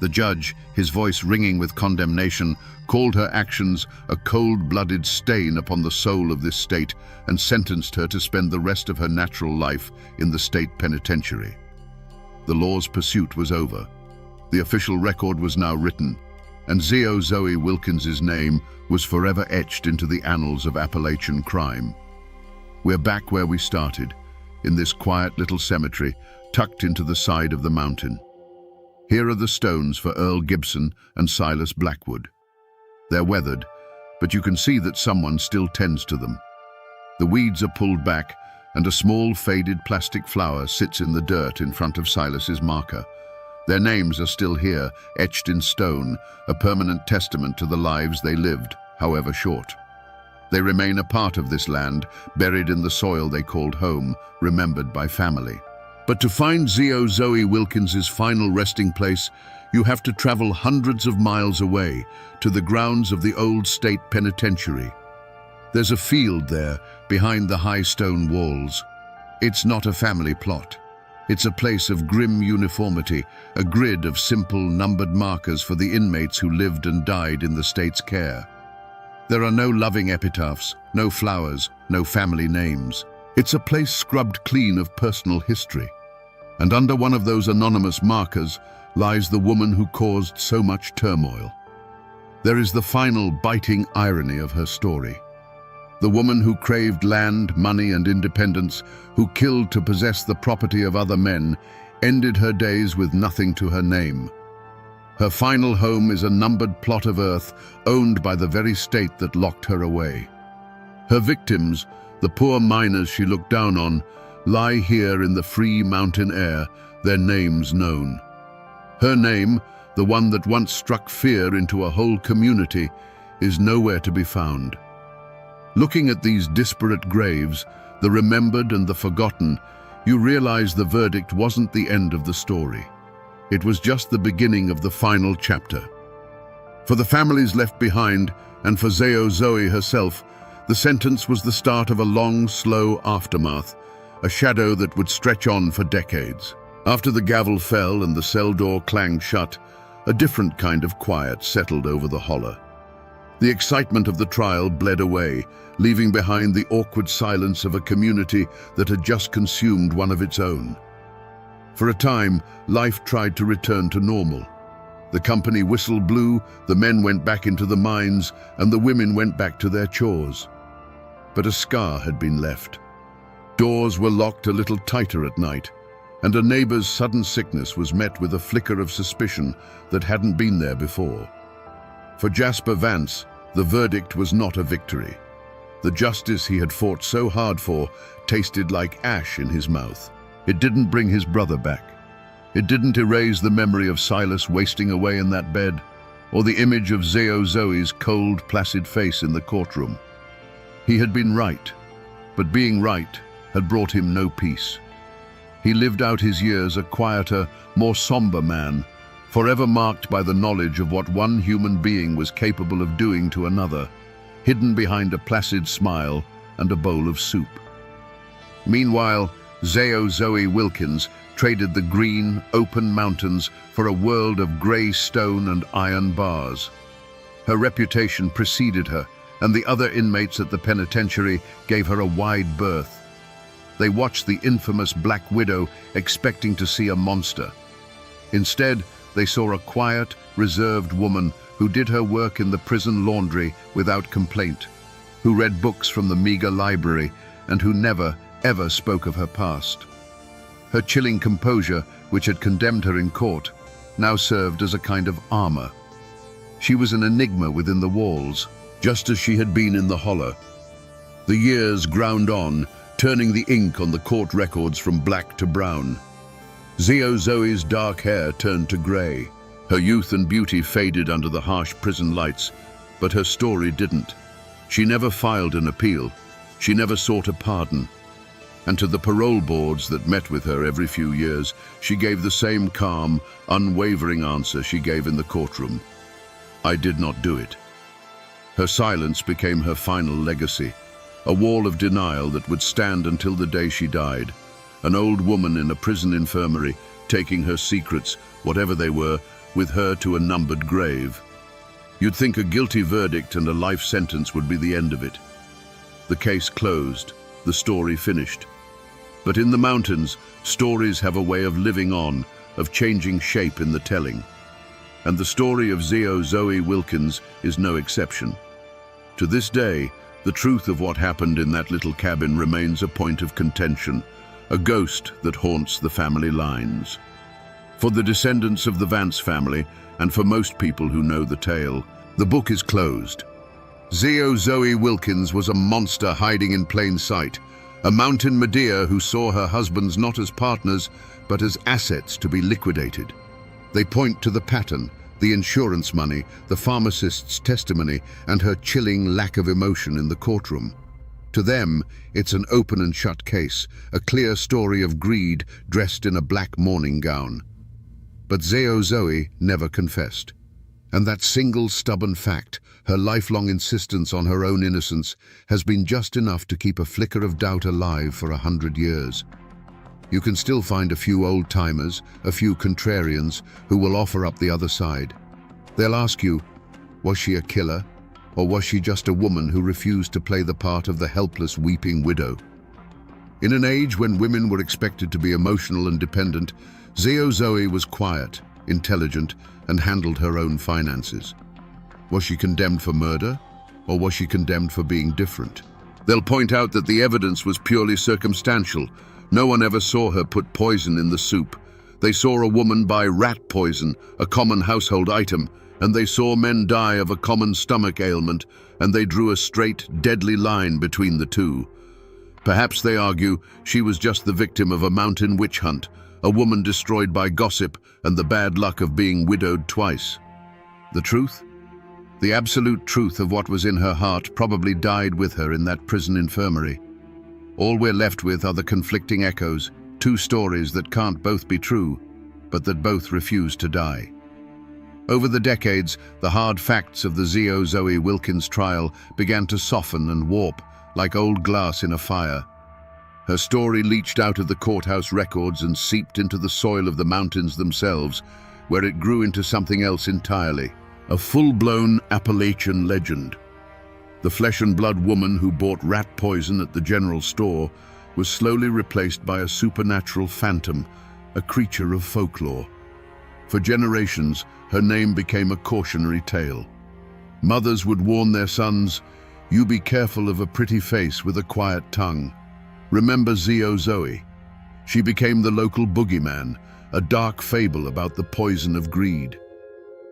[SPEAKER 1] The judge, his voice ringing with condemnation, called her actions a cold-blooded stain upon the soul of this state and sentenced her to spend the rest of her natural life in the state penitentiary. The law's pursuit was over. The official record was now written, and Zio Zoe Wilkins's name was forever etched into the annals of Appalachian crime. We're back where we started, in this quiet little cemetery tucked into the side of the mountain. Here are the stones for Earl Gibson and Silas Blackwood. They're weathered, but you can see that someone still tends to them. The weeds are pulled back, and a small faded plastic flower sits in the dirt in front of Silas's marker. Their names are still here, etched in stone, a permanent testament to the lives they lived, however short. They remain a part of this land, buried in the soil they called home, remembered by family. But to find Zio Zoe Wilkins's final resting place, you have to travel hundreds of miles away to the grounds of the old state penitentiary. There's a field there, behind the high stone walls. It's not a family plot. It's a place of grim uniformity, a grid of simple numbered markers for the inmates who lived and died in the state's care. There are no loving epitaphs, no flowers, no family names. It's a place scrubbed clean of personal history. And under one of those anonymous markers lies the woman who caused so much turmoil. There is the final biting irony of her story. The woman who craved land, money, and independence, who killed to possess the property of other men, ended her days with nothing to her name. Her final home is a numbered plot of earth owned by the very state that locked her away. Her victims, the poor miners she looked down on, lie here in the free mountain air, their names known. Her name, the one that once struck fear into a whole community, is nowhere to be found. Looking at these disparate graves, the remembered and the forgotten, you realize the verdict wasn't the end of the story. It was just the beginning of the final chapter. For the families left behind, and for Zio Zoe herself, the sentence was the start of a long, slow aftermath, a shadow that would stretch on for decades. After the gavel fell and the cell door clanged shut, a different kind of quiet settled over the hollow. The excitement of the trial bled away, leaving behind the awkward silence of a community that had just consumed one of its own. For a time, life tried to return to normal. The company whistle blew, the men went back into the mines, and the women went back to their chores. But a scar had been left. Doors were locked a little tighter at night, and a neighbor's sudden sickness was met with a flicker of suspicion that hadn't been there before. For Jasper Vance, the verdict was not a victory. The justice he had fought so hard for tasted like ash in his mouth. It didn't bring his brother back. It didn't erase the memory of Silas wasting away in that bed, or the image of Zio Zoe's cold, placid face in the courtroom. He had been right, but being right had brought him no peace. He lived out his years a quieter, more somber man, forever marked by the knowledge of what one human being was capable of doing to another, hidden behind a placid smile and a bowl of soup. Meanwhile, Zio Zoe Wilkins traded the green, open mountains for a world of grey stone and iron bars. Her reputation preceded her, and the other inmates at the penitentiary gave her a wide berth. They watched the infamous Black Widow, expecting to see a monster. Instead, they saw a quiet, reserved woman who did her work in the prison laundry without complaint, who read books from the meager library, and who never, ever spoke of her past. Her chilling composure, which had condemned her in court, now served as a kind of armor. She was an enigma within the walls, just as she had been in the hollow. The years ground on, turning the ink on the court records from black to brown. Zio Zoe's dark hair turned to grey. Her youth and beauty faded under the harsh prison lights, but her story didn't. She never filed an appeal. She never sought a pardon. And to the parole boards that met with her every few years, she gave the same calm, unwavering answer she gave in the courtroom. I did not do it. Her silence became her final legacy, a wall of denial that would stand until the day she died, an old woman in a prison infirmary, taking her secrets, whatever they were, with her to a numbered grave. You'd think a guilty verdict and a life sentence would be the end of it. The case closed, the story finished. But in the mountains, stories have a way of living on, of changing shape in the telling. And the story of Zoe Wilkins is no exception. To this day, the truth of what happened in that little cabin remains a point of contention, a ghost that haunts the family lines. For the descendants of the Vance family, and for most people who know the tale, the book is closed. Zoe Wilkins was a monster hiding in plain sight, a mountain Medea who saw her husbands not as partners, but as assets to be liquidated. They point to the pattern, the insurance money, the pharmacist's testimony, and her chilling lack of emotion in the courtroom. To them, it's an open and shut case, a clear story of greed dressed in a black mourning gown. But Zoe never confessed. And that single stubborn fact, her lifelong insistence on her own innocence, has been just enough to keep a flicker of doubt alive for 100 years. You can still find a few old-timers, a few contrarians, who will offer up the other side. They'll ask you, was she a killer, or was she just a woman who refused to play the part of the helpless, weeping widow? In an age when women were expected to be emotional and dependent, Zoe was quiet, intelligent, and handled her own finances. Was she condemned for murder, or was she condemned for being different? They'll point out that the evidence was purely circumstantial. No one ever saw her put poison in the soup. They saw a woman buy rat poison, a common household item, and they saw men die of a common stomach ailment, and they drew a straight, deadly line between the two. Perhaps, they argue, she was just the victim of a mountain witch hunt, a woman destroyed by gossip and the bad luck of being widowed twice. The truth? The absolute truth of what was in her heart probably died with her in that prison infirmary. All we're left with are the conflicting echoes, two stories that can't both be true, but that both refuse to die. Over the decades, the hard facts of the Zoe Wilkins trial began to soften and warp, like old glass in a fire. Her story leached out of the courthouse records and seeped into the soil of the mountains themselves, where it grew into something else entirely, a full-blown Appalachian legend. The flesh-and-blood woman who bought rat poison at the general store was slowly replaced by a supernatural phantom, a creature of folklore. For generations, her name became a cautionary tale. Mothers would warn their sons, "You be careful of a pretty face with a quiet tongue. Remember Zoe." She became the local boogeyman, a dark fable about the poison of greed.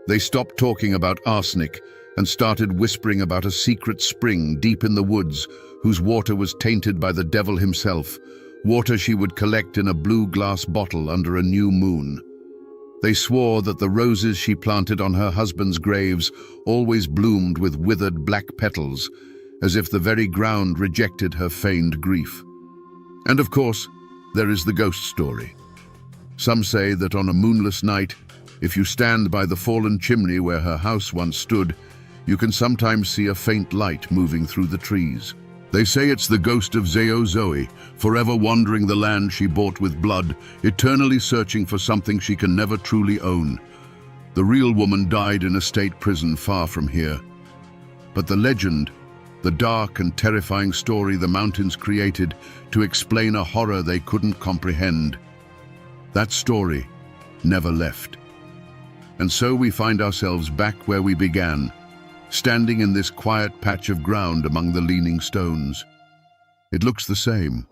[SPEAKER 1] They stopped talking about arsenic and started whispering about a secret spring deep in the woods whose water was tainted by the devil himself, water she would collect in a blue glass bottle under a new moon. They swore that the roses she planted on her husband's graves always bloomed with withered black petals, as if the very ground rejected her feigned grief. And of course, there is the ghost story. Some say that on a moonless night, if you stand by the fallen chimney where her house once stood, you can sometimes see a faint light moving through the trees. They say it's the ghost of Zoe, forever wandering the land she bought with blood, eternally searching for something she can never truly own. The real woman died in a state prison far from here. But the legend, the dark and terrifying story the mountains created to explain a horror they couldn't comprehend, that story never left. And so we find ourselves back where we began, standing in this quiet patch of ground among the leaning stones. It looks the same.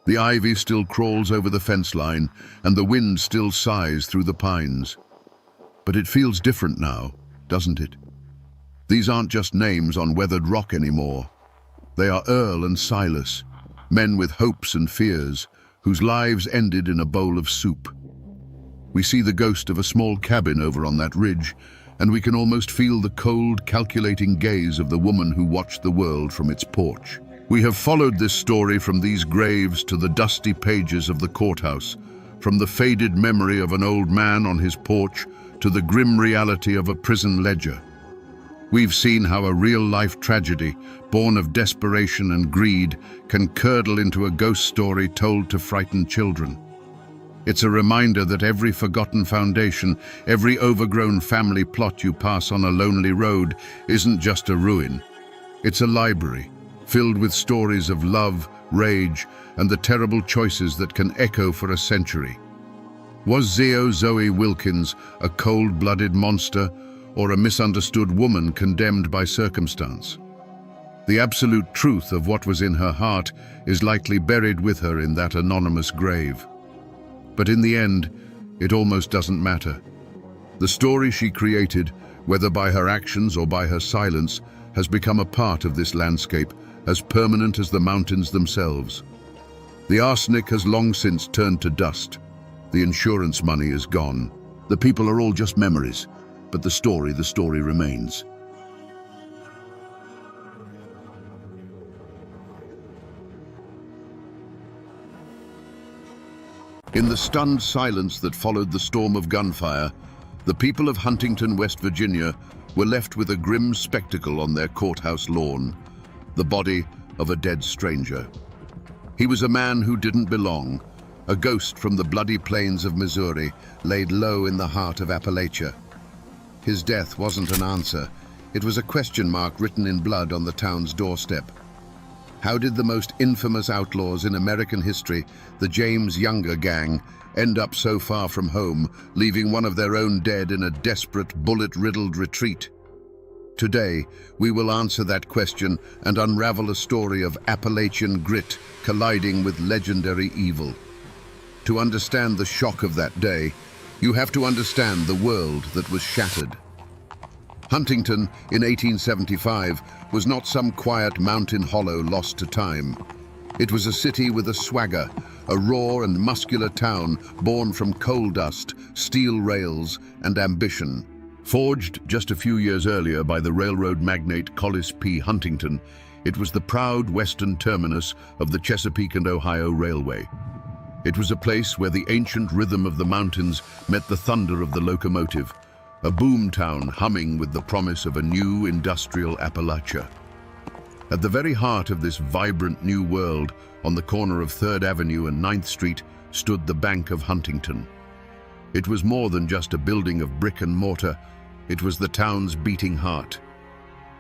[SPEAKER 1] The ivy still crawls over the fence line, and the wind still sighs through the pines. But it feels different now, doesn't it? These aren't just names on weathered rock anymore. They are Earl and Silas, men with hopes and fears, whose lives ended in a bowl of soup. We see the ghost of a small cabin over on that ridge, and we can almost feel the cold, calculating gaze of the woman who watched the world from its porch. We have followed this story from these graves to the dusty pages of the courthouse, from the faded memory of an old man on his porch to the grim reality of a prison ledger. We've seen how a real-life tragedy, born of desperation and greed, can curdle into a ghost story told to frighten children. It's a reminder that every forgotten foundation, every overgrown family plot you pass on a lonely road isn't just a ruin. It's a library, filled with stories of love, rage, and the terrible choices that can echo for a century. Was Zoe Wilkins a cold-blooded monster or a misunderstood woman condemned by circumstance? The absolute truth of what was in her heart is likely buried with her in that anonymous grave. But in the end, it almost doesn't matter. The story she created, whether by her actions or by her silence, has become a part of this landscape, as permanent as the mountains themselves. The arsenic has long since turned to dust. The insurance money is gone. The people are all just memories, but the story remains. In the stunned silence that followed the storm of gunfire, the people of Huntington, West Virginia, were left with a grim spectacle on their courthouse lawn: the body of a dead stranger. He was a man who didn't belong, a ghost from the bloody plains of Missouri, laid low in the heart of Appalachia. His death wasn't an answer. It was a question mark written in blood on the town's doorstep. How did the most infamous outlaws in American history, the James Younger gang, end up so far from home, leaving one of their own dead in a desperate, bullet-riddled retreat? Today, we will answer that question and unravel a story of Appalachian grit colliding with legendary evil. To understand the shock of that day, you have to understand the world that was shattered. Huntington, in 1875, was not some quiet mountain hollow lost to time. It was a city with a swagger, a raw and muscular town born from coal dust, steel rails, and ambition. Forged just a few years earlier by the railroad magnate Collis P. Huntington, it was the proud western terminus of the Chesapeake and Ohio Railway. It was a place where the ancient rhythm of the mountains met the thunder of the locomotive, a boom town humming with the promise of a new industrial Appalachia. At the very heart of this vibrant new world, on the corner of 3rd Avenue and 9th Street, stood the Bank of Huntington. It was more than just a building of brick and mortar. It was the town's beating heart.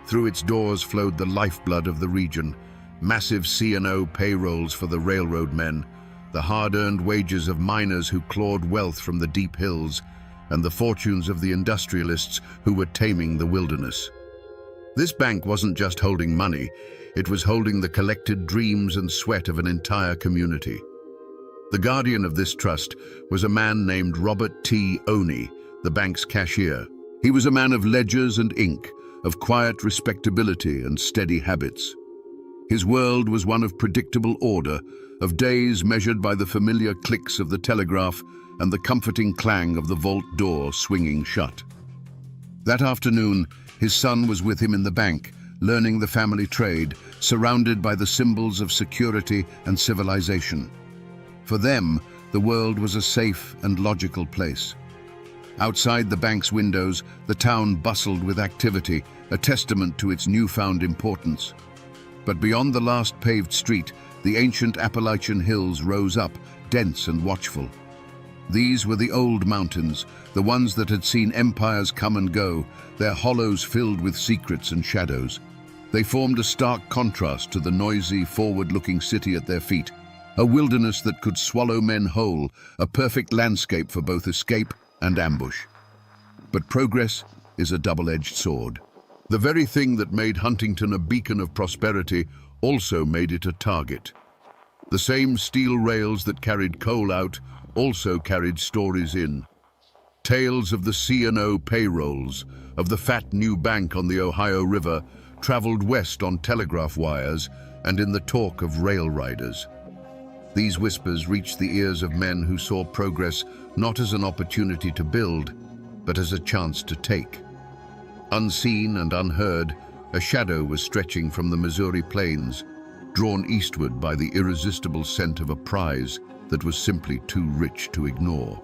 [SPEAKER 1] Through its doors flowed the lifeblood of the region, massive C&O payrolls for the railroad men, the hard-earned wages of miners who clawed wealth from the deep hills, and the fortunes of the industrialists who were taming the wilderness. This bank wasn't just holding money, it was holding the collected dreams and sweat of an entire community. The guardian of this trust was a man named Robert T. Oney, the bank's cashier. He was a man of ledgers and ink, of quiet respectability and steady habits. His world was one of predictable order, of days measured by the familiar clicks of the telegraph and the comforting clang of the vault door swinging shut. That afternoon, his son was with him in the bank, learning the family trade, surrounded by the symbols of security and civilization. For them, the world was a safe and logical place. Outside the bank's windows, the town bustled with activity, a testament to its newfound importance. But beyond the last paved street, the ancient Appalachian hills rose up, dense and watchful. These were the old mountains, the ones that had seen empires come and go, their hollows filled with secrets and shadows. They formed a stark contrast to the noisy, forward-looking city at their feet, a wilderness that could swallow men whole, a perfect landscape for both escape and ambush. But progress is a double-edged sword. The very thing that made Huntington a beacon of prosperity also made it a target. The same steel rails that carried coal out also carried stories in. Tales of the C&O payrolls, of the fat new bank on the Ohio River, traveled west on telegraph wires and in the talk of rail riders. These whispers reached the ears of men who saw progress not as an opportunity to build, but as a chance to take. Unseen and unheard, a shadow was stretching from the Missouri plains, drawn eastward by the irresistible scent of a prize that was simply too rich to ignore.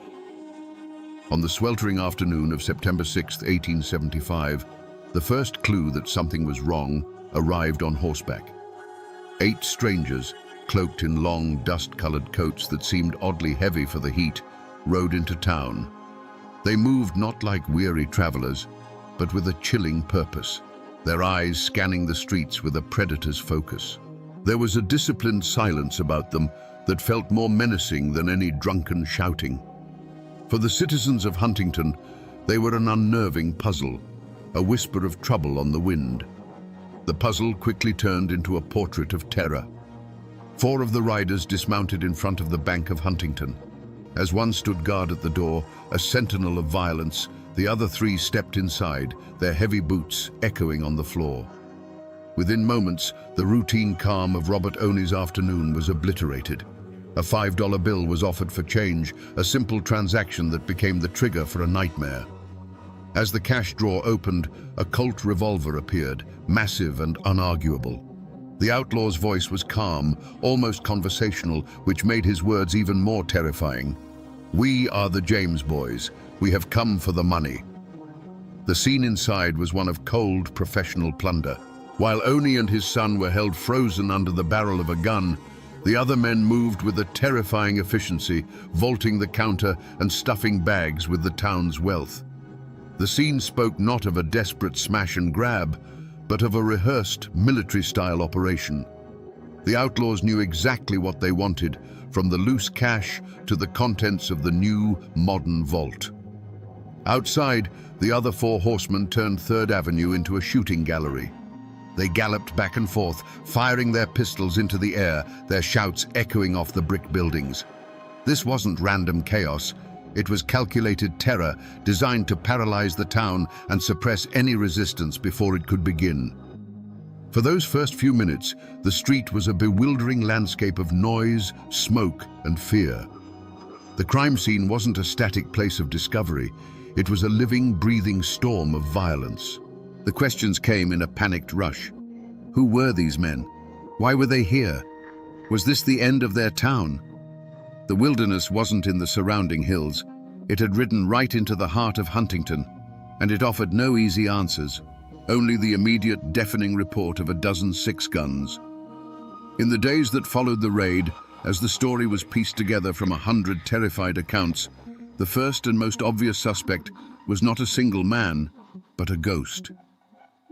[SPEAKER 1] On the sweltering afternoon of September 6, 1875, The first clue that something was wrong arrived on horseback. 8 strangers, cloaked in long, dust-colored coats that seemed oddly heavy for the heat, rode into town. They moved not like weary travelers, but with a chilling purpose, their eyes scanning the streets with a predator's focus. There was a disciplined silence about them that felt more menacing than any drunken shouting. For the citizens of Huntington, they were an unnerving puzzle, a whisper of trouble on the wind. The puzzle quickly turned into a portrait of terror. 4 of the riders dismounted in front of the Bank of Huntington. As one stood guard at the door, a sentinel of violence, the other 3 stepped inside, their heavy boots echoing on the floor. Within moments, the routine calm of Robert Oney's afternoon was obliterated. A $5 bill was offered for change, a simple transaction that became the trigger for a nightmare. As the cash drawer opened, a Colt revolver appeared, massive and unarguable. The outlaw's voice was calm, almost conversational, which made his words even more terrifying. "We are the James boys. We have come for the money." The scene inside was one of cold, professional plunder. While Oney and his son were held frozen under the barrel of a gun, the other men moved with a terrifying efficiency, vaulting the counter and stuffing bags with the town's wealth. The scene spoke not of a desperate smash and grab, but of a rehearsed, military-style operation. The outlaws knew exactly what they wanted, from the loose cash to the contents of the new, modern vault. Outside, the other 4 horsemen turned 3rd Avenue into a shooting gallery. They galloped back and forth, firing their pistols into the air, their shouts echoing off the brick buildings. This wasn't random chaos. It was calculated terror designed to paralyze the town and suppress any resistance before it could begin. For those first few minutes, the street was a bewildering landscape of noise, smoke, and fear. The crime scene wasn't a static place of discovery. It was a living, breathing storm of violence. The questions came in a panicked rush. Who were these men? Why were they here? Was this the end of their town? The wilderness wasn't in the surrounding hills. It had ridden right into the heart of Huntington, and it offered no easy answers, only the immediate deafening report of a dozen 6-guns. In the days that followed the raid, as the story was pieced together from 100 terrified accounts, the first and most obvious suspect was not a single man, but a ghost.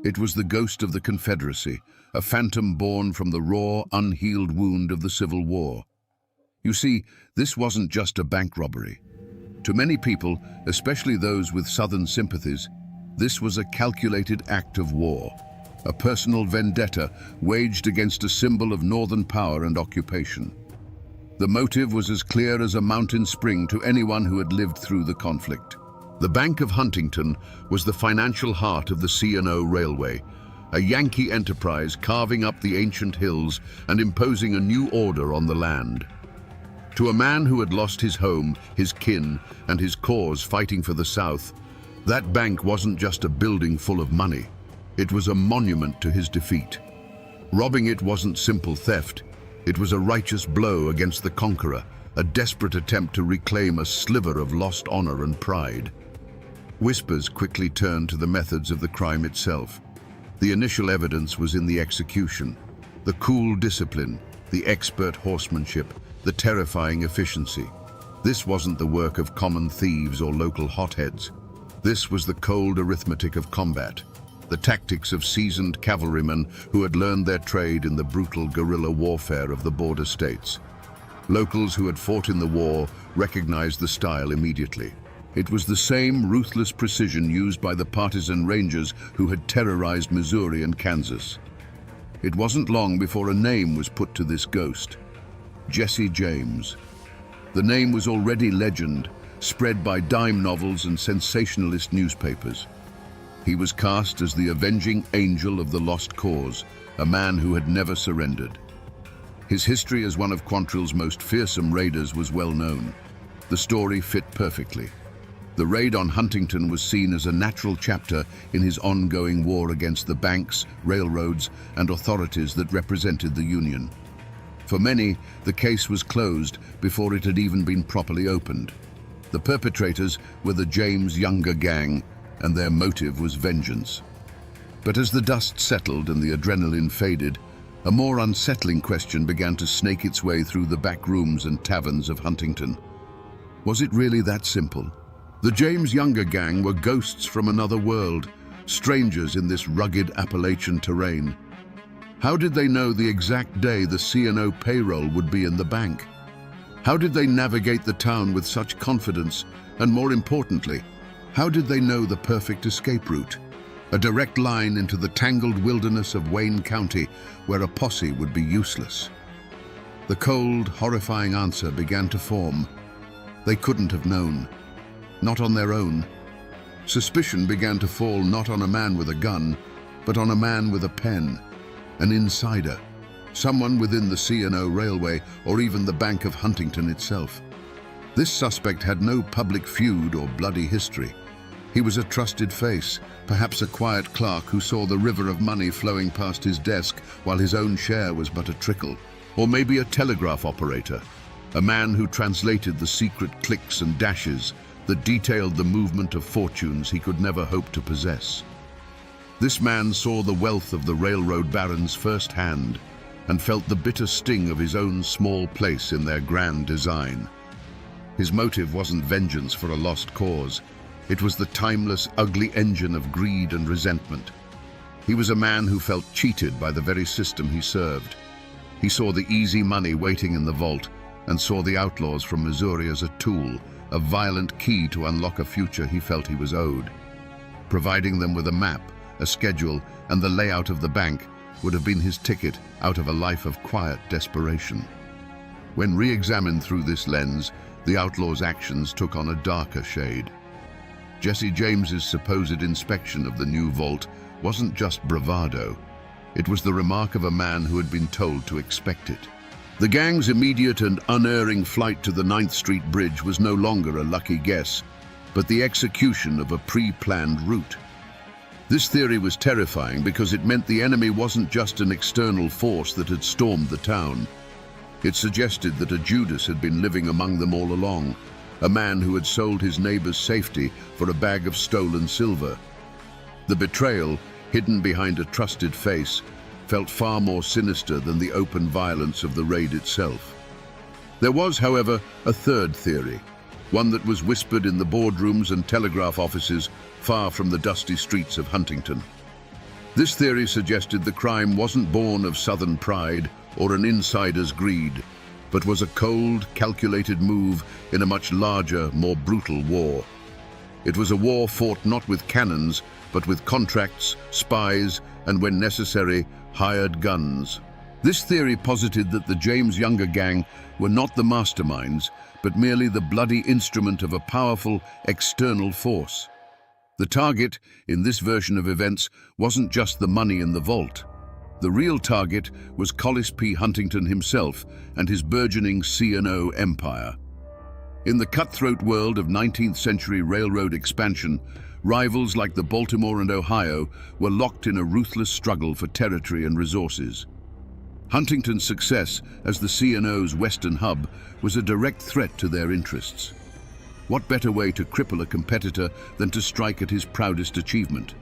[SPEAKER 1] It was the ghost of the Confederacy, a phantom born from the raw, unhealed wound of the Civil War. You see, this wasn't just a bank robbery. To many people, especially those with Southern sympathies, this was a calculated act of war, a personal vendetta waged against a symbol of Northern power and occupation. The motive was as clear as a mountain spring to anyone who had lived through the conflict. The Bank of Huntington was the financial heart of the C&O Railway, a Yankee enterprise carving up the ancient hills and imposing a new order on the land. To a man who had lost his home, his kin, and his cause fighting for the South, that bank wasn't just a building full of money. It was a monument to his defeat. Robbing it wasn't simple theft. It was a righteous blow against the conqueror, a desperate attempt to reclaim a sliver of lost honor and pride. Whispers quickly turned to the methods of the crime itself. The initial evidence was in the execution. The cool discipline, the expert horsemanship, the terrifying efficiency. This wasn't the work of common thieves or local hotheads. This was the cold arithmetic of combat, the tactics of seasoned cavalrymen who had learned their trade in the brutal guerrilla warfare of the border states. Locals who had fought in the war recognized the style immediately. It was the same ruthless precision used by the partisan Rangers who had terrorized Missouri and Kansas. It wasn't long before a name was put to this ghost: Jesse James. The name was already legend, spread by dime novels and sensationalist newspapers. He was cast as the avenging angel of the lost cause, a man who had never surrendered. His history as one of Quantrill's most fearsome raiders was well known. The story fit perfectly. The raid on Huntington was seen as a natural chapter in his ongoing war against the banks, railroads, and authorities that represented the Union. For many, the case was closed before it had even been properly opened. The perpetrators were the James Younger gang, and their motive was vengeance. But as the dust settled and the adrenaline faded, a more unsettling question began to snake its way through the back rooms and taverns of Huntington. Was it really that simple? The James Younger gang were ghosts from another world, strangers in this rugged Appalachian terrain. How did they know the exact day the C&O payroll would be in the bank? How did they navigate the town with such confidence? And more importantly, how did they know the perfect escape route? A direct line into the tangled wilderness of Wayne County, where a posse would be useless. The cold, horrifying answer began to form. They couldn't have known. Not on their own. Suspicion began to fall not on a man with a gun, but on a man with a pen, an insider, someone within the C&O Railway or even the Bank of Huntington itself. This suspect had no public feud or bloody history. He was a trusted face, perhaps a quiet clerk who saw the river of money flowing past his desk while his own share was but a trickle. Or maybe a telegraph operator, a man who translated the secret clicks and dashes that detailed the movement of fortunes he could never hope to possess. This man saw the wealth of the railroad barons firsthand and felt the bitter sting of his own small place in their grand design. His motive wasn't vengeance for a lost cause. It was the timeless, ugly engine of greed and resentment. He was a man who felt cheated by the very system he served. He saw the easy money waiting in the vault and saw the outlaws from Missouri as a tool, a violent key to unlock a future he felt he was owed. Providing them with a map, a schedule, and the layout of the bank would have been his ticket out of a life of quiet desperation. When re-examined through this lens, the outlaw's actions took on a darker shade. Jesse James's supposed inspection of the new vault wasn't just bravado. It was the remark of a man who had been told to expect it. The gang's immediate and unerring flight to the 9th Street Bridge was no longer a lucky guess, but the execution of a pre-planned route. This theory was terrifying because it meant the enemy wasn't just an external force that had stormed the town. It suggested that a Judas had been living among them all along, a man who had sold his neighbor's safety for a bag of stolen silver. The betrayal, hidden behind a trusted face, felt far more sinister than the open violence of the raid itself. There was, however, a third theory, one that was whispered in the boardrooms and telegraph offices far from the dusty streets of Huntington. This theory suggested the crime wasn't born of Southern pride or an insider's greed, but was a cold, calculated move in a much larger, more brutal war. It was a war fought not with cannons, but with contracts, spies, and when necessary, hired guns. This theory posited that the James Younger gang were not the masterminds, but merely the bloody instrument of a powerful external force. The target, in this version of events, wasn't just the money in the vault. The real target was Collis P. Huntington himself and his burgeoning C&O empire. In the cutthroat world of 19th century railroad expansion, rivals like the Baltimore and Ohio were locked in a ruthless struggle for territory and resources. Huntington's success as the C&O's western hub was a direct threat to their interests. What better way to cripple a competitor than to strike at his proudest achievement?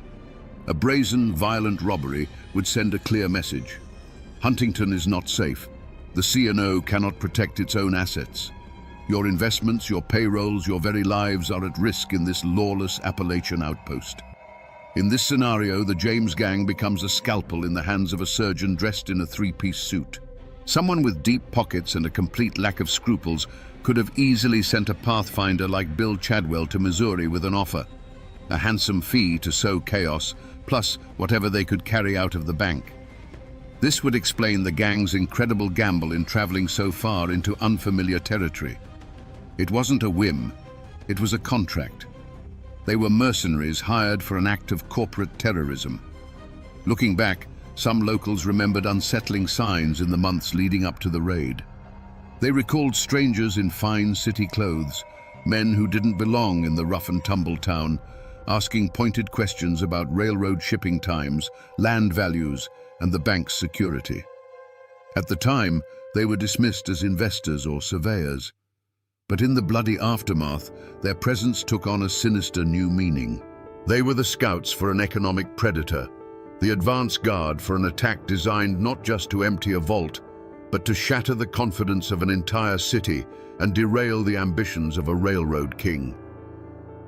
[SPEAKER 1] A brazen, violent robbery would send a clear message. Huntington is not safe. The C&O cannot protect its own assets. Your investments, your payrolls, your very lives are at risk in this lawless Appalachian outpost. In this scenario, the James gang becomes a scalpel in the hands of a surgeon dressed in a three-piece suit. Someone with deep pockets and a complete lack of scruples could have easily sent a pathfinder like Bill Chadwell to Missouri with an offer. A handsome fee to sow chaos, plus whatever they could carry out of the bank. This would explain the gang's incredible gamble in traveling so far into unfamiliar territory. It wasn't a whim, it was a contract. They were mercenaries hired for an act of corporate terrorism. Looking back, some locals remembered unsettling signs in the months leading up to the raid. They recalled strangers in fine city clothes, men who didn't belong in the rough-and-tumble town, asking pointed questions about railroad shipping times, land values, and the bank's security. At the time, they were dismissed as investors or surveyors. But in the bloody aftermath, their presence took on a sinister new meaning. They were the scouts for an economic predator, The advance guard for an attack designed not just to empty a vault, but to shatter the confidence of an entire city and derail the ambitions of a railroad king.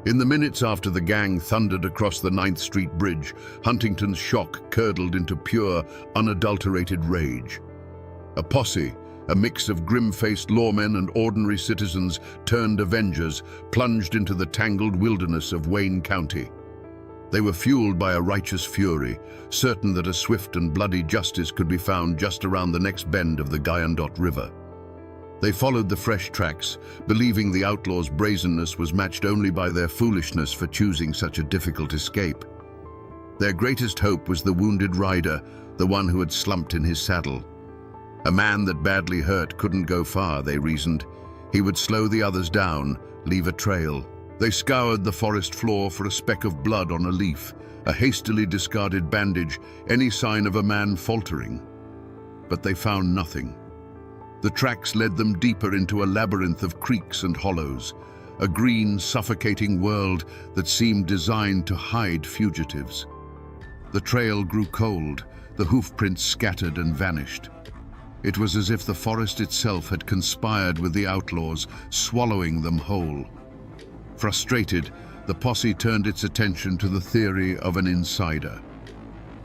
[SPEAKER 1] In the minutes after the gang thundered across the 9th Street Bridge, Huntington's shock curdled into pure, unadulterated rage. A posse, a mix of grim-faced lawmen and ordinary citizens turned avengers, plunged into the tangled wilderness of Wayne County. They were fueled by a righteous fury, certain that a swift and bloody justice could be found just around the next bend of the Guyandotte River. They followed the fresh tracks, believing the outlaws' brazenness was matched only by their foolishness for choosing such a difficult escape. Their greatest hope was the wounded rider, the one who had slumped in his saddle. A man that badly hurt couldn't go far, they reasoned. He would slow the others down, leave a trail. They scoured the forest floor for a speck of blood on a leaf, a hastily discarded bandage, any sign of a man faltering. But they found nothing. The tracks led them deeper into a labyrinth of creeks and hollows, a green, suffocating world that seemed designed to hide fugitives. The trail grew cold, the hoofprints scattered and vanished. It was as if the forest itself had conspired with the outlaws, swallowing them whole. Frustrated, the posse turned its attention to the theory of an insider.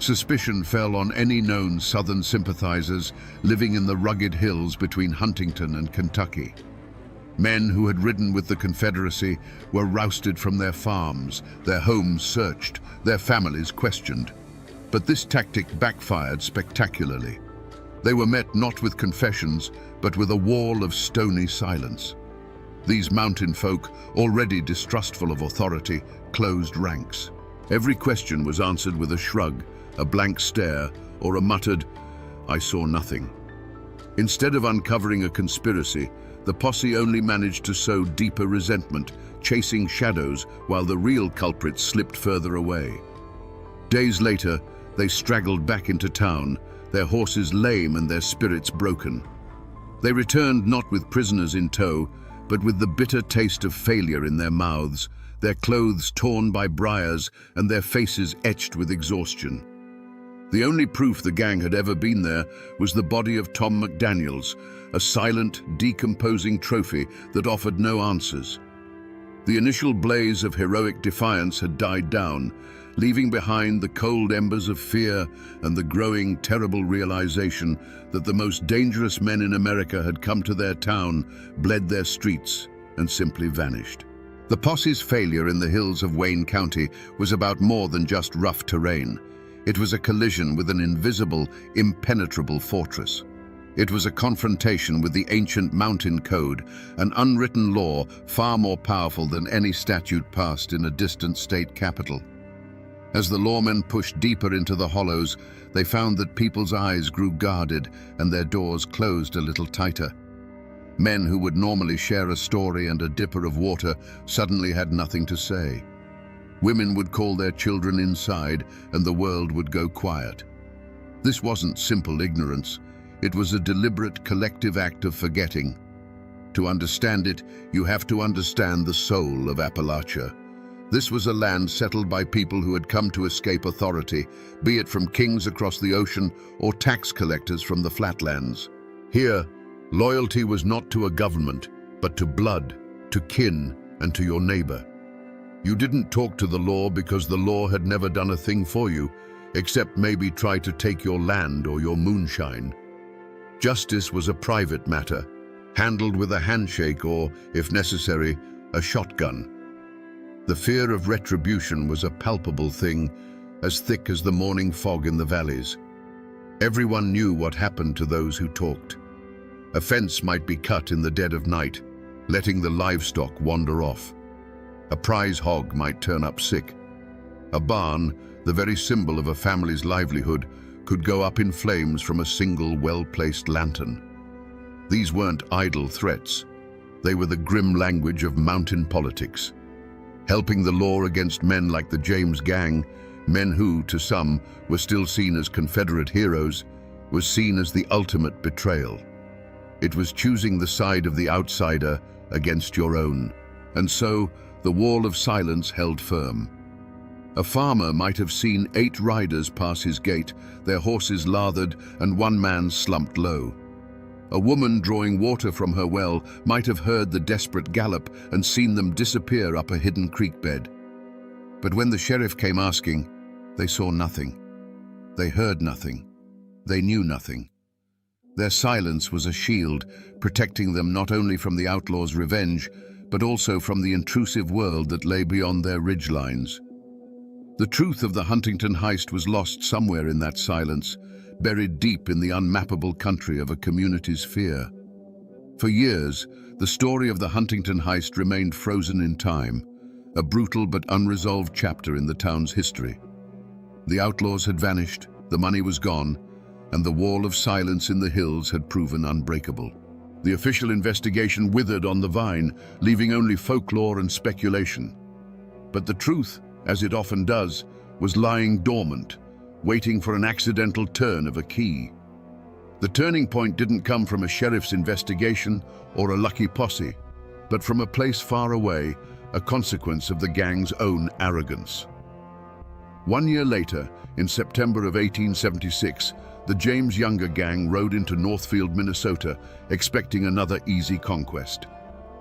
[SPEAKER 1] Suspicion fell on any known Southern sympathizers living in the rugged hills between Huntington and Kentucky. Men who had ridden with the Confederacy were rousted from their farms, their homes searched, their families questioned. But this tactic backfired spectacularly. They were met not with confessions, but with a wall of stony silence. These mountain folk, already distrustful of authority, closed ranks. Every question was answered with a shrug, a blank stare, or a muttered, "I saw nothing." Instead of uncovering a conspiracy, the posse only managed to sow deeper resentment, chasing shadows while the real culprits slipped further away. Days later, they straggled back into town, their horses lame and their spirits broken. They returned not with prisoners in tow, but with the bitter taste of failure in their mouths, their clothes torn by briars and their faces etched with exhaustion. The only proof the gang had ever been there was the body of Tom McDaniels, a silent, decomposing trophy that offered no answers. The initial blaze of heroic defiance had died down, leaving behind the cold embers of fear and the growing, terrible realization that the most dangerous men in America had come to their town, bled their streets, and simply vanished. The posse's failure in the hills of Wayne County was about more than just rough terrain. It was a collision with an invisible, impenetrable fortress. It was a confrontation with the ancient mountain code, an unwritten law far more powerful than any statute passed in a distant state capital. As the lawmen pushed deeper into the hollows, they found that people's eyes grew guarded and their doors closed a little tighter. Men who would normally share a story and a dipper of water suddenly had nothing to say. Women would call their children inside and the world would go quiet. This wasn't simple ignorance. It was a deliberate collective act of forgetting. To understand it, you have to understand the soul of Appalachia. This was a land settled by people who had come to escape authority, be it from kings across the ocean or tax collectors from the flatlands. Here, loyalty was not to a government, but to blood, to kin, and to your neighbor. You didn't talk to the law because the law had never done a thing for you, except maybe try to take your land or your moonshine. Justice was a private matter, handled with a handshake or, if necessary, a shotgun. The fear of retribution was a palpable thing, as thick as the morning fog in the valleys. Everyone knew what happened to those who talked. A fence might be cut in the dead of night, letting the livestock wander off. A prize hog might turn up sick. A barn, the very symbol of a family's livelihood, could go up in flames from a single well-placed lantern. These weren't idle threats. They were the grim language of mountain politics. Helping the law against men like the James Gang, men who, to some, were still seen as Confederate heroes, was seen as the ultimate betrayal. It was choosing the side of the outsider against your own. And so, the wall of silence held firm. A farmer might have seen 8 riders pass his gate, their horses lathered and one man slumped low. A woman drawing water from her well might have heard the desperate gallop and seen them disappear up a hidden creek bed. But when the sheriff came asking, they saw nothing. They heard nothing. They knew nothing. Their silence was a shield, protecting them not only from the outlaws' revenge, but also from the intrusive world that lay beyond their ridgelines. The truth of the Huntington heist was lost somewhere in that silence, buried deep in the unmappable country of a community's fear. For years, the story of the Huntington heist remained frozen in time, a brutal but unresolved chapter in the town's history. The outlaws had vanished, the money was gone, and the wall of silence in the hills had proven unbreakable. The official investigation withered on the vine, leaving only folklore and speculation. But the truth, as it often does, was lying dormant, waiting for an accidental turn of a key. The turning point didn't come from a sheriff's investigation or a lucky posse, but from a place far away, a consequence of the gang's own arrogance. 1 year later, in September of 1876, the James Younger gang rode into Northfield, Minnesota, expecting another easy conquest.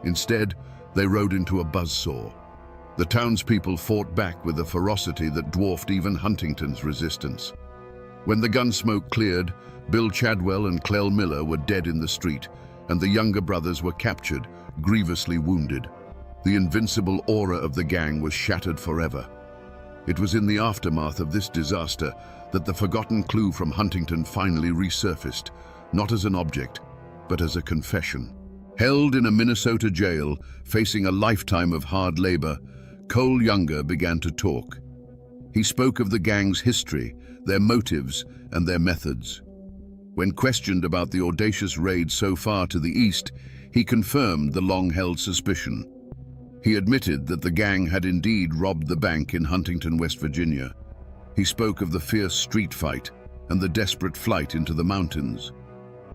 [SPEAKER 1] Instead, they rode into a buzzsaw. The townspeople fought back with a ferocity that dwarfed even Huntington's resistance. When the gun smoke cleared, Bill Chadwell and Clell Miller were dead in the street, and the Younger brothers were captured, grievously wounded. The invincible aura of the gang was shattered forever. It was in the aftermath of this disaster that the forgotten clue from Huntington finally resurfaced, not as an object, but as a confession. Held in a Minnesota jail, facing a lifetime of hard labor, Cole Younger began to talk. He spoke of the gang's history, their motives, and their methods. When questioned about the audacious raid so far to the east, he confirmed the long-held suspicion. He admitted that the gang had indeed robbed the bank in Huntington, West Virginia. He spoke of the fierce street fight and the desperate flight into the mountains.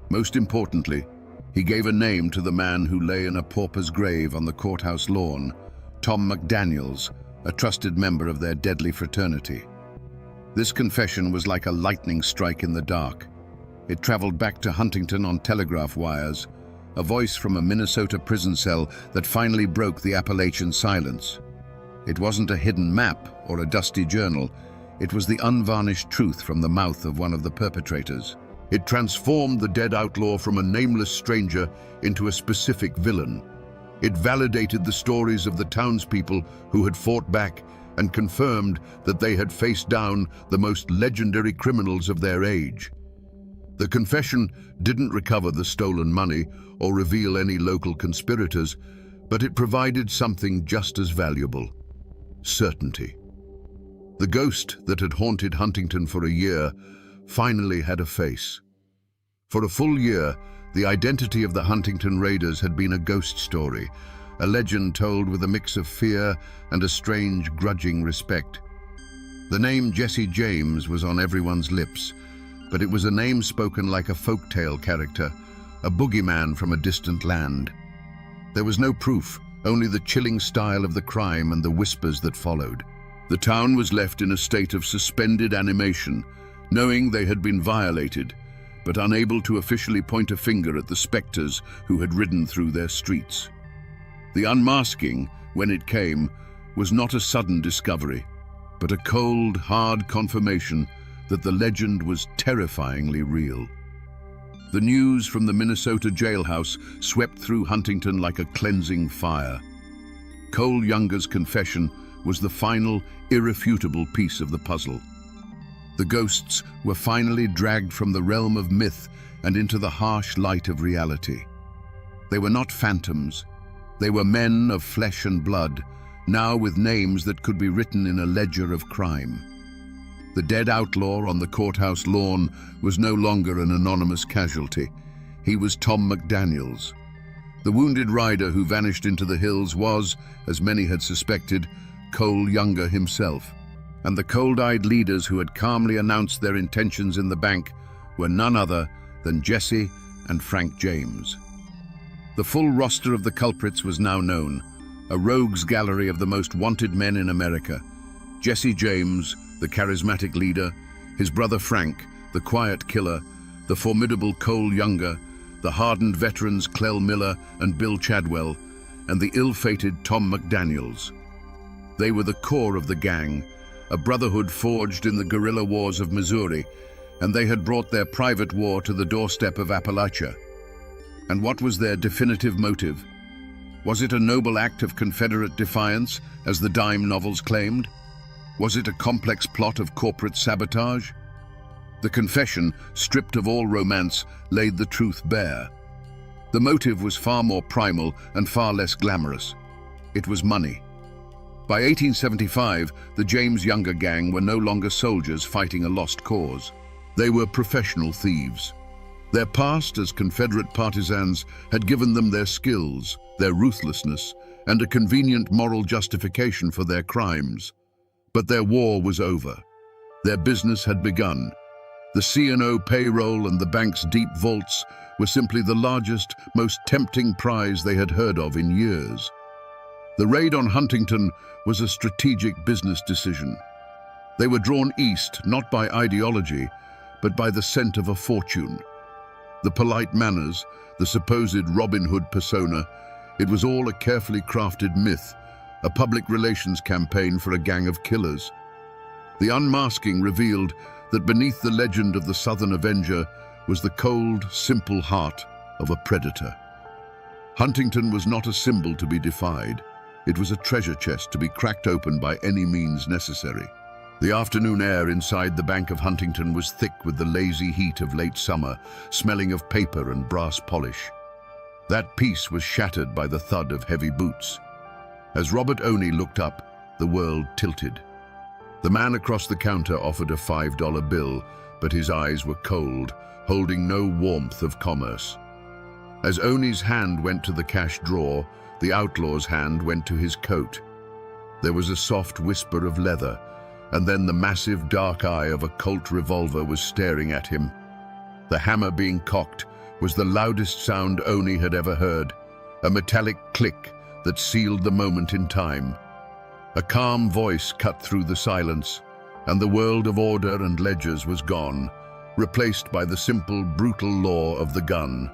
[SPEAKER 1] Most importantly, he gave a name to the man who lay in a pauper's grave on the courthouse lawn, Tom McDaniels, a trusted member of their deadly fraternity. This confession was like a lightning strike in the dark. It traveled back to Huntington on telegraph wires, a voice from a Minnesota prison cell that finally broke the Appalachian silence. It wasn't a hidden map or a dusty journal. It was the unvarnished truth from the mouth of one of the perpetrators. It transformed the dead outlaw from a nameless stranger into a specific villain. It validated the stories of the townspeople who had fought back and confirmed that they had faced down the most legendary criminals of their age. The confession didn't recover the stolen money or reveal any local conspirators, but it provided something just as valuable: certainty. The ghost that had haunted Huntington for a year finally had a face. For a full year, the identity of the Huntington Raiders had been a ghost story, a legend told with a mix of fear and a strange, grudging respect. The name Jesse James was on everyone's lips, but it was a name spoken like a folktale character, a boogeyman from a distant land. There was no proof, only the chilling style of the crime and the whispers that followed. The town was left in a state of suspended animation, knowing they had been violated, but unable to officially point a finger at the specters who had ridden through their streets. The unmasking, when it came, was not a sudden discovery, but a cold, hard confirmation that the legend was terrifyingly real. The news from the Minnesota jailhouse swept through Huntington like a cleansing fire. Cole Younger's confession was the final, irrefutable piece of the puzzle. The ghosts were finally dragged from the realm of myth and into the harsh light of reality. They were not phantoms. They were men of flesh and blood, now with names that could be written in a ledger of crime. The dead outlaw on the courthouse lawn was no longer an anonymous casualty. He was Tom McDaniels. The wounded rider who vanished into the hills was, as many had suspected, Cole Younger himself. And the cold-eyed leaders who had calmly announced their intentions in the bank were none other than Jesse and Frank James. The full roster of the culprits was now known, a rogues gallery of the most wanted men in America. Jesse James, the charismatic leader, his brother Frank, the quiet killer, the formidable Cole Younger, the hardened veterans Clell Miller and Bill Chadwell, and the ill-fated Tom McDaniels. They were the core of the gang, a brotherhood forged in the guerrilla wars of Missouri, and they had brought their private war to the doorstep of Appalachia. And what was their definitive motive? Was it a noble act of Confederate defiance, as the dime novels claimed? Was it a complex plot of corporate sabotage? The confession, stripped of all romance, laid the truth bare. The motive was far more primal and far less glamorous. It was money. By 1875, the James Younger gang were no longer soldiers fighting a lost cause. They were professional thieves. Their past as Confederate partisans had given them their skills, their ruthlessness, and a convenient moral justification for their crimes. But their war was over. Their business had begun. The C&O payroll and the bank's deep vaults were simply the largest, most tempting prize they had heard of in years. The raid on Huntington was a strategic business decision. They were drawn east, not by ideology, but by the scent of a fortune. The polite manners, the supposed Robin Hood persona, it was all a carefully crafted myth, a public relations campaign for a gang of killers. The unmasking revealed that beneath the legend of the Southern Avenger was the cold, simple heart of a predator. Huntington was not a symbol to be defied. It was a treasure chest to be cracked open by any means necessary. The afternoon air inside the Bank of Huntington was thick with the lazy heat of late summer, smelling of paper and brass polish. That peace was shattered by the thud of heavy boots. As Robert Oney looked up, the world tilted. The man across the counter offered a $5 bill, but his eyes were cold, holding no warmth of commerce. As Oney's hand went to the cash drawer, the outlaw's hand went to his coat. There was a soft whisper of leather, and then the massive dark eye of a Colt revolver was staring at him. The hammer being cocked was the loudest sound Oney had ever heard, a metallic click that sealed the moment in time. A calm voice cut through the silence, and the world of order and ledgers was gone, replaced by the simple, brutal law of the gun.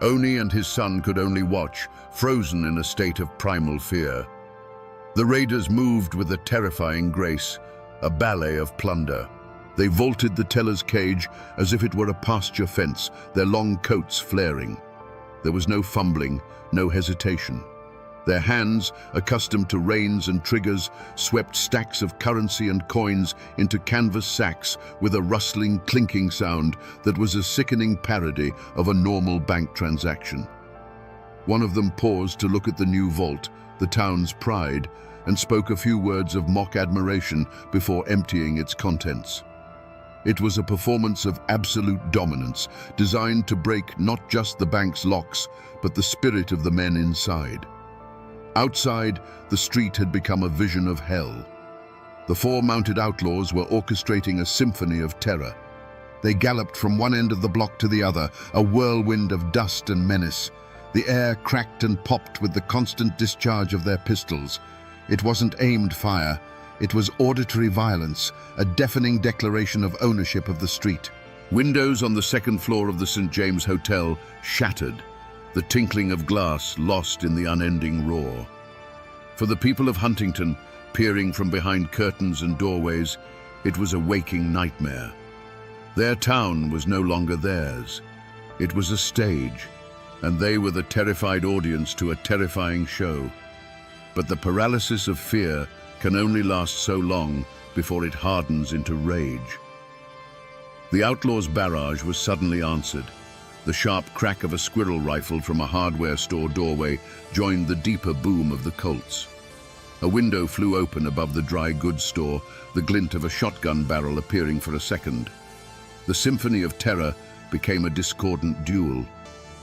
[SPEAKER 1] Oney and his son could only watch, frozen in a state of primal fear. The raiders moved with a terrifying grace, a ballet of plunder. They vaulted the teller's cage as if it were a pasture fence, their long coats flaring. There was no fumbling, no hesitation. Their hands, accustomed to reins and triggers, swept stacks of currency and coins into canvas sacks with a rustling, clinking sound that was a sickening parody of a normal bank transaction. One of them paused to look at the new vault, the town's pride, and spoke a few words of mock admiration before emptying its contents. It was a performance of absolute dominance, designed to break not just the bank's locks, but the spirit of the men inside. Outside, the street had become a vision of hell. The four mounted outlaws were orchestrating a symphony of terror. They galloped from one end of the block to the other, a whirlwind of dust and menace. The air cracked and popped with the constant discharge of their pistols. It wasn't aimed fire. It was auditory violence, a deafening declaration of ownership of the street. Windows on the second floor of the St. James Hotel shattered, the tinkling of glass lost in the unending roar. For the people of Huntington, peering from behind curtains and doorways, it was a waking nightmare. Their town was no longer theirs. It was a stage, and they were the terrified audience to a terrifying show. But the paralysis of fear can only last so long before it hardens into rage. The outlaws' barrage was suddenly answered. The sharp crack of a squirrel rifle from a hardware store doorway joined the deeper boom of the Colts. A window flew open above the dry goods store, the glint of a shotgun barrel appearing for a second. The symphony of terror became a discordant duel.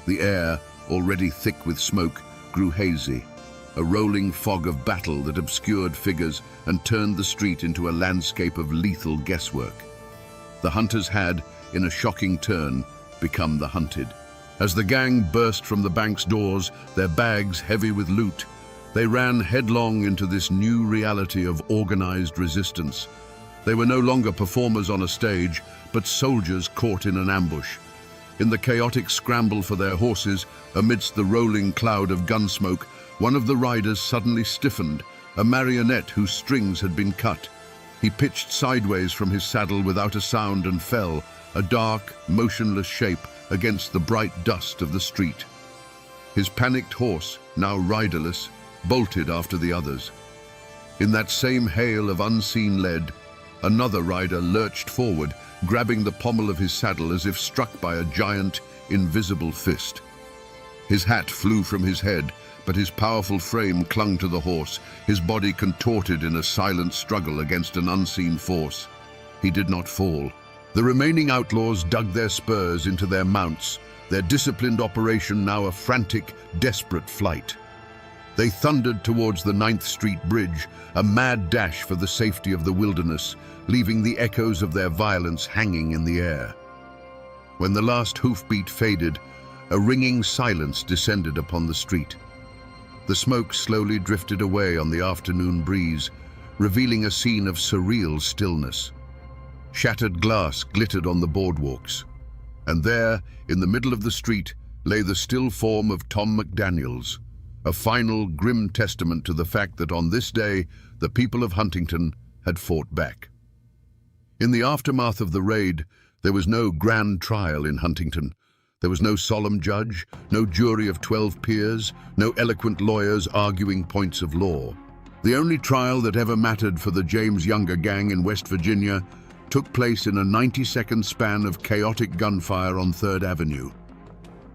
[SPEAKER 1] The air, already thick with smoke, grew hazy, a rolling fog of battle that obscured figures and turned the street into a landscape of lethal guesswork. The hunters had, in a shocking turn, become the hunted. As the gang burst from the bank's doors, their bags heavy with loot, They ran headlong into this new reality of organized resistance. They were no longer performers on a stage, but soldiers caught in an ambush. In the chaotic scramble for their horses, amidst the rolling cloud of gun smoke, one of the riders suddenly stiffened, a marionette whose strings had been cut. He pitched sideways from his saddle without a sound and fell, a dark, motionless shape, against the bright dust of the street. His panicked horse, now riderless, bolted after the others. In that same hail of unseen lead, another rider lurched forward, grabbing the pommel of his saddle as if struck by a giant, invisible fist. His hat flew from his head, but his powerful frame clung to the horse, his body contorted in a silent struggle against an unseen force. He did not fall. The remaining outlaws dug their spurs into their mounts, their disciplined operation now a frantic, desperate flight. They thundered towards the 9th Street Bridge, a mad dash for the safety of the wilderness, leaving the echoes of their violence hanging in the air. When the last hoofbeat faded, a ringing silence descended upon the street. The smoke slowly drifted away on the afternoon breeze, revealing a scene of surreal stillness. Shattered glass glittered on the boardwalks, and there, in the middle of the street, lay the still form of Tom McDaniels, a final, grim testament to the fact that on this day, the people of Huntington had fought back. In the aftermath of the raid, there was no grand trial in Huntington. There was no solemn judge, no jury of 12 peers, no eloquent lawyers arguing points of law. The only trial that ever mattered for the James Younger gang in West Virginia took place in a 90-second span of chaotic gunfire on 3rd Avenue.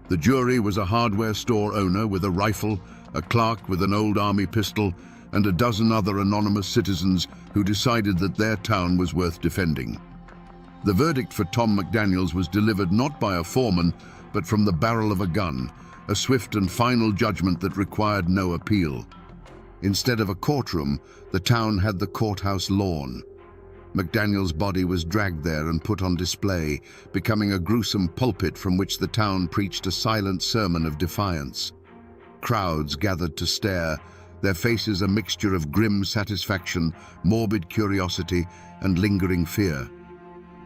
[SPEAKER 1] The jury was a hardware store owner with a rifle, a clerk with an old army pistol, and a dozen other anonymous citizens who decided that their town was worth defending. The verdict for Tom McDaniels was delivered not by a foreman, but from the barrel of a gun, a swift and final judgment that required no appeal. Instead of a courtroom, the town had the courthouse lawn. McDaniel's body was dragged there and put on display, becoming a gruesome pulpit from which the town preached a silent sermon of defiance. Crowds gathered to stare, their faces a mixture of grim satisfaction, morbid curiosity, and lingering fear.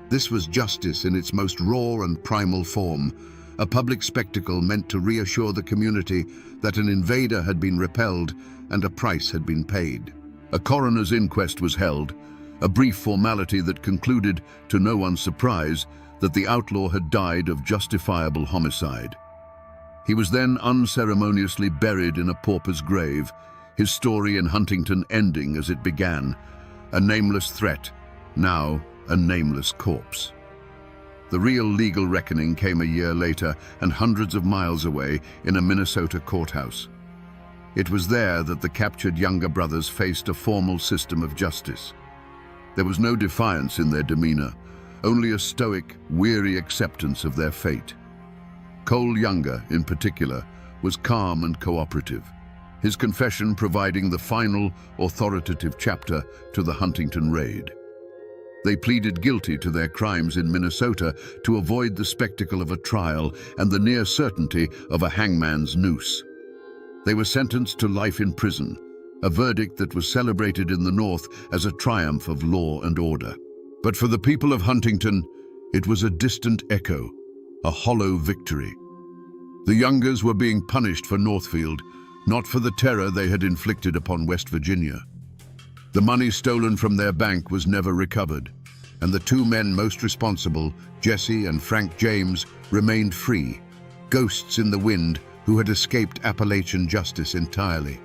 [SPEAKER 1] This was justice in its most raw and primal form, a public spectacle meant to reassure the community that an invader had been repelled and a price had been paid. A coroner's inquest was held, a brief formality that concluded, to no one's surprise, that the outlaw had died of justifiable homicide. He was then unceremoniously buried in a pauper's grave, his story in Huntington ending as it began, a nameless threat, now a nameless corpse. The real legal reckoning came a year later and hundreds of miles away in a Minnesota courthouse. It was there that the captured Younger brothers faced a formal system of justice. There was no defiance in their demeanor, only a stoic, weary acceptance of their fate. Cole Younger, in particular, was calm and cooperative, his confession providing the final, authoritative chapter to the Huntington raid. They pleaded guilty to their crimes in Minnesota to avoid the spectacle of a trial and the near certainty of a hangman's noose. They were sentenced to life in prison, a verdict that was celebrated in the North as a triumph of law and order. But for the people of Huntington, it was a distant echo, a hollow victory. The Youngers were being punished for Northfield, not for the terror they had inflicted upon West Virginia. The money stolen from their bank was never recovered, and the two men most responsible, Jesse and Frank James, remained free, ghosts in the wind who had escaped Appalachian justice entirely.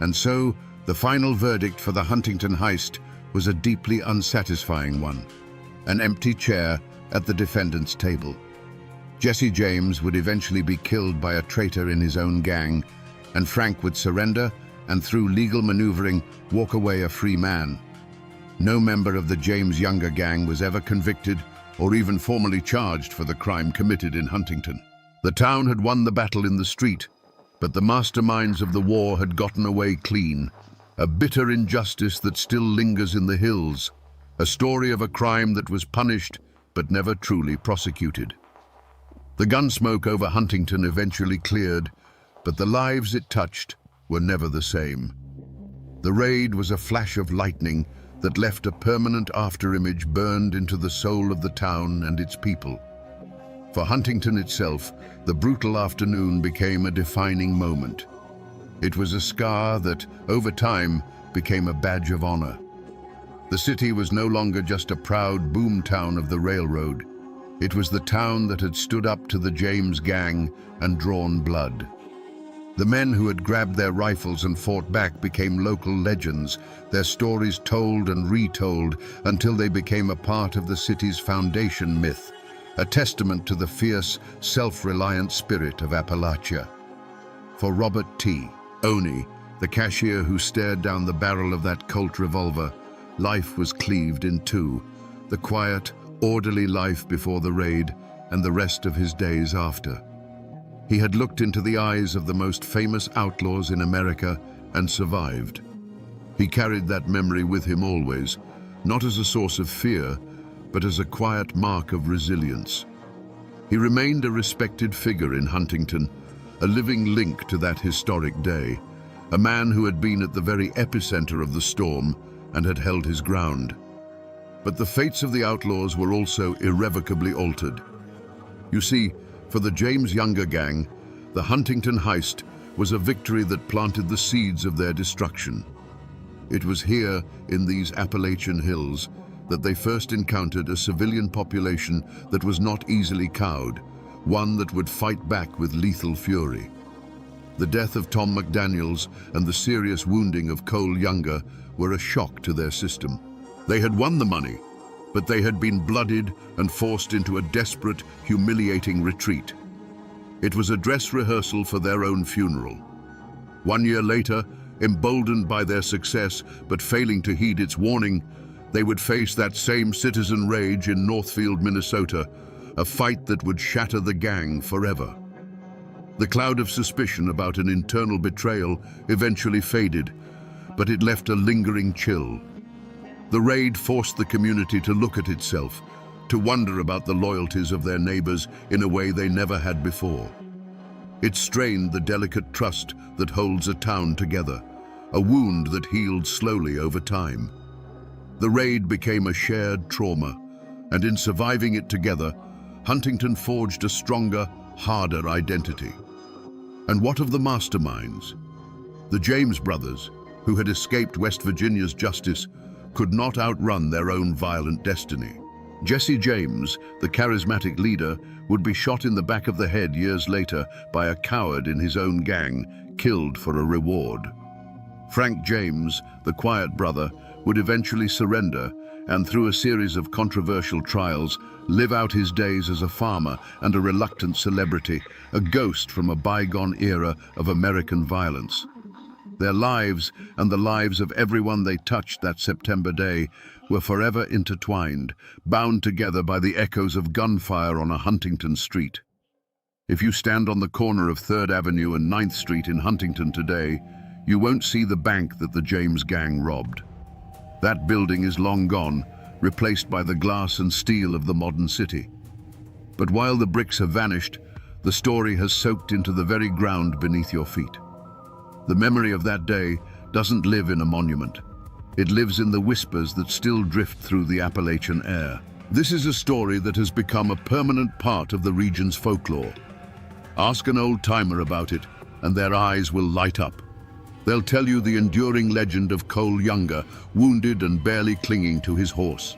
[SPEAKER 1] And so, the final verdict for the Huntington heist was a deeply unsatisfying one, an empty chair at the defendant's table. Jesse James would eventually be killed by a traitor in his own gang, and Frank would surrender and through legal maneuvering walk away a free man. No member of the James Younger gang was ever convicted or even formally charged for the crime committed in Huntington. The town had won the battle in the street, but the masterminds of the war had gotten away clean, a bitter injustice that still lingers in the hills, a story of a crime that was punished but never truly prosecuted. The gunsmoke over Huntington eventually cleared, but the lives it touched, were never the same. The raid was a flash of lightning that left a permanent afterimage burned into the soul of the town and its people. For Huntington itself, the brutal afternoon became a defining moment. It was a scar that, over time, became a badge of honor. The city was no longer just a proud boom town of the railroad. It was the town that had stood up to the James gang and drawn blood. The men who had grabbed their rifles and fought back became local legends, their stories told and retold until they became a part of the city's foundation myth, a testament to the fierce, self-reliant spirit of Appalachia. For Robert T. Oney, the cashier who stared down the barrel of that Colt revolver, life was cleaved in two, the quiet, orderly life before the raid and the rest of his days after. He had looked into the eyes of the most famous outlaws in America and survived. He carried that memory with him always, not as a source of fear, but as a quiet mark of resilience. He remained a respected figure in Huntington, a living link to that historic day, a man who had been at the very epicenter of the storm and had held his ground. But the fates of the outlaws were also irrevocably altered. You see, for the James Younger gang, the Huntington heist was a victory that planted the seeds of their destruction. It was here, in these Appalachian hills, that they first encountered a civilian population that was not easily cowed, one that would fight back with lethal fury. The death of Tom McDaniels and the serious wounding of Cole Younger were a shock to their system. They had won the money, but they had been blooded and forced into a desperate, humiliating retreat. It was a dress rehearsal for their own funeral. 1 year later, emboldened by their success but failing to heed its warning, they would face that same citizen rage in Northfield, Minnesota, a fight that would shatter the gang forever. The cloud of suspicion about an internal betrayal eventually faded, but it left a lingering chill. The raid forced the community to look at itself, to wonder about the loyalties of their neighbors in a way they never had before. It strained the delicate trust that holds a town together, a wound that healed slowly over time. The raid became a shared trauma, and in surviving it together, Huntington forged a stronger, harder identity. And what of the masterminds? The James brothers, who had escaped West Virginia's justice, could not outrun their own violent destiny. Jesse James, the charismatic leader, would be shot in the back of the head years later by a coward in his own gang, killed for a reward. Frank James, the quiet brother, would eventually surrender and, through a series of controversial trials, live out his days as a farmer and a reluctant celebrity, a ghost from a bygone era of American violence. Their lives and the lives of everyone they touched that September day were forever intertwined, bound together by the echoes of gunfire on a Huntington street. If you stand on the corner of 3rd Avenue and 9th Street in Huntington today, you won't see the bank that the James gang robbed. That building is long gone, replaced by the glass and steel of the modern city. But while the bricks have vanished, the story has soaked into the very ground beneath your feet. The memory of that day doesn't live in a monument. It lives in the whispers that still drift through the Appalachian air. This is a story that has become a permanent part of the region's folklore. Ask an old-timer about it, and their eyes will light up. They'll tell you the enduring legend of Cole Younger, wounded and barely clinging to his horse.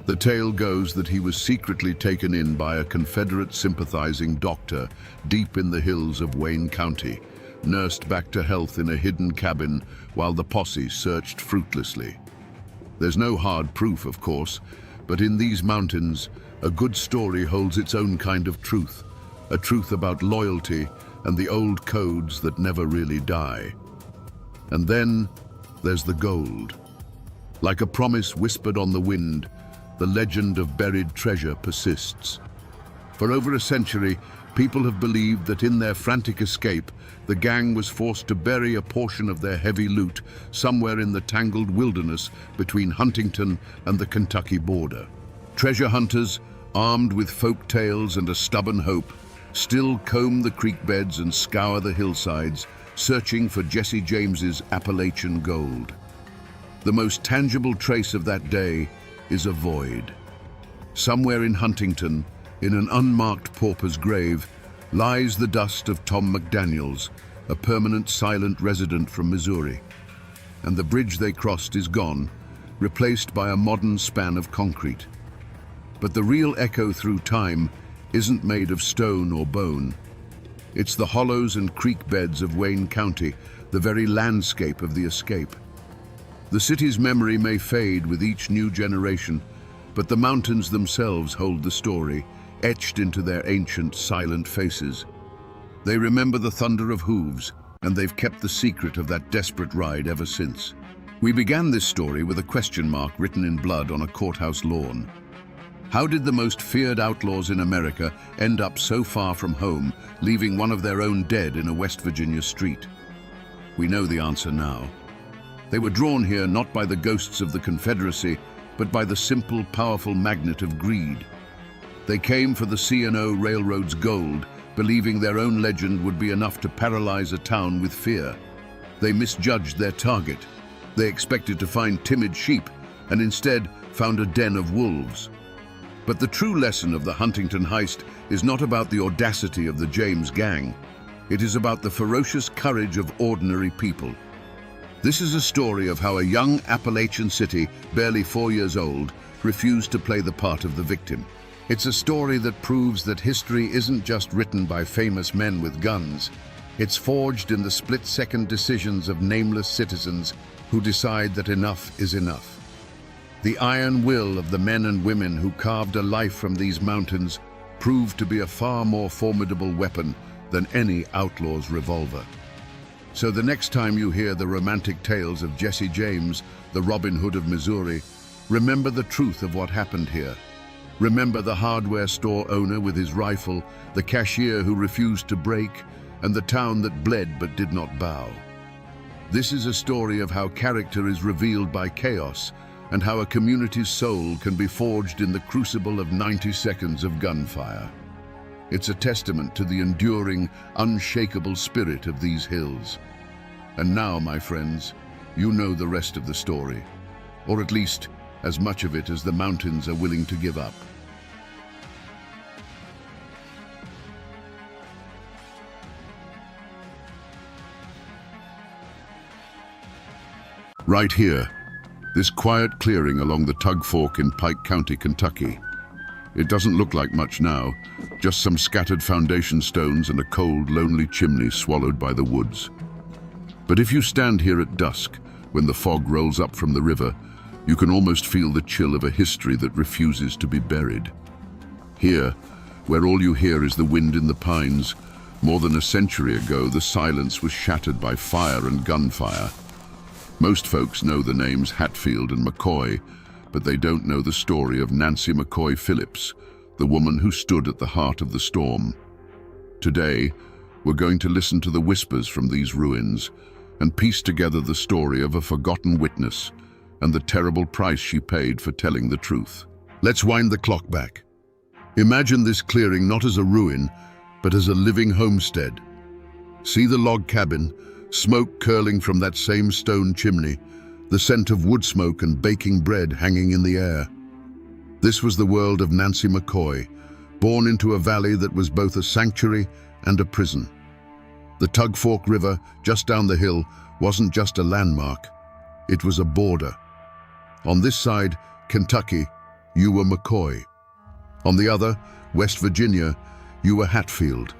[SPEAKER 1] The tale goes that he was secretly taken in by a Confederate sympathizing doctor deep in the hills of Wayne County, nursed back to health in a hidden cabin while the posse searched fruitlessly. There's no hard proof, of course, but in these mountains, a good story holds its own kind of truth, a truth about loyalty and the old codes that never really die. And then there's the gold. Like a promise whispered on the wind, the legend of buried treasure persists. For over a century, people have believed that in their frantic escape, the gang was forced to bury a portion of their heavy loot somewhere in the tangled wilderness between Huntington and the Kentucky border. Treasure hunters, armed with folk tales and a stubborn hope, still comb the creek beds and scour the hillsides, searching for Jesse James's Appalachian gold. The most tangible trace of that day is a void. Somewhere in Huntington, in an unmarked pauper's grave, lies the dust of Tom McDaniels, a permanent silent resident from Missouri. And the bridge they crossed is gone, replaced by a modern span of concrete. But the real echo through time isn't made of stone or bone. It's the hollows and creek beds of Wayne County, the very landscape of the escape. The city's memory may fade with each new generation, but the mountains themselves hold the story, etched into their ancient, silent faces. They remember the thunder of hooves, and they've kept the secret of that desperate ride ever since. We began this story with a question mark written in blood on a courthouse lawn. How did the most feared outlaws in America end up so far from home, leaving one of their own dead in a West Virginia street? We know the answer now. They were drawn here not by the ghosts of the Confederacy, but by the simple, powerful magnet of greed. They came for the C&O Railroad's gold, believing their own legend would be enough to paralyze a town with fear. They misjudged their target. They expected to find timid sheep, and instead found a den of wolves. But the true lesson of the Huntington heist is not about the audacity of the James gang. It is about the ferocious courage of ordinary people. This is a story of how a young Appalachian city, barely 4 years old, refused to play the part of the victim. It's a story that proves that history isn't just written by famous men with guns. It's forged in the split-second decisions of nameless citizens who decide that enough is enough. The iron will of the men and women who carved a life from these mountains proved to be a far more formidable weapon than any outlaw's revolver. So the next time you hear the romantic tales of Jesse James, the Robin Hood of Missouri, remember the truth of what happened here. Remember the hardware store owner with his rifle, the cashier who refused to break, and the town that bled but did not bow. This is a story of how character is revealed by chaos, and how a community's soul can be forged in the crucible of 90 seconds of gunfire. It's a testament to the enduring, unshakable spirit of these hills. And now, my friends, you know the rest of the story, or at least as much of it as the mountains are willing to give up. Right here, this quiet clearing along the Tug Fork in Pike County, Kentucky. It doesn't look like much now, just some scattered foundation stones and a cold, lonely chimney swallowed by the woods. But if you stand here at dusk, when the fog rolls up from the river, you can almost feel the chill of a history that refuses to be buried. Here, where all you hear is the wind in the pines, more than a century ago, the silence was shattered by fire and gunfire. Most folks know the names Hatfield and McCoy, but they don't know the story of Nancy McCoy Phillips, the woman who stood at the heart of the storm. Today, we're going to listen to the whispers from these ruins and piece together the story of a forgotten witness and the terrible price she paid for telling the truth. Let's wind the clock back. Imagine this clearing not as a ruin, but as a living homestead. See the log cabin, smoke curling from that same stone chimney, the scent of wood smoke and baking bread hanging in the air. This was the world of Nancy McCoy, born into a valley that was both a sanctuary and a prison. The Tug Fork River, just down the hill, wasn't just a landmark, it was a border. On this side, Kentucky, you were McCoy. On the other, West Virginia, you were Hatfield.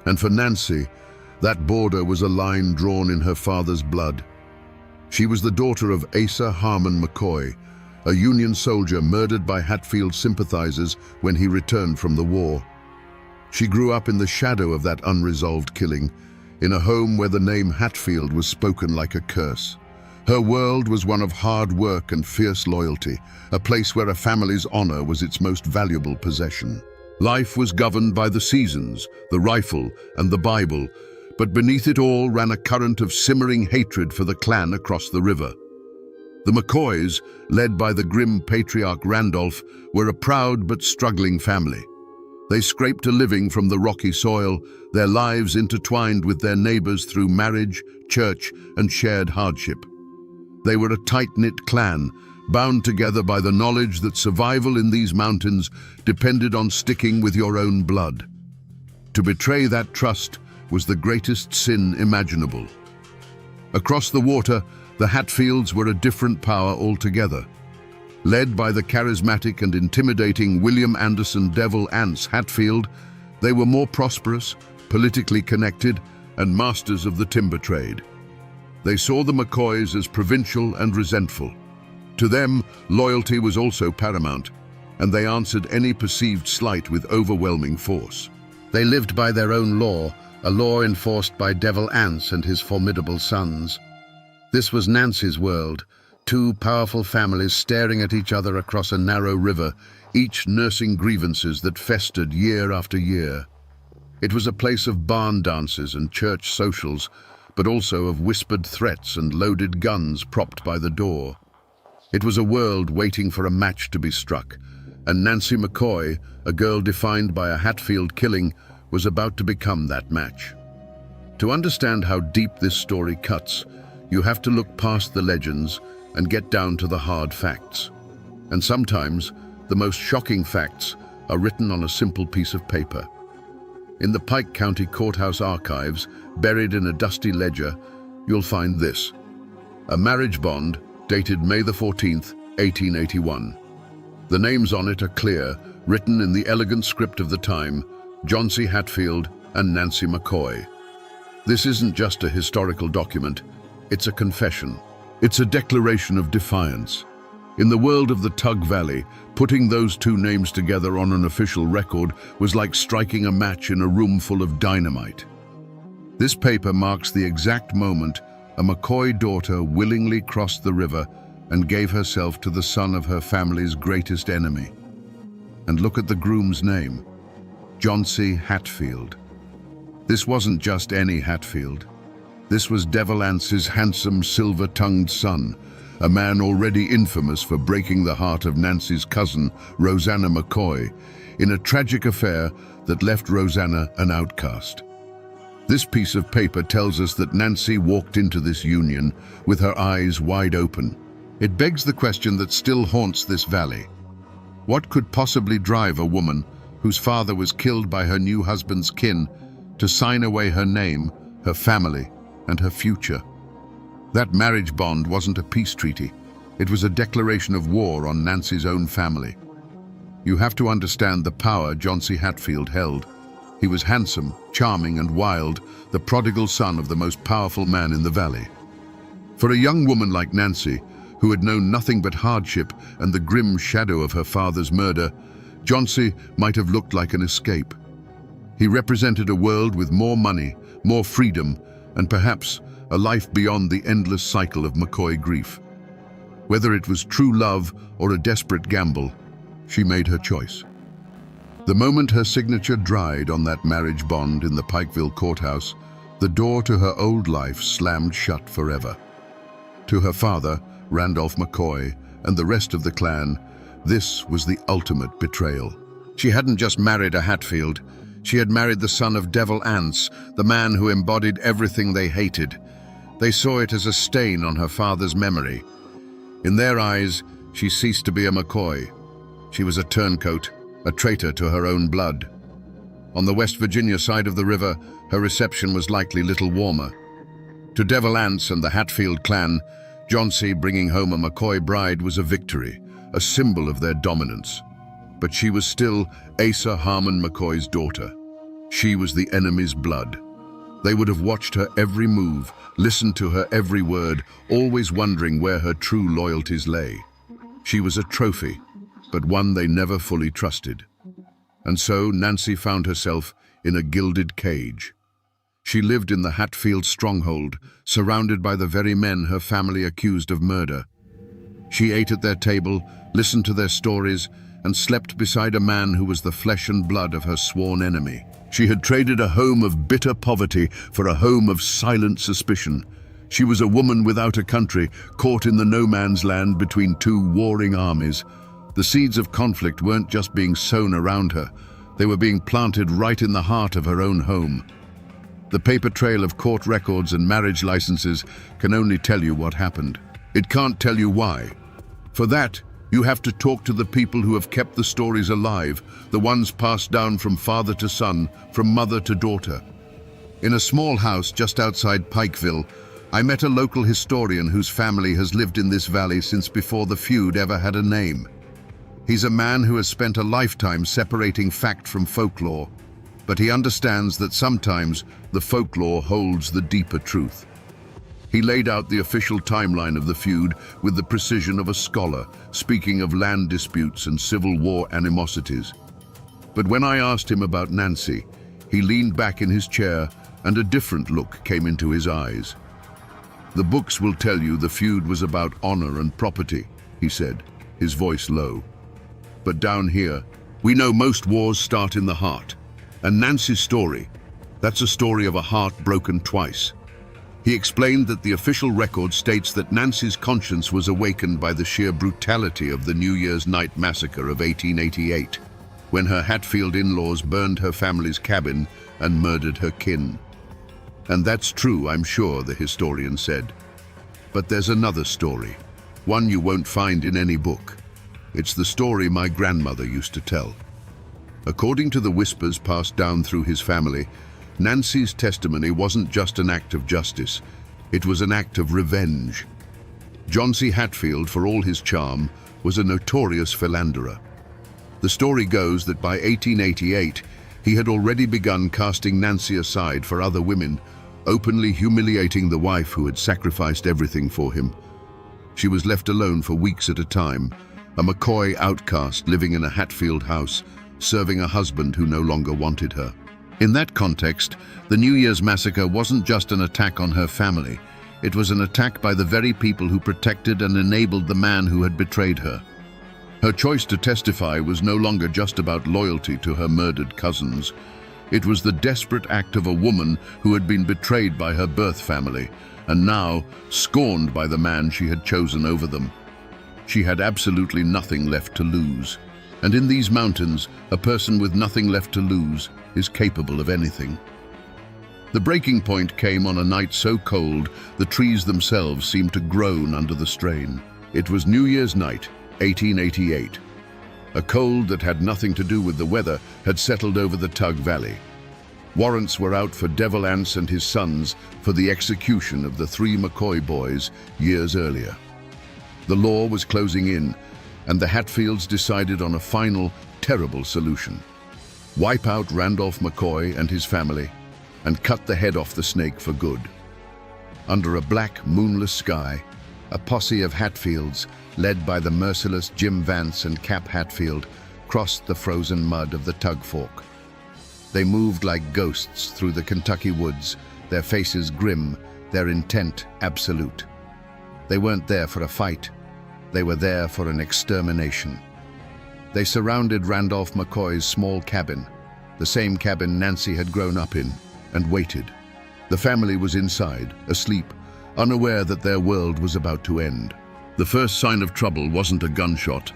[SPEAKER 1] And for Nancy, that border was a line drawn in her father's blood. She was the daughter of Asa Harmon McCoy, a Union soldier murdered by Hatfield sympathizers when he returned from the war. She grew up in the shadow of that unresolved killing, in a home where the name Hatfield was spoken like a curse. Her world was one of hard work and fierce loyalty, a place where a family's honor was its most valuable possession. Life was governed by the seasons, the rifle, and the Bible, but beneath it all ran a current of simmering hatred for the clan across the river. The McCoys, led by the grim patriarch Randolph, were a proud but struggling family. They scraped a living from the rocky soil, their lives intertwined with their neighbors through marriage, church, and shared hardship. They were a tight-knit clan, bound together by the knowledge that survival in these mountains depended on sticking with your own blood. To betray that trust was the greatest sin imaginable. Across the water, the Hatfields were a different power altogether. Led by the charismatic and intimidating William Anderson Devil Anse Hatfield, they were more prosperous, politically connected, and masters of the timber trade. They saw the McCoys as provincial and resentful. To them, loyalty was also paramount, and they answered any perceived slight with overwhelming force. They lived by their own law, a law enforced by Devil Anse and his formidable sons. This was Nancy's world, two powerful families staring at each other across a narrow river, each nursing grievances that festered year after year. It was a place of barn dances and church socials, but also of whispered threats and loaded guns propped by the door. It was a world waiting for a match to be struck, and Nancy McCoy, a girl defined by a Hatfield killing, was about to become that match. To understand how deep this story cuts, you have to look past the legends and get down to the hard facts. And sometimes, the most shocking facts are written on a simple piece of paper. In the Pike County Courthouse archives, buried in a dusty ledger, you'll find this: a marriage bond dated May the 14th, 1881. The names on it are clear, written in the elegant script of the time: John C. Hatfield and Nancy McCoy. This isn't just a historical document, it's a confession. It's a declaration of defiance. In the world of the Tug Valley, putting those two names together on an official record was like striking a match in a room full of dynamite. This paper marks the exact moment a McCoy daughter willingly crossed the river and gave herself to the son of her family's greatest enemy. And look at the groom's name: John C. Hatfield. This wasn't just any Hatfield. This was Devil Anse's handsome, silver-tongued son, a man already infamous for breaking the heart of Nancy's cousin, Rosanna McCoy, in a tragic affair that left Rosanna an outcast. This piece of paper tells us that Nancy walked into this union with her eyes wide open. It begs the question that still haunts this valley. What could possibly drive a woman whose father was killed by her new husband's kin to sign away her name, her family, and her future? That marriage bond wasn't a peace treaty. It was a declaration of war on Nancy's own family. You have to understand the power John C. Hatfield held. He was handsome, charming, and wild, the prodigal son of the most powerful man in the valley. For a young woman like Nancy, who had known nothing but hardship and the grim shadow of her father's murder, John C. might have looked like an escape. He represented a world with more money, more freedom, and perhaps a life beyond the endless cycle of McCoy grief. Whether it was true love or a desperate gamble, she made her choice. The moment her signature dried on that marriage bond in the Pikeville courthouse, the door to her old life slammed shut forever. To her father, Randolph McCoy, and the rest of the clan, this was the ultimate betrayal. She hadn't just married a Hatfield. She had married the son of Devil Anse, the man who embodied everything they hated. They saw it as a stain on her father's memory. In their eyes, she ceased to be a McCoy. She was a turncoat, a traitor to her own blood. On the West Virginia side of the river, her reception was likely little warmer. To Devil Anse and the Hatfield clan, John C. bringing home a McCoy bride was a victory, a symbol of their dominance. But she was still Asa Harmon McCoy's daughter. She was the enemy's blood. They would have watched her every move, listened to her every word, always wondering where her true loyalties lay. She was a trophy, but one they never fully trusted. And so Nancy found herself in a gilded cage. She lived in the Hatfield stronghold, surrounded by the very men her family accused of murder. She ate at their table, listened to their stories, and slept beside a man who was the flesh and blood of her sworn enemy. She had traded a home of bitter poverty for a home of silent suspicion. She was a woman without a country, caught in the no-man's land between two warring armies. The seeds of conflict weren't just being sown around her. They were being planted right in the heart of her own home. The paper trail of court records and marriage licenses can only tell you what happened. It can't tell you why. For that, you have to talk to the people who have kept the stories alive, the ones passed down from father to son, from mother to daughter. In a small house just outside Pikeville, I met a local historian whose family has lived in this valley since before the feud ever had a name. He's a man who has spent a lifetime separating fact from folklore, but he understands that sometimes the folklore holds the deeper truth. He laid out the official timeline of the feud with the precision of a scholar, speaking of land disputes and Civil War animosities. But when I asked him about Nancy, he leaned back in his chair and a different look came into his eyes. "The books will tell you the feud was about honor and property," he said, his voice low. "But down here, we know most wars start in the heart. And Nancy's story, that's a story of a heart broken twice." He explained that the official record states that Nancy's conscience was awakened by the sheer brutality of the New Year's night massacre of 1888, when her Hatfield in-laws burned her family's cabin and murdered her kin. "And that's true, I'm sure," the historian said. "But there's another story, one you won't find in any book. It's the story my grandmother used to tell." According to the whispers passed down through his family, Nancy's testimony wasn't just an act of justice, it was an act of revenge. John C. Hatfield, for all his charm, was a notorious philanderer. The story goes that by 1888, he had already begun casting Nancy aside for other women, openly humiliating the wife who had sacrificed everything for him. She was left alone for weeks at a time, a McCoy outcast living in a Hatfield house, serving a husband who no longer wanted her. In that context, the New Year's massacre wasn't just an attack on her family, it was an attack by the very people who protected and enabled the man who had betrayed her. Her choice to testify was no longer just about loyalty to her murdered cousins. It was the desperate act of a woman who had been betrayed by her birth family, and now scorned by the man she had chosen over them. She had absolutely nothing left to lose. And in these mountains, a person with nothing left to lose is capable of anything. The breaking point came on a night so cold, the trees themselves seemed to groan under the strain. It was New Year's night, 1888. A cold that had nothing to do with the weather had settled over the Tug Valley. Warrants were out for Devil Anse and his sons for the execution of the 3 McCoy boys years earlier. The law was closing in, and the Hatfields decided on a final, terrible solution. Wipe out Randolph McCoy and his family, and cut the head off the snake for good. Under a black, moonless sky, a posse of Hatfields, led by the merciless Jim Vance and Cap Hatfield, crossed the frozen mud of the Tug Fork. They moved like ghosts through the Kentucky woods, their faces grim, their intent absolute. They weren't there for a fight, they were there for an extermination. They surrounded Randolph McCoy's small cabin, the same cabin Nancy had grown up in, and waited. The family was inside, asleep, unaware that their world was about to end. The first sign of trouble wasn't a gunshot,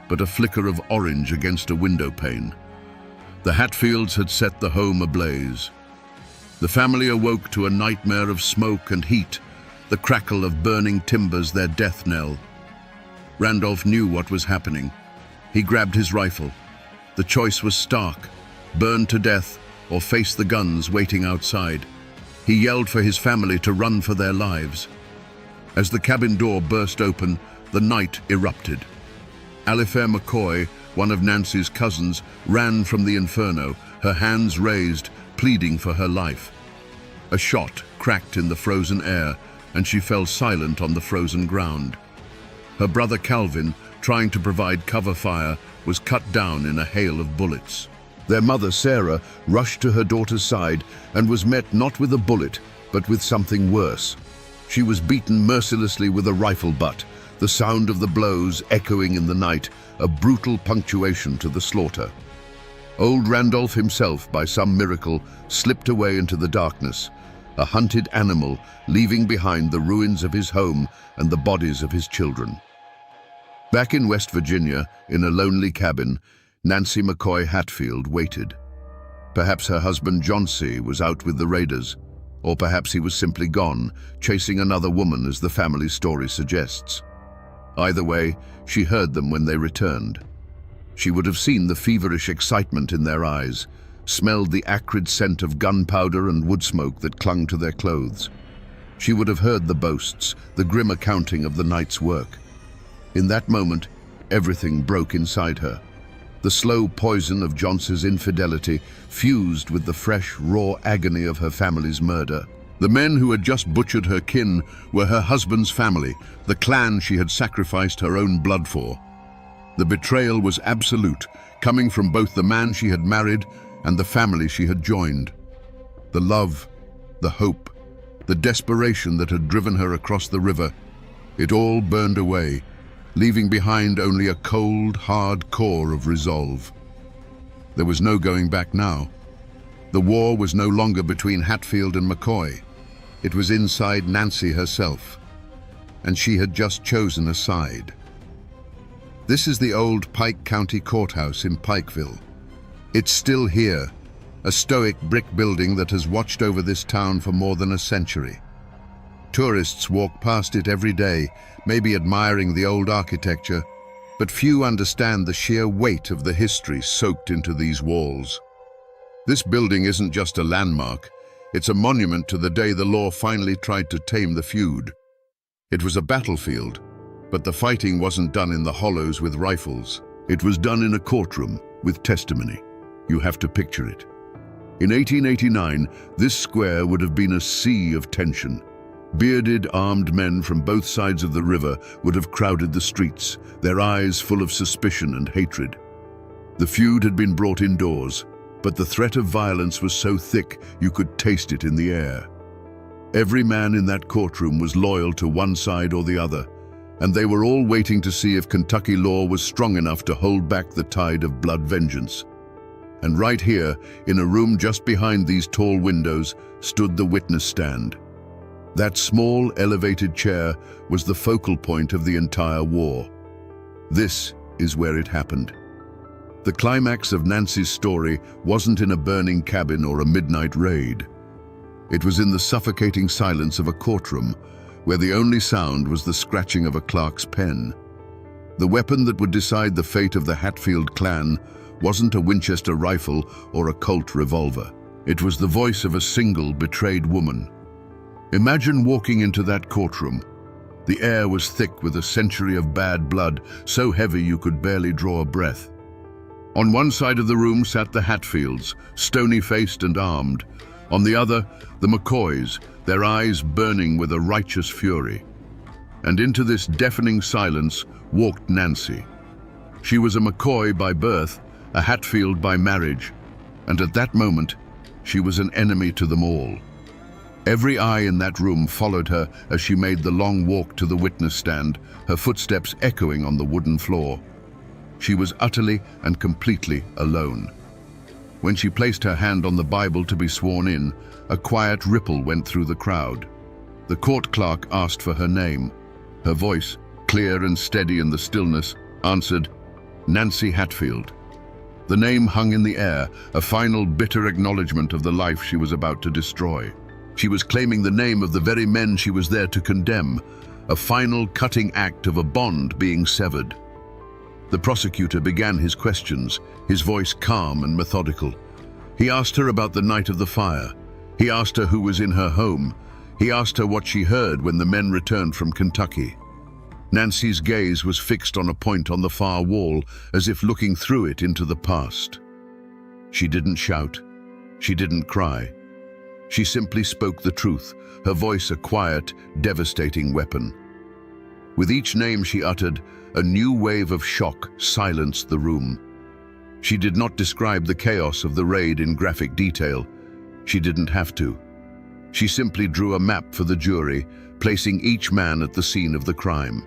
[SPEAKER 1] but a flicker of orange against a window pane. The Hatfields had set the home ablaze. The family awoke to a nightmare of smoke and heat, the crackle of burning timbers their death knell. Randolph knew what was happening. He grabbed his rifle. The choice was stark: burn to death or face the guns waiting outside. He yelled for his family to run for their lives. As the cabin door burst open, the night erupted. Alifair McCoy, one of Nancy's cousins, ran from the inferno, her hands raised, pleading for her life. A shot cracked in the frozen air, and she fell silent on the frozen ground. Her brother Calvin, trying to provide cover fire, was cut down in a hail of bullets. Their mother, Sarah, rushed to her daughter's side and was met not with a bullet, but with something worse. She was beaten mercilessly with a rifle butt, the sound of the blows echoing in the night, a brutal punctuation to the slaughter. Old Randolph himself, by some miracle, slipped away into the darkness, a hunted animal, leaving behind the ruins of his home and the bodies of his children. Back in West Virginia, in a lonely cabin, Nancy McCoy Hatfield waited. Perhaps her husband Johnsy was out with the raiders, or perhaps he was simply gone, chasing another woman as the family story suggests. Either way, she heard them when they returned. She would have seen the feverish excitement in their eyes, smelled the acrid scent of gunpowder and wood smoke that clung to their clothes. She would have heard the boasts, the grim accounting of the night's work. In that moment, everything broke inside her. The slow poison of Johnsy's infidelity fused with the fresh, raw agony of her family's murder. The men who had just butchered her kin were her husband's family, the clan she had sacrificed her own blood for. The betrayal was absolute, coming from both the man she had married and the family she had joined. The love, the hope, the desperation that had driven her across the river, it all burned away, leaving behind only a cold, hard core of resolve. There was no going back now. The war was no longer between Hatfield and McCoy. It was inside Nancy herself, and she had just chosen a side. This is the old Pike County Courthouse in Pikeville. It's still here, a stoic brick building that has watched over this town for more than a century. Tourists walk past it every day, maybe admiring the old architecture, but few understand the sheer weight of the history soaked into these walls. This building isn't just a landmark, it's a monument to the day the law finally tried to tame the feud. It was a battlefield, but the fighting wasn't done in the hollows with rifles. It was done in a courtroom with testimony. You have to picture it. In 1889, this square would have been a sea of tension. Bearded, armed men from both sides of the river would have crowded the streets, their eyes full of suspicion and hatred. The feud had been brought indoors, but the threat of violence was so thick you could taste it in the air. Every man in that courtroom was loyal to one side or the other, and they were all waiting to see if Kentucky law was strong enough to hold back the tide of blood vengeance. And right here, in a room just behind these tall windows, stood the witness stand. That small, elevated chair was the focal point of the entire war. This is where it happened. The climax of Nancy's story wasn't in a burning cabin or a midnight raid. It was in the suffocating silence of a courtroom, where the only sound was the scratching of a clerk's pen. The weapon that would decide the fate of the Hatfield clan wasn't a Winchester rifle or a Colt revolver. It was the voice of a single betrayed woman. Imagine walking into that courtroom. The air was thick with a century of bad blood, so heavy you could barely draw a breath. On one side of the room sat the Hatfields, stony-faced and armed. On the other, the McCoys, their eyes burning with a righteous fury. And into this deafening silence walked Nancy. She was a McCoy by birth, a Hatfield by marriage, and at that moment, she was an enemy to them all. Every eye in that room followed her as she made the long walk to the witness stand, her footsteps echoing on the wooden floor. She was utterly and completely alone. When she placed her hand on the Bible to be sworn in, a quiet ripple went through the crowd. The court clerk asked for her name. Her voice, clear and steady in the stillness, answered, "Nancy Hatfield." The name hung in the air, a final bitter acknowledgement of the life she was about to destroy. She was claiming the name of the very men she was there to condemn, a final cutting act of a bond being severed. The prosecutor began his questions, his voice calm and methodical. He asked her about the night of the fire. He asked her who was in her home. He asked her what she heard when the men returned from Kentucky. Nancy's gaze was fixed on a point on the far wall, as if looking through it into the past. She didn't shout. She didn't cry. She simply spoke the truth, her voice a quiet, devastating weapon. With each name she uttered, a new wave of shock silenced the room. She did not describe the chaos of the raid in graphic detail. She didn't have to. She simply drew a map for the jury, placing each man at the scene of the crime.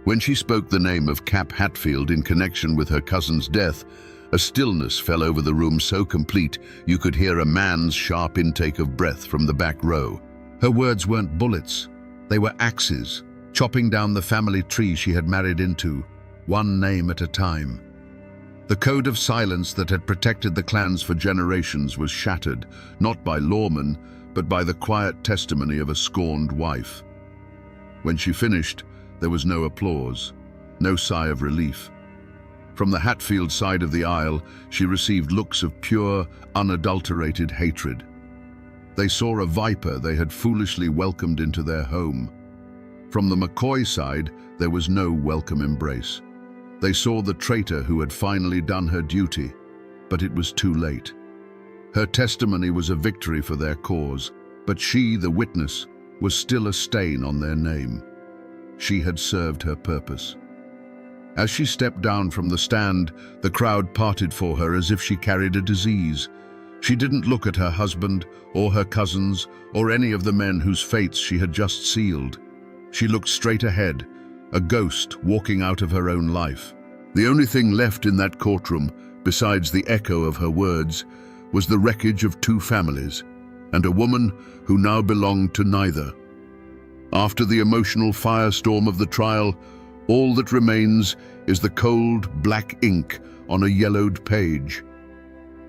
[SPEAKER 1] When she spoke the name of Cap Hatfield in connection with her cousin's death, a stillness fell over the room so complete you could hear a man's sharp intake of breath from the back row. Her words weren't bullets, they were axes, chopping down the family tree she had married into, one name at a time. The code of silence that had protected the clans for generations was shattered, not by lawmen, but by the quiet testimony of a scorned wife. When she finished, there was no applause, no sigh of relief. From the Hatfield side of the aisle, she received looks of pure, unadulterated hatred. They saw a viper they had foolishly welcomed into their home. From the McCoy side, there was no welcome embrace. They saw the traitor who had finally done her duty, but it was too late. Her testimony was a victory for their cause, but she, the witness, was still a stain on their name. She had served her purpose. As she stepped down from the stand, the crowd parted for her as if she carried a disease. She didn't look at her husband, or her cousins, or any of the men whose fates she had just sealed. She looked straight ahead, a ghost walking out of her own life. The only thing left in that courtroom, besides the echo of her words, was the wreckage of two families, and a woman who now belonged to neither. After the emotional firestorm of the trial, all that remains is the cold, black ink on a yellowed page.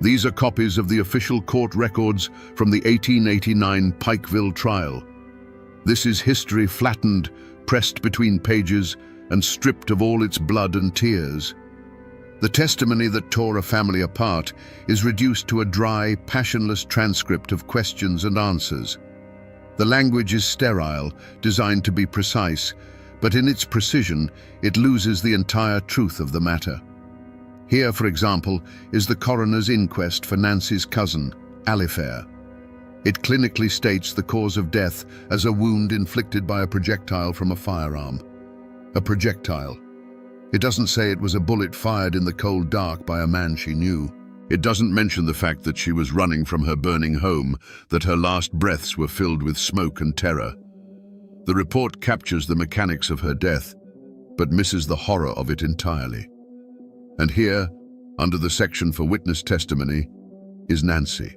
[SPEAKER 1] These are copies of the official court records from the 1889 Pikeville trial. This is history flattened, pressed between pages, and stripped of all its blood and tears. The testimony that tore a family apart is reduced to a dry, passionless transcript of questions and answers. The language is sterile, designed to be precise, but in its precision, it loses the entire truth of the matter. Here, for example, is the coroner's inquest for Nancy's cousin, Alifair. It clinically states the cause of death as a wound inflicted by a projectile from a firearm. A projectile. It doesn't say it was a bullet fired in the cold dark by a man she knew. It doesn't mention the fact that she was running from her burning home, that her last breaths were filled with smoke and terror. The report captures the mechanics of her death, but misses the horror of it entirely. And here, under the section for witness testimony, is Nancy.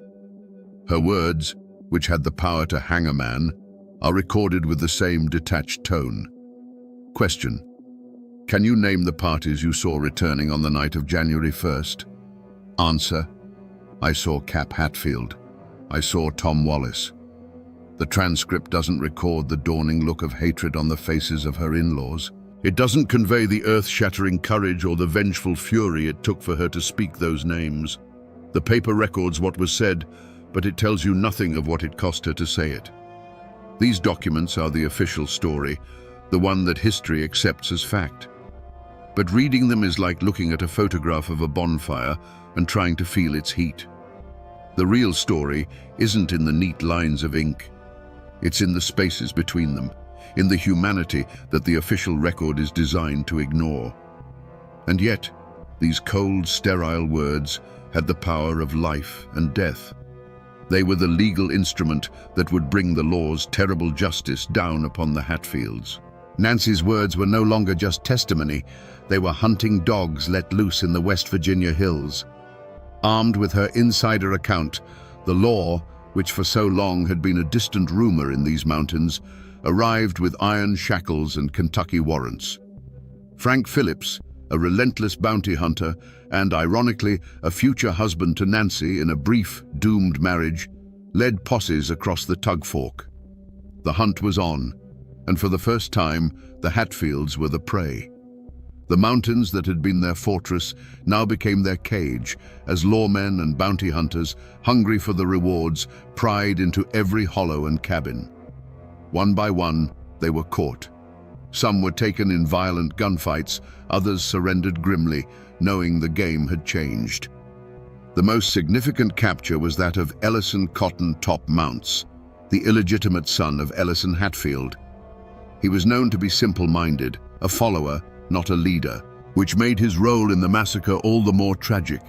[SPEAKER 1] Her words, which had the power to hang a man, are recorded with the same detached tone. Question: can you name the parties you saw returning on the night of January 1st? Answer: I saw Cap Hatfield. I saw Tom Wallace. The transcript doesn't record the dawning look of hatred on the faces of her in-laws. It doesn't convey the earth-shattering courage or the vengeful fury it took for her to speak those names. The paper records what was said, but it tells you nothing of what it cost her to say it. These documents are the official story, the one that history accepts as fact. But reading them is like looking at a photograph of a bonfire and trying to feel its heat. The real story isn't in the neat lines of ink. It's in the spaces between them, in the humanity that the official record is designed to ignore. And yet, these cold, sterile words had the power of life and death. They were the legal instrument that would bring the law's terrible justice down upon the Hatfields. Nancy's words were no longer just testimony, they were hunting dogs let loose in the West Virginia hills. Armed with her insider account, the law, which for so long had been a distant rumor in these mountains, arrived with iron shackles and Kentucky warrants. Frank Phillips, a relentless bounty hunter and, ironically, a future husband to Nancy in a brief, doomed marriage, led posses across the Tug Fork. The hunt was on, and for the first time, the Hatfields were the prey. The mountains that had been their fortress now became their cage, as lawmen and bounty hunters, hungry for the rewards, pried into every hollow and cabin. One by one, they were caught. Some were taken in violent gunfights, others surrendered grimly, knowing the game had changed. The most significant capture was that of Ellison Cotton Top Mounts, the illegitimate son of Ellison Hatfield. He was known to be simple-minded, a follower, not a leader, which made his role in the massacre all the more tragic.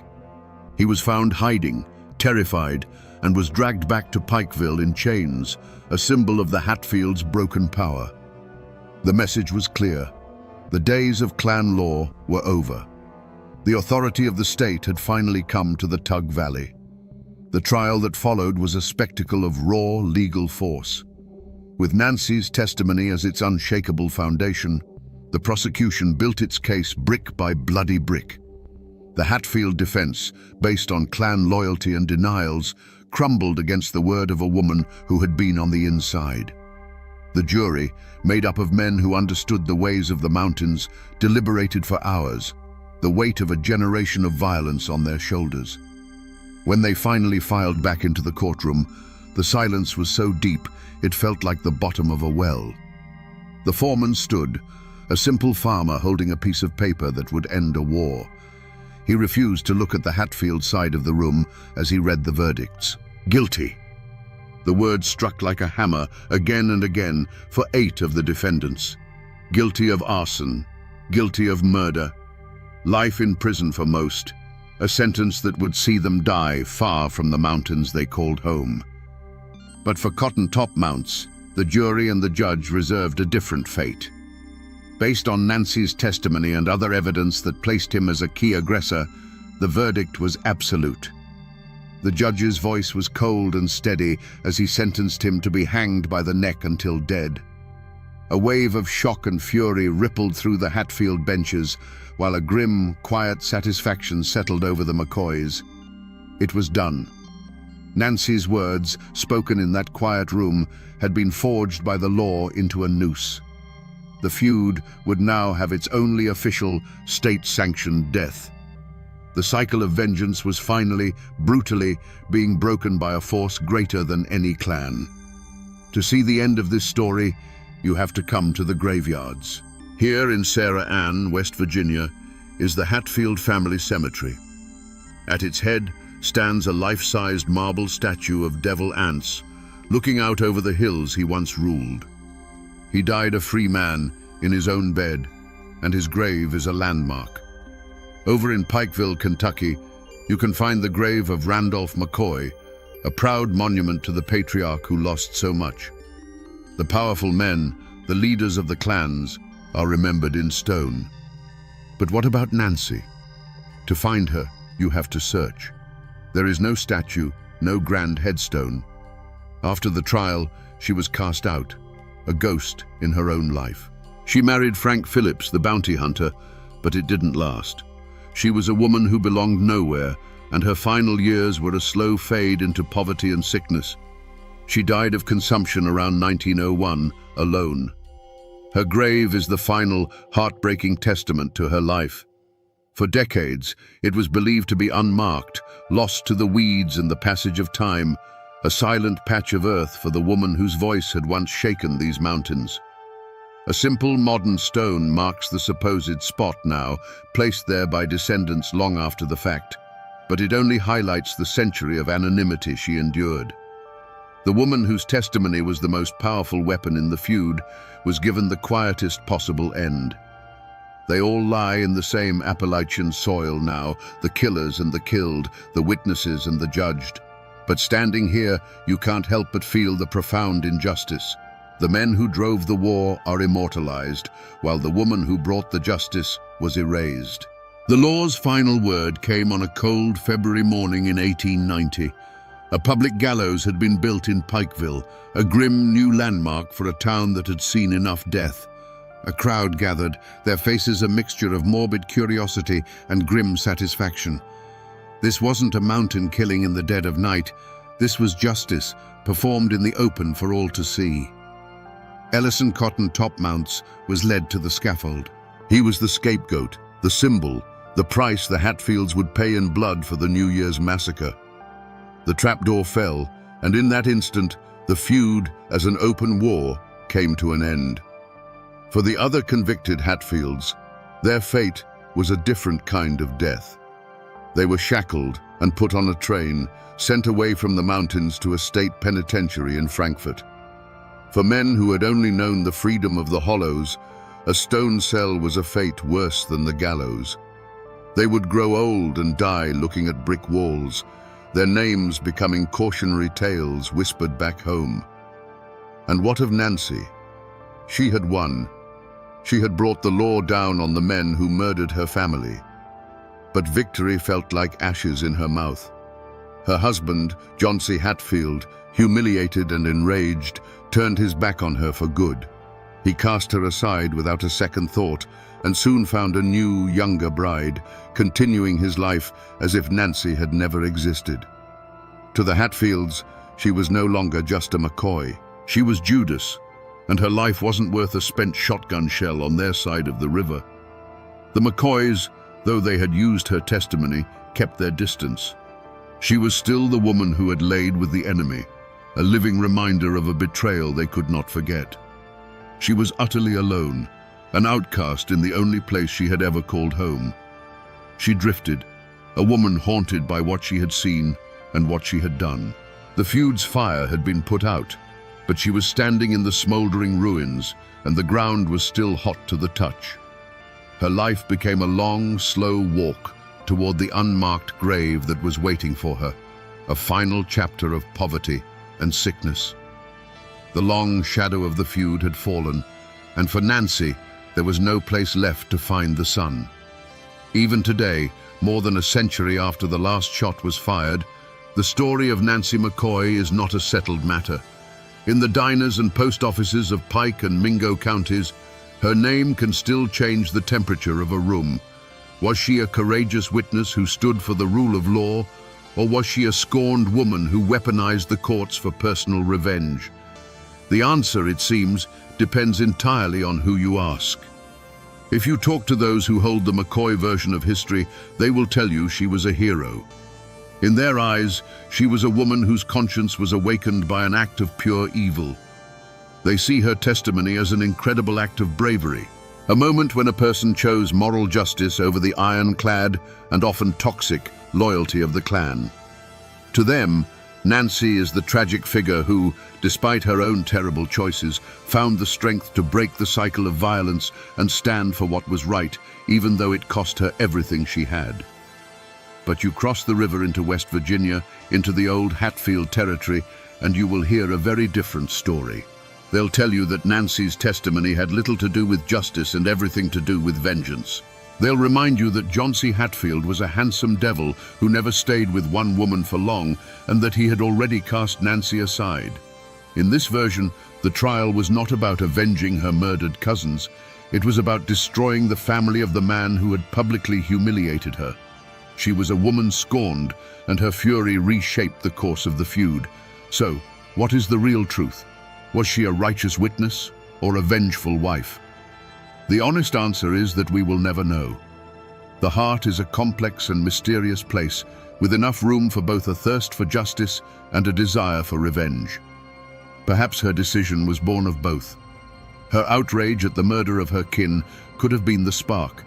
[SPEAKER 1] He was found hiding, terrified, and was dragged back to Pikeville in chains, a symbol of the Hatfields' broken power. The message was clear. The days of clan law were over. The authority of the state had finally come to the Tug Valley. The trial that followed was a spectacle of raw legal force. With Nancy's testimony as its unshakable foundation, the prosecution built its case brick by bloody brick. The Hatfield defense, based on clan loyalty and denials, crumbled against the word of a woman who had been on the inside. The jury, made up of men who understood the ways of the mountains, deliberated for hours, the weight of a generation of violence on their shoulders. When they finally filed back into the courtroom, the silence was so deep it felt like the bottom of a well. The foreman stood, a simple farmer holding a piece of paper that would end a war. He refused to look at the Hatfield side of the room as he read the verdicts. Guilty. The word struck like a hammer again and again for 8 of the defendants. Guilty of arson, guilty of murder, life in prison for most, a sentence that would see them die far from the mountains they called home. But for Cotton Top Mounts, the jury and the judge reserved a different fate. Based on Nancy's testimony and other evidence that placed him as a key aggressor, the verdict was absolute. The judge's voice was cold and steady as he sentenced him to be hanged by the neck until dead. A wave of shock and fury rippled through the Hatfield benches, while a grim, quiet satisfaction settled over the McCoys. It was done. Nancy's words, spoken in that quiet room, had been forged by the law into a noose. The feud would now have its only official, state-sanctioned death. The cycle of vengeance was finally, brutally, being broken by a force greater than any clan. To see the end of this story, you have to come to the graveyards. Here in Sarah Ann, West Virginia, is the Hatfield family cemetery. At its head stands a life-sized marble statue of Devil Anse, looking out over the hills he once ruled. He died a free man in his own bed, and his grave is a landmark. Over in Pikeville, Kentucky, you can find the grave of Randolph McCoy, a proud monument to the patriarch who lost so much. The powerful men, the leaders of the clans, are remembered in stone. But what about Nancy? To find her, you have to search. There is no statue, no grand headstone. After the trial, she was cast out, a ghost in her own life. She married Frank Phillips, the bounty hunter, but it didn't last. She was a woman who belonged nowhere, and her final years were a slow fade into poverty and sickness. She died of consumption around 1901, alone. Her grave is the final, heartbreaking testament to her life. For decades, it was believed to be unmarked, lost to the weeds and the passage of time, a silent patch of earth for the woman whose voice had once shaken these mountains. A simple modern stone marks the supposed spot now, placed there by descendants long after the fact, but it only highlights the century of anonymity she endured. The woman whose testimony was the most powerful weapon in the feud was given the quietest possible end. They all lie in the same Appalachian soil now, the killers and the killed, the witnesses and the judged. But standing here, you can't help but feel the profound injustice. The men who drove the war are immortalized, while the woman who brought the justice was erased. The law's final word came on a cold February morning in 1890. A public gallows had been built in Pikeville, a grim new landmark for a town that had seen enough death. A crowd gathered, their faces a mixture of morbid curiosity and grim satisfaction. This wasn't a mountain killing in the dead of night. This was justice, performed in the open for all to see. Ellison Cotton Top Mounts was led to the scaffold. He was the scapegoat, the symbol, the price the Hatfields would pay in blood for the New Year's massacre. The trapdoor fell, and in that instant, the feud, as an open war, came to an end. For the other convicted Hatfields, their fate was a different kind of death. They were shackled and put on a train, sent away from the mountains to a state penitentiary in Frankfort. For men who had only known the freedom of the hollows, a stone cell was a fate worse than the gallows. They would grow old and die looking at brick walls, their names becoming cautionary tales whispered back home. And what of Nancy? She had won. She had brought the law down on the men who murdered her family. But victory felt like ashes in her mouth. Her husband, John C. Hatfield, humiliated and enraged, turned his back on her for good. He cast her aside without a second thought and soon found a new, younger bride, continuing his life as if Nancy had never existed. To the Hatfields, she was no longer just a McCoy. She was Judas, and her life wasn't worth a spent shotgun shell on their side of the river. The McCoys, though they had used her testimony, kept their distance. She was still the woman who had laid with the enemy, a living reminder of a betrayal they could not forget. She was utterly alone, an outcast in the only place she had ever called home. She drifted, a woman haunted by what she had seen and what she had done. The feud's fire had been put out, but she was standing in the smoldering ruins, and the ground was still hot to the touch. Her life became a long, slow walk toward the unmarked grave that was waiting for her, a final chapter of poverty and sickness. The long shadow of the feud had fallen, and for Nancy, there was no place left to find the sun. Even today, more than a century after the last shot was fired, the story of Nancy McCoy is not a settled matter. In the diners and post offices of Pike and Mingo counties, her name can still change the temperature of a room. Was she a courageous witness who stood for the rule of law, or was she a scorned woman who weaponized the courts for personal revenge? The answer, it seems, depends entirely on who you ask. If you talk to those who hold the McCoy version of history, they will tell you she was a hero. In their eyes, she was a woman whose conscience was awakened by an act of pure evil. They see her testimony as an incredible act of bravery, a moment when a person chose moral justice over the ironclad and often toxic loyalty of the clan. To them, Nancy is the tragic figure who, despite her own terrible choices, found the strength to break the cycle of violence and stand for what was right, even though it cost her everything she had. But you cross the river into West Virginia, into the old Hatfield territory, and you will hear a very different story. They'll tell you that Nancy's testimony had little to do with justice and everything to do with vengeance. They'll remind you that John C. Hatfield was a handsome devil who never stayed with one woman for long, and that he had already cast Nancy aside. In this version, the trial was not about avenging her murdered cousins. It was about destroying the family of the man who had publicly humiliated her. She was a woman scorned, and her fury reshaped the course of the feud. So, what is the real truth? Was she a righteous witness or a vengeful wife? The honest answer is that we will never know. The heart is a complex and mysterious place, with enough room for both a thirst for justice and a desire for revenge. Perhaps her decision was born of both. Her outrage at the murder of her kin could have been the spark,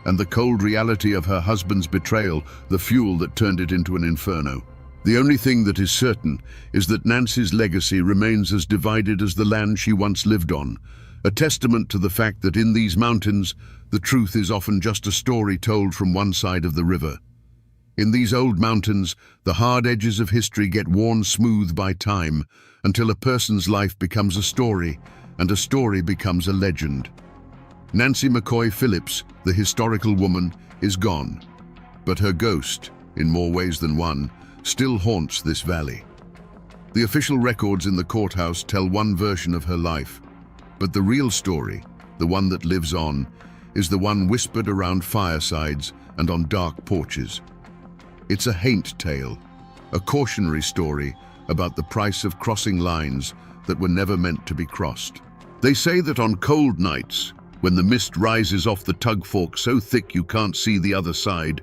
[SPEAKER 1] and the cold reality of her husband's betrayal the fuel that turned it into an inferno. The only thing that is certain is that Nancy's legacy remains as divided as the land she once lived on, a testament to the fact that in these mountains, the truth is often just a story told from one side of the river. In these old mountains, the hard edges of history get worn smooth by time until a person's life becomes a story, and a story becomes a legend. Nancy McCoy Phillips, the historical woman, is gone, but her ghost, in more ways than one, still haunts this valley. The official records in the courthouse tell one version of her life, but the real story, the one that lives on, is the one whispered around firesides and on dark porches. It's a haint tale, a cautionary story about the price of crossing lines that were never meant to be crossed. They say that on cold nights, when the mist rises off the tug fork so thick you can't see the other side,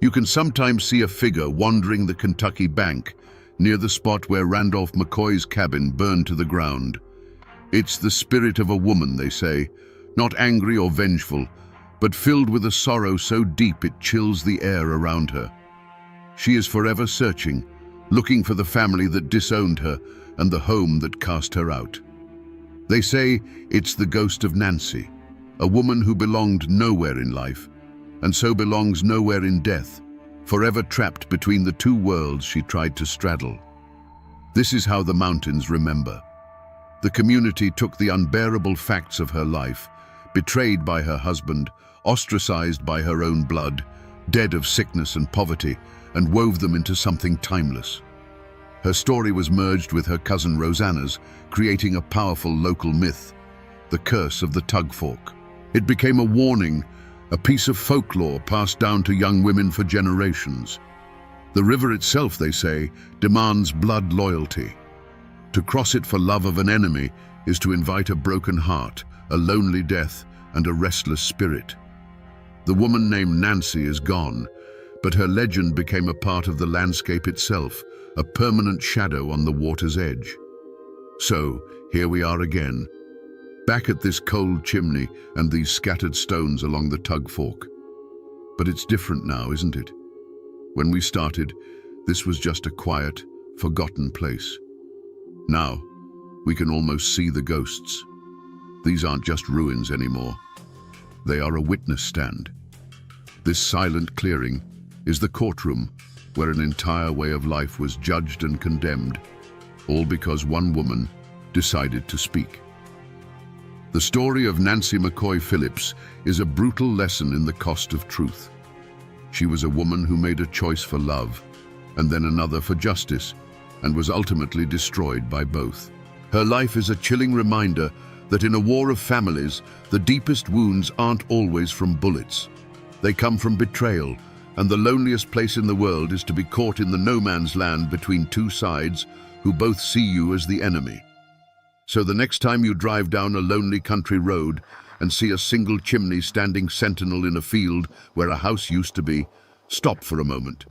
[SPEAKER 1] you can sometimes see a figure wandering the Kentucky bank near the spot where Randolph McCoy's cabin burned to the ground. It's the spirit of a woman, they say, not angry or vengeful, but filled with a sorrow so deep it chills the air around her. She is forever searching, looking for the family that disowned her and the home that cast her out. They say it's the ghost of Nancy, a woman who belonged nowhere in life, and so belongs nowhere in death, forever trapped between the two worlds she tried to straddle. This is how the mountains remember. The community took the unbearable facts of her life, betrayed by her husband, ostracized by her own blood, dead of sickness and poverty, and wove them into something timeless. Her story was merged with her cousin Rosanna's, creating a powerful local myth, the curse of the tug fork. It became a warning, a piece of folklore passed down to young women for generations. The river itself, they say, demands blood loyalty. To cross it for love of an enemy is to invite a broken heart, a lonely death, and a restless spirit. The woman named Nancy is gone, but her legend became a part of the landscape itself, a permanent shadow on the water's edge. So, here we are again, back at this cold chimney and these scattered stones along the Tug Fork. But it's different now, isn't it? When we started, this was just a quiet, forgotten place. Now, we can almost see the ghosts. These aren't just ruins anymore. They are a witness stand. This silent clearing is the courtroom where an entire way of life was judged and condemned, all because one woman decided to speak. The story of Nancy McCoy Phillips is a brutal lesson in the cost of truth. She was a woman who made a choice for love, and then another for justice, and was ultimately destroyed by both. Her life is a chilling reminder that in a war of families, the deepest wounds aren't always from bullets. They come from betrayal, and the loneliest place in the world is to be caught in the no-man's land between two sides who both see you as the enemy. So the next time you drive down a lonely country road and see a single chimney standing sentinel in a field where a house used to be, stop for a moment.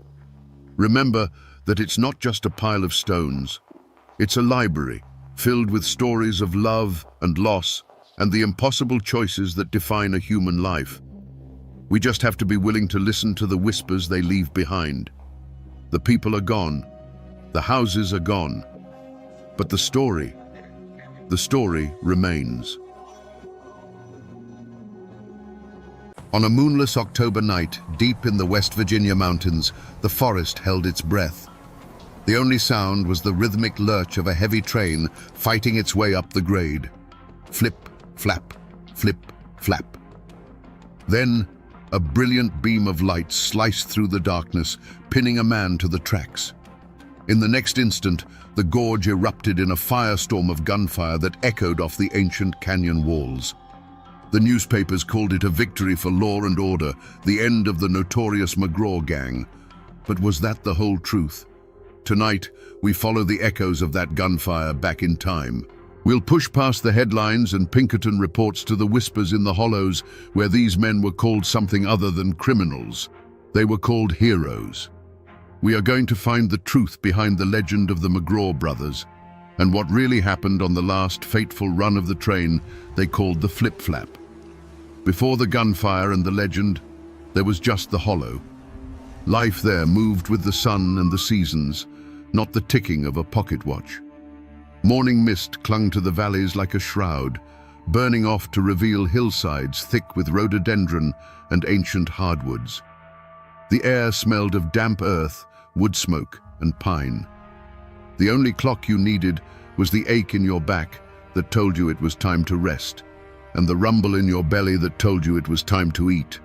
[SPEAKER 1] Remember that it's not just a pile of stones. It's a library filled with stories of love and loss and the impossible choices that define a human life. We just have to be willing to listen to the whispers they leave behind. The people are gone. The houses are gone. But the story remains. On a moonless October night, deep in the West Virginia mountains, the forest held its breath. The only sound was the rhythmic lurch of a heavy train fighting its way up the grade. Flip, flap, flip, flap. Then, a brilliant beam of light sliced through the darkness, pinning a man to the tracks. In the next instant, the gorge erupted in a firestorm of gunfire that echoed off the ancient canyon walls. The newspapers called it a victory for law and order, the end of the notorious McGraw gang. But was that the whole truth? Tonight, we follow the echoes of that gunfire back in time. We'll push past the headlines and Pinkerton reports to the whispers in the hollows where these men were called something other than criminals. They were called heroes. We are going to find the truth behind the legend of the McGraw brothers and what really happened on the last fateful run of the train they called the flip-flap. Before the gunfire and the legend, there was just the hollow. Life there moved with the sun and the seasons, not the ticking of a pocket watch. Morning mist clung to the valleys like a shroud, burning off to reveal hillsides thick with rhododendron and ancient hardwoods. The air smelled of damp earth, wood smoke, and pine. The only clock you needed was the ache in your back that told you it was time to rest, and the rumble in your belly that told you it was time to eat.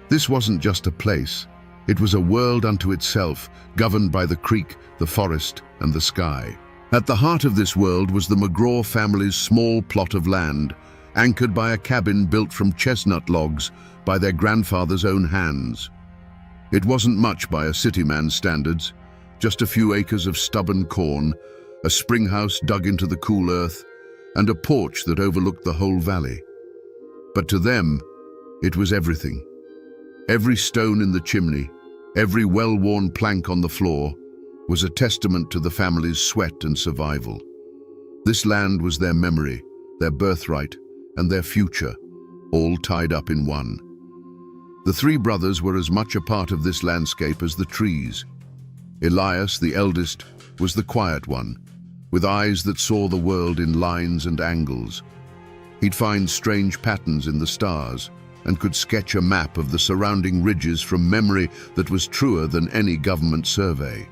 [SPEAKER 1] This wasn't just a place. It was a world unto itself, governed by the creek, the forest, and the sky. At the heart of this world was the McGraw family's small plot of land, anchored by a cabin built from chestnut logs by their grandfather's own hands. It wasn't much by a city man's standards, just a few acres of stubborn corn, a spring house dug into the cool earth, and a porch that overlooked the whole valley. But to them, it was everything. Every stone in the chimney, every well-worn plank on the floor, was a testament to the family's sweat and survival. This land was their memory, their birthright, and their future, all tied up in one. The three brothers were as much a part of this landscape as the trees. Elias, the eldest, was the quiet one, with eyes that saw the world in lines and angles. He'd find strange patterns in the stars and could sketch a map of the surrounding ridges from memory that was truer than any government survey.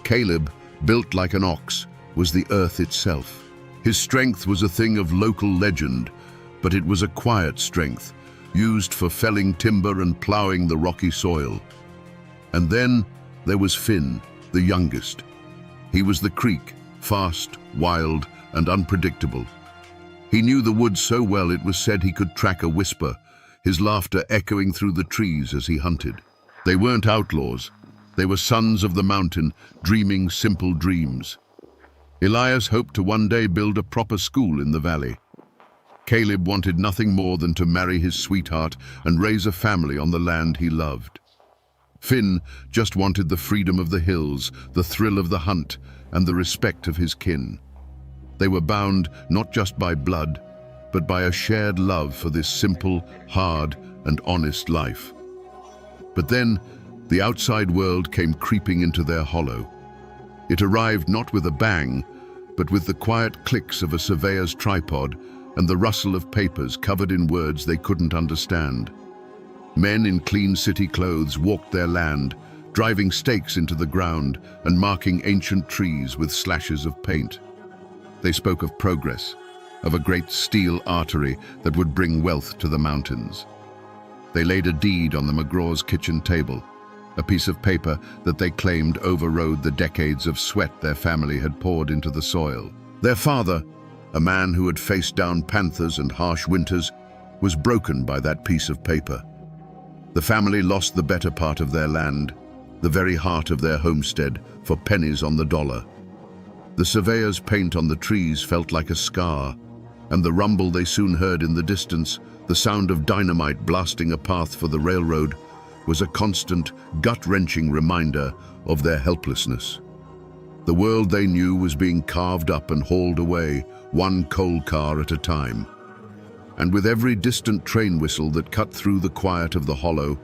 [SPEAKER 1] Caleb, built like an ox, was the earth itself. His strength was a thing of local legend, but it was a quiet strength, used for felling timber and plowing the rocky soil. And then there was Finn, the youngest. He was the creek, fast, wild, and unpredictable. He knew the woods so well it was said he could track a whisper, his laughter echoing through the trees as he hunted. They weren't outlaws. They were sons of the mountain, dreaming simple dreams. Elias hoped to one day build a proper school in the valley. Caleb wanted nothing more than to marry his sweetheart and raise a family on the land he loved. Finn just wanted the freedom of the hills, the thrill of the hunt, and the respect of his kin. They were bound not just by blood, but by a shared love for this simple, hard, and honest life. But then, the outside world came creeping into their hollow. It arrived not with a bang, but with the quiet clicks of a surveyor's tripod and the rustle of papers covered in words they couldn't understand. Men in clean city clothes walked their land, driving stakes into the ground and marking ancient trees with slashes of paint. They spoke of progress, of a great steel artery that would bring wealth to the mountains. They laid a deed on the McGraw's kitchen table, a piece of paper that they claimed overrode the decades of sweat their family had poured into the soil. Their father, a man who had faced down panthers and harsh winters, was broken by that piece of paper. The family lost the better part of their land, the very heart of their homestead, for pennies on the dollar. The surveyor's paint on the trees felt like a scar, and the rumble they soon heard in the distance, the sound of dynamite blasting a path for the railroad, was a constant, gut-wrenching reminder of their helplessness. The world they knew was being carved up and hauled away, one coal car at a time. And with every distant train whistle that cut through the quiet of the hollow,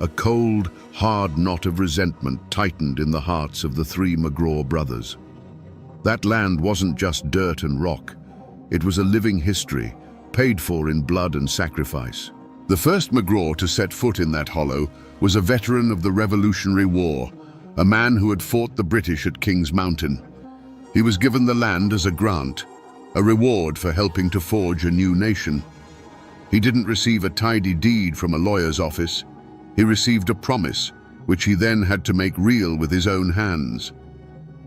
[SPEAKER 1] a cold, hard knot of resentment tightened in the hearts of the three McGraw brothers. That land wasn't just dirt and rock. It was a living history, paid for in blood and sacrifice. The first McGraw to set foot in that hollow was a veteran of the Revolutionary War, a man who had fought the British at King's Mountain. He was given the land as a grant, a reward for helping to forge a new nation. He didn't receive a tidy deed from a lawyer's office. He received a promise, which he then had to make real with his own hands.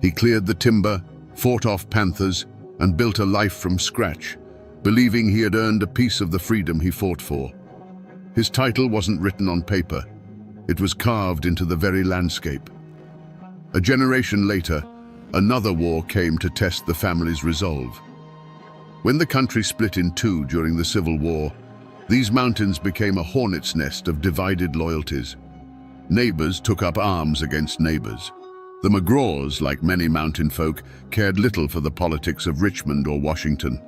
[SPEAKER 1] He cleared the timber, fought off panthers, and built a life from scratch, believing he had earned a piece of the freedom he fought for. His title wasn't written on paper. It was carved into the very landscape. A generation later, another war came to test the family's resolve. When the country split in two during the Civil War, these mountains became a hornet's nest of divided loyalties. Neighbors took up arms against neighbors. The McGraws, like many mountain folk, cared little for the politics of Richmond or Washington.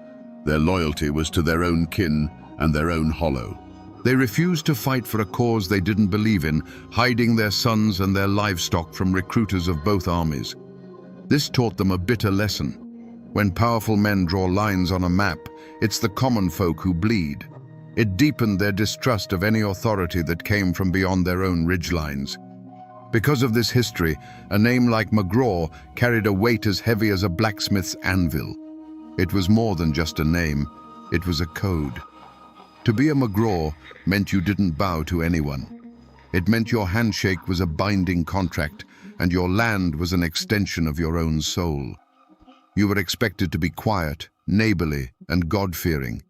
[SPEAKER 1] Their loyalty was to their own kin and their own hollow. They refused to fight for a cause they didn't believe in, hiding their sons and their livestock from recruiters of both armies. This taught them a bitter lesson. When powerful men draw lines on a map, it's the common folk who bleed. It deepened their distrust of any authority that came from beyond their own ridgelines. Because of this history, a name like McGraw carried a weight as heavy as a blacksmith's anvil. It was more than just a name, it was a code. To be a McGraw meant you didn't bow to anyone. It meant your handshake was a binding contract, and your land was an extension of your own soul. You were expected to be quiet, neighborly, and God-fearing.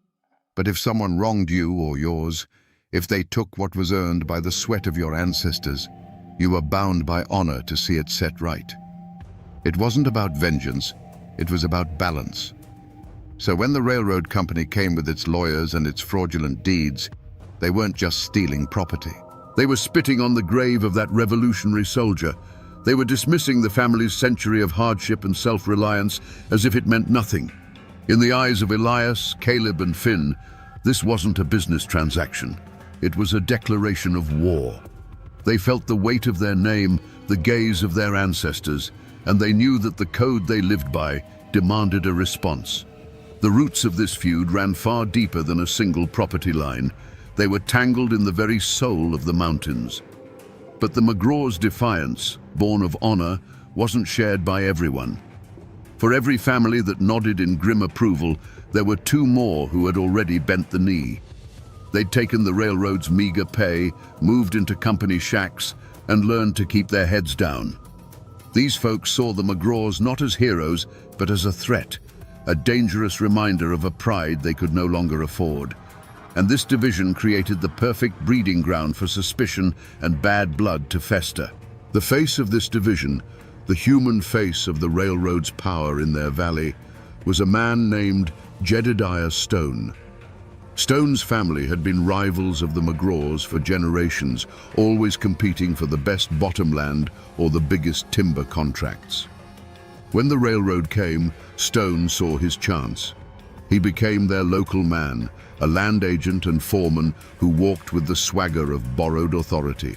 [SPEAKER 1] But if someone wronged you or yours, if they took what was earned by the sweat of your ancestors, you were bound by honor to see it set right. It wasn't about vengeance, it was about balance. So when the railroad company came with its lawyers and its fraudulent deeds, they weren't just stealing property. They were spitting on the grave of that revolutionary soldier. They were dismissing the family's century of hardship and self-reliance as if it meant nothing. In the eyes of Elias, Caleb, and Finn, this wasn't a business transaction. It was a declaration of war. They felt the weight of their name, the gaze of their ancestors, and they knew that the code they lived by demanded a response. The roots of this feud ran far deeper than a single property line. They were tangled in the very soul of the mountains. But the McGraw's defiance, born of honor, wasn't shared by everyone. For every family that nodded in grim approval, there were two more who had already bent the knee. They'd taken the railroad's meager pay, moved into company shacks, and learned to keep their heads down. These folks saw the McGraws not as heroes, but as a threat, a dangerous reminder of a pride they could no longer afford. And this division created the perfect breeding ground for suspicion and bad blood to fester. The face of this division, the human face of the railroad's power in their valley, was a man named Jedediah Stone. Stone's family had been rivals of the McGraws for generations, always competing for the best bottomland or the biggest timber contracts. When the railroad came, Stone saw his chance. He became their local man, a land agent and foreman who walked with the swagger of borrowed authority.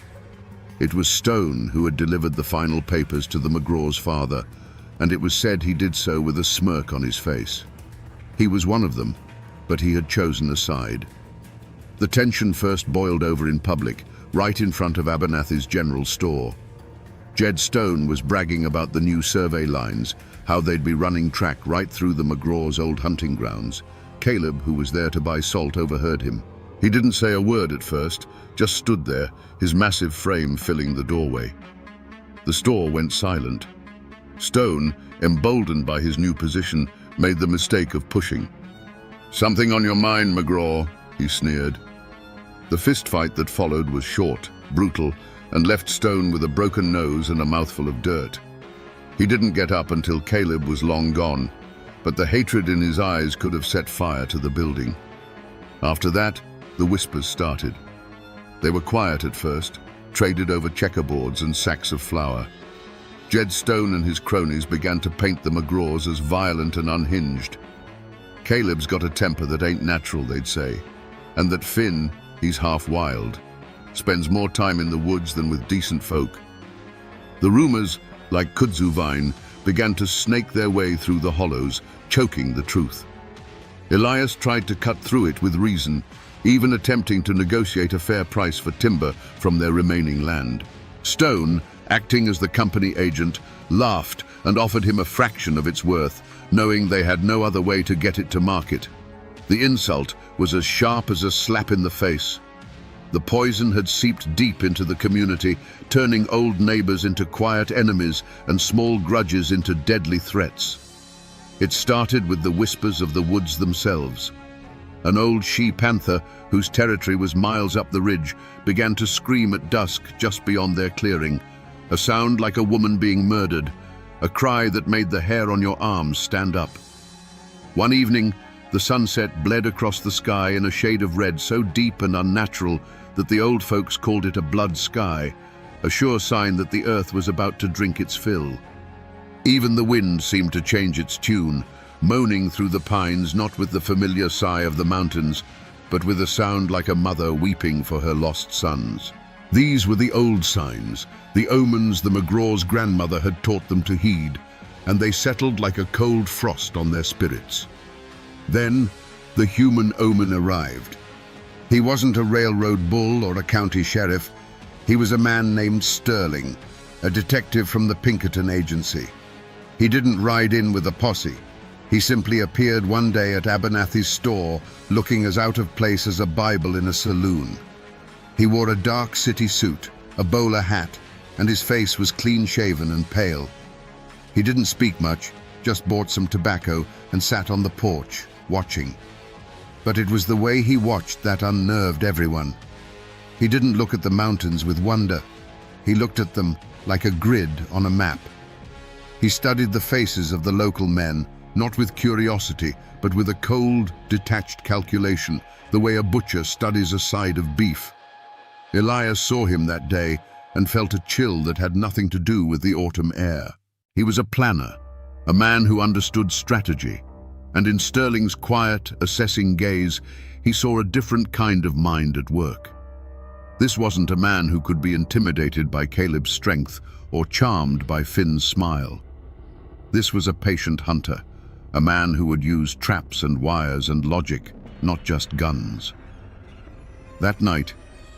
[SPEAKER 1] It was Stone who had delivered the final papers to the McGraw's father, and it was said he did so with a smirk on his face. He was one of them, but he had chosen a side. The tension first boiled over in public, right in front of Abernathy's general store. Jed Stone was bragging about the new survey lines, how they'd be running track right through the McGraw's old hunting grounds. Caleb, who was there to buy salt, overheard him. He didn't say a word at first, just stood there, his massive frame filling the doorway. The store went silent. Stone, emboldened by his new position, made the mistake of pushing. "Something on your mind, McGraw," he sneered. The fistfight that followed was short, brutal, and left Stone with a broken nose and a mouthful of dirt. He didn't get up until Caleb was long gone, but the hatred in his eyes could have set fire to the building. After that, the whispers started. They were quiet at first, traded over checkerboards and sacks of flour. Jed Stone and his cronies began to paint the McGraws as violent and unhinged. Caleb's got a temper that ain't natural, they'd say, and that Finn, he's half wild, spends more time in the woods than with decent folk. The rumors, like kudzu vine, began to snake their way through the hollows, choking the truth. Elias tried to cut through it with reason, even attempting to negotiate a fair price for timber from their remaining land. Stone, acting as the company agent, laughed and offered him a fraction of its worth, knowing they had no other way to get it to market. The insult was as sharp as a slap in the face. The poison had seeped deep into the community, turning old neighbors into quiet enemies and small grudges into deadly threats. It started with the whispers of the woods themselves. An old she-panther, whose territory was miles up the ridge, began to scream at dusk just beyond their clearing, a sound like a woman being murdered, a cry that made the hair on your arms stand up. One evening, the sunset bled across the sky in a shade of red so deep and unnatural that the old folks called it a blood sky, a sure sign that the earth was about to drink its fill. Even the wind seemed to change its tune, moaning through the pines, not with the familiar sigh of the mountains, but with a sound like a mother weeping for her lost sons. These were the old signs, the omens the McGraw's grandmother had taught them to heed, and they settled like a cold frost on their spirits. Then, the human omen arrived. He wasn't a railroad bull or a county sheriff. He was a man named Sterling, a detective from the Pinkerton agency. He didn't ride in with a posse. He simply appeared one day at Abernathy's store, looking as out of place as a Bible in a saloon. He wore a dark city suit, a bowler hat, and his face was clean-shaven and pale. He didn't speak much, just bought some tobacco and sat on the porch, watching. But it was the way he watched that unnerved everyone. He didn't look at the mountains with wonder. He looked at them like a grid on a map. He studied the faces of the local men, not with curiosity, but with a cold, detached calculation, the way a butcher studies a side of beef. Elias saw him that day and felt a chill that had nothing to do with the autumn air. He was a planner, a man who understood strategy, and in Sterling's quiet, assessing gaze, he saw a different kind of mind at work. This wasn't a man who could be intimidated by Caleb's strength or charmed by Finn's smile. This was a patient hunter, a man who would use traps and wires and logic, not just guns. That night,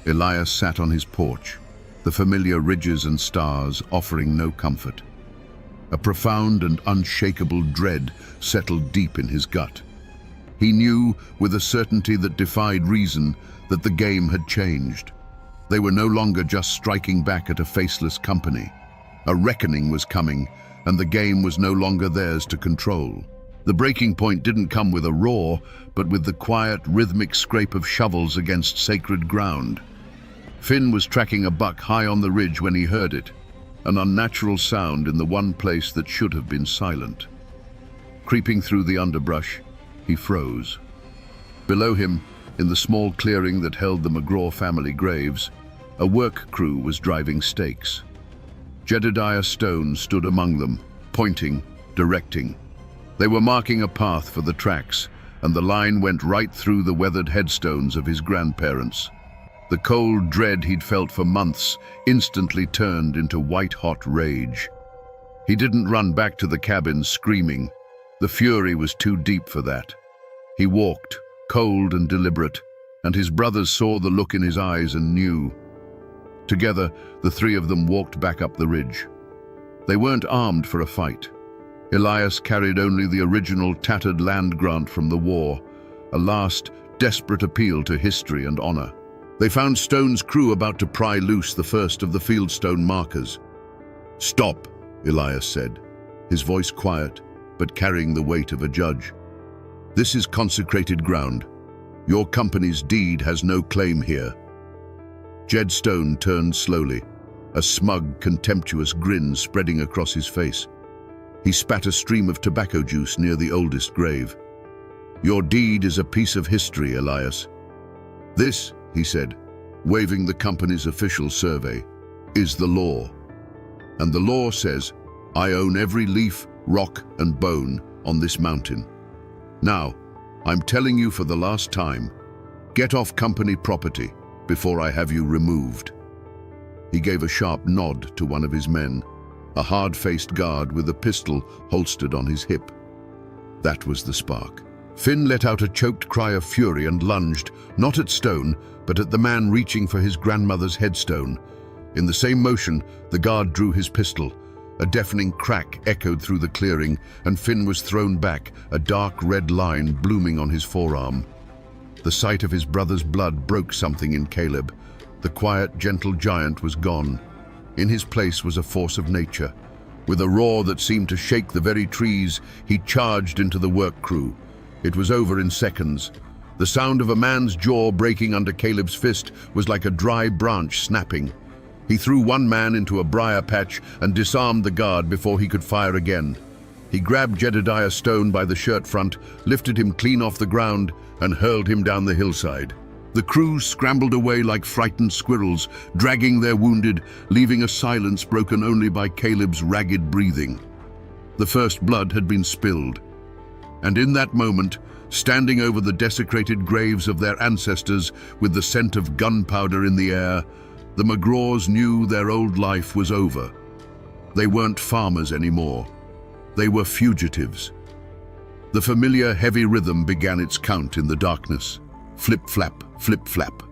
[SPEAKER 1] Elias sat on his porch, the familiar ridges and stars offering no comfort. A profound and unshakable dread settled deep in his gut. He knew, with a certainty that defied reason, that the game had changed. They were no longer just striking back at a faceless company. A reckoning was coming, and the game was no longer theirs to control. The breaking point didn't come with a roar, but with the quiet, rhythmic scrape of shovels against sacred ground. Finn was tracking a buck high on the ridge when he heard it, an unnatural sound in the one place that should have been silent. Creeping through the underbrush, he froze. Below him, in the small clearing that held the McGraw family graves, a work crew was driving stakes. Jedediah Stone stood among them, pointing, directing. They were marking a path for the tracks, and the line went right through the weathered headstones of his grandparents. The cold dread he'd felt for months instantly turned into white-hot rage. He didn't run back to the cabin screaming. The fury was too deep for that. He walked, cold and deliberate, and his brothers saw the look in his eyes and knew. Together, the three of them walked back up the ridge. They weren't armed for a fight. Elias carried only the original tattered land grant from the war, a last, desperate appeal to history and honor. They found Stone's crew about to pry loose the first of the fieldstone markers. "Stop," Elias said, his voice quiet, but carrying the weight of a judge. "This is consecrated ground. Your company's deed has no claim here." Jed Stone turned slowly, a smug, contemptuous grin spreading across his face. He spat a stream of tobacco juice near the oldest grave. "Your deed is a piece of history, Elias. This," he said, waving the company's official survey, "is the law. And the law says, I own every leaf, rock, and bone on this mountain. Now, I'm telling you for the last time, get off company property before I have you removed." He gave a sharp nod to one of his men, a hard-faced guard with a pistol holstered on his hip. That was the spark. Finn let out a choked cry of fury and lunged, not at Stone, but at the man reaching for his grandmother's headstone. In the same motion, the guard drew his pistol. A deafening crack echoed through the clearing, and Finn was thrown back, a dark red line blooming on his forearm. The sight of his brother's blood broke something in Caleb. The quiet, gentle giant was gone. In his place was a force of nature. With a roar that seemed to shake the very trees, he charged into the work crew. It was over in seconds. The sound of a man's jaw breaking under Caleb's fist was like a dry branch snapping. He threw one man into a briar patch and disarmed the guard before he could fire again. He grabbed Jedediah Stone by the shirt front, lifted him clean off the ground, and hurled him down the hillside. The crew scrambled away like frightened squirrels, dragging their wounded, leaving a silence broken only by Caleb's ragged breathing. The first blood had been spilled. And in that moment, standing over the desecrated graves of their ancestors with the scent of gunpowder in the air, the McGraws knew their old life was over. They weren't farmers anymore. They were fugitives. The familiar heavy rhythm began its count in the darkness. Flip-flap, flip-flap.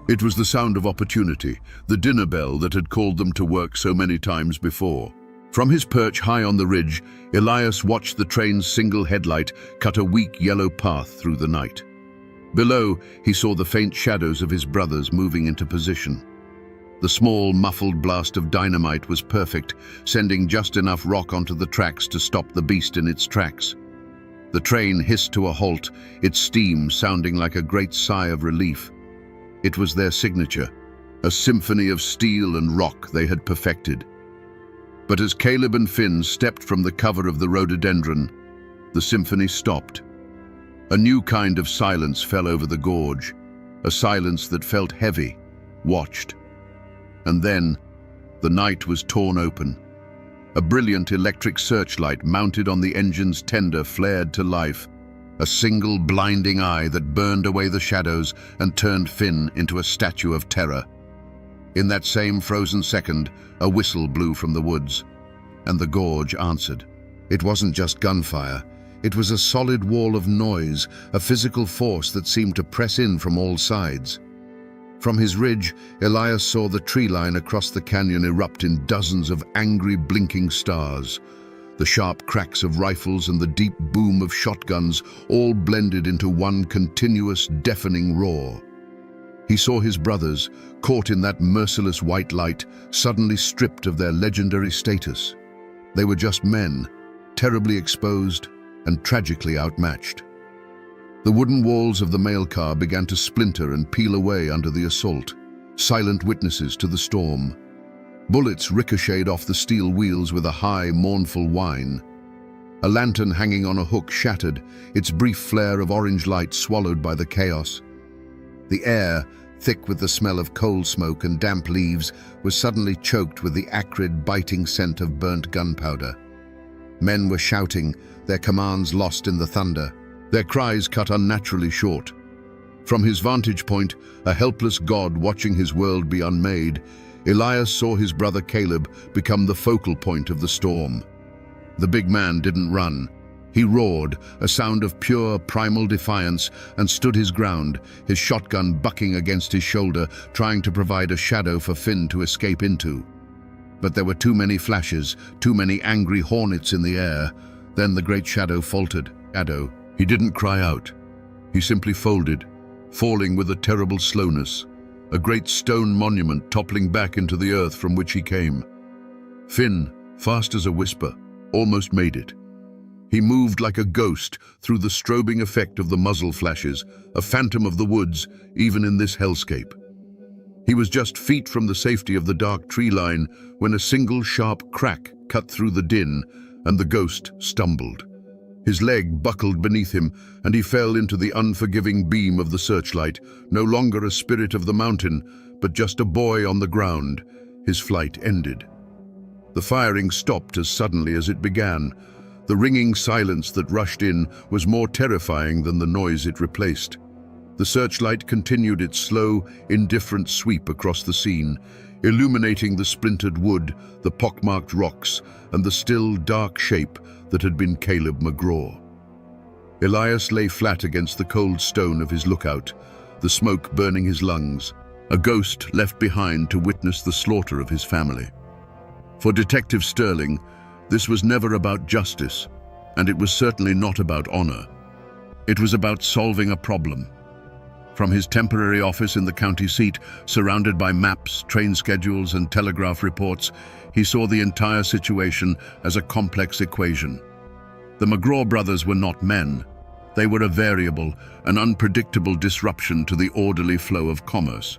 [SPEAKER 1] It was the sound of opportunity, the dinner bell that had called them to work so many times before. From his perch high on the ridge, Elias watched the train's single headlight cut a weak yellow path through the night. Below, he saw the faint shadows of his brothers moving into position. The small, muffled blast of dynamite was perfect, sending just enough rock onto the tracks to stop the beast in its tracks. The train hissed to a halt, its steam sounding like a great sigh of relief. It was their signature, a symphony of steel and rock they had perfected. But as Caleb and Finn stepped from the cover of the rhododendron, the symphony stopped. A new kind of silence fell over the gorge, a silence that felt heavy, watched. And then, the night was torn open. A brilliant electric searchlight mounted on the engine's tender flared to life, a single blinding eye that burned away the shadows and turned Finn into a statue of terror. In that same frozen second, a whistle blew from the woods, and the gorge answered. It wasn't just gunfire. It was a solid wall of noise, a physical force that seemed to press in from all sides. From his ridge, Elias saw the tree line across the canyon erupt in dozens of angry, blinking stars. The sharp cracks of rifles and the deep boom of shotguns all blended into one continuous, deafening roar. He saw his brothers, caught in that merciless white light, suddenly stripped of their legendary status. They were just men, terribly exposed, and tragically outmatched. The wooden walls of the mail car began to splinter and peel away under the assault, silent witnesses to the storm. Bullets ricocheted off the steel wheels with a high, mournful whine. A lantern hanging on a hook shattered, its brief flare of orange light swallowed by the chaos. The air, thick with the smell of coal smoke and damp leaves, was suddenly choked with the acrid, biting scent of burnt gunpowder. Men were shouting, their commands lost in the thunder, their cries cut unnaturally short. From his vantage point, a helpless god watching his world be unmade, Elias saw his brother Caleb become the focal point of the storm. The big man didn't run. He roared, a sound of pure, primal defiance, and stood his ground, his shotgun bucking against his shoulder, trying to provide a shadow for Finn to escape into. But there were too many flashes, too many angry hornets in the air. Then the great shadow faltered. He didn't cry out. He simply folded, falling with a terrible slowness, a great stone monument toppling back into the earth from which he came. Finn, fast as a whisper, almost made it. He moved like a ghost through the strobing effect of the muzzle flashes, a phantom of the woods, even in this hellscape. He was just feet from the safety of the dark tree line when a single sharp crack cut through the din, and the ghost stumbled. His leg buckled beneath him, and he fell into the unforgiving beam of the searchlight, no longer a spirit of the mountain, but just a boy on the ground. His flight ended. The firing stopped as suddenly as it began. The ringing silence that rushed in was more terrifying than the noise it replaced. The searchlight continued its slow, indifferent sweep across the scene, illuminating the splintered wood, the pockmarked rocks, and the still, dark shape that had been Caleb McGraw. Elias lay flat against the cold stone of his lookout, the smoke burning his lungs, a ghost left behind to witness the slaughter of his family. For Detective Sterling, this was never about justice, and it was certainly not about honor. It was about solving a problem. From his temporary office in the county seat, surrounded by maps, train schedules, and telegraph reports, he saw the entire situation as a complex equation. The McGraw brothers were not men. They were a variable, an unpredictable disruption to the orderly flow of commerce.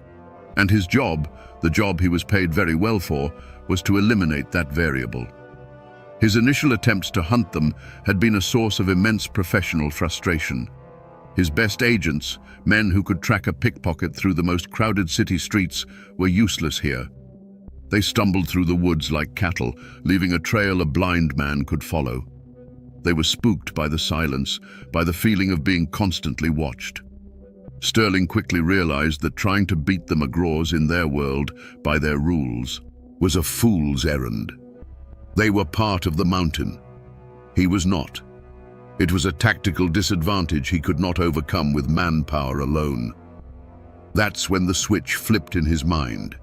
[SPEAKER 1] And his job, the job he was paid very well for, was to eliminate that variable. His initial attempts to hunt them had been a source of immense professional frustration. His best agents, men who could track a pickpocket through the most crowded city streets, were useless here. They stumbled through the woods like cattle, leaving a trail a blind man could follow. They were spooked by the silence, by the feeling of being constantly watched. Sterling quickly realized that trying to beat the McGraws in their world, by their rules, was a fool's errand. They were part of the mountain. He was not. It was a tactical disadvantage he could not overcome with manpower alone. That's when the switch flipped in his mind.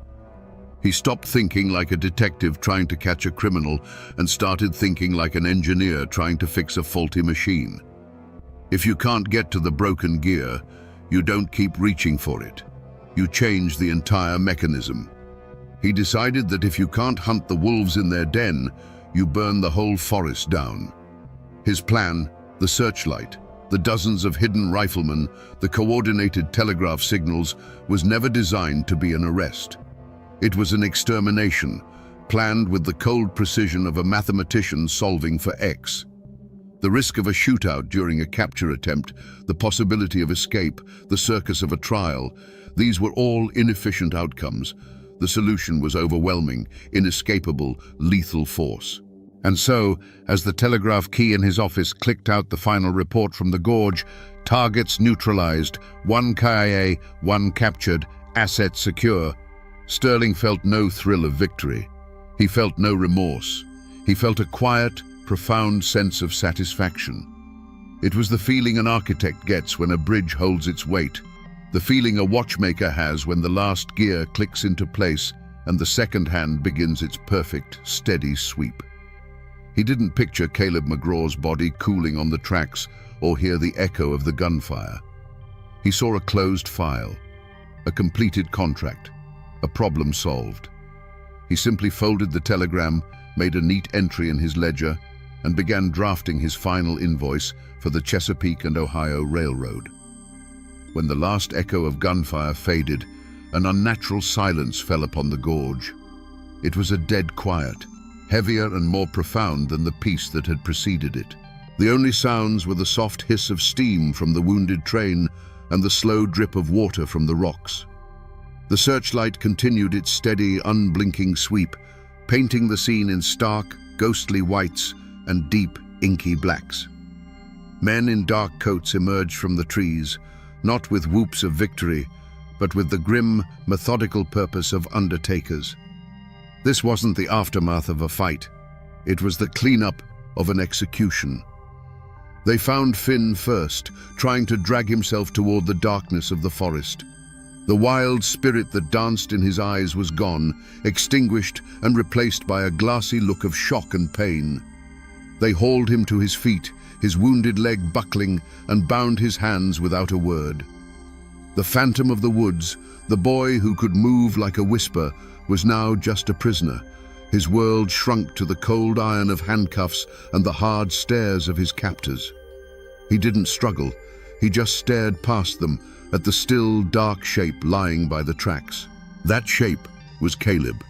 [SPEAKER 1] He stopped thinking like a detective trying to catch a criminal and started thinking like an engineer trying to fix a faulty machine. If you can't get to the broken gear, you don't keep reaching for it. You change the entire mechanism. He decided that if you can't hunt the wolves in their den, you burn the whole forest down. His plan, the searchlight, the dozens of hidden riflemen, the coordinated telegraph signals, was never designed to be an arrest. It was an extermination, planned with the cold precision of a mathematician solving for X. The risk of a shootout during a capture attempt, the possibility of escape, the circus of a trial, these were all inefficient outcomes. The solution was overwhelming, inescapable, lethal force. And so, as the telegraph key in his office clicked out the final report from the gorge, targets neutralized, 1 KIA, 1 captured, assets secure, Sterling felt no thrill of victory. He felt no remorse. He felt a quiet, profound sense of satisfaction. It was the feeling an architect gets when a bridge holds its weight, the feeling a watchmaker has when the last gear clicks into place and the second hand begins its perfect, steady sweep. He didn't picture Caleb McGraw's body cooling on the tracks or hear the echo of the gunfire. He saw a closed file, a completed contract, a problem solved. He simply folded the telegram, made a neat entry in his ledger, and began drafting his final invoice for the Chesapeake and Ohio Railroad. When the last echo of gunfire faded, an unnatural silence fell upon the gorge. It was a dead quiet, heavier and more profound than the peace that had preceded it. The only sounds were the soft hiss of steam from the wounded train and the slow drip of water from the rocks. The searchlight continued its steady, unblinking sweep, painting the scene in stark, ghostly whites and deep, inky blacks. Men in dark coats emerged from the trees, not with whoops of victory, but with the grim, methodical purpose of undertakers. This wasn't the aftermath of a fight. It was the cleanup of an execution. They found Finn first, trying to drag himself toward the darkness of the forest. The wild spirit that danced in his eyes was gone, extinguished and replaced by a glassy look of shock and pain. They hauled him to his feet, his wounded leg buckling, and bound his hands without a word. The phantom of the woods, the boy who could move like a whisper, was now just a prisoner. His world shrunk to the cold iron of handcuffs and the hard stares of his captors. He didn't struggle. He just stared past them at the still, dark shape lying by the tracks. That shape was Caleb.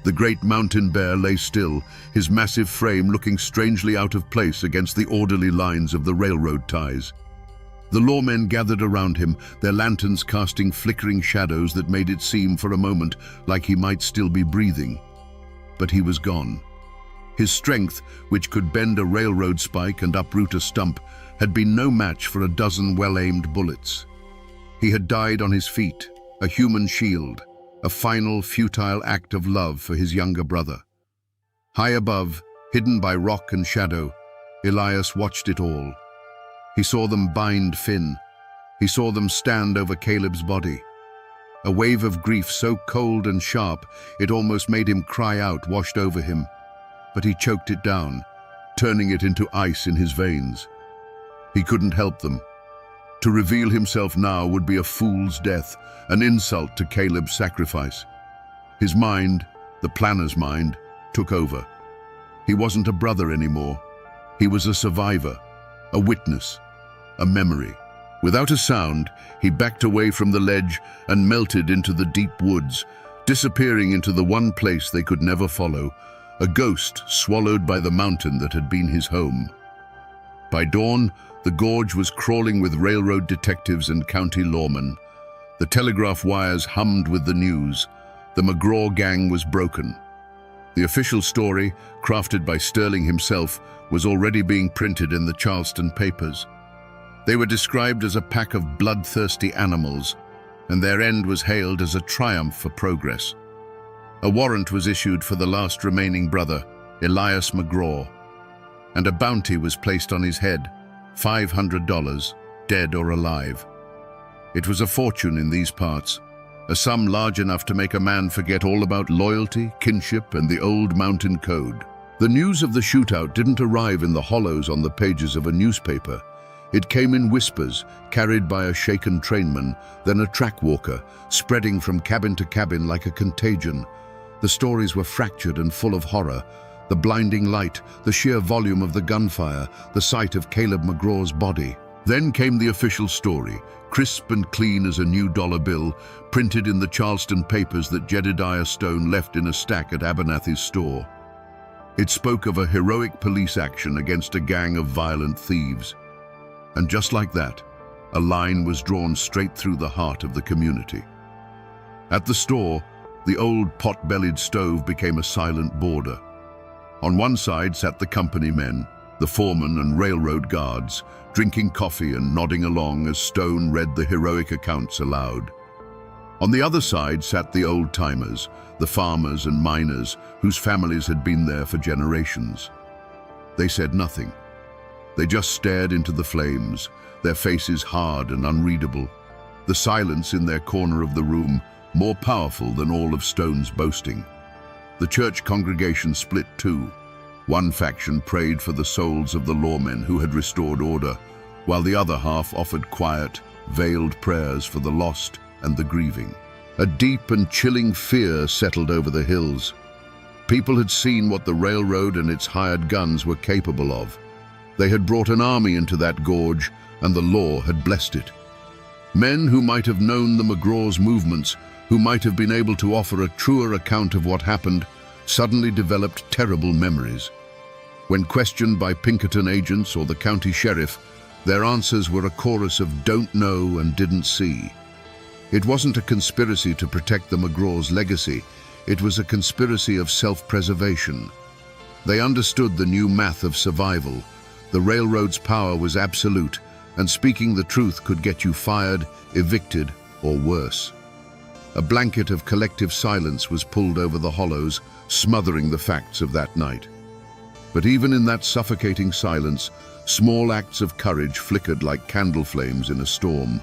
[SPEAKER 1] The great mountain bear lay still, his massive frame looking strangely out of place against the orderly lines of the railroad ties. The lawmen gathered around him, their lanterns casting flickering shadows that made it seem for a moment like he might still be breathing. But he was gone. His strength, which could bend a railroad spike and uproot a stump, had been no match for a dozen well-aimed bullets. He had died on his feet, a human shield, a final, futile act of love for his younger brother. High above, hidden by rock and shadow, Elias watched it all. He saw them bind Finn. He saw them stand over Caleb's body. A wave of grief so cold and sharp, it almost made him cry out, washed over him. But he choked it down, turning it into ice in his veins. He couldn't help them. To reveal himself now would be a fool's death, an insult to Caleb's sacrifice. His mind, the planner's mind, took over. He wasn't a brother anymore. He was a survivor, a witness, a memory. Without a sound, he backed away from the ledge and melted into the deep woods, disappearing into the one place they could never follow, a ghost swallowed by the mountain that had been his home. By dawn, the gorge was crawling with railroad detectives and county lawmen. The telegraph wires hummed with the news. The McGraw gang was broken. The official story, crafted by Sterling himself, was already being printed in the Charleston papers. They were described as a pack of bloodthirsty animals, and their end was hailed as a triumph for progress. A warrant was issued for the last remaining brother, Elias McGraw, and a bounty was placed on his head, $500, dead or alive. It was a fortune in these parts, a sum large enough to make a man forget all about loyalty, kinship, and the old mountain code. The news of the shootout didn't arrive in the hollows on the pages of a newspaper. It came in whispers, carried by a shaken trainman, then a track walker, spreading from cabin to cabin like a contagion. The stories were fractured and full of horror. The blinding light, the sheer volume of the gunfire, the sight of Caleb McGraw's body. Then came the official story, crisp and clean as a new dollar bill, printed in the Charleston papers that Jedediah Stone left in a stack at Abernathy's store. It spoke of a heroic police action against a gang of violent thieves. And just like that, a line was drawn straight through the heart of the community. At the store, the old pot-bellied stove became a silent border. On one side sat the company men, the foremen and railroad guards, drinking coffee and nodding along as Stone read the heroic accounts aloud. On the other side sat the old-timers, the farmers and miners whose families had been there for generations. They said nothing. They just stared into the flames, their faces hard and unreadable, the silence in their corner of the room more powerful than all of Stone's boasting. The church congregation split too. One faction prayed for the souls of the lawmen who had restored order, while the other half offered quiet, veiled prayers for the lost and the grieving. A deep and chilling fear settled over the hills. People had seen what the railroad and its hired guns were capable of. They had brought an army into that gorge, and the law had blessed it. Men who might have known the McGraw's movements, who might have been able to offer a truer account of what happened, suddenly developed terrible memories. When questioned by Pinkerton agents or the county sheriff, their answers were a chorus of "don't know" and "didn't see." It wasn't a conspiracy to protect the McGraw's legacy, it was a conspiracy of self-preservation. They understood the new math of survival. The railroad's power was absolute, and speaking the truth could get you fired, evicted, or worse. A blanket of collective silence was pulled over the hollows, smothering the facts of that night. But even in that suffocating silence, small acts of courage flickered like candle flames in a storm.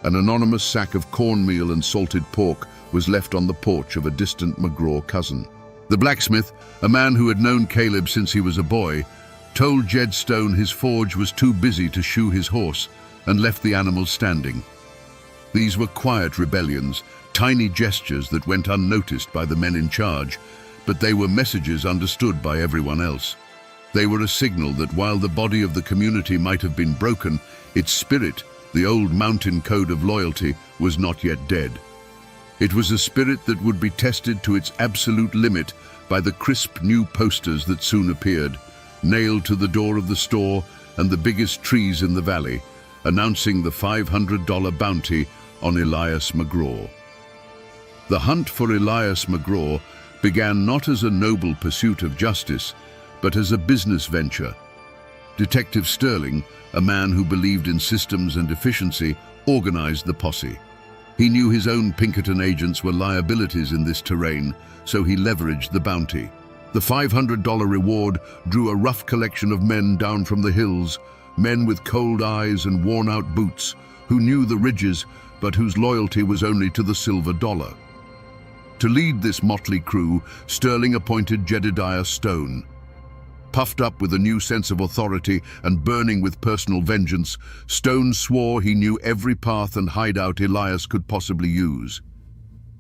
[SPEAKER 1] An anonymous sack of cornmeal and salted pork was left on the porch of a distant McGraw cousin. The blacksmith, a man who had known Caleb since he was a boy, told Jed Stone his forge was too busy to shoe his horse and left the animal standing. These were quiet rebellions, tiny gestures that went unnoticed by the men in charge, but they were messages understood by everyone else. They were a signal that while the body of the community might have been broken, its spirit, the old mountain code of loyalty, was not yet dead. It was a spirit that would be tested to its absolute limit by the crisp new posters that soon appeared, nailed to the door of the store and the biggest trees in the valley, announcing the $500 bounty on Elias McGraw. The hunt for Elias McGraw began not as a noble pursuit of justice, but as a business venture. Detective Sterling, a man who believed in systems and efficiency, organized the posse. He knew his own Pinkerton agents were liabilities in this terrain, so he leveraged the bounty. The $500 reward drew a rough collection of men down from the hills, men with cold eyes and worn-out boots, who knew the ridges, but whose loyalty was only to the silver dollar. To lead this motley crew, Sterling appointed Jedediah Stone. Puffed up with a new sense of authority and burning with personal vengeance, Stone swore he knew every path and hideout Elias could possibly use.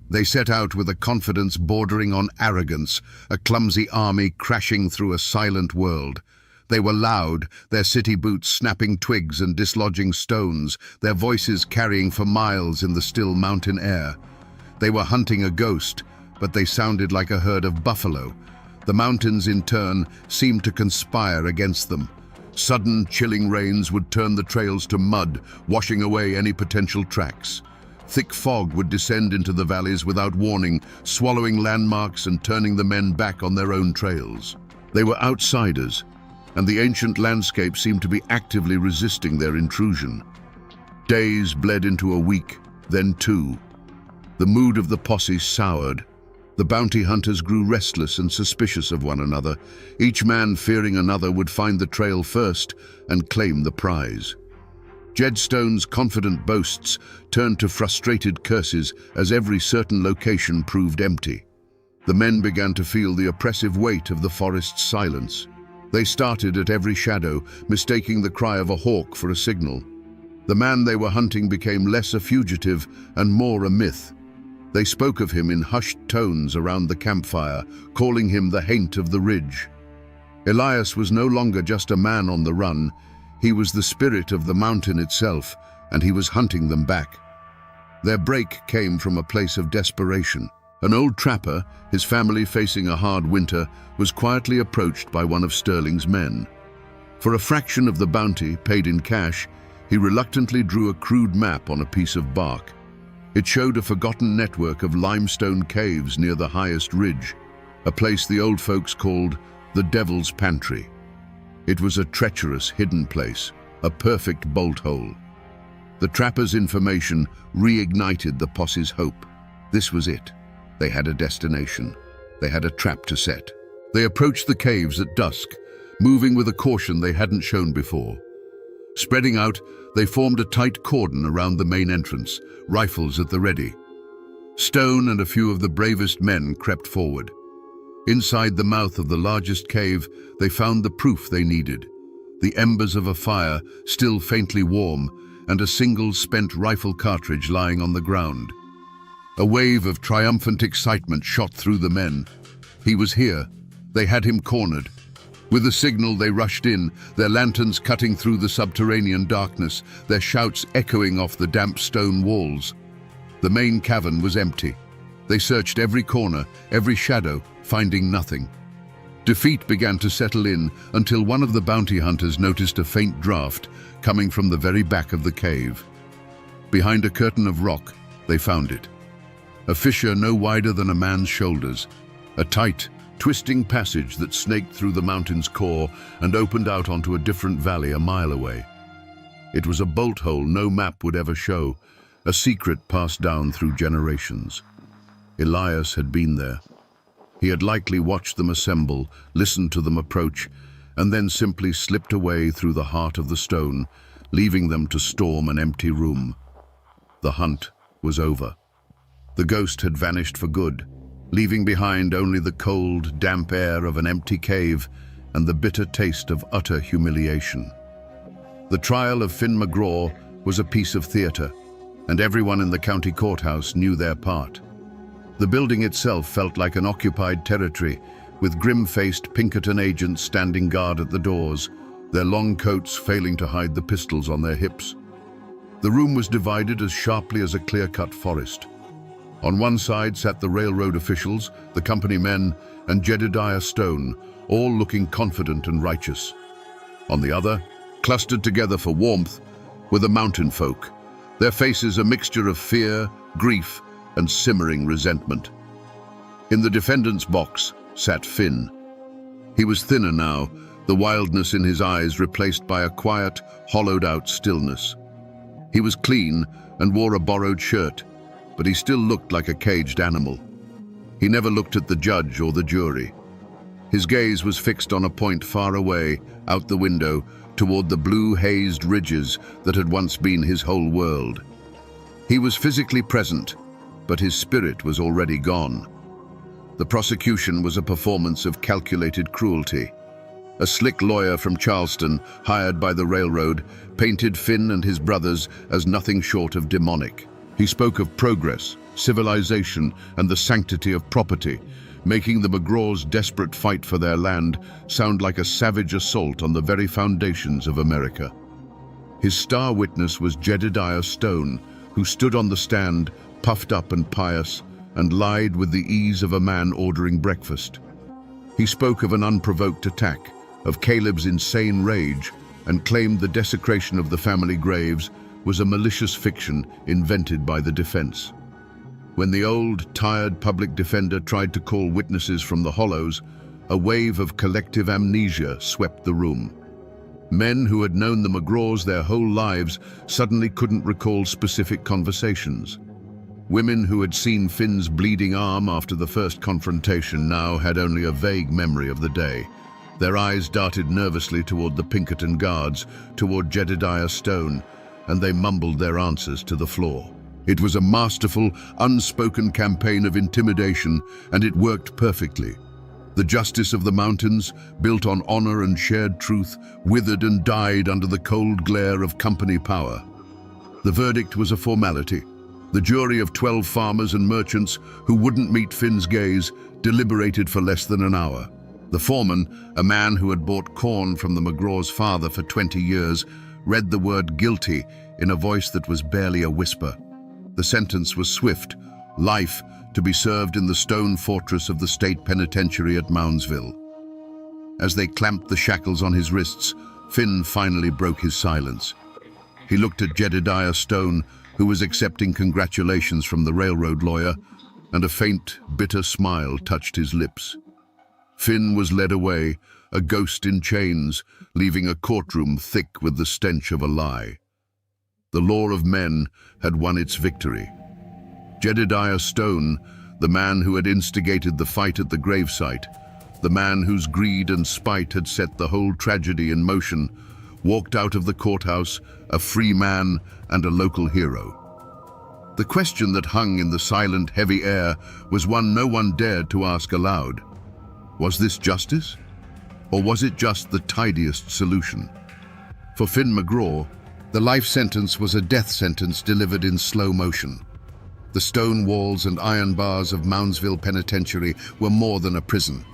[SPEAKER 1] They set out with a confidence bordering on arrogance, a clumsy army crashing through a silent world. They were loud, their city boots snapping twigs and dislodging stones, their voices carrying for miles in the still mountain air. They were hunting a ghost, but they sounded like a herd of buffalo. The mountains, in turn, seemed to conspire against them. Sudden, chilling rains would turn the trails to mud, washing away any potential tracks. Thick fog would descend into the valleys without warning, swallowing landmarks and turning the men back on their own trails. They were outsiders, and the ancient landscape seemed to be actively resisting their intrusion. Days bled into a week, then two. The mood of the posse soured. The bounty hunters grew restless and suspicious of one another, each man fearing another would find the trail first and claim the prize. Jed Stone's confident boasts turned to frustrated curses as every certain location proved empty. The men began to feel the oppressive weight of the forest's silence. They started at every shadow, mistaking the cry of a hawk for a signal. The man they were hunting became less a fugitive and more a myth. They spoke of him in hushed tones around the campfire, calling him the Haint of the Ridge. Elias was no longer just a man on the run. He was the spirit of the mountain itself, and he was hunting them back. Their break came from a place of desperation. An old trapper, his family facing a hard winter, was quietly approached by one of Sterling's men. For a fraction of the bounty, paid in cash, he reluctantly drew a crude map on a piece of bark. It showed a forgotten network of limestone caves near the highest ridge, a place the old folks called the Devil's Pantry. It was a treacherous, hidden place, a perfect bolt hole. The trapper's information reignited the posse's hope. This was it. They had a destination. They had a trap to set. They approached the caves at dusk, moving with a caution they hadn't shown before. Spreading out, they formed a tight cordon around the main entrance, rifles at the ready. Stone and a few of the bravest men crept forward. Inside the mouth of the largest cave, they found the proof they needed. The embers of a fire, still faintly warm, and a single spent rifle cartridge lying on the ground. A wave of triumphant excitement shot through the men. He was here. They had him cornered. With a signal, they rushed in, their lanterns cutting through the subterranean darkness, their shouts echoing off the damp stone walls. The main cavern was empty. They searched every corner, every shadow, finding nothing. Defeat began to settle in until one of the bounty hunters noticed a faint draft coming from the very back of the cave. Behind a curtain of rock, they found it. A fissure no wider than a man's shoulders, a tight, twisting passage that snaked through the mountain's core and opened out onto a different valley a mile away. It was a bolt hole no map would ever show, a secret passed down through generations. Elias had been there. He had likely watched them assemble, listened to them approach, and then simply slipped away through the heart of the stone, leaving them to storm an empty room. The hunt was over. The ghost had vanished for good, leaving behind only the cold, damp air of an empty cave and the bitter taste of utter humiliation. The trial of Finn McGraw was a piece of theatre, and everyone in the county courthouse knew their part. The building itself felt like an occupied territory, with grim-faced Pinkerton agents standing guard at the doors, their long coats failing to hide the pistols on their hips. The room was divided as sharply as a clear-cut forest. On one side sat the railroad officials, the company men, and Jedediah Stone, all looking confident and righteous. On the other, clustered together for warmth, were the mountain folk, their faces a mixture of fear, grief, and simmering resentment. In the defendant's box sat Finn. He was thinner now, the wildness in his eyes replaced by a quiet, hollowed-out stillness. He was clean and wore a borrowed shirt, but he still looked like a caged animal. He never looked at the judge or the jury. His gaze was fixed on a point far away, out the window, toward the blue-hazed ridges that had once been his whole world. He was physically present, but his spirit was already gone. The prosecution was a performance of calculated cruelty. A slick lawyer from Charleston, hired by the railroad, painted Finn and his brothers as nothing short of demonic. He spoke of progress, civilization, and the sanctity of property, making the McGraw's desperate fight for their land sound like a savage assault on the very foundations of America. His star witness was Jedediah Stone, who stood on the stand, puffed up and pious, and lied with the ease of a man ordering breakfast. He spoke of an unprovoked attack, of Caleb's insane rage, and claimed the desecration of the family graves was a malicious fiction invented by the defense. When the old, tired public defender tried to call witnesses from the hollows, a wave of collective amnesia swept the room. Men who had known the McGraws their whole lives suddenly couldn't recall specific conversations. Women who had seen Finn's bleeding arm after the first confrontation now had only a vague memory of the day. Their eyes darted nervously toward the Pinkerton guards, toward Jedediah Stone, and they mumbled their answers to the floor. It was a masterful, unspoken campaign of intimidation, and it worked perfectly. The justice of the mountains, built on honor and shared truth, withered and died under the cold glare of company power. The verdict was a formality. The jury of 12 farmers and merchants who wouldn't meet Finn's gaze deliberated for less than an hour. The foreman, a man who had bought corn from the McGraw's father for 20 years, read the word guilty in a voice that was barely a whisper. The sentence was swift: life, to be served in the stone fortress of the state penitentiary at Moundsville. As they clamped the shackles on his wrists, Finn finally broke his silence. He looked at Jedediah Stone, who was accepting congratulations from the railroad lawyer, and a faint, bitter smile touched his lips. Finn was led away, a ghost in chains, leaving a courtroom thick with the stench of a lie. The law of men had won its victory. Jedediah Stone, the man who had instigated the fight at the gravesite, the man whose greed and spite had set the whole tragedy in motion, walked out of the courthouse a free man and a local hero. The question that hung in the silent, heavy air was one no one dared to ask aloud. Was this justice? Or was it just the tidiest solution? For Finn McGraw, the life sentence was a death sentence delivered in slow motion. The stone walls and iron bars of Moundsville Penitentiary were more than a prison.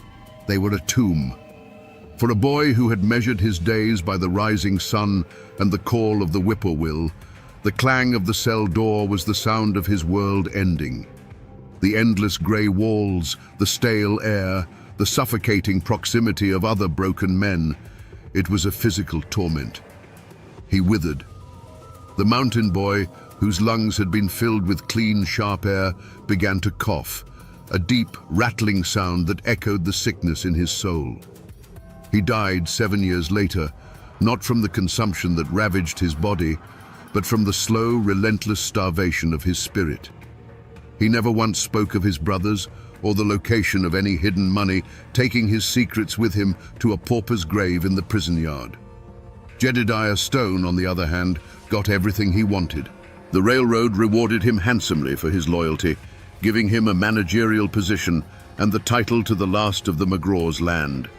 [SPEAKER 1] They were a tomb. For a boy who had measured his days by the rising sun and the call of the whippoorwill, the clang of the cell door was the sound of his world ending. The endless grey walls, the stale air, the suffocating proximity of other broken men, it was a physical torment. He withered. The mountain boy, whose lungs had been filled with clean, sharp air, began to cough, a deep, rattling sound that echoed the sickness in his soul. He died 7 years later, not from the consumption that ravaged his body, but from the slow, relentless starvation of his spirit. He never once spoke of his brothers or the location of any hidden money, taking his secrets with him to a pauper's grave in the prison yard. Jedediah Stone, on the other hand, got everything he wanted. The railroad rewarded him handsomely for his loyalty, giving him a managerial position and the title to the last of the McGraw's land.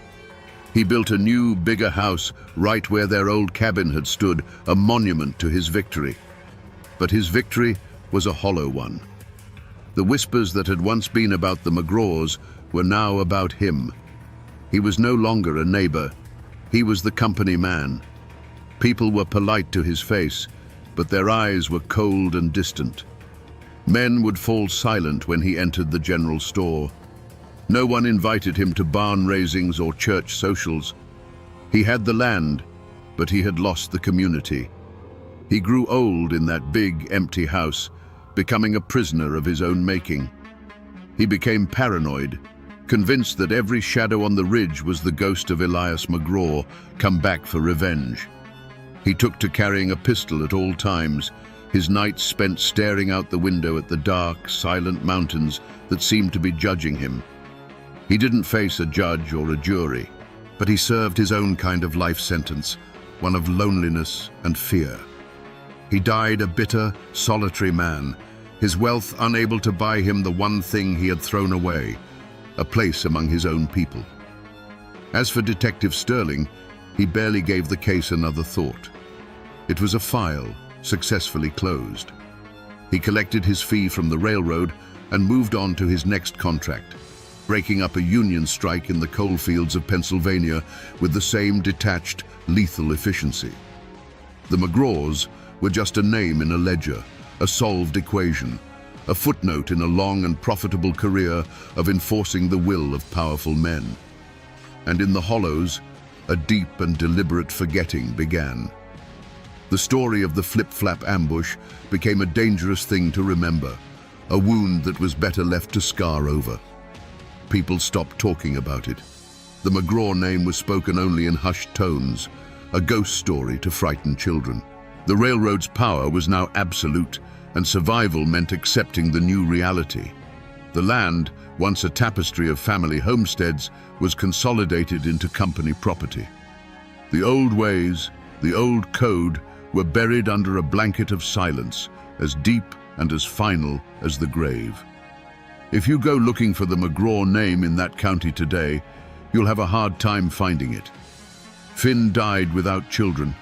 [SPEAKER 1] He built a new, bigger house right where their old cabin had stood, a monument to his victory. But his victory was a hollow one. The whispers that had once been about the McGraws were now about him. He was no longer a neighbor. He was the company man. People were polite to his face, but their eyes were cold and distant. Men would fall silent when he entered the general store. No one invited him to barn raisings or church socials. He had the land, but he had lost the community. He grew old in that big, empty house, becoming a prisoner of his own making. He became paranoid, convinced that every shadow on the ridge was the ghost of Elias McGraw, come back for revenge. He took to carrying a pistol at all times, his nights spent staring out the window at the dark, silent mountains that seemed to be judging him. He didn't face a judge or a jury, but he served his own kind of life sentence, one of loneliness and fear. He died a bitter, solitary man, his wealth unable to buy him the one thing he had thrown away, a place among his own people. As for Detective Sterling, he barely gave the case another thought. It was a file, successfully closed. He collected his fee from the railroad and moved on to his next contract, breaking up a union strike in the coal fields of Pennsylvania with the same detached, lethal efficiency. The McGraws were just a name in a ledger, a solved equation, a footnote in a long and profitable career of enforcing the will of powerful men. And in the hollows, a deep and deliberate forgetting began. The story of the flip-flap ambush became a dangerous thing to remember, a wound that was better left to scar over. People stopped talking about it. The McGraw name was spoken only in hushed tones, a ghost story to frighten children. The railroad's power was now absolute, and survival meant accepting the new reality. The land, once a tapestry of family homesteads, was consolidated into company property. The old ways, the old code, were buried under a blanket of silence, as deep and as final as the grave. If you go looking for the McGraw name in that county today, you'll have a hard time finding it. Finn died without children,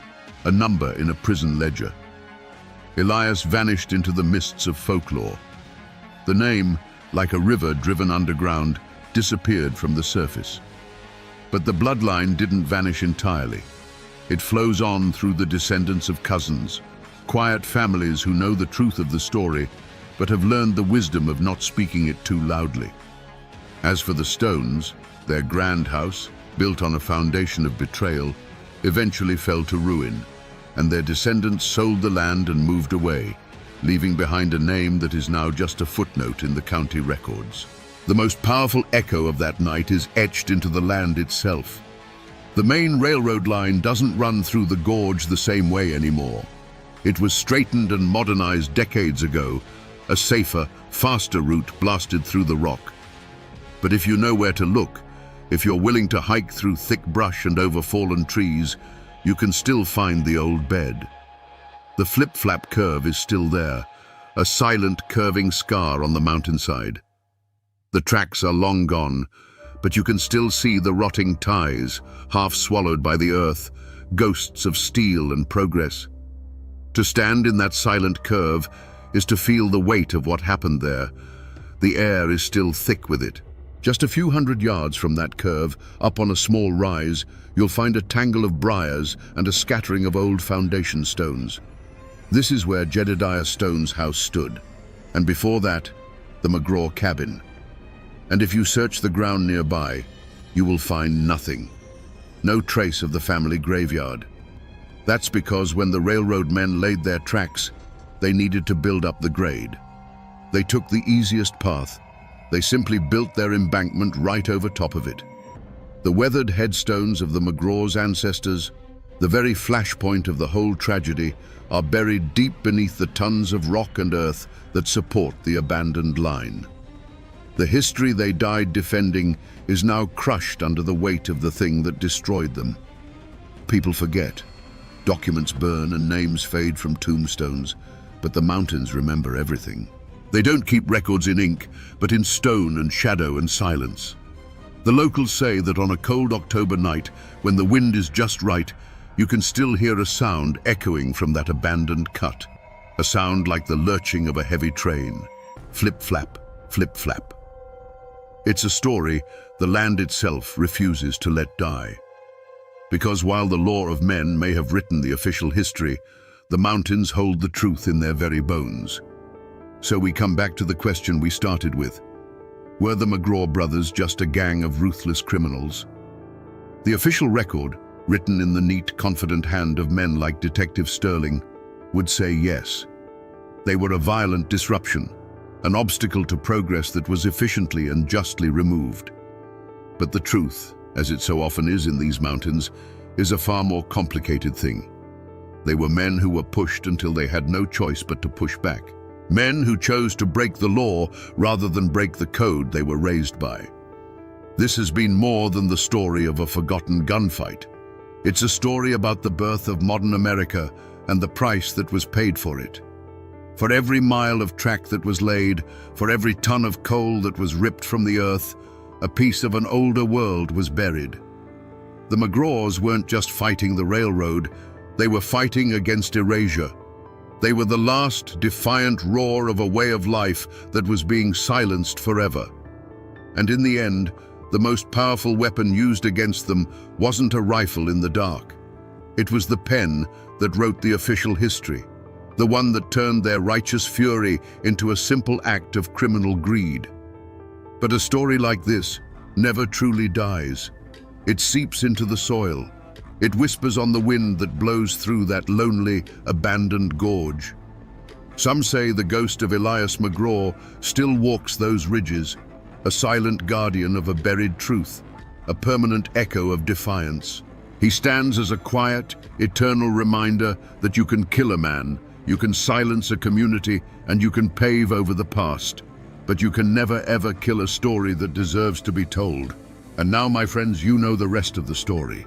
[SPEAKER 1] a number in a prison ledger. Elias vanished into the mists of folklore. The name, like a river driven underground, disappeared from the surface. But the bloodline didn't vanish entirely. It flows on through the descendants of cousins, quiet families who know the truth of the story, but have learned the wisdom of not speaking it too loudly. As for the Stones, their grand house, built on a foundation of betrayal, eventually fell to ruin, and their descendants sold the land and moved away, leaving behind a name that is now just a footnote in the county records. The most powerful echo of that night is etched into the land itself. The main railroad line doesn't run through the gorge the same way anymore. It was straightened and modernized decades ago, a safer, faster route blasted through the rock. But if you know where to look, if you're willing to hike through thick brush and over fallen trees, you can still find the old bed. The flip-flap curve is still there, a silent curving scar on the mountainside. The tracks are long gone, but you can still see the rotting ties, half swallowed by the earth, ghosts of steel and progress. To stand in that silent curve is to feel the weight of what happened there. The air is still thick with it. Just a few hundred yards from that curve, up on a small rise, you'll find a tangle of briars and a scattering of old foundation stones. This is where Jedediah Stone's house stood, and before that, the McGraw cabin. And if you search the ground nearby, you will find nothing. No trace of the family graveyard. That's because when the railroad men laid their tracks, they needed to build up the grade. They took the easiest path. They simply built their embankment right over top of it. The weathered headstones of the McGraw's ancestors, the very flashpoint of the whole tragedy, are buried deep beneath the tons of rock and earth that support the abandoned line. The history they died defending is now crushed under the weight of the thing that destroyed them. People forget. Documents burn and names fade from tombstones, but the mountains remember everything. They don't keep records in ink, but in stone and shadow and silence. The locals say that on a cold October night, when the wind is just right, you can still hear a sound echoing from that abandoned cut. A sound like the lurching of a heavy train. Flip-flap, flip-flap. It's a story the land itself refuses to let die. Because while the law of men may have written the official history, the mountains hold the truth in their very bones. So we come back to the question we started with. Were the McGraw brothers just a gang of ruthless criminals? The official record, written in the neat, confident hand of men like Detective Sterling, would say yes. They were a violent disruption, an obstacle to progress that was efficiently and justly removed. But the truth, as it so often is in these mountains, is a far more complicated thing. They were men who were pushed until they had no choice but to push back. Men who chose to break the law rather than break the code they were raised by. This has been more than the story of a forgotten gunfight. It's a story about the birth of modern America and the price that was paid for it. For every mile of track that was laid, for every ton of coal that was ripped from the earth, a piece of an older world was buried. The McGraws weren't just fighting the railroad, they were fighting against erasure. They were the last defiant roar of a way of life that was being silenced forever. And in the end, the most powerful weapon used against them wasn't a rifle in the dark. It was the pen that wrote the official history, the one that turned their righteous fury into a simple act of criminal greed. But a story like this never truly dies. It seeps into the soil. It whispers on the wind that blows through that lonely, abandoned gorge. Some say the ghost of Elias McGraw still walks those ridges, a silent guardian of a buried truth, a permanent echo of defiance. He stands as a quiet, eternal reminder that you can kill a man, you can silence a community, and you can pave over the past. But you can never ever kill a story that deserves to be told. And now, my friends, you know the rest of the story.